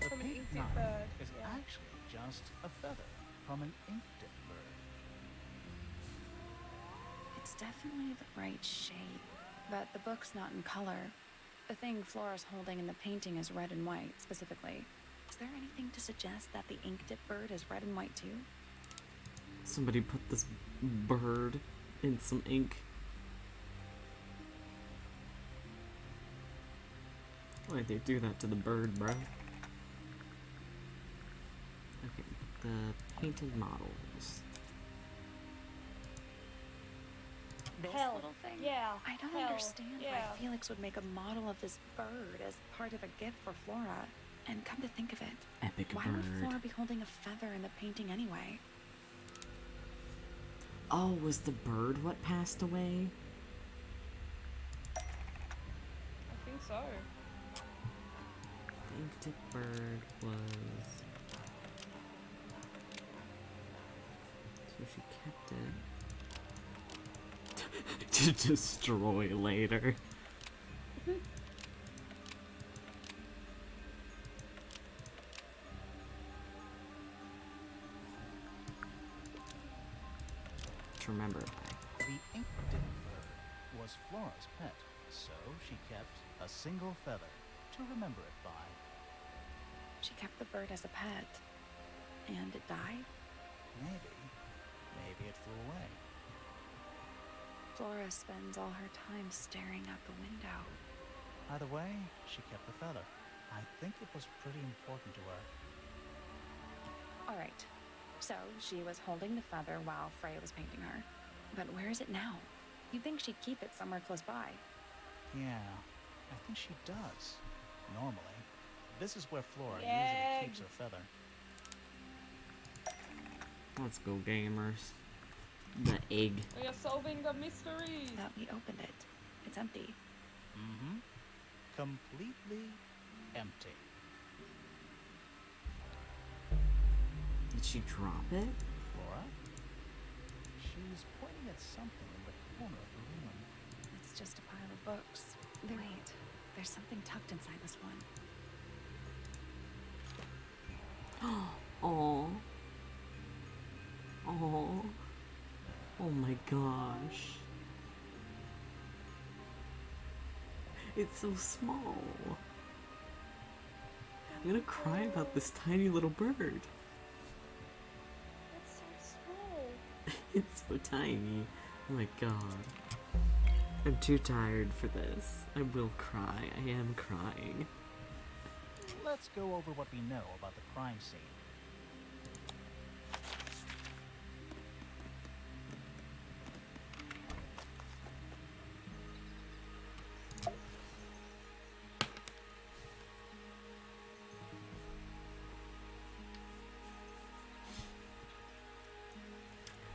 The From an pink ink-dip knife bird, is yeah. actually just a feather from an ink-dip bird. It's definitely the right shape, but the book's not in color. The thing Flora's holding in the painting is red and white, specifically. Is there anything to suggest that the ink-dip bird is red and white too? Somebody put this bird in some ink. Why'd they do that to the bird, bro? Okay, the painted models. This Hell, little thing? yeah, I don't hell, understand yeah. why Felix would make a model of this bird as part of a gift for Flora. And come to think of it, Epic why bird. would Flora be holding a feather in the painting anyway? Oh, was the bird what passed away? I think so. The ink-tip bird was... So she kept it. To destroy later. To remember it by. The ink-dip bird was Flora's pet, so she kept a single feather to remember it by. She kept the bird as a pet. And it died? Maybe it flew away. Flora spends all her time staring out the window. Either way, she kept the feather. I think it was pretty important to her. All right. So she was holding the feather while Freya was painting her. But where is it now? You'd think she'd keep it somewhere close by. Yeah, I think she does. Normally. This is where Flora Yay. usually keeps her feather. Let's go, gamers. The egg. We are solving the mystery. Thought we opened it. It's empty. Mm-hmm. Completely empty. Did she drop it? Flora? She's pointing at something in the corner of the room. It's just a pile of books. Wait, there's something tucked inside this one. Oh. Oh. Oh my gosh. It's so small. I'm gonna cry about this tiny little bird. It's so small. It's so tiny. Oh my god. I'm too tired for this. I will cry. I am crying. Let's go over what we know about the crime scene.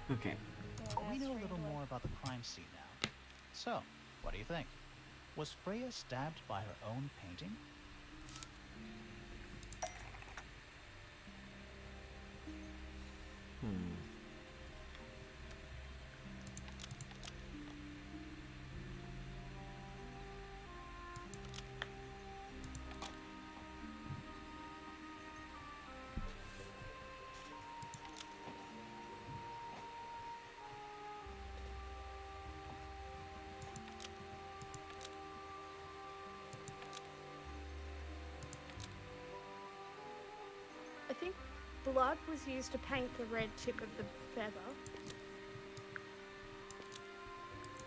Okay. We know a little more about the crime scene now. So, what do you think? Was Freya stabbed by her own painting? I think blood was used to paint the red tip of the feather.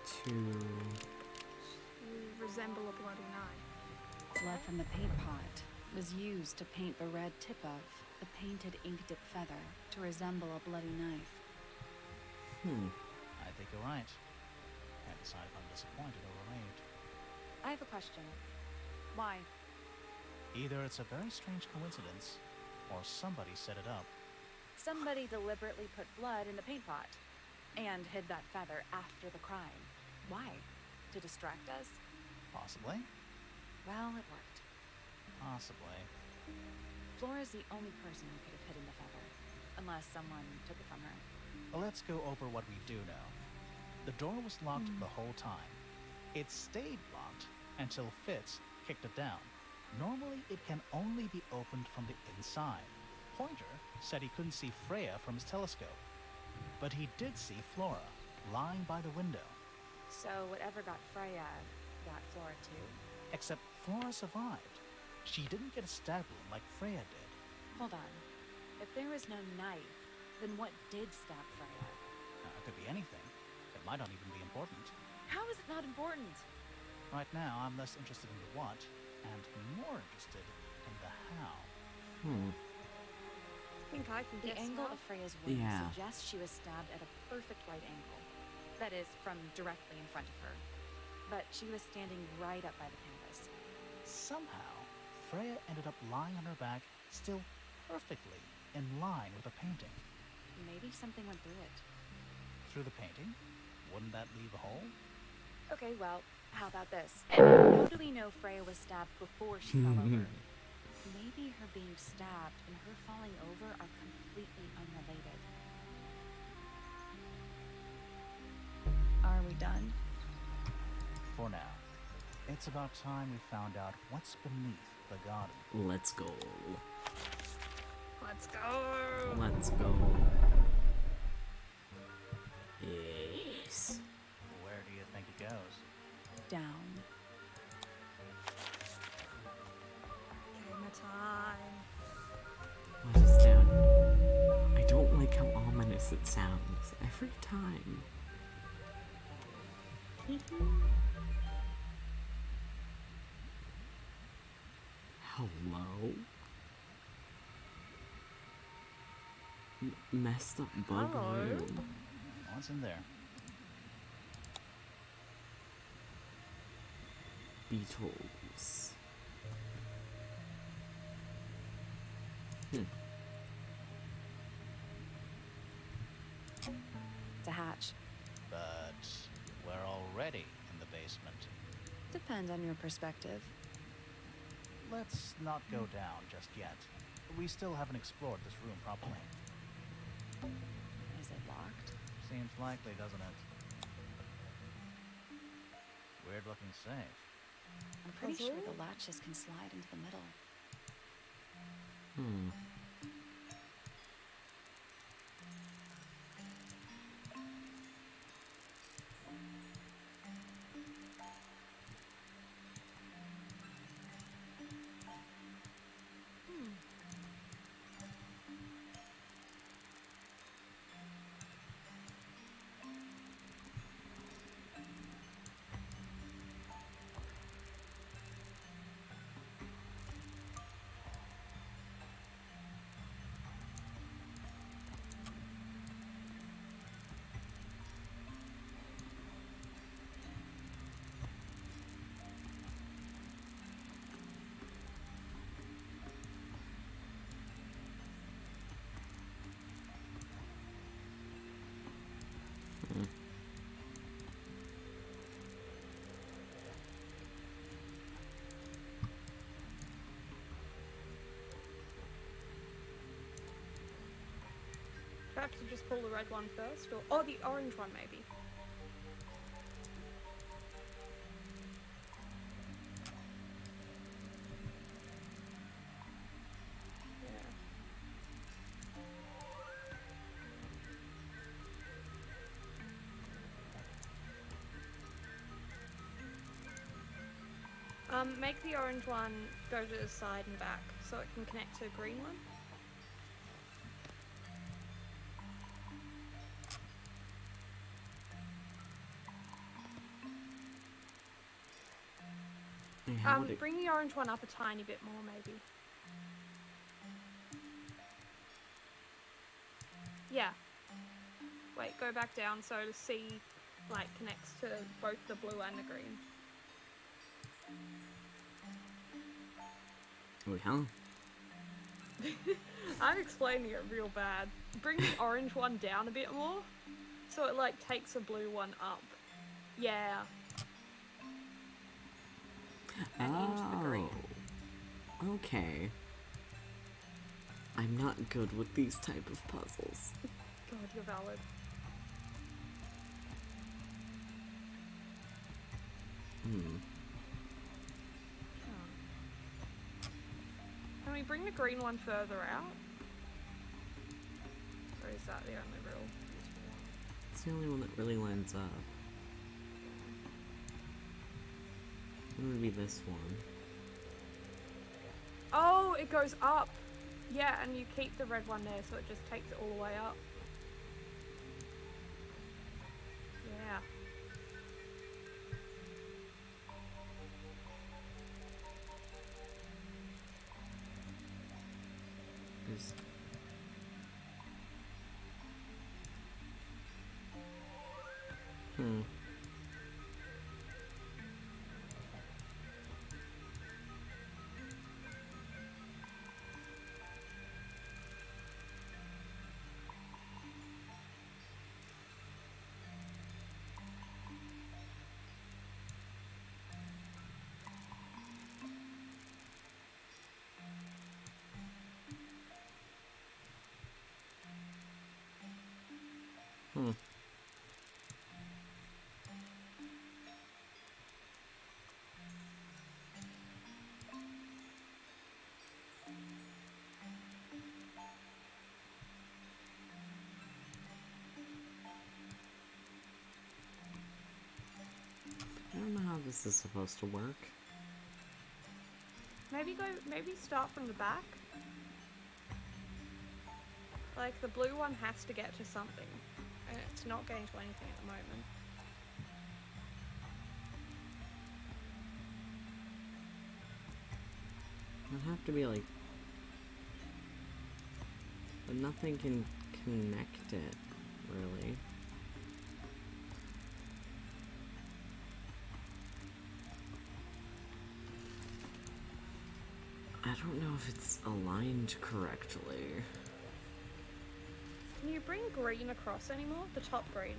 To... To resemble a bloody knife. Blood from the paint pot was used to paint the red tip of the painted ink dip feather to resemble a bloody knife. I think you're right. And decide if I'm disappointed or relieved. I have a question. Why? Either it's a very strange coincidence, or somebody set it up. Somebody deliberately put blood in the paint pot and hid that feather after the crime. Why? To distract us? Possibly. Well, it worked. Possibly. Flora's the only person who could have hidden the feather, unless someone took it from her. Well, let's go over what we do know. The door was locked the whole time. It stayed locked until Fitz kicked it down. Normally, it can only be opened from the inside. Pointer said he couldn't see Freya from his telescope, but he did see Flora lying by the window. So whatever got Freya got Flora too? Except Flora survived. She didn't get a stab wound like Freya did. Hold on. If there was no knife, then what did stab Freya? It could be anything. It might not even be important. How is it not important? Right now, I'm less interested in the what, and more interested in the how. I think I can The guess angle how. of Freya's wound Yeah. suggests she was stabbed at a perfect right angle. That is, from directly in front of her. But she was standing right up by the canvas. Somehow, Freya ended up lying on her back, still perfectly in line with the painting. Maybe something went through it. Through the painting? Wouldn't that leave a hole? Okay, well, how about this? How do we know Freya was stabbed before she fell over? Maybe her being stabbed and her falling over are completely unrelated. Are we done? For now. It's about time we found out what's beneath the garden. Let's go. Let's go. Let's go. Yes. Where do you think it goes? Down. Gamer time. What is down? I don't like how ominous it sounds every time. Hello? Messed up bug Hello? room. What's in there? Beetles. It's a hatch. But we're already in the basement. Depends on your perspective. Let's not go down just yet. We still haven't explored this room properly. Is it locked? Seems likely, doesn't it? Weird looking safe. I'm pretty sure Puzzle? the latches can slide into the middle. Perhaps you just pull the red one first, or the orange one maybe. Yeah. Make the orange one go to the side and back so it can connect to the green one. How would it... Bring the orange one up a tiny bit more, maybe. Yeah. Wait, go back down so to see like connects to both the blue and the green. Oh, yeah. I'm explaining it real bad. Bring the orange one down a bit more, so it like takes the blue one up. Yeah. And into the green. Okay. I'm not good with these type of puzzles. God, you're valid. Can we bring the green one further out? Or is that the only real useful one? It's the only one that really lines up. It would be this one. Oh, it goes up. Yeah, and you keep the red one there, so it just takes it all the way up. Yeah. There's... I don't know how this is supposed to work. Maybe start from the back. Like, the blue one has to get to something, and it's not getting to anything at the moment. It'll have to be like... But nothing can connect it, really. I don't know if it's aligned correctly. Can you bring green across anymore? The top green.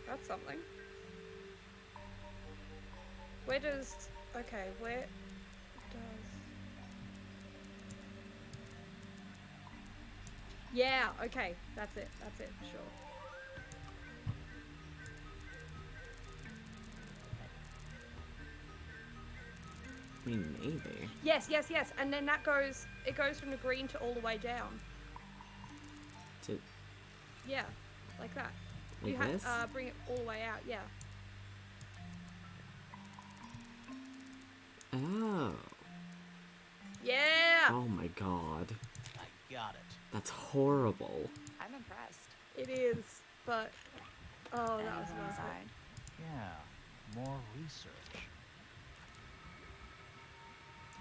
That's something. Where does... Okay, where does... Yeah, okay. That's it, sure. I mean, maybe. Yes, and then that goes... It goes from the green to all the way down. To... Yeah, like that. Like you this? Bring it all the way out, yeah. Oh. Yeah! Oh my god. I got it. That's horrible. I'm impressed. It is, but... Oh, that was Anyone worth it. inside? Yeah, more research.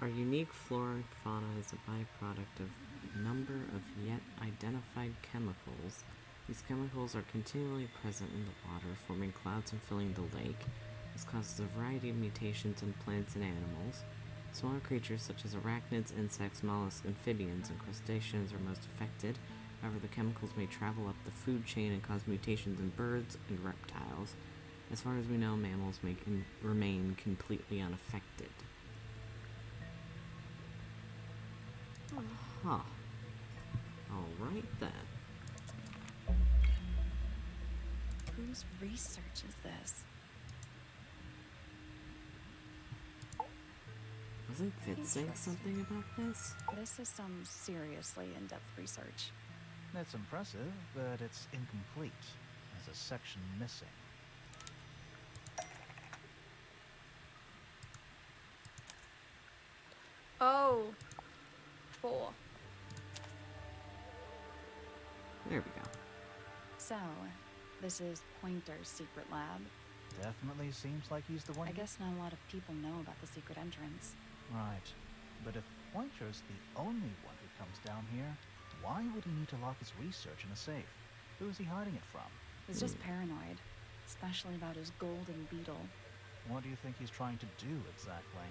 Our unique flora and fauna is a byproduct of a number of yet identified chemicals. These chemicals are continually present in the water, forming clouds and filling the lake. This causes a variety of mutations in plants and animals. Smaller creatures such as arachnids, insects, mollusks, amphibians, and crustaceans are most affected. However, the chemicals may travel up the food chain and cause mutations in birds and reptiles. As far as we know, mammals may remain completely unaffected. Huh. Alright then. Whose research is this? Wasn't Fitz saying something about this? This is some seriously in-depth research. That's impressive, but it's incomplete. There's a section missing. Oh. 4. There we go. So, this is Pointer's secret lab. Definitely seems like he's the one. I guess not a lot of people know about the secret entrance. Right. But if Pointer's the only one who comes down here, Why would he need to lock his research in a safe? Who is he hiding it from? He's just paranoid, especially about his golden beetle. What do you think he's trying to do exactly?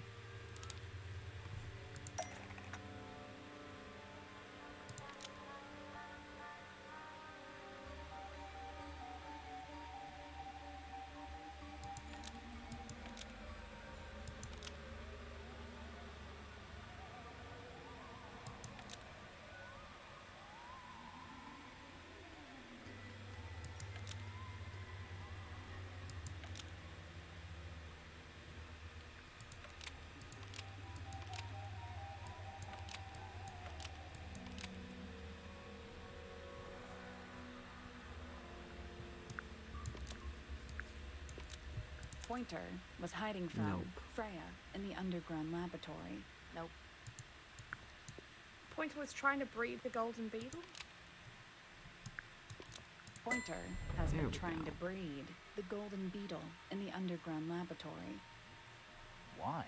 Pointer was hiding from Nope. Freya in the underground laboratory. Nope. Pointer was trying to breed the golden beetle? Pointer has There been we trying go. to breed the golden beetle in the underground laboratory Why?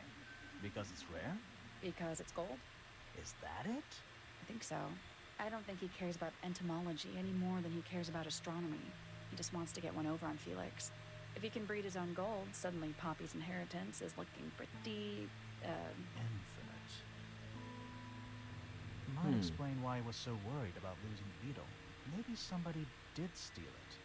Because it's rare? because it's gold. Is that it? I think so. I don't think he cares about entomology any more than he cares about astronomy. He just wants to get one over on Felix. If he can breed his own gold, suddenly Poppy's inheritance is looking pretty, Infinite. Might explain why he was so worried about losing the beetle. Maybe somebody did steal it.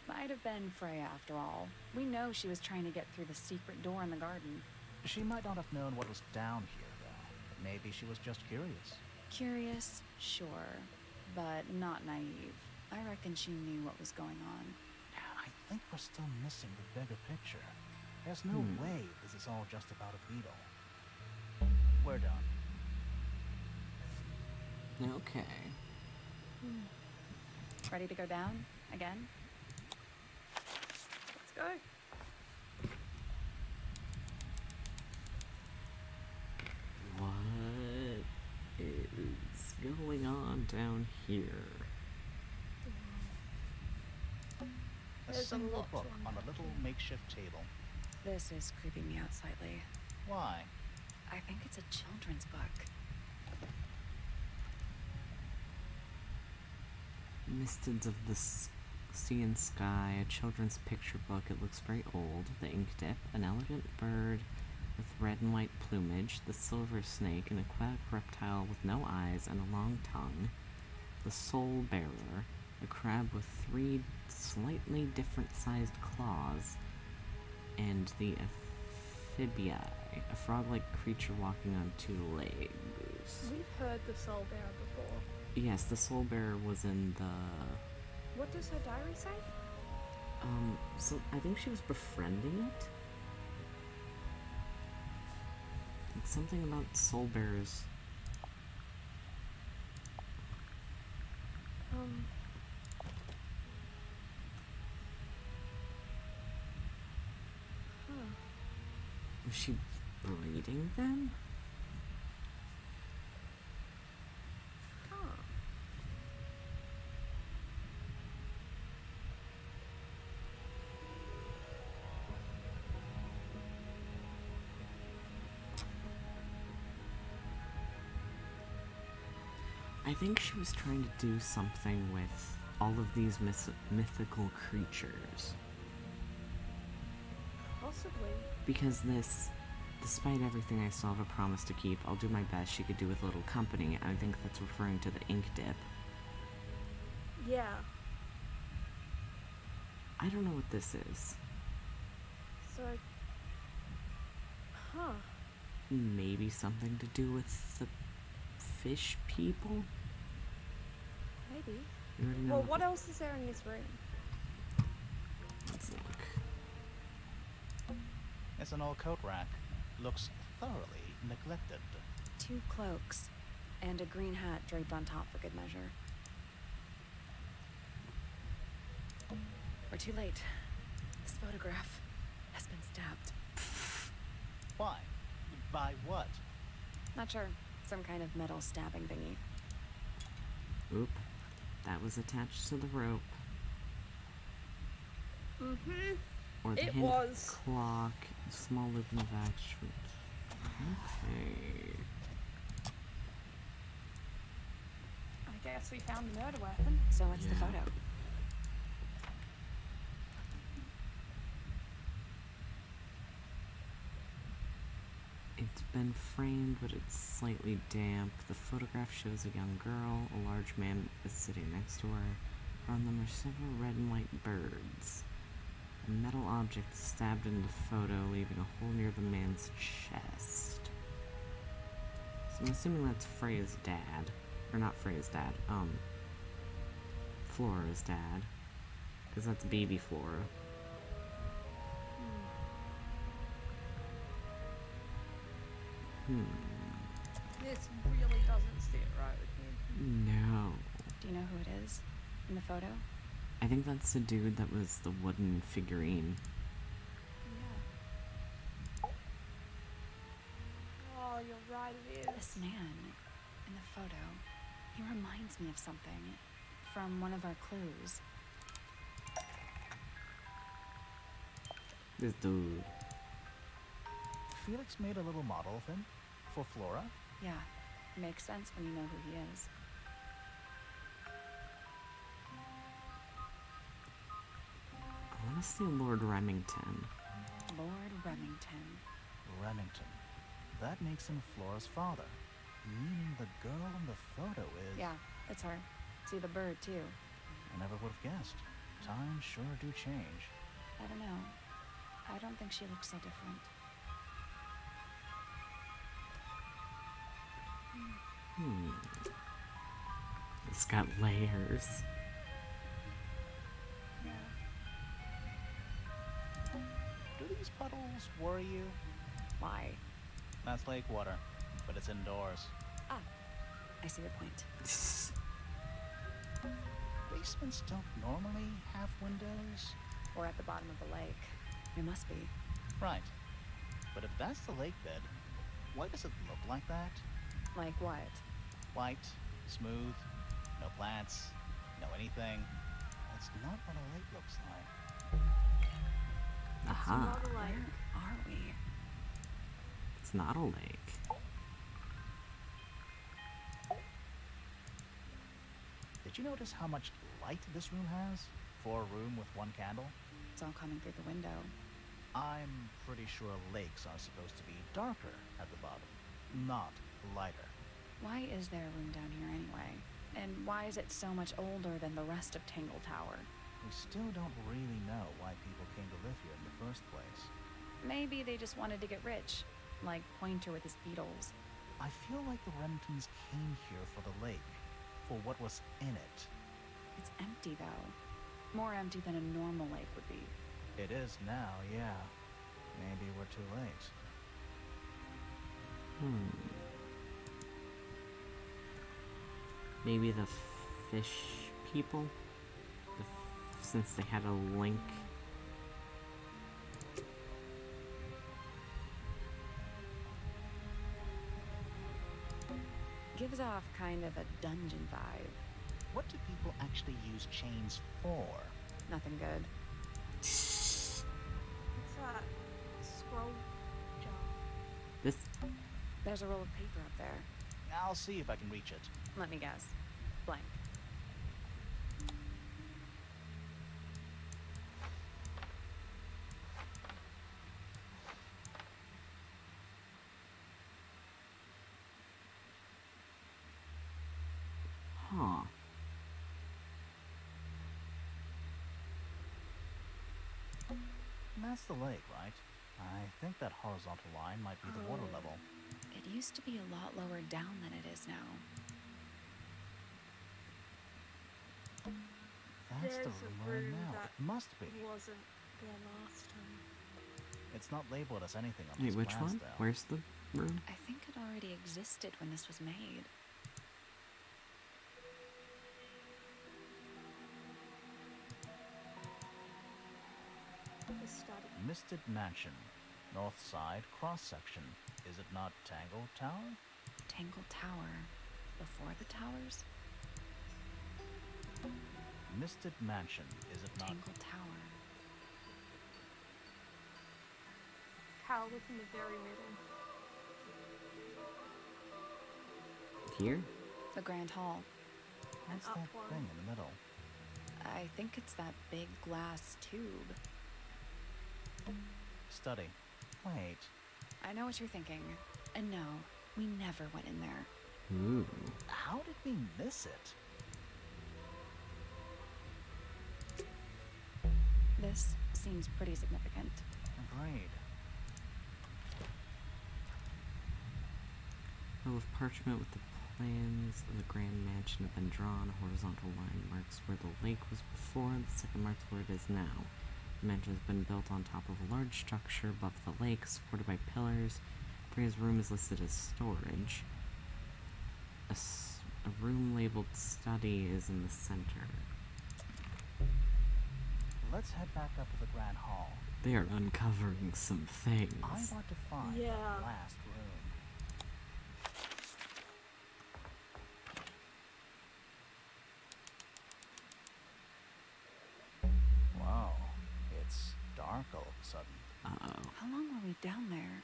might have been Freya after all. We know she was trying to get through the secret door in the garden. She might not have known what was down here, though. Maybe she was just curious. Curious, sure, but not naive. I reckon she knew what was going on. I think we're still missing the bigger picture. There's no way this is all just about a beetle. We're done. Okay. Ready to go down again? Let's go. What is going on down here? A There's a single lot book to on a little makeshift table. This is creeping me out slightly. Why? I think it's a children's book. Mists of the Sea and Sky, a children's picture book. It looks very old. The ink dip, an elegant bird with red and white plumage, the silver snake, an aquatic reptile with no eyes and a long tongue, the soul bearer, a crab with 3 slightly different sized claws, and the amphibiae, a frog-like creature walking on 2 legs. We've heard the soul bearer before. Yes, the soul bearer was in the... What does her diary say? So I think she was befriending it. Like something about soul bearers. Was she breeding them? I think she was trying to do something with all of these mythical creatures. Possibly. Because this, despite everything I still have a promise to keep, I'll do my best she could do with a little company. I think that's referring to the ink dip. Yeah. I don't know what this is. So. Huh. Maybe something to do with the fish people? Maybe. You already know Well, what else is there in this room? Let's look. It's an old coat rack. Looks thoroughly neglected. 2 cloaks and a green hat draped on top for good measure. We're too late. This photograph has been stabbed. Why? By what? Not sure. Some kind of metal stabbing thingy. Oop. That was attached to the rope. Mm-hmm. Or the It hint was. clock, small loop in the back. Okay. I Guess we found the murder weapon. So what's the Yeah. photo? It's been framed, but it's slightly damp. The photograph shows a young girl. A large man is sitting next to her. On them are several red and white birds. A metal object is stabbed in the photo, leaving a hole near the man's chest. So I'm assuming that's Freya's dad. Or not Freya's dad, Flora's dad. Because that's baby Flora. This really doesn't sit right with me. No. Do you know who it is in the photo? I think that's the dude that was the wooden figurine. Yeah. Oh, you're right, it is. This man in the photo, he reminds me of something from one of our clues. This dude. Felix made a little model of him for Flora. Yeah, makes sense when you know who he is. I want to say Lord Remington. Lord Remington. Remington. That makes him Flora's father. Meaning the girl in the photo is... Yeah, it's her. See the bird, too. I never would have guessed. Times sure do change. I don't know. I don't think she looks so different. It's got layers. Do these puddles worry you? Why? That's lake water, but it's indoors. Ah, I see your point. Basements don't normally have windows. We're at the bottom of the lake. It must be. Right. But if that's the lake bed, why does it look like that? Like what? White, smooth, no plants, no anything. That's not what a lake looks like. Aha. Not a lake. Where are we? It's not a lake. Did you notice how much light this room has? For a room with one candle? It's all coming through the window. I'm pretty sure lakes are supposed to be darker at the bottom, not lighter. Why is there a room down here anyway? And why is it so much older than the rest of Tangle Tower? We still don't really know why people came to live here in the first place. Maybe they just wanted to get rich, like Pointer with his beetles. I feel like the Remingtons came here for the lake, for what was in it. It's empty though. More empty than a normal lake would be. It is now, yeah. Maybe we're too late. Maybe the fish people? Since they had a link. Gives off kind of a dungeon vibe. What do people actually use chains for? Nothing good. It's that scroll jar. This. There's a roll of paper up there. I'll see if I can reach it. Let me guess. Blank. Huh. That's the lake, right? I think that horizontal line might be the water level. It used to be a lot lower down than it is now. That's the There's a room we're in room now. that It must be. Wasn't there last time. It's not labeled as anything on Wait, these which plans, one? though. Where's the room? I think it already existed when this was made. The study. Misted Mansion. North side, cross-section. Is it not Tangle Tower? Tangle Tower. Before the towers? Misted Mansion. Is it not... Tangle Tower. Cal, look in the very middle. Here? The Grand Hall. What's up that one. thing in the middle? I think it's that big glass tube. Study. Wait. I know what you're thinking. And no, we never went in there. Ooh. How did we miss it? This seems pretty significant. Agreed. Roll of parchment with the plans of the grand mansion have been drawn. A horizontal line marks where the lake was before, and the second marks where it is now. The mansion has been built on top of a large structure above the lake, supported by pillars. Freya's room is listed as storage. A room labeled study is in the center. Let's head back up to the Grand Hall. They are uncovering some things. I want to find Yeah. that last room. Whoa, it's dark all of a sudden. Uh-oh. How long were we down there?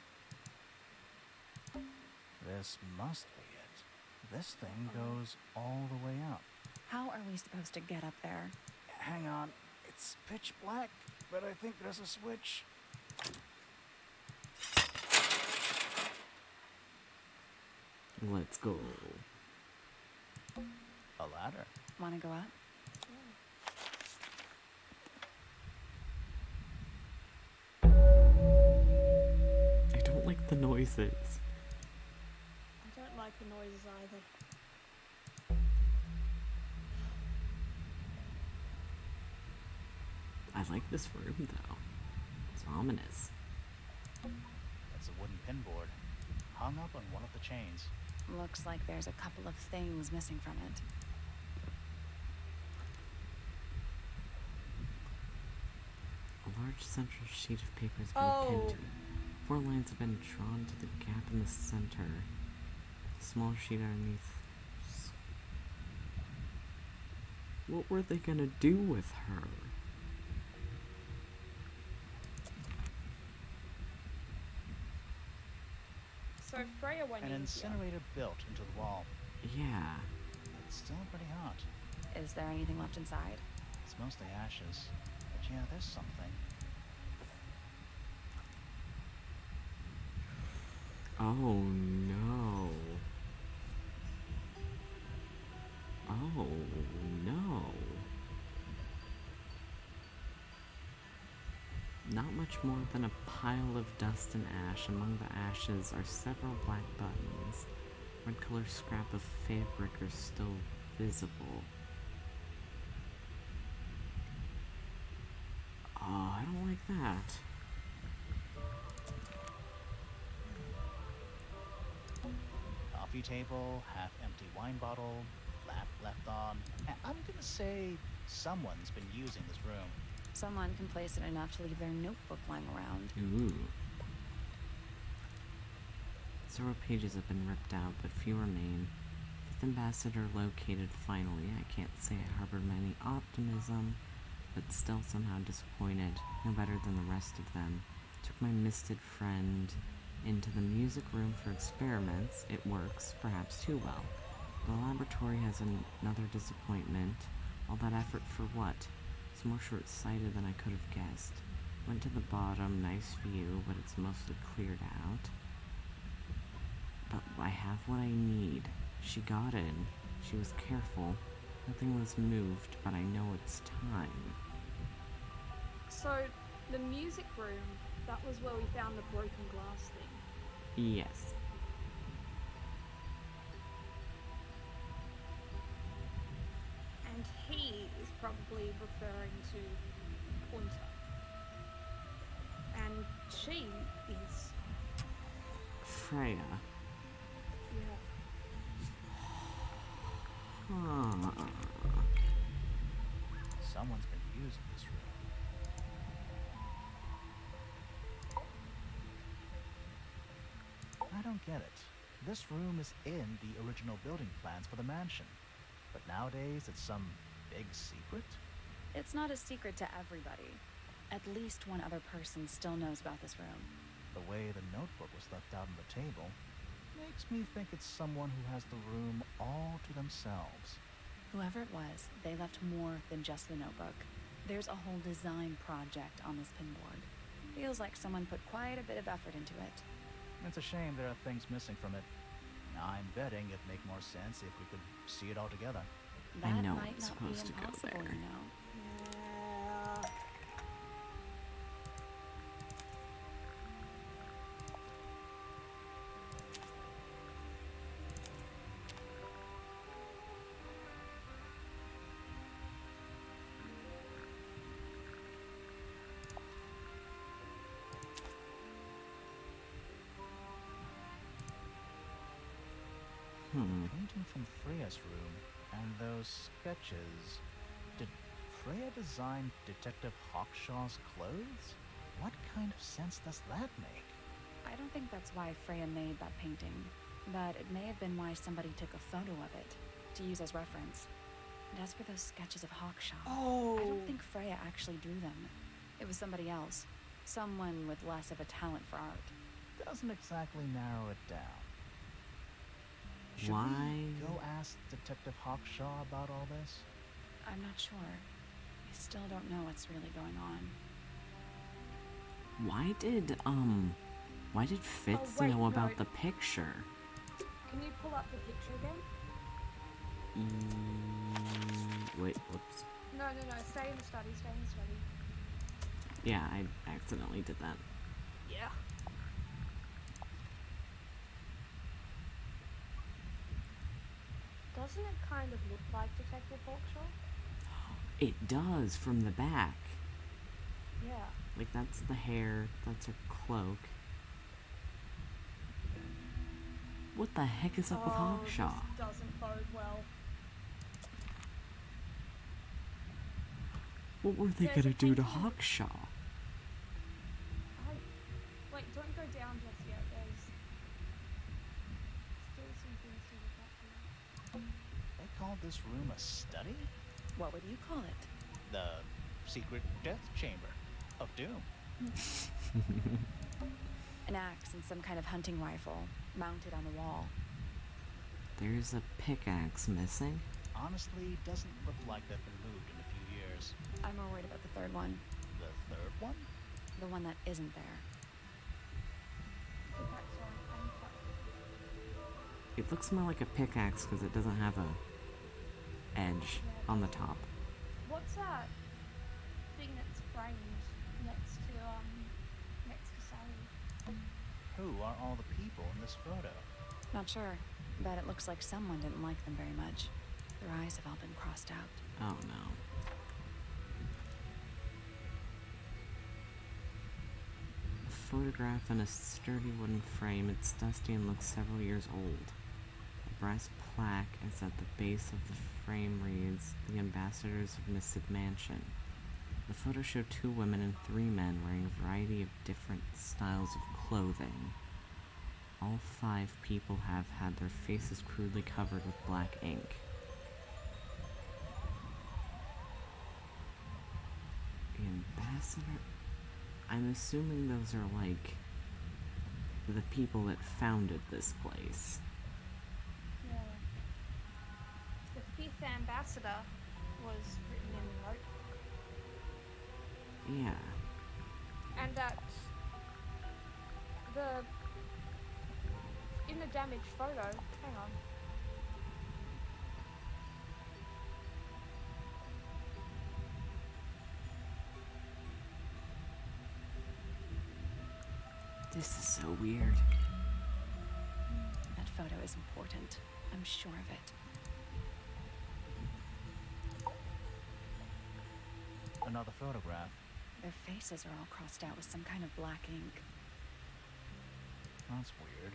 This must be it. This thing goes all the way up. How are we supposed to get up there? Hang on, it's pitch black, but I think there's a switch. Let's go. A ladder. Wanna go up? I don't like the noises. I don't like the noises either. I like this room, though. It's ominous. It's a wooden pinboard, hung up on one of the chains. Looks like there's a couple of things missing from it. A large central sheet of paper has been Oh. pinned to it. 4 lines have been drawn to the gap in the center. A smaller sheet underneath. What were they gonna do with her? So Freya went An in here. incinerator built into the wall. Yeah. It's still pretty hot. Is there anything left inside? It's mostly ashes. But yeah, there's something. Oh no. Oh no. Not much more than a pile of dust and ash. Among the ashes are several black buttons. Red colored scrap of fabric are still visible. Oh, I don't like that. Coffee table, half-empty wine bottle, lamp left on. I'm gonna say someone's been using this room. Someone complacent enough to leave their notebook lying around. Ooh. Several pages have been ripped out, but few remain. Fifth Ambassador located finally. I can't say I harbored any optimism, but still somehow disappointed. No better than the rest of them. Took my misted friend into the music room for experiments. It works, perhaps too well. The laboratory has another disappointment. All that effort for what? It's more short-sighted than I could have guessed. Went to the bottom, nice view, but it's mostly cleared out. But I have what I need. She got in. She was careful. Nothing was moved, but I know it's time. So the music room, that was where we found the broken glass thing. Yes. And he is probably referring to Pointer. And she is, Freya. yeah. Huh. Someone's been using this room. I don't get it. This room is in the original building plans for the mansion. But nowadays it's some big secret? It's not a secret to everybody. At least one other person still knows about this room. The way the notebook was left out on the table makes me think it's someone who has the room all to themselves. Whoever it was, they left more than just the notebook. There's a whole design project on this pinboard. Feels like someone put quite a bit of effort into it. It's a shame there are things missing from it. I'm betting it'd make more sense if we could see it all together. I That know might it's not be supposed to go impossible, there. you know. Yeah. Painting from Freya's room, and those sketches. Did Freya design Detective Hawkshaw's clothes? What kind of sense does that make? I don't think that's why Freya made that painting, but it may have been why somebody took a photo of it to use as reference. And as for those sketches of Hawkshaw, Oh. I don't think Freya actually drew them. It was somebody else. Someone with less of a talent for art. Doesn't exactly narrow it down. Should Why? we go ask Detective Hawkshaw about all this? I'm not sure. I still don't know what's really going on. Why did Fitz wait, know about no. the picture? Can you pull up the picture again? Wait, whoops. No. Stay in the study. Yeah, I accidentally did that. Yeah. Doesn't it kind of look like Detective Hawkshaw? It does from the back. Yeah. Like, that's the hair, that's her cloak. What the heck is up with Hawkshaw? This doesn't bode well. What were they There's a gonna do to painting- Hawkshaw? Wait, don't go down just yet. There's still some things to look at here. They called this room a study? What would you call it? The secret death chamber of doom. An axe and some kind of hunting rifle mounted on the wall. There's a pickaxe missing. Honestly, doesn't look like they've been moved in a few years. I'm more worried about the third one. The third one? The one that isn't there. Pickaxe on anchor. It looks more like a pickaxe because it doesn't have a edge on the top. What's that thing that's framed next to Sally? Who are all the people in this photo? Not sure, but it looks like someone didn't like them very much. Their eyes have all been crossed out. Oh no. A photograph in a sturdy wooden frame. It's dusty and looks several years old. A brass plaque is at the base of the frame reads, "The Ambassadors of Mystic Mansion." The photos show 2 women and 3 men wearing a variety of different styles of clothing. All 5 people have had their faces crudely covered with black ink. The ambassador? I'm assuming those are like the people that founded this place. Yeah. The 5th ambassador was written in the notebook. Yeah. And that in the damaged photo, hang on. This is so weird. That photo is important. I'm sure of it. Another photograph. Their faces are all crossed out with some kind of black ink. That's weird.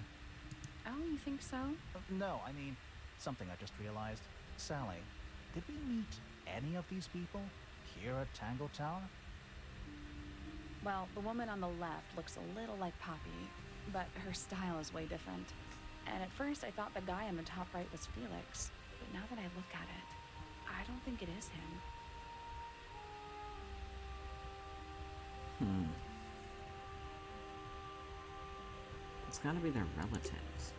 Oh, you think so? No, I mean, something I just realized. Sally, did we meet any of these people here at Tangle Tower? Well, the woman on the left looks a little like Poppy, but her style is way different. And at first I thought the guy on the top right was Felix, but now that I look at it, I don't think it is him. It's gotta be their relatives.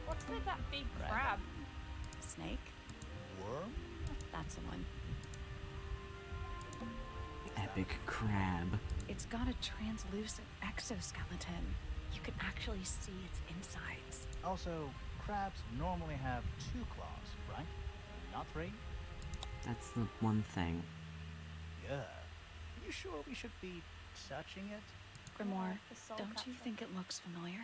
What's with that big Right. crab? worm? That's the one. Epic crab. It's got a translucent exoskeleton. You can actually see its insides. Also, crabs normally have 2 claws, right? Not 3? That's the one thing. Yeah. You sure we should be touching it? Grimoire, The soul don't you capture. think it looks familiar?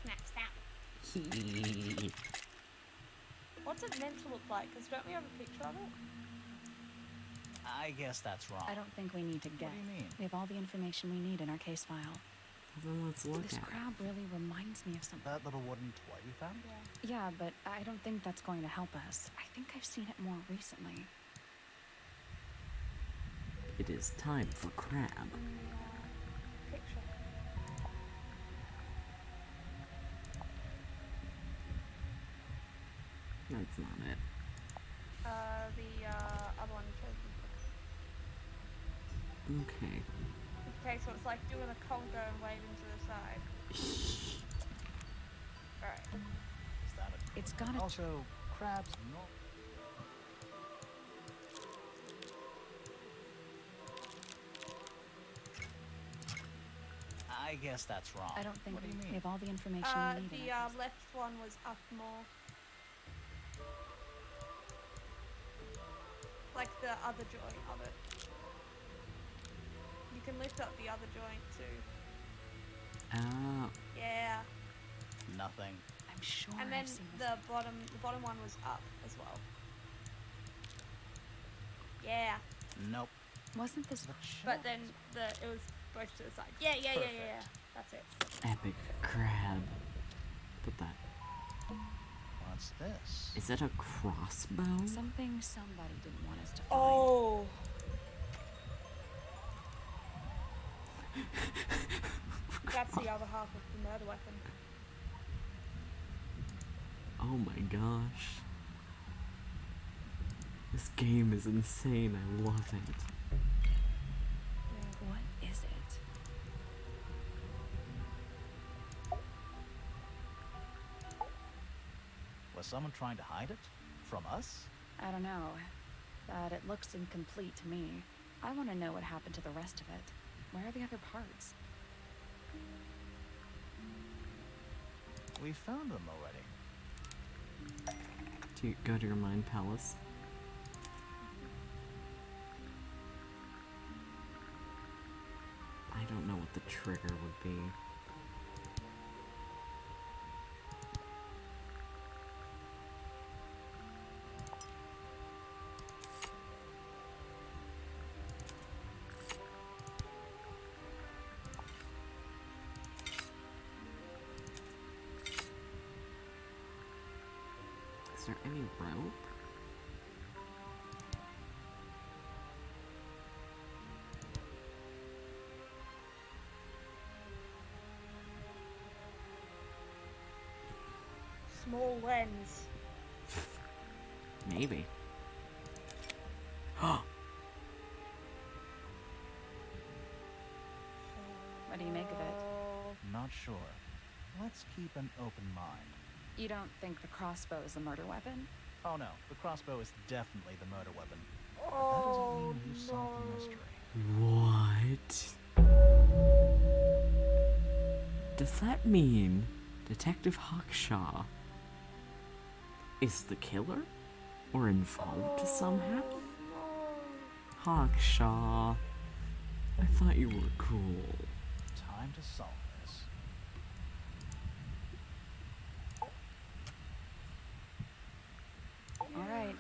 Snap, snap. What's it meant to look like? Because don't we have a picture of it? I guess that's wrong. I don't think we need to guess. What do you mean? We have all the information we need in our case file. Then let's look This at it. crab really reminds me of something. That little wooden toy we found? Yeah, but I don't think that's going to help us. I think I've seen it more recently. It is time for crab. Picture. That's not it. The other one chose. Okay. Okay, so it's like doing a conga and waving to the side. Alright. Is that a... It's got a Also, crabs no... I guess that's wrong. I don't think What do you we mean? have all the information we need in The our case. left one was up more. Like the other joint of it. You can lift up the other joint too. Ah, Yeah. Nothing. I'm sure And then I've seen this. the bottom one was up as well. Yeah. Nope. Wasn't this... But then it was both to the side. Yeah. That's it. epic crab. Put that. What's this? Is that a crossbow? Something somebody didn't want us to find. Oh. That's the other half of the murder weapon. Oh my gosh. This game is insane. I love it. What is it? Was someone trying to hide it? From us? I don't know, but it looks incomplete to me. I want to know what happened to the rest of it. Where are the other parts? We found them already. Do you go to your mind palace? I don't know what the trigger would be. Is there any rope? Small lens. Maybe. What do you make of it? Not sure. Let's keep an open mind. You don't think the crossbow is the murder weapon? Oh no, the crossbow is definitely the murder weapon. Oh, That doesn't mean you solved the mystery. What does that mean? Detective Hawkshaw is the killer? Or involved somehow? Hawkshaw, I thought you were cool. Time to solve this. All right,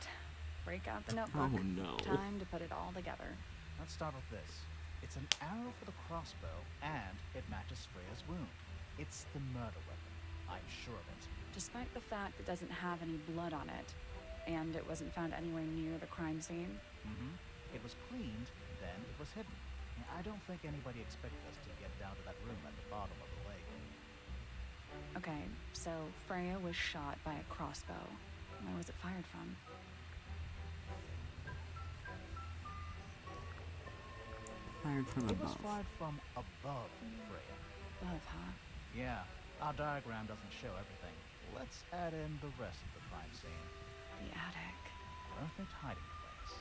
break out the notebook. Oh no. Time to put it all together. Let's start with this. It's an arrow for the crossbow, and it matches Freya's wound. It's the murder weapon. I'm sure of it. Despite the fact it doesn't have any blood on it, and it wasn't found anywhere near the crime scene. It was cleaned, then it was hidden. I don't think anybody expected us to get down to that room at the bottom of the lake. Okay, so Freya was shot by a crossbow. Where was it fired from? fired from It was above. fired from above Freya. Above, huh? Yeah, our diagram doesn't show everything. Let's add in the rest of the crime scene. The attic. Perfect hiding place.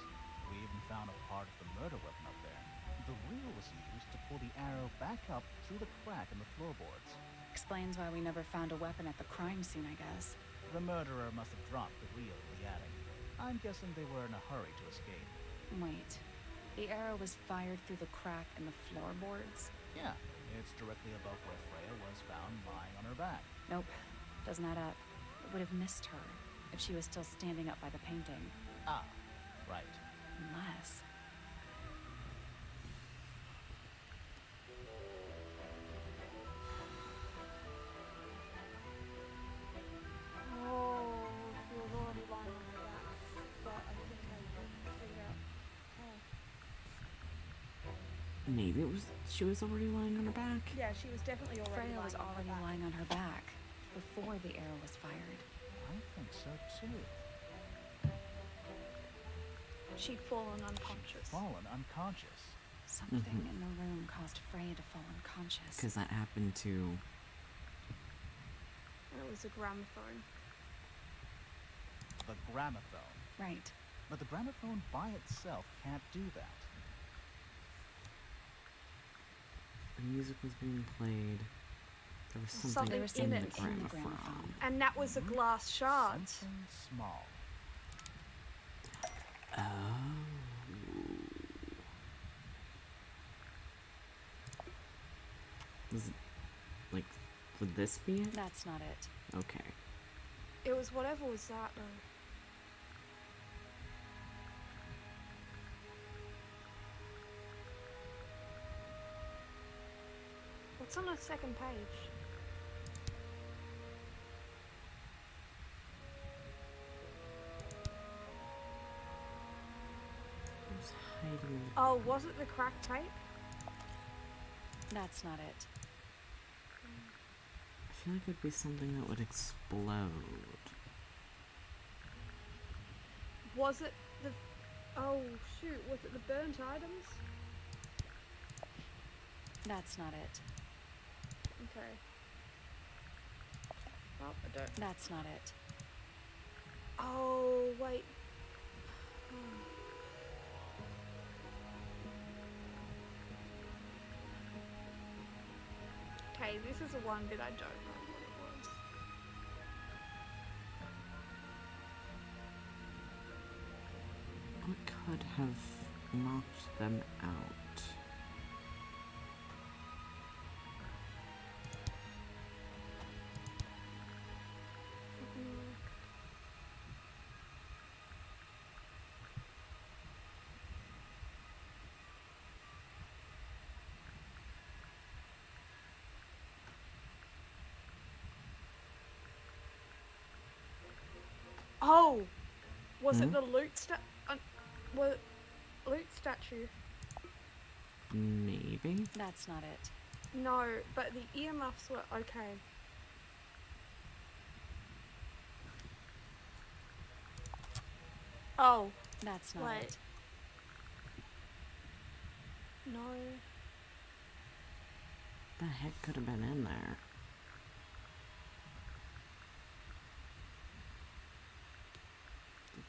We even found a part of the murder weapon up there. The reel was used to pull the arrow back up through the crack in the floorboards. Explains why we never found a weapon at the crime scene, I guess. The murderer must have dropped the reel in the attic. I'm guessing they were in a hurry to escape. Wait. The arrow was fired through the crack in the floorboards? Yeah, it's directly above where Freya was found lying on her back. Nope. Doesn't add up. It would have missed her if she was still standing up by the painting. Ah, right. Unless... Oh, she was already lying on her back. But I think I figured out. Oh. Maybe it was she was already lying on her back. Yeah, she was definitely already Freya was lying on her already back. lying on her back before the arrow was fired. I think so too. She'd fallen unconscious. Fallen unconscious. Something in the room caused Freya to fall unconscious. Because that happened to... And it was a gramophone. The gramophone. Right. But the gramophone by itself can't do that. The music was being played. There was Something something, There was in the it. gramophone. And that was a glass shard. Something small. Oh. Was it, like, would this be it? That's not it. Okay. It was whatever was that though. What's on the second page? It was hiding. Oh, was it the crack tape? That's not it. I feel like it would be something that would explode. Was it the... Oh, shoot. Was it the burnt items? That's not it. Okay. Well, I don't... That's not it. Oh, wait. Okay, this is the one bit I don't know what it was. What could have knocked them out? Oh! Was it the loot loot statue? Maybe? That's not it. No, but the earmuffs were okay. Oh, That's not wait. it. No. The heck could have been in there?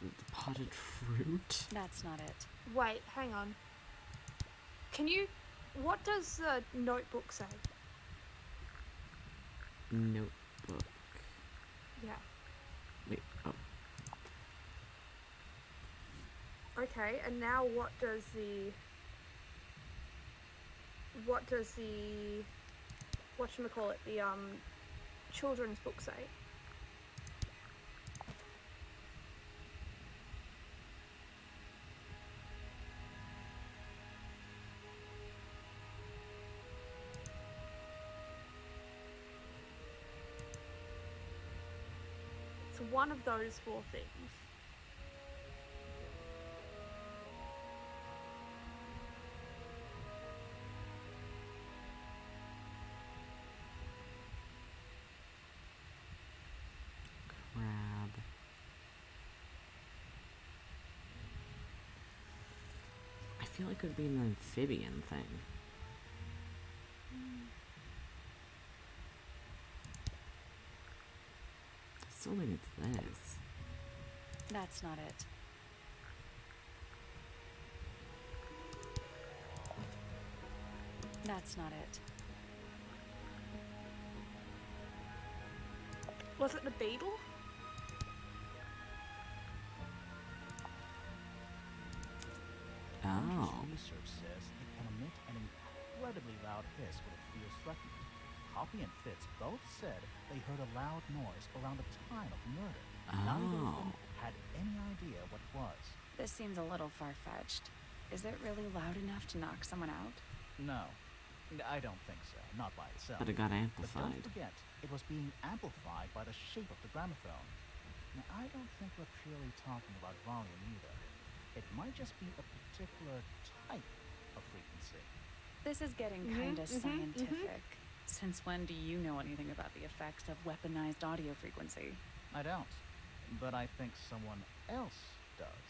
The potted fruit? That's not it. Wait, hang on. Can you... What does the notebook say? Notebook. Yeah. Wait, oh. Okay, and now what does the... Whatchamacallit, the, children's book say? It's one of those four things. Crab. I feel like it would be an amphibian thing. I still think it's this. That's not it. That's not it. Was it the beetle? Oh. Research says it can emit an incredibly loud hiss when it feels threatened. Poppy and Fitz both said they heard a loud noise around the time of the murder. Neither of them had any idea what it was. This seems a little far-fetched. Is it really loud enough to knock someone out? No, I don't think so. Not by itself. But it got But amplified. don't forget, it was being amplified by the shape of the gramophone. Now, I don't think we're purely talking about volume either. It might just be a particular type of frequency. This is getting kinda scientific. Since when do you know anything about the effects of weaponized audio frequency? I don't, but I think someone else does.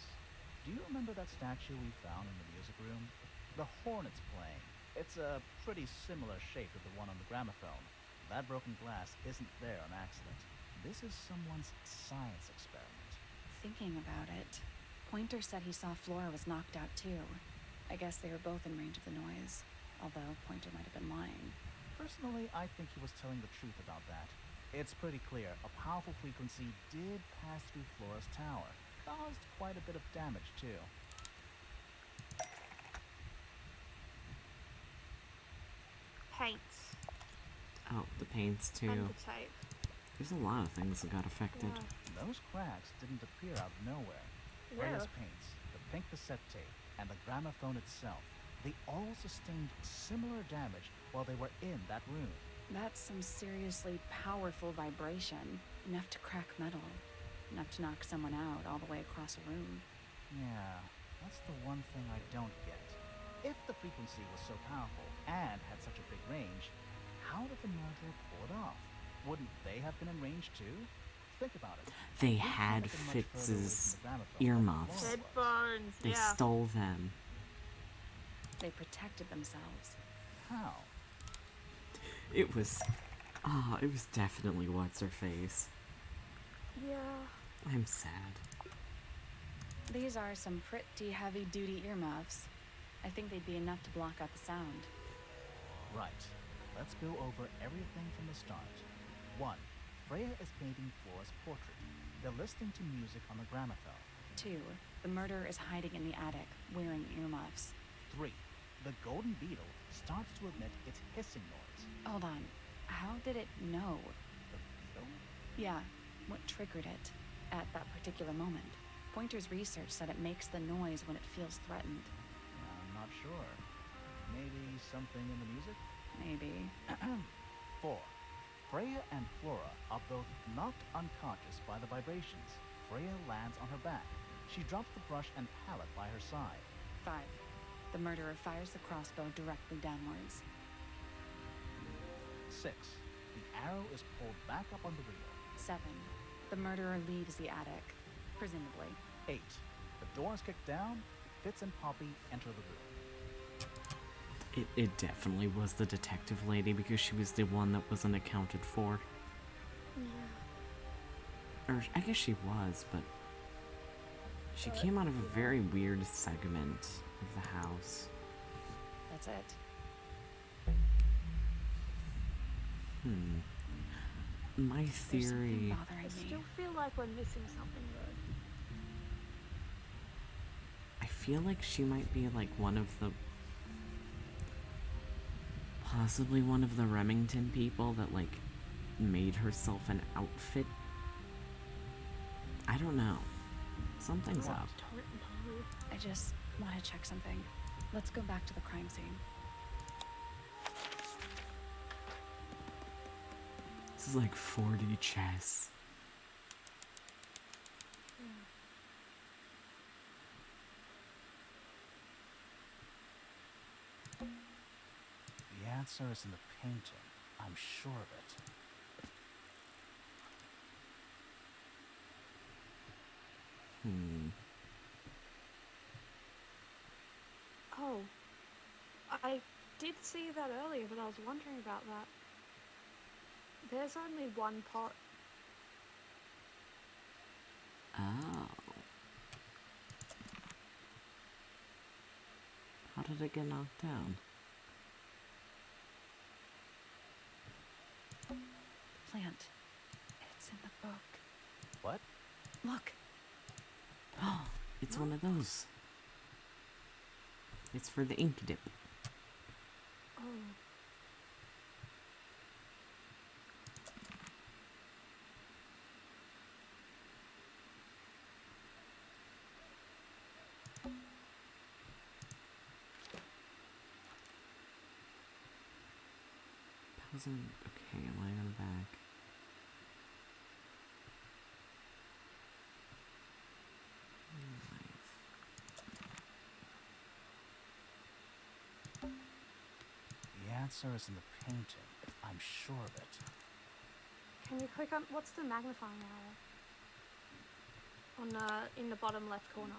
Do you remember that statue we found in the music room? The hornet's playing. It's a pretty similar shape to the one on the gramophone. That broken glass isn't there on accident. This is someone's science experiment. Thinking about it, Pointer said he saw Flora was knocked out too. I guess they were both in range of the noise, although Pointer might have been lying. Personally, I think he was telling the truth about that. It's pretty clear a powerful frequency did pass through Flora's tower. Caused quite a bit of damage too. Paints Oh, the paints too. and the tape. There's a lot of things that got affected. Yeah. Those cracks didn't appear out of nowhere. Freya's paints, the pink cassette tape, and the gramophone itself, they all sustained similar damage while they were in that room. That's some seriously powerful vibration. Enough to crack metal. Enough to knock someone out all the way across a room. Yeah, that's the one thing I don't get. If the frequency was so powerful and had such a big range, how did the murderer pull it off? Wouldn't they have been in range too? Think about it. They couldn't had have been much further away Fitz's from the gramophone than earmuffs. Flora was. Headphones. They Yeah. stole them. They protected themselves. How? It was definitely what's her face. Yeah. I'm sad. These are some pretty heavy-duty earmuffs. I think they'd be enough to block out the sound. Right. Let's go over everything from the start. 1. Freya is painting Flora's portrait. They're listening to music on the gramophone. 2. The murderer is hiding in the attic, wearing earmuffs. 3. The golden beetle starts to emit its hissing noise. Hold on. How did it know? The beetle? Yeah, what triggered it at that particular moment? Pointer's research said it makes the noise when it feels threatened. I'm not sure. Maybe something in the music? Maybe. 4. Freya and Flora are both knocked unconscious by the vibrations. Freya lands on her back. She drops the brush and palette by her side. 5. The murderer fires the crossbow directly downwards. 6. The arrow is pulled back up on the reel. 7. The murderer leaves the attic, presumably. 8. The door is kicked down. Fitz and Poppy enter the room. It definitely was the detective lady because she was the one that wasn't accounted for. Or I guess she was, but she came out of a very weird segment of the house. That's it. My There's something theory. bothering I me. still feel like we're missing something though. I feel like she might be like one of the. Possibly one of the Remington people that like made herself an outfit. I don't know. Something's What? up. Don't know. I just want to check something. Let's go back to the crime scene. This is like 4D chess. The answer is in the painting. I'm sure of it. Oh. I did see that earlier, but I was wondering about that. There's only one pot. Oh. How did it get knocked down? The plant. It's in the book. What? Look. Oh, it's one of those. It's for the ink dip. Oh. Okay, I'm laying on the back. The answer is in the painting. I'm sure of it. Can you click on what's the magnifying arrow? On in the bottom left corner.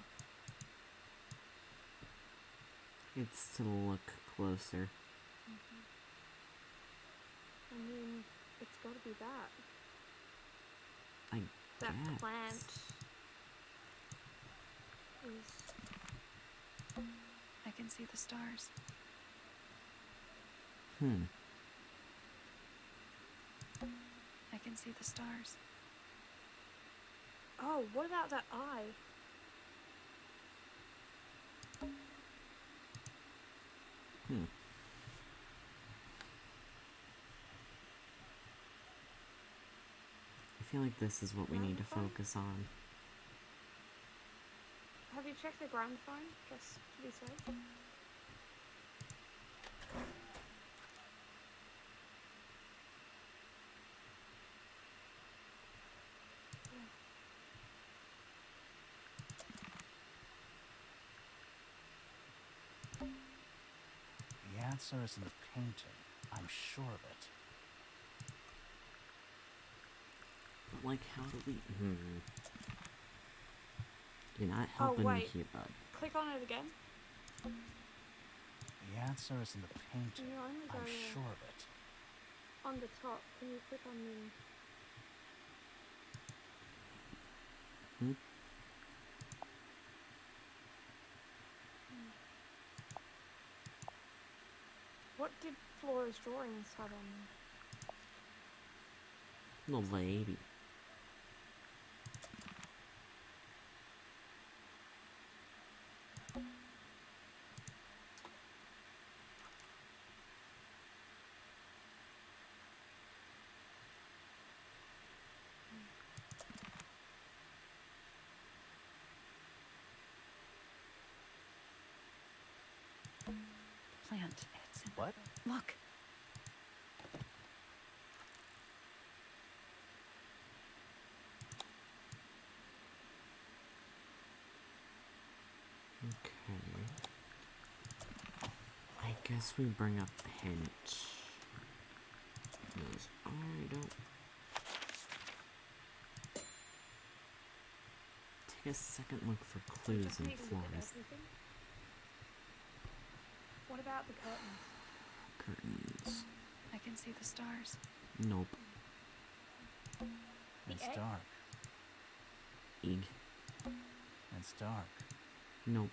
It's to look closer. I mean, it's got to be that. I That guess. plant is. I can see the stars. I can see the stars. Oh, what about that eye? I feel like this is what we need to focus on. Have you checked the ground phone, just to be safe? The answer is in the painting. I'm sure of it. But like, how do we... You're not helping me here, bud. Click on it again. The answer is in the painting. You only go I'm sure of it. on the top. Can you click on the... What did Flora's drawings have on them? The lady. Plant. It's in What? the... Look. Okay. I guess we bring up Pinch. Because I don't... Take a second look for clues Just and need to look at flaws. everything. What about the curtains? Curtains. I can see the stars. Nope. It's egg? dark. Egg. It's dark. Nope.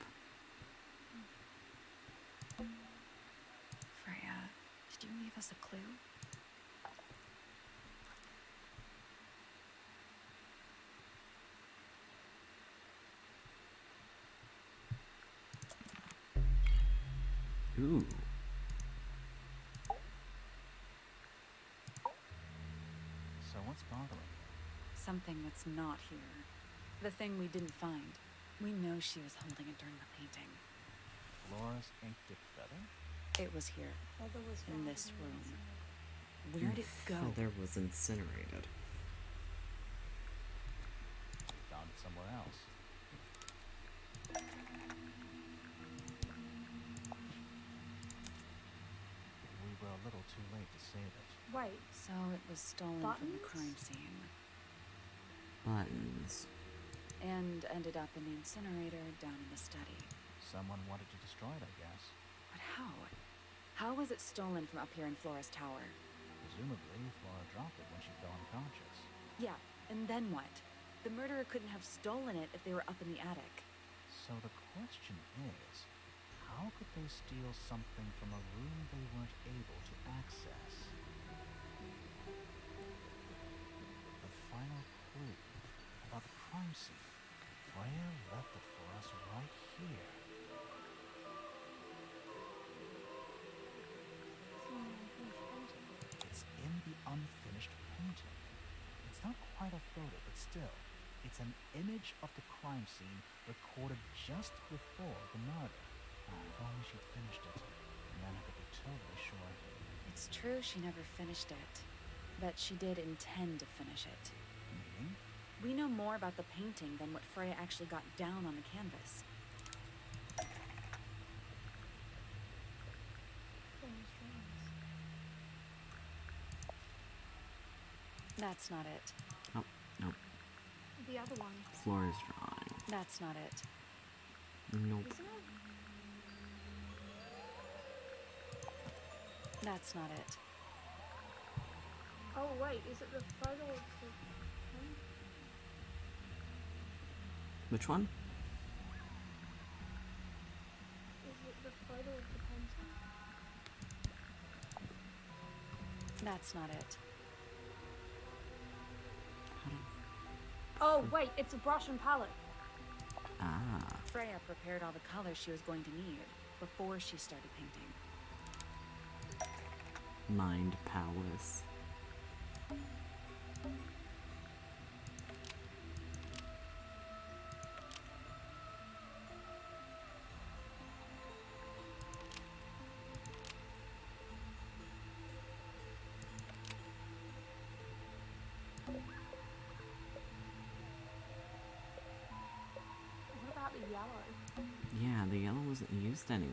Freya, did you leave us a clue? Ooh. So what's bothering you? Something that's not here. The thing we didn't find. We know she was holding it during the painting. Flora's ink dip feather? It was here, Feather was in found this the room. inside. Where'd it go? Feather was incinerated. We found it somewhere else. We were a little too late to save it. Wait, So it was stolen from the Buttons? crime scene. Buttons. And ended up in the incinerator down in the study. Someone wanted to destroy it, I guess. But how? How was it stolen from up here in Flora's tower? Presumably, Flora dropped it when she fell unconscious. Yeah, and then what? The murderer couldn't have stolen it if they were up in the attic. So the question is, how could they steal something from a room they weren't able to access? The final clue about the crime scene. Freya left it for us right here. It's in the unfinished painting. It's not quite a photo, but still, it's an image of the crime scene recorded just before the murder. If only she'd finished it, and then I could be totally sure. It's true she never finished it, but she did intend to finish it. Meaning? We know more about the painting than what Freya actually got down on the canvas. That's not it. Oh, nope. The other one. Flora's drawing. That's not it. Nope. Isn't it? That's not it. Oh wait, is it the photo of the Which one? Is it the photo of the painting? That's not it. Oh wait, it's a brush and palette. Ah. Freya prepared all the colors she was going to need before she started painting. Mind Palace. What about the yellow? Yeah, the yellow wasn't used anywhere.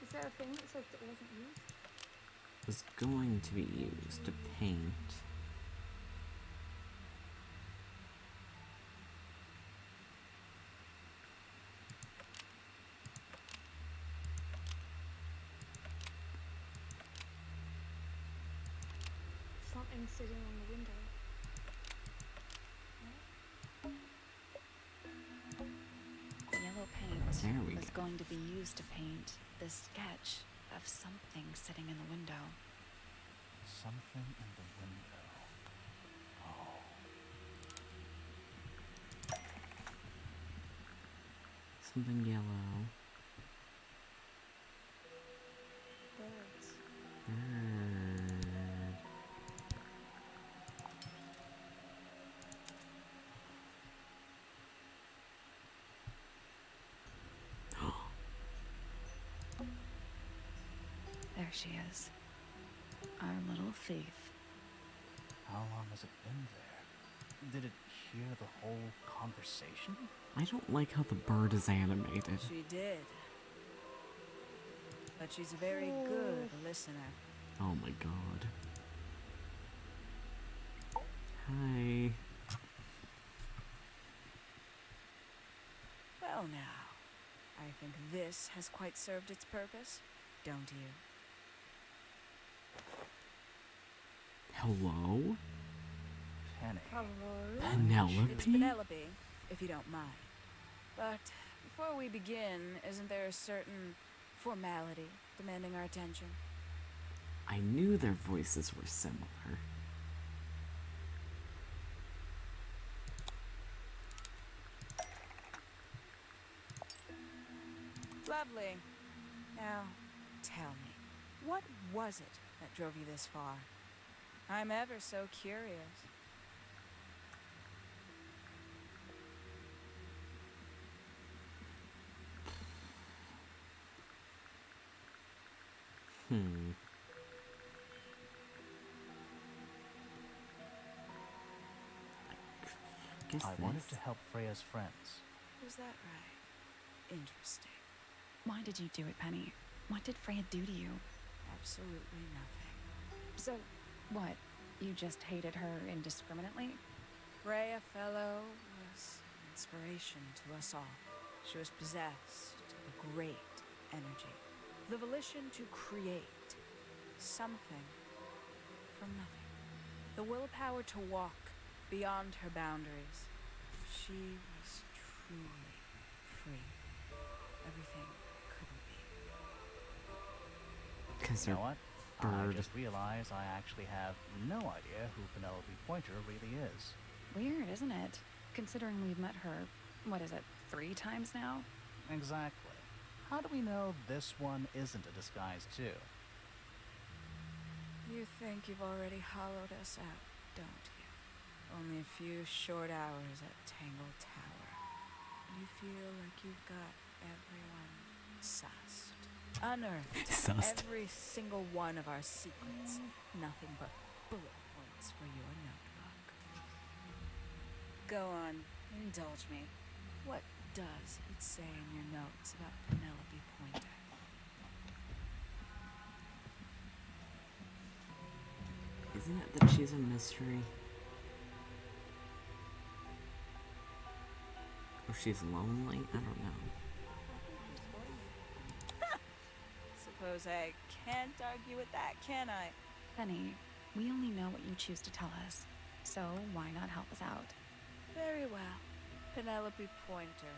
Is there a thing that says it wasn't used? It was going to be used to paint. Something sitting on the window. The yellow paint There we was go. going to be used to paint this sketch of something sitting in the window. Something in the window. Oh. Something yellow. Birds. Bird. There she is. Our little thief. How long has it been there? Did it hear the whole conversation? I don't like how the bird is animated. She did. But she's a very good listener. Oh my god. Hi. Well now, I think this has quite served its purpose, don't you? Hello? Penny. Hello? Penelope? It's Penelope, if you don't mind. But before we begin, isn't there a certain formality demanding our attention? I knew their voices were similar. Lovely. Now, tell me, what was it that drove you this far? I'm ever so curious. Guess I wanted to this. help Freya's friends. Is that right? Interesting. Why did you do it, Penny? What did Freya do to you? Absolutely nothing. So, what? You just hated her indiscriminately? Freya Fellow was an inspiration to us all. She was possessed of a great energy, the volition to create something from nothing, the willpower to walk beyond her boundaries. She was truly free. Everything couldn't be. Because You they're know what? I bird. just realized I actually have no idea who Penelope Pointer really is. Weird, isn't it? Considering we've met her, what is it, 3 times now? Exactly. How do we know this one isn't a disguise too? You think you've already hollowed us out, don't you? Only a few short hours at Tangle Tower. You feel like you've got everyone sussed. Unearthed Sussed. every single one of our secrets. Nothing but bullet points for your notebook. Go on, indulge me. What does it say in your notes about Penelope Pointer? Isn't it that she's a mystery? Or she's lonely? I don't know. Suppose I can't argue with that, can I? Penny, we only know what you choose to tell us, so why not help us out? Very well. Penelope Pointer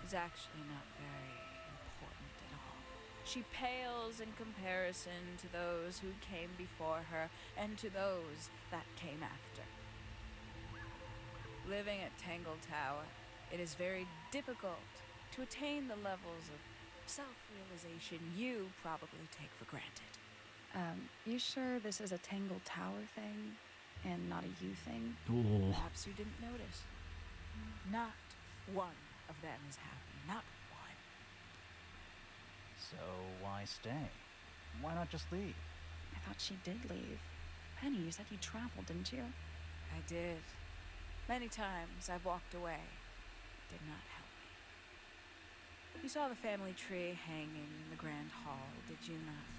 is actually not very important at all. She pales in comparison to those who came before her and to those that came after. Living at Tangle Tower, it is very difficult to attain the levels of self-realization you probably take for granted. You sure this is a Tangle Tower thing and not a you thing? Ooh. Perhaps you didn't notice. Not one of them is happy. Not one. So why stay? Why not just leave? I thought she did leave. Penny, you said you traveled, didn't you? I did. Many times I've walked away. It did not help me. You saw the family tree hanging in the grand hall, did you not?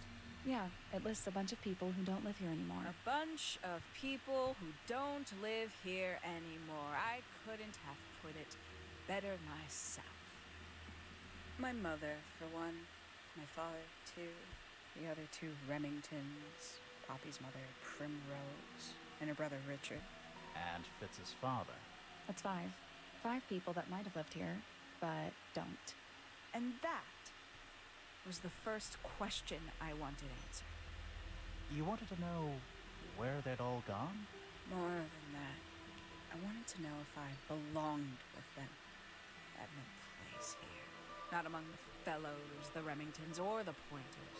Yeah, it lists a bunch of people who don't live here anymore. A bunch of people who don't live here anymore. I couldn't have put it better myself. My mother, for one. My father, too. The other 2 Remingtons. Poppy's mother, Primrose. And her brother, Richard. And Fitz's father. That's 5. 5 people that might have lived here, but don't. And that was the first question I wanted answered. You wanted to know where they'd all gone? More than that, I wanted to know if I belonged with them. I have no place here. Not among the fellows, the Remingtons, or the Pointers.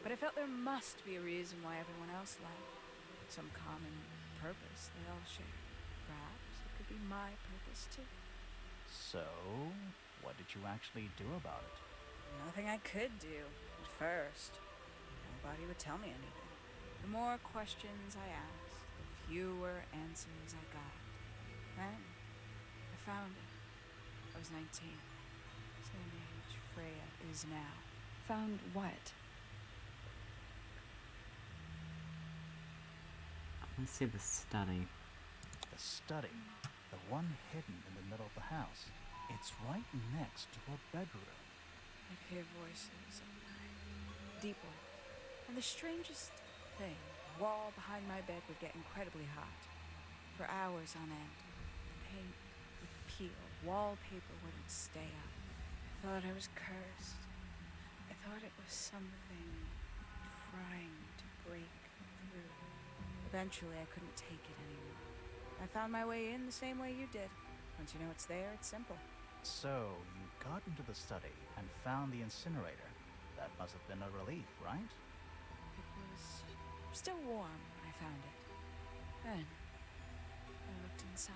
But I felt there must be a reason why everyone else left. Some common purpose they all share. Perhaps it could be my purpose too. So, what did you actually do about it? Nothing I could do at first. Nobody would tell me anything. The more questions I asked, the fewer answers I got. Then, I found it. I was 19. Same age Freya is now. Found what? Let's see the study. The study. The one hidden in the middle of the house. It's right next to her bedroom. I'd hear voices at night, deep ones. And the strangest thing, the wall behind my bed would get incredibly hot. For hours on end, the paint would peel, wallpaper wouldn't stay up. I thought I was cursed. I thought it was something trying to break through. Eventually, I couldn't take it anymore. I found my way in the same way you did. Once you know it's there, it's simple. So, you got into the study and found the incinerator. That must have been a relief, right? It was still warm when I found it. Then, I looked inside.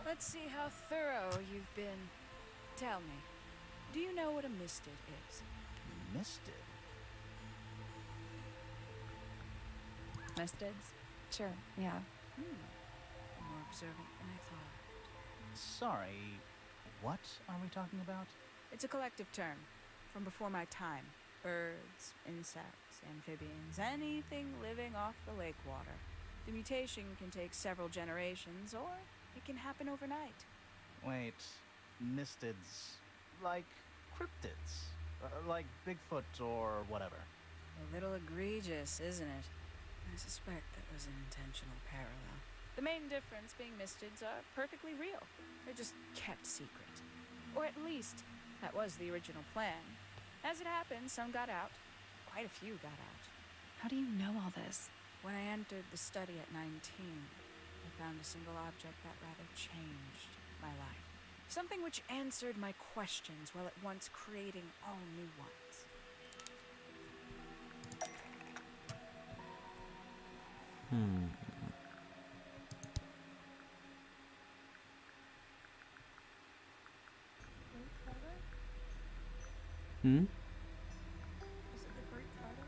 Let's see how thorough you've been. Tell me, do you know what a misted is? Misted? Mistids? Sure, yeah. More observant than I thought. Sorry, what are we talking about? It's a collective term from before my time. Birds, insects, amphibians, anything living off the lake water. The mutation can take several generations or It can happen overnight. Wait, mystids. Like cryptids. Like Bigfoot or whatever. A little egregious, isn't it? I suspect that was an intentional parallel. The main difference being mystids are perfectly real. They're just kept secret. Or at least, that was the original plan. As it happened, some got out. Quite a few got out. How do you know all this? When I entered the study at 19, I found a single object that rather changed my life. Something which answered my questions while at once creating all new ones. Group photo? Hmm? Is it the group photo?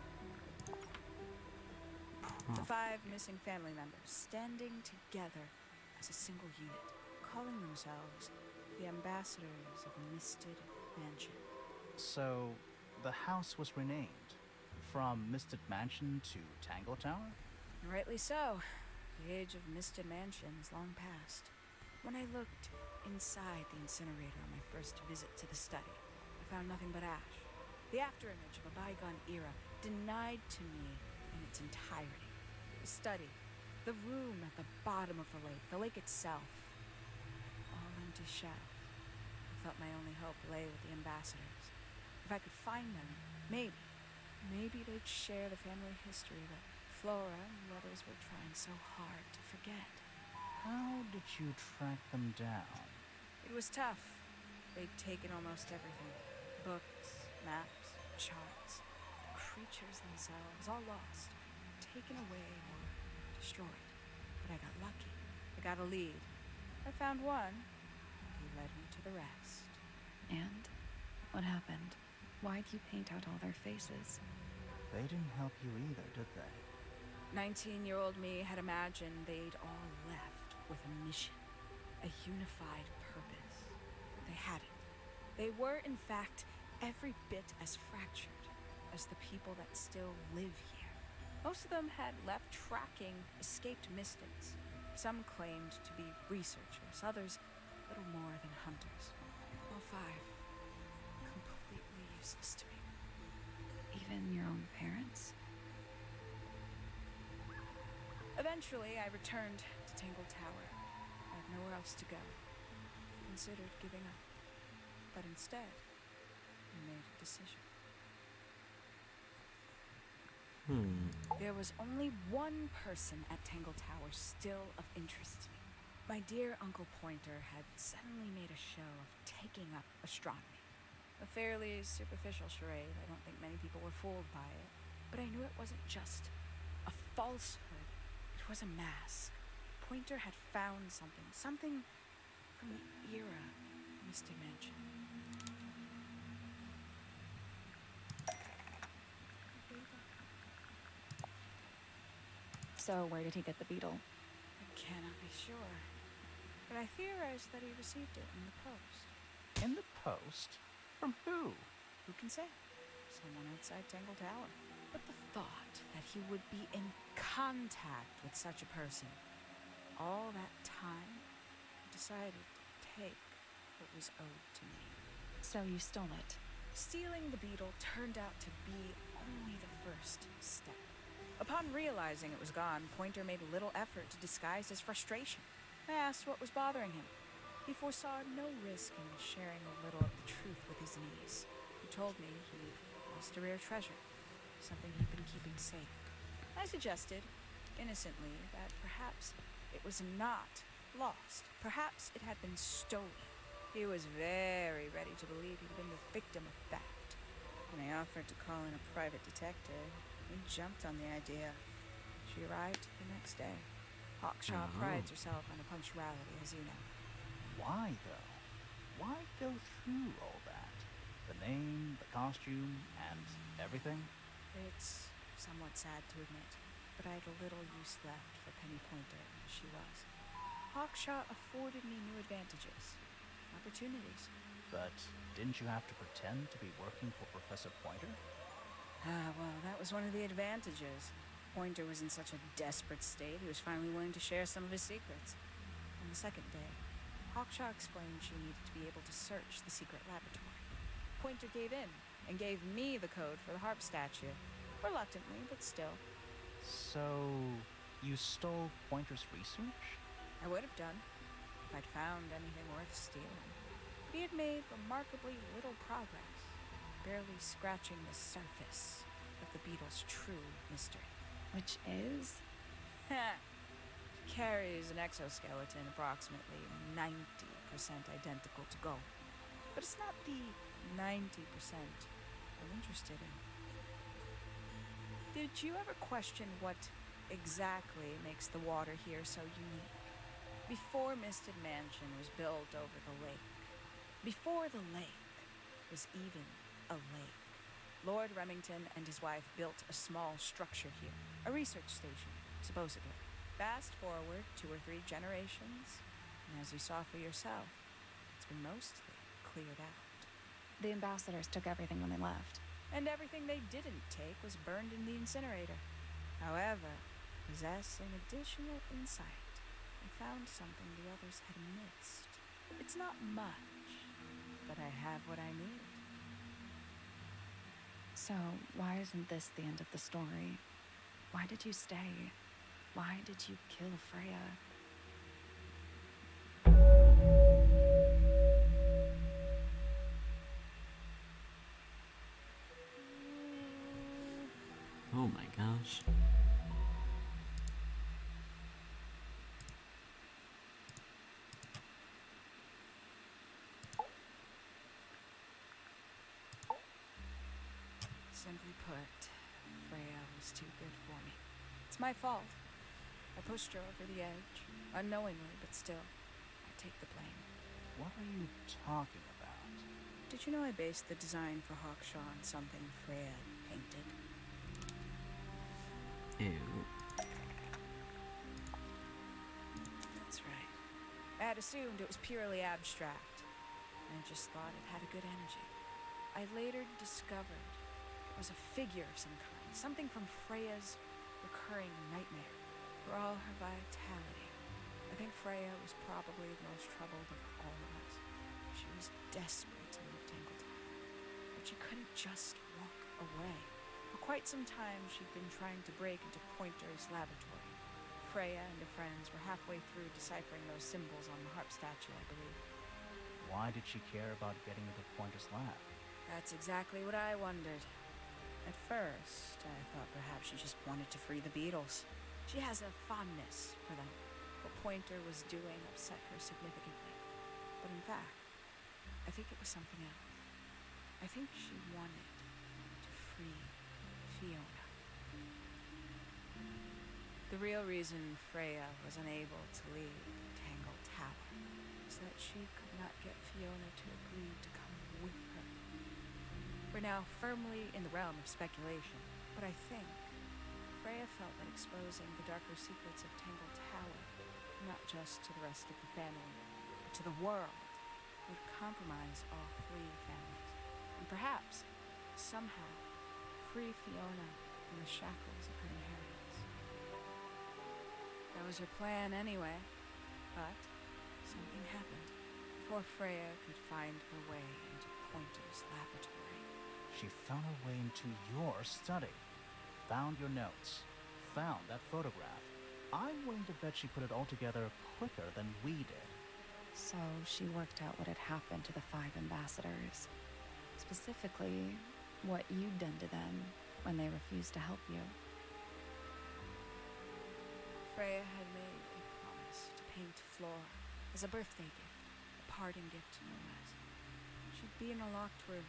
The 5 missing family members standing together as a single unit, calling themselves the ambassadors of Misted Mansion. So, the house was renamed from Misted Mansion to Tangle Tower? Rightly so. The age of Misted Mansion is long past. When I looked inside the incinerator on my first visit to the study, I found nothing but ash. The afterimage of a bygone era denied to me in its entirety. The study, the room at the bottom of the lake itself, all empty shell. I felt my only hope lay with the ambassadors. If I could find them, maybe they'd share the family history that Flora and the others were trying so hard to forget. How did you track them down? It was tough. They'd taken almost everything. Books, maps, charts. The creatures themselves, all lost. Taken away or destroyed. But I got lucky. I got a lead. I found one. He led me to the rest. And what happened? Why'd you paint out all their faces? They didn't help you either, did they? 19-year-old me had imagined they'd all left with a mission, a unified purpose. But they hadn't. They were, in fact, every bit as fractured as the people that still live here. Most of them had left tracking escaped mystics. Some claimed to be researchers, others little more than hunters. All 5 completely useless to me. Even your own parents? Eventually, I returned to Tangle Tower. I had nowhere else to go. Considered giving up. But instead, I made a decision. There was only one person at Tangle Tower still of interest to me. My dear Uncle Pointer had suddenly made a show of taking up astronomy. A fairly superficial charade. I don't think many people were fooled by it. But I knew it wasn't just a falsehood. It was a mask. Pointer had found something from the era of Misty Mansion. So where did he get the beetle? I cannot be sure, but I theorize that he received it in the post. In the post? From who? Who can say? Someone outside Tangle Tower. But the thought that he would be in contact with such a person, all that time, I decided to take what was owed to me. So you stole it. Stealing the beetle turned out to be only the first step. Upon realizing it was gone, Pointer made a little effort to disguise his frustration. I asked what was bothering him. He foresaw no risk in sharing a little of the truth with his niece. He told me he'd lost a rare treasure, something he'd been keeping safe. I suggested, innocently, that perhaps it was not lost. Perhaps it had been stolen. He was very ready to believe he'd been the victim of theft. When I offered to call in a private detective, he jumped on the idea. She arrived the next day. Hawkshaw prides herself on her punctuality, as you know. Why, though? Why go through all that? The name, the costume, and everything? It's somewhat sad to admit, but I had a little use left for Penny Pointer as she was. Hawkshaw afforded me new advantages, opportunities. But didn't you have to pretend to be working for Professor Pointer? Well, that was one of the advantages. Pointer was in such a desperate state, he was finally willing to share some of his secrets. And the second day, Hawkshaw explained she needed to be able to search the secret laboratory. Pointer gave in and gave me the code for the harp statue. Reluctantly, but still. So, you stole Pointer's research? I would have done if I'd found anything worth stealing. But he had made remarkably little progress, barely scratching the surface of the beetle's true mystery. Which is? Carries an exoskeleton approximately 90% identical to gold. But it's not the 90% I'm interested in. Did you ever question what exactly makes the water here so unique? Before Misted Mansion was built over the lake, before the lake was even a lake, Lord Remington and his wife built a small structure here, a research station, supposedly. Fast forward 2 or 3 generations, and as you saw for yourself, it's been mostly cleared out. The ambassadors took everything when they left. And everything they didn't take was burned in the incinerator. However, possessing additional insight, I found something the others had missed. It's not much, but I have what I need. So, why isn't this the end of the story? Why did you stay? Why did you kill Freya? Oh my gosh. Simply put, Freya was too good for me. It's my fault. I pushed her over the edge, unknowingly, but still, I take the blame. What are you talking about? Did you know I based the design for Hawkshaw on something Freya painted? Ew. That's right. I had assumed it was purely abstract. I just thought it had a good energy. I later discovered it was a figure of some kind, something from Freya's recurring nightmare. For all her vitality, I think Freya was probably the most troubled of all of us. She was desperate to leave Tangle Tower, but she couldn't just walk away. For quite some time, she'd been trying to break into Pointer's laboratory. Freya and her friends were halfway through deciphering those symbols on the harp statue, I believe. Why did she care about getting into Pointer's lab? That's exactly what I wondered. At first, I thought perhaps she just wanted to free the beetles. She has a fondness for them. What Pointer was doing upset her significantly. But in fact, I think it was something else. I think she wanted to free Fiona. The real reason Freya was unable to leave Tangle Tower is that she could not get Fiona to agree to come with her. We're now firmly in the realm of speculation, but I think Freya felt that exposing the darker secrets of Tangle Tower, not just to the rest of the family, but to the world, would compromise all 3 families, and perhaps, somehow, free Fiona from the shackles of her inheritance. That was her plan anyway, but something happened before Freya could find her way into Pointer's laboratory. She found her way into your study, found your notes, found that photograph. I'm willing to bet she put it all together quicker than we did. So she worked out what had happened to the 5 ambassadors. Specifically, what you'd done to them when they refused to help you. Freya had made a promise to paint Flora as a birthday gift, a parting gift no less. She'd be in a locked room,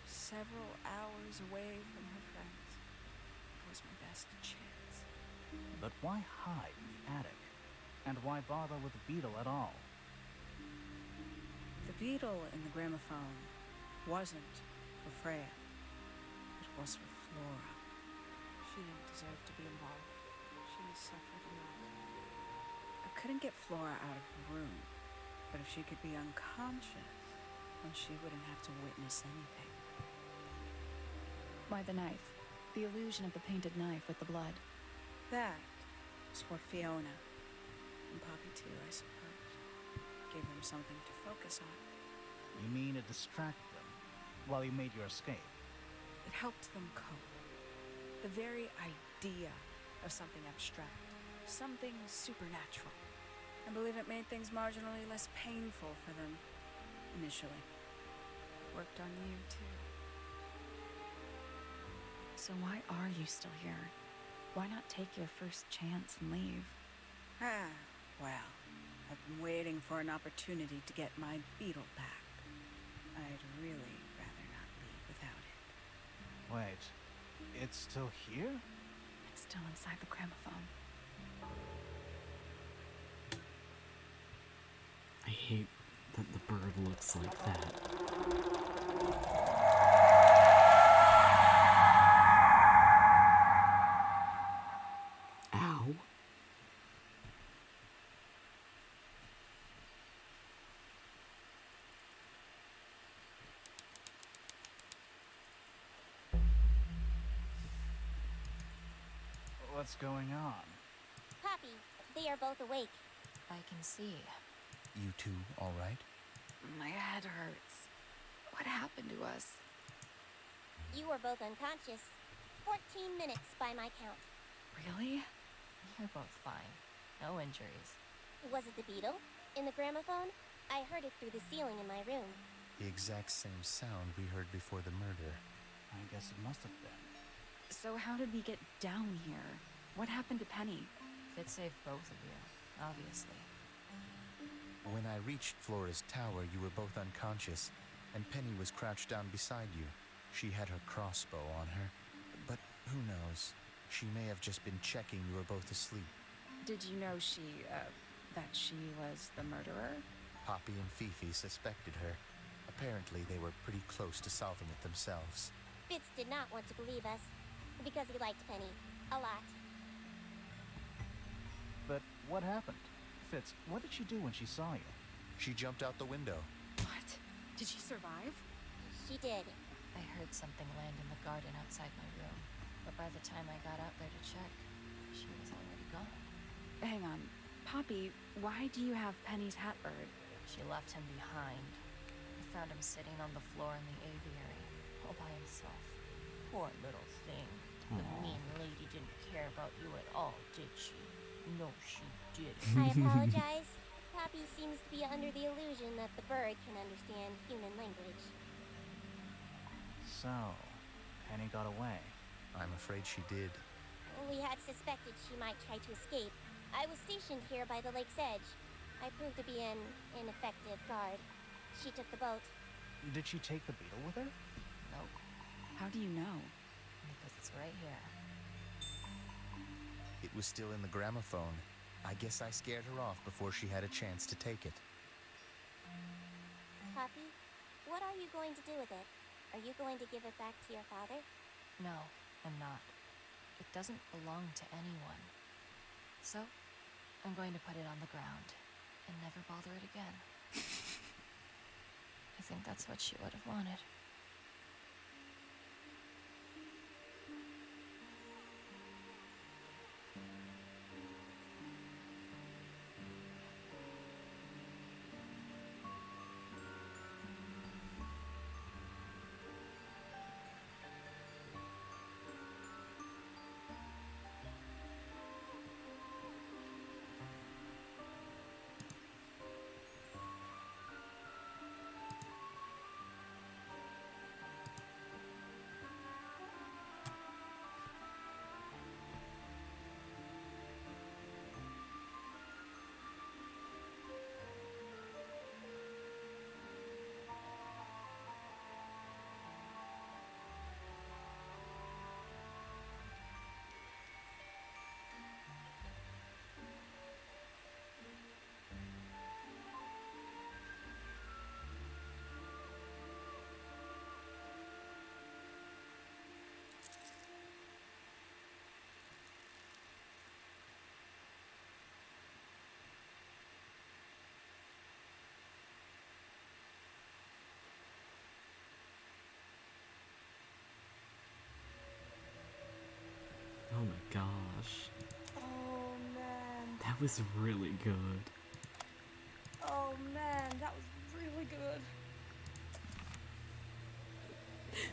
several hours away from her friends. It was my best chance. But why hide in the attic? And why bother with the beetle at all? The beetle in the gramophone wasn't for Freya. It was for Flora. She didn't deserve to be involved. She suffered enough. I couldn't get Flora out of the room, but if she could be unconscious, then she wouldn't have to witness anything. Why the knife? The illusion of the painted knife with the blood. That was for Fiona. And Poppy too, I suppose. gave them something to focus on. You mean it distracted them while you made your escape? It helped them cope. The very idea of something abstract, something supernatural. I believe it made things marginally less painful for them, initially. Worked on you, too. So why are you still here? Why not take your first chance and leave? Well, I've been waiting for an opportunity to get my beetle back. I'd really rather not leave without it. Wait, it's still here? It's still inside the gramophone. I hate that the bird looks like that. Ow. What's going on? Poppy, they are both awake. I can see. You two all right? My head hurts. What happened to us? You were both unconscious. 14 minutes by my count. Really? You're both fine. No injuries. Was it the beetle? In the gramophone? I heard it through the ceiling in my room. The exact same sound we heard before the murder. I guess it must have been. So how did we get down here? What happened to Penny? Fit saved both of you, obviously. When I reached Flora's tower, you were both unconscious, and Penny was crouched down beside you. She had her crossbow on her, but who knows? She may have just been checking you were both asleep. Did you know that she was the murderer? Poppy and Fifi suspected her. Apparently, they were pretty close to solving it themselves. Fitz did not want to believe us, because he liked Penny. A lot. But what happened? Fitz, what did she do when she saw you? She jumped out the window. What? Did she survive? She did. I heard something land in the garden outside my room, but by the time I got out there to check, she was already gone. Hang on. Poppy, why do you have Penny's hat bird? She left him behind. I found him sitting on the floor in the aviary, all by himself. Poor little thing. The mean lady didn't care about you at all, did she? No, she didn't. I apologize. Poppy seems to be under the illusion that the bird can understand human language. So, Penny got away. I'm afraid she did. We had suspected she might try to escape. I was stationed here by the lake's edge. I proved to be an ineffective guard. She took the boat. Did she take the beetle with her? Nope, How do you know? because it's right here. It was still in the gramophone. I guess I scared her off before she had a chance to take it. Poppy, what are you going to do with it? Are you going to give it back to your father? No, I'm not. It doesn't belong to anyone. So, I'm going to put it on the ground and never bother it again. I think that's what she would have wanted. Oh my gosh. Oh man. That was really good. Oh man, that was really good.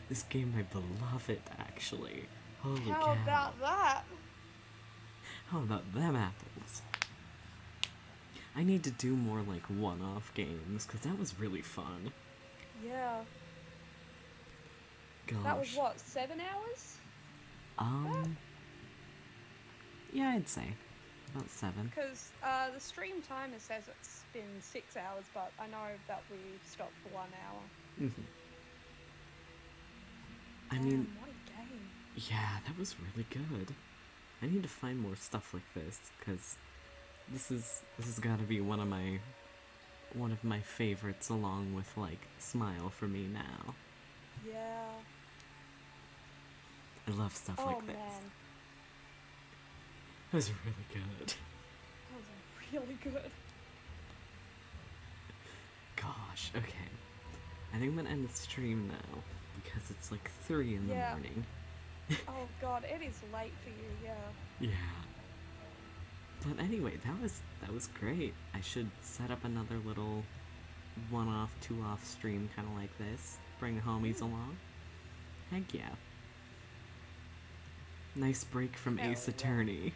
This game I love it, actually. Holy How cow. about that? How about them apples? I need to do more, like, one-off games, because that was really fun. Yeah. Gosh. That was what, 7 hours? Yeah, I'd say. About 7. Because the stream timer says it's been 6 hours, but I know that we stopped for 1 hour. Mm-hmm. I Damn, mean, what a game. yeah, that was really good. I need to find more stuff like this, because this has got to be one of my favorites, along with, like, Smile for me now. Yeah. I love stuff like this. Man. It was really good. That was really good. Gosh, okay. I think I'm gonna end the stream now, because it's like 3 in the Yeah. morning. Oh god, it is late for you, yeah. Yeah. But anyway, that was great. I should set up another little 1-off, 2-off stream kind of like this. Bring the homies along. Heck yeah. Nice break from Hell Ace yeah. Attorney.